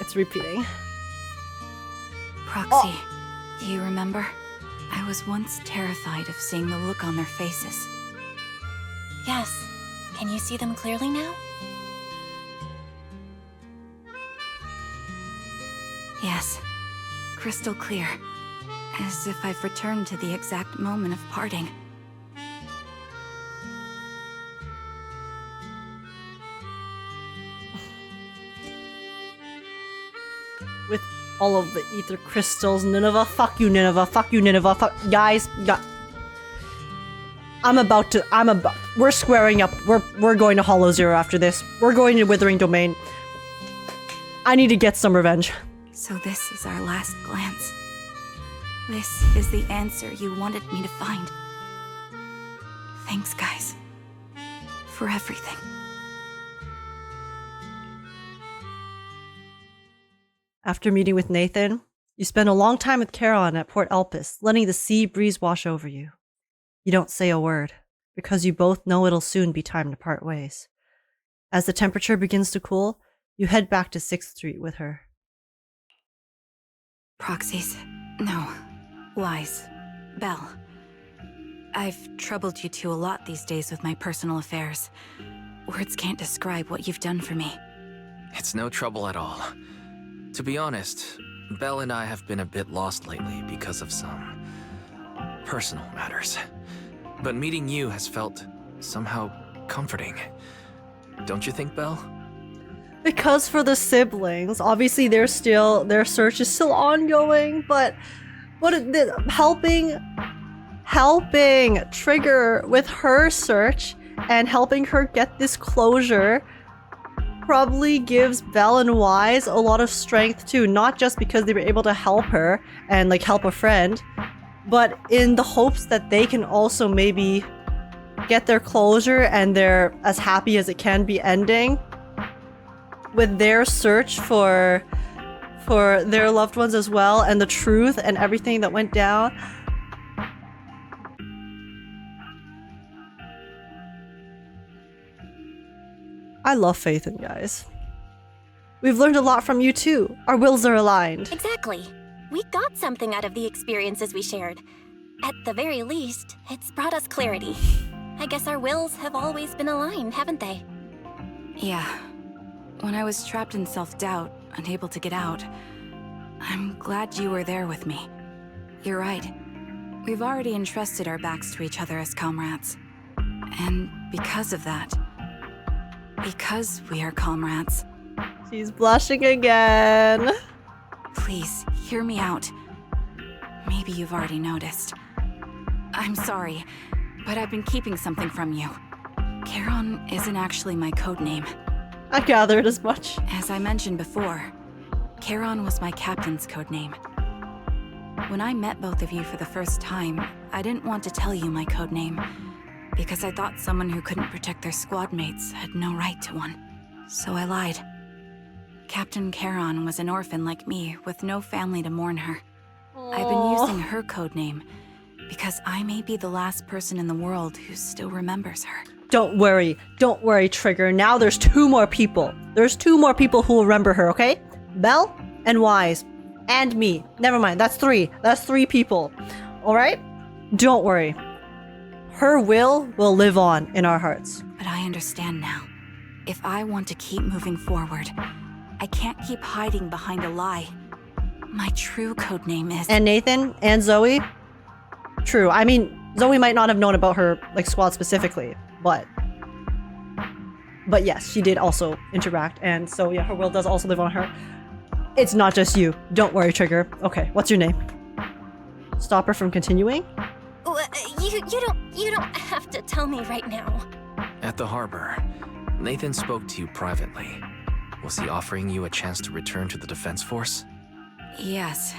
It's repeating. Proxy, do you remember? I was once terrified of seeing the look on their faces. Yes. Can you see them clearly now? Yes. Crystal clear. As if I've returned to the exact moment of parting. With all of the ether crystals, Nineveh, fuck you, Nineveh, fuck you, Nineveh, fuck, guys, we're squaring up, we're going to Hollow Zero after this, we're going to Withering Domain. I need to get some revenge. So this is our last glance. This is the answer you wanted me to find. Thanks, guys. For everything. After meeting with Nathan, you spend a long time with Charon at Port Elpis, letting the sea breeze wash over you. You don't say a word. because you both know it'll soon be time to part ways. As the temperature begins to cool, you head back to 6th Street with her. Proxies. No. Lies. Belle. I've troubled you two a lot these days with my personal affairs. Words can't describe what you've done for me. It's no trouble at all. To be honest, Belle and I have been a bit lost lately because of some personal matters. But meeting you has felt somehow comforting. Don't you think, Belle? Because for the siblings, obviously their search is still ongoing, but helping Trigger with her search and helping her get this closure probably gives Belle and Wise a lot of strength too, not just because they were able to help her and like help a friend, but in the hopes that they can also maybe get their closure and their as happy as it can be ending with their search for their loved ones as well, and the truth and everything that went down. I love Phaethon, guys. We've learned a lot from you too. Our wills are aligned. Exactly. We got something out of the experiences we shared. At the very least, it's brought us clarity. I guess our wills have always been aligned, haven't they? Yeah. When I was trapped in self-doubt, unable to get out, I'm glad you were there with me. You're right. We've already entrusted our backs to each other as comrades. And because of that, because we are comrades. She's blushing again. Please, hear me out. Maybe you've already noticed. I'm sorry, but I've been keeping something from you. Charon isn't actually my codename. I gathered as much. As I mentioned before, Charon was my captain's codename. When I met both of you for the first time, I didn't want to tell you my codename, because I thought someone who couldn't protect their squad mates had no right to one. So I lied. Captain Charon was an orphan like me, with no family to mourn her. I've been using her codename because I may be the last person in the world who still remembers her. Don't worry, Trigger. Now there's 2 more people. There's 2 more people who will remember her, okay? Belle and Wise. And me. Never mind, that's 3. That's 3 people. Alright? Don't worry. Her will live on in our hearts. But I understand now. If I want to keep moving forward, I can't keep hiding behind a lie. My true codename is... And Nathan and Zoe? True. I mean, Zoe might not have known about her like squad specifically, but yes, she did also interact, and so yeah, her will does also live on her. It's not just you. Don't worry, Trigger. Okay, what's your name? Stop her from continuing? You don't have to tell me right now. At the harbor, Nathan spoke to you privately. Was he offering you a chance to return to the Defense Force? Yes.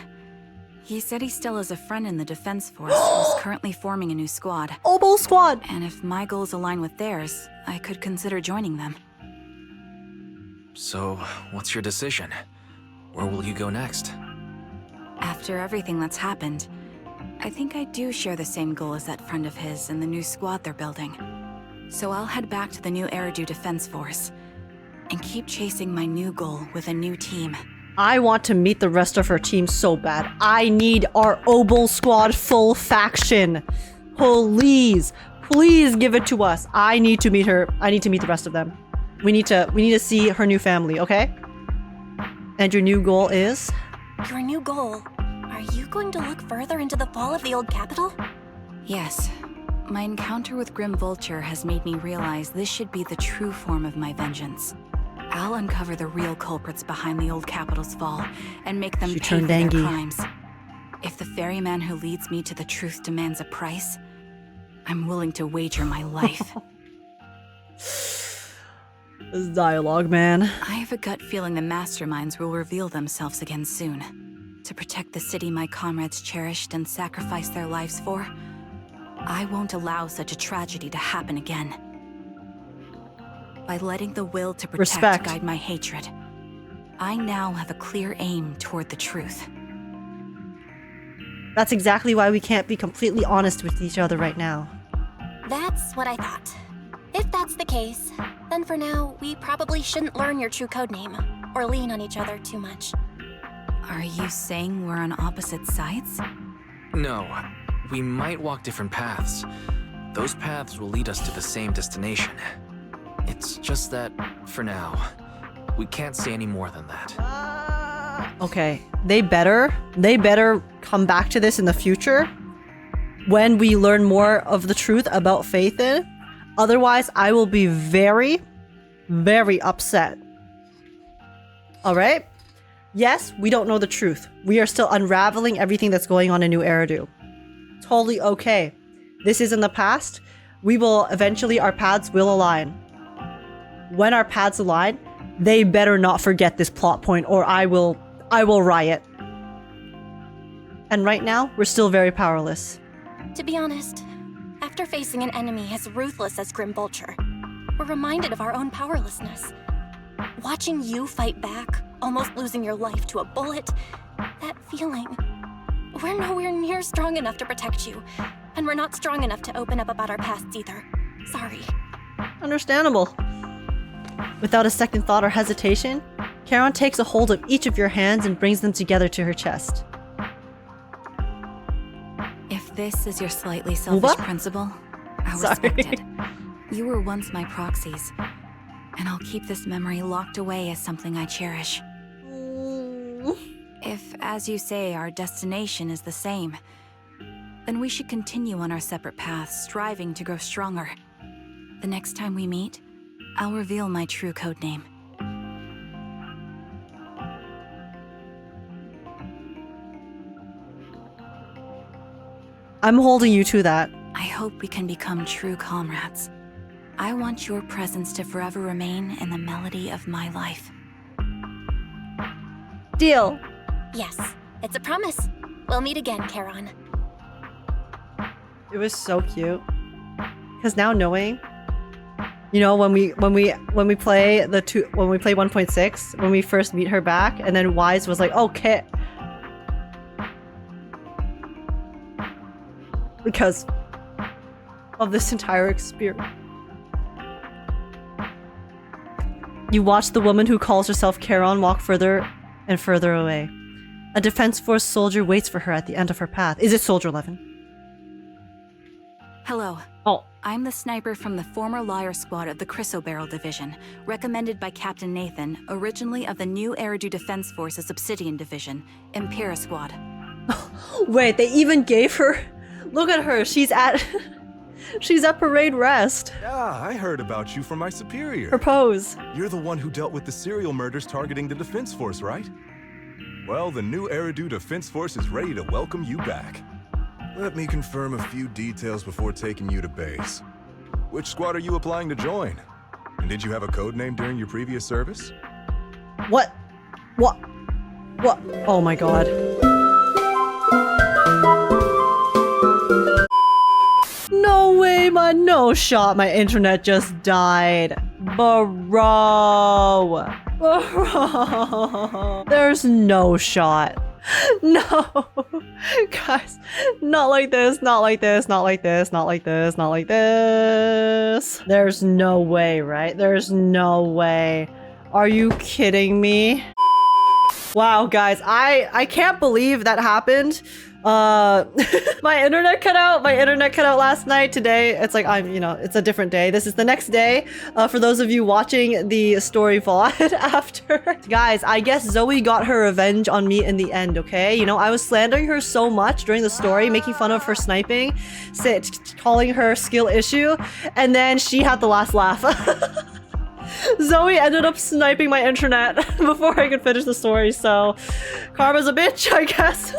He said he still has a friend in the Defense Force who's currently forming a new squad. Oboe Squad! And if my goals align with theirs, I could consider joining them. So, what's your decision? Where will you go next? After everything that's happened, I think I do share the same goal as that friend of his and the new squad they're building. So I'll head back to the new Eridu Defense Force and keep chasing my new goal with a new team. I want to meet the rest of her team so bad. I need our Oboe Squad full faction. Please, please give it to us. I need to meet her. I need to meet the rest of them. We need to see her new family, okay? And your new goal is? Your new goal? Are you going to look further into the fall of the old capital? Yes. My encounter with Grim Vulture has made me realize this should be the true form of my vengeance. I'll uncover the real culprits behind the old capital's fall and make them pay for their crimes. If the ferryman who leads me to the truth demands a price, I'm willing to wager my life. This dialogue, man. I have a gut feeling the masterminds will reveal themselves again soon. To protect the city my comrades cherished and sacrificed their lives for, I won't allow such a tragedy to happen again. By letting the will to protect guide my hatred, I now have a clear aim toward the truth. That's exactly why we can't be completely honest with each other right now. That's what I thought. If that's the case, then for now, we probably shouldn't learn your true codename, or lean on each other too much. Are you saying we're on opposite sides? No, we might walk different paths. Those paths will lead us to the same destination. It's just that, for now, we can't say any more than that. Okay, they better come back to this in the future when we learn more of the truth about Phaethon. Otherwise, I will be very, very upset. Alright? Yes, we don't know the truth. We are still unraveling everything that's going on in New Eridu. Totally okay. This is in the past. We will eventually, our paths will align. When our paths align, they better not forget this plot point or I will riot. And right now, we're still very powerless. To be honest, after facing an enemy as ruthless as Grim Vulture, we're reminded of our own powerlessness. Watching you fight back, almost losing your life to a bullet, that feeling. We're nowhere near strong enough to protect you, and we're not strong enough to open up about our pasts either. Sorry. Understandable. Without a second thought or hesitation, Charon takes a hold of each of your hands and brings them together to her chest. If this is your slightly selfish principle, I'll respect it. You were once my proxies, and I'll keep this memory locked away as something I cherish. If, as you say, our destination is the same, then we should continue on our separate paths, striving to grow stronger. The next time we meet, I'll reveal my true codename. I'm holding you to that. I hope we can become true comrades. I want your presence to forever remain in the melody of my life. Deal. Yes, it's a promise. We'll meet again, Charon. It was so cute. Because now knowing, you know, when we play 1.6, when we first meet her back, and then Wise was like, okay. Because of this entire experience. You watch the woman who calls herself Charon walk further and further away. A Defense Force soldier waits for her at the end of her path. Is it Soldier 11? Hello. Oh. I'm the sniper from the former Lyre squad of the Chrysoberyl Division, recommended by Captain Nathan, originally of the new Eridu Defense Force's Obsidian Division, Impera Squad. Wait, they even gave her... Look at her, she's at parade rest. Yeah, I heard about you from my superior. Her pose. You're the one who dealt with the serial murders targeting the Defense Force, right? Well, the new Eridu Defense Force is ready to welcome you back. Let me confirm a few details before taking you to base. Which squad are you applying to join? And did you have a code name during your previous service? What? Oh my god. No way, man. No shot. My internet just died. Bro. There's no shot. No. Guys, not like this, not like this, not like this, not like this, not like this. There's no way, right? There's no way. Are you kidding me? Wow, guys, I can't believe that happened. My internet cut out. My internet cut out last night. Today, it's like it's a different day. This is the next day. For those of you watching the story VOD after. Guys, I guess Zoe got her revenge on me in the end, okay? You know, I was slandering her so much during the story, making fun of her sniping, calling her skill issue, and then she had the last laugh. Zoe ended up sniping my internet before I could finish the story, so karma's a bitch, I guess.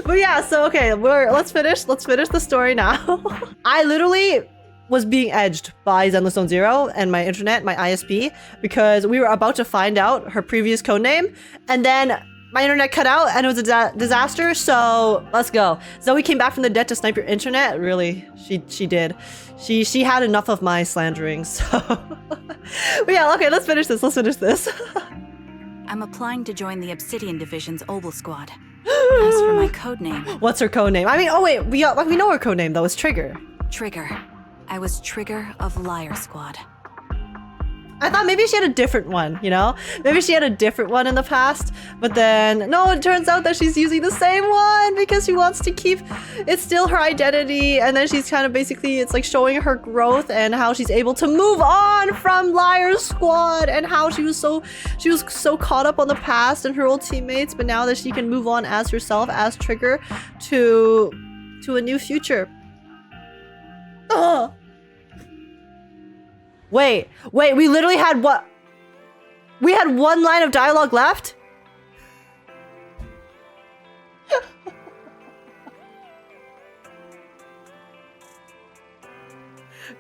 But yeah, so okay, let's finish the story now. I literally was being edged by Zenless Zone Zero and my internet, my ISP, because we were about to find out her previous codename, and then my internet cut out and it was a disaster, so let's go. Zoe came back from the dead to snipe your internet. Really, she did. She had enough of my slandering, so... But yeah, okay, let's finish this. I'm applying to join the Obsidian Division's Obel Squad. As for my codename... What's her codename? I mean, oh wait, we know her codename though, it's Trigger. Trigger. I was Trigger of Lyre Squad. I thought maybe she had a different one, you know? Maybe she had a different one in the past, but then, no, it turns out that she's using the same one because she wants to keep, it's still her identity, and then she's kind of basically, it's like showing her growth and how she's able to move on from Lyre Squad and how she was so caught up on the past and her old teammates, but now that she can move on as herself, as Trigger, to a new future. Ugh. Wait, we literally had what? We had one line of dialogue left?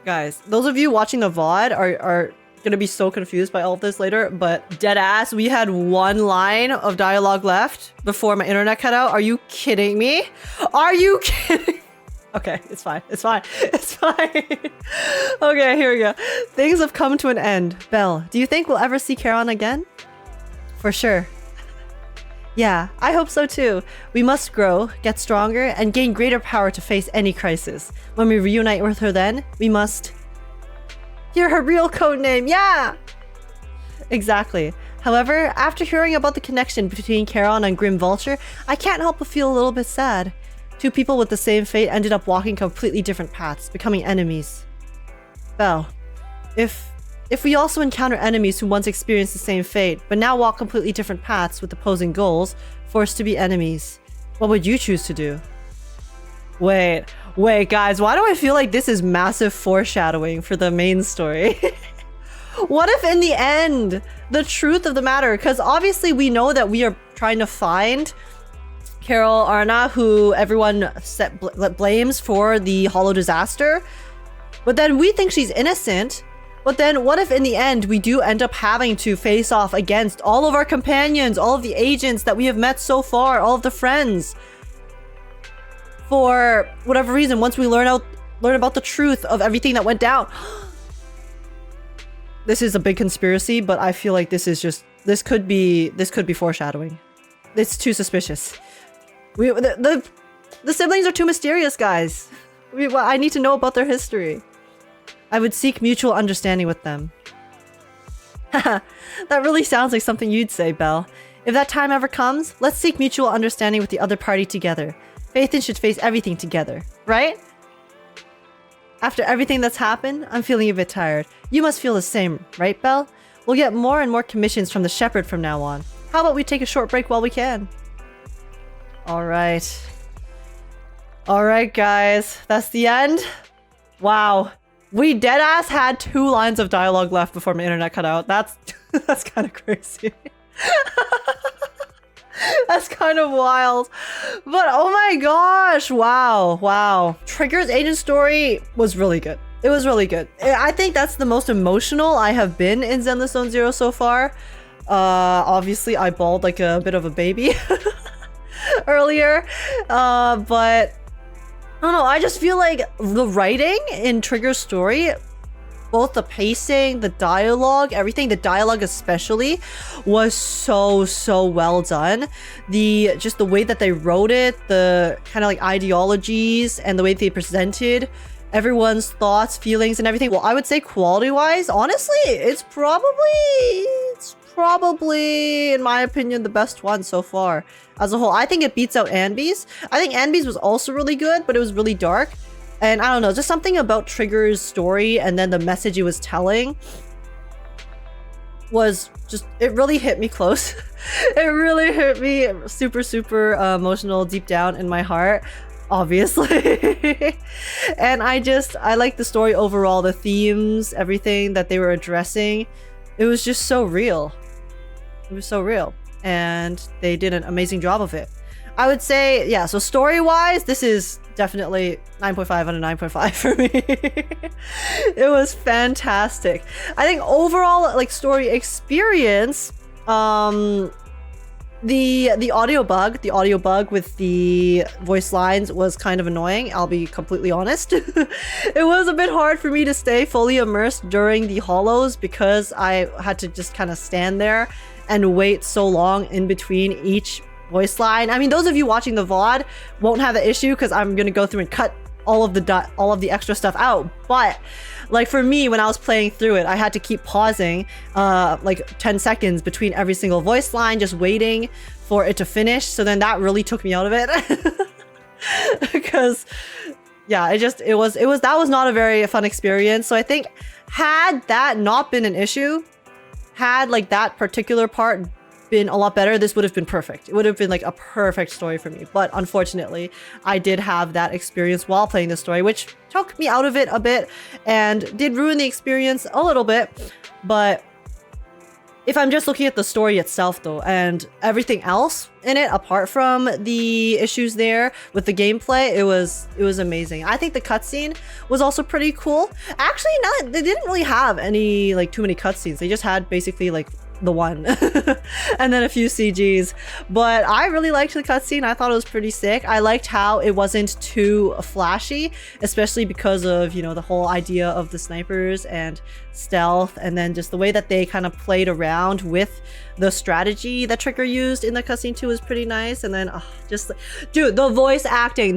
Guys, those of you watching the VOD are gonna be so confused by all of this later, but deadass, we had one line of dialogue left before my internet cut out. Are you kidding me? Are you kidding? Okay, it's fine. It's fine. It's fine. Okay, here we go. Things have come to an end. Belle, do you think we'll ever see Charon again? For sure. Yeah, I hope so too. We must grow, get stronger, and gain greater power to face any crisis. When we reunite with her then, we must... hear her real codename, yeah! Exactly. However, after hearing about the connection between Charon and Grim Vulture, I can't help but feel a little bit sad. Two people with the same fate ended up walking completely different paths, becoming enemies. Belle, if we also encounter enemies who once experienced the same fate, but now walk completely different paths with opposing goals, forced to be enemies, what would you choose to do? Wait, guys, why do I feel like this is massive foreshadowing for the main story? What if in the end, the truth of the matter, because obviously we know that we are trying to find Carol Arna, who everyone blames for the Hollow disaster, but then we think she's innocent. But then what if in the end we do end up having to face off against all of our companions, all of the agents that we have met so far, all of the friends, for whatever reason, once we learn about the truth of everything that went down. This is a big conspiracy, but I feel like this could be foreshadowing. It's too suspicious. The siblings are too mysterious, guys. I need to know about their history. I would seek mutual understanding with them. Haha, that really sounds like something you'd say, Belle. If that time ever comes, let's seek mutual understanding with the other party together. Faithin should face everything together, right? After everything that's happened, I'm feeling a bit tired. You must feel the same, right, Belle? We'll get more and more commissions from the Shepherd from now on. How about we take a short break while we can? Alright. Alright, guys. That's the end. Wow. We deadass had 2 lines of dialogue left before my internet cut out. That's kind of crazy. That's kind of wild. But oh my gosh, wow. Trigger's agent story was really good. It was really good. I think that's the most emotional I have been in Zenless Zone Zero so far. Obviously I bawled like a bit of a baby earlier. But I don't know, I just feel like the writing in Trigger's story, both the pacing, the dialogue, everything, the dialogue especially, was so well done. Just the way that they wrote it, the kind of like ideologies and the way they presented everyone's thoughts, feelings, and everything. Well, I would say quality-wise, honestly, it's probably, in my opinion, the best one so far as a whole. I think it beats out Anby's. I think Anby's was also really good, but it was really dark. And I don't know, just something about Trigger's story and then the message it was telling was just, it really hit me close. It really hit me super emotional deep down in my heart, obviously. And I like the story overall, the themes, everything that they were addressing. It was just so real. It was so real. And they did an amazing job of it. I would say, yeah, so story-wise, this is definitely 9.5 out of 9.5 for me. It was fantastic. I think overall, like, story experience, the audio bug with the voice lines was kind of annoying, I'll be completely honest. It was a bit hard for me to stay fully immersed during the hollows because I had to just kind of stand there and wait so long in between each voice line. I mean, those of you watching the VOD won't have the issue because I'm gonna go through and cut all of the extra stuff out. But like for me, when I was playing through it, I had to keep pausing like 10 seconds between every single voice line, just waiting for it to finish. So then that really took me out of it. Because yeah, that was not a very fun experience. So I think had that not been an issue, had like that particular part been a lot better, this would have been perfect. It would have been like a perfect story for me. But unfortunately, I did have that experience while playing the story, which took me out of it a bit and did ruin the experience a little bit. But if I'm just looking at the story itself though, and everything else in it, apart from the issues there with the gameplay, it was amazing. I think the cutscene was also pretty cool. Actually, they didn't really have any like too many cutscenes. They just had basically like the one and then a few CGs, but I really liked the cutscene. I thought it was pretty sick. I liked how it wasn't too flashy, especially because of, you know, the whole idea of the snipers and stealth, and then just the way that they kind of played around with the strategy that Trigger used in the cutscene too was pretty nice. And then just dude, the voice acting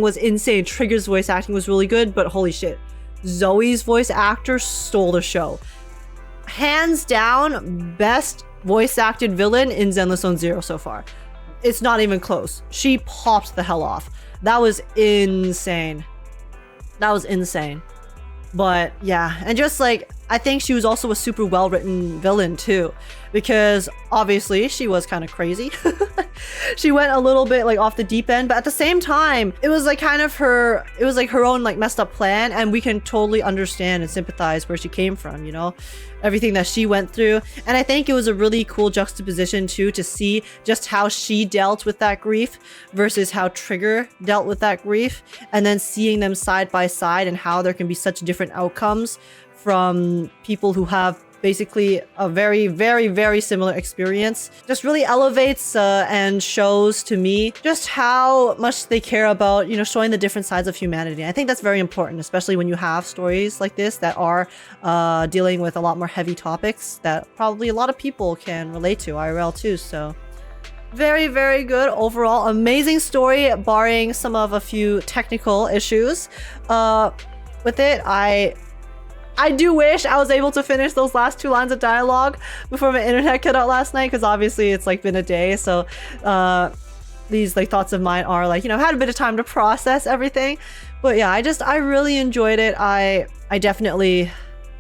was insane. Trigger's voice acting was really good, but holy shit, Zoe's voice actor stole the show. Hands down, best voice acted villain in Zenless Zone Zero so far. It's not even close. She popped the hell off. That was insane. That was insane. But yeah, and just like, I think she was also a super well-written villain too, because obviously she was kind of crazy. She went a little bit like off the deep end, but at the same time, it was like kind of her own like messed up plan, and we can totally understand and sympathize where she came from, you know, everything that she went through. And I think it was a really cool juxtaposition too, to see just how she dealt with that grief versus how Trigger dealt with that grief, and then seeing them side by side and how there can be such different outcomes from people who have basically a very, very, very similar experience. Just really elevates and shows to me just how much they care about, you know, showing the different sides of humanity. I think that's very important, especially when you have stories like this that are dealing with a lot more heavy topics that probably a lot of people can relate to IRL too. So very, very good overall. Amazing story, barring a few technical issues with it. I do wish I was able to finish those last 2 lines of dialogue before my internet cut out last night, because obviously it's like been a day. So these like thoughts of mine are like, you know, I've had a bit of time to process everything. But yeah, I really enjoyed it. I definitely,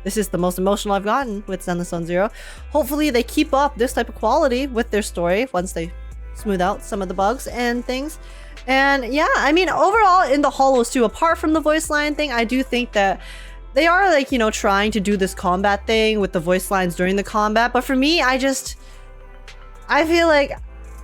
this is the most emotional I've gotten with Zenless Zone Zero. Hopefully they keep up this type of quality with their story once they smooth out some of the bugs and things. And yeah, I mean, overall in the Hollows too, apart from the voice line thing, I do think that they are like, you know, trying to do this combat thing with the voice lines during the combat. But for me, I feel like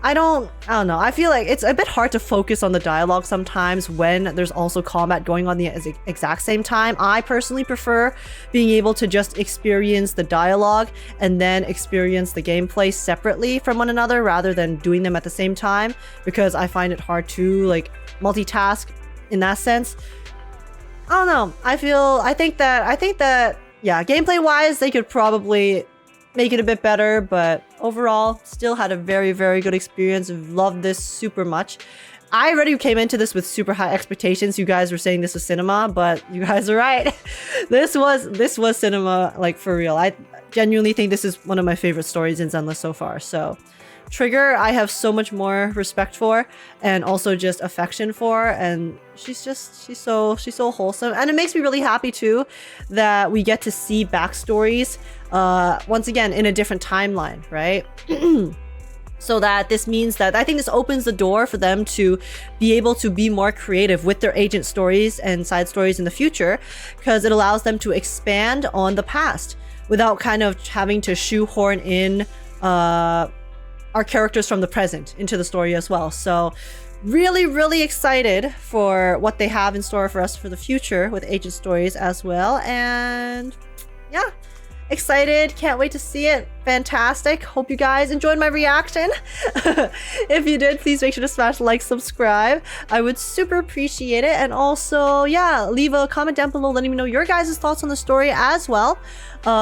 I don't know. I feel like it's a bit hard to focus on the dialogue sometimes when there's also combat going on the exact same time. I personally prefer being able to just experience the dialogue and then experience the gameplay separately from one another rather than doing them at the same time, because I find it hard to like multitask in that sense. I don't know. I think that yeah, gameplay wise they could probably make it a bit better, but overall still had a very, very good experience. Loved this super much. I already came into this with super high expectations. You guys were saying this was cinema, but you guys are right. This was cinema, like for real. I genuinely think this is one of my favorite stories in Zenless so far. So Trigger, I have so much more respect for, and also just affection for, and she's so wholesome. And it makes me really happy too that we get to see backstories once again in a different timeline, right? So that this means that I think this opens the door for them to be able to be more creative with their agent stories and side stories in the future, because it allows them to expand on the past without kind of having to shoehorn in our characters from the present into the story as well. So really, really excited for what they have in store for us for the future with agent stories as well. And yeah, excited, can't wait to see it. Fantastic. Hope you guys enjoyed my reaction. If you did, please make sure to smash like, subscribe. I would super appreciate it. And also, yeah, leave a comment down below letting me know your guys' thoughts on the story as well.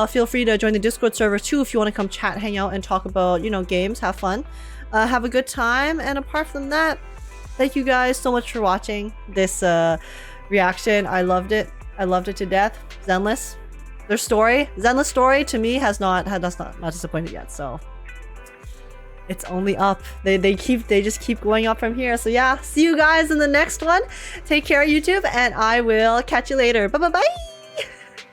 Feel free to join the Discord server too if you want to come chat, hang out, and talk about, you know, games, have fun, have a good time. And apart from that, thank you guys so much for watching this reaction. I loved it. I loved it to death. Zenless. Their story, Zenless story, to me has not disappointed yet. So it's only up. They just keep going up from here. So yeah, see you guys in the next one. Take care, YouTube, and I will catch you later. Bye bye bye.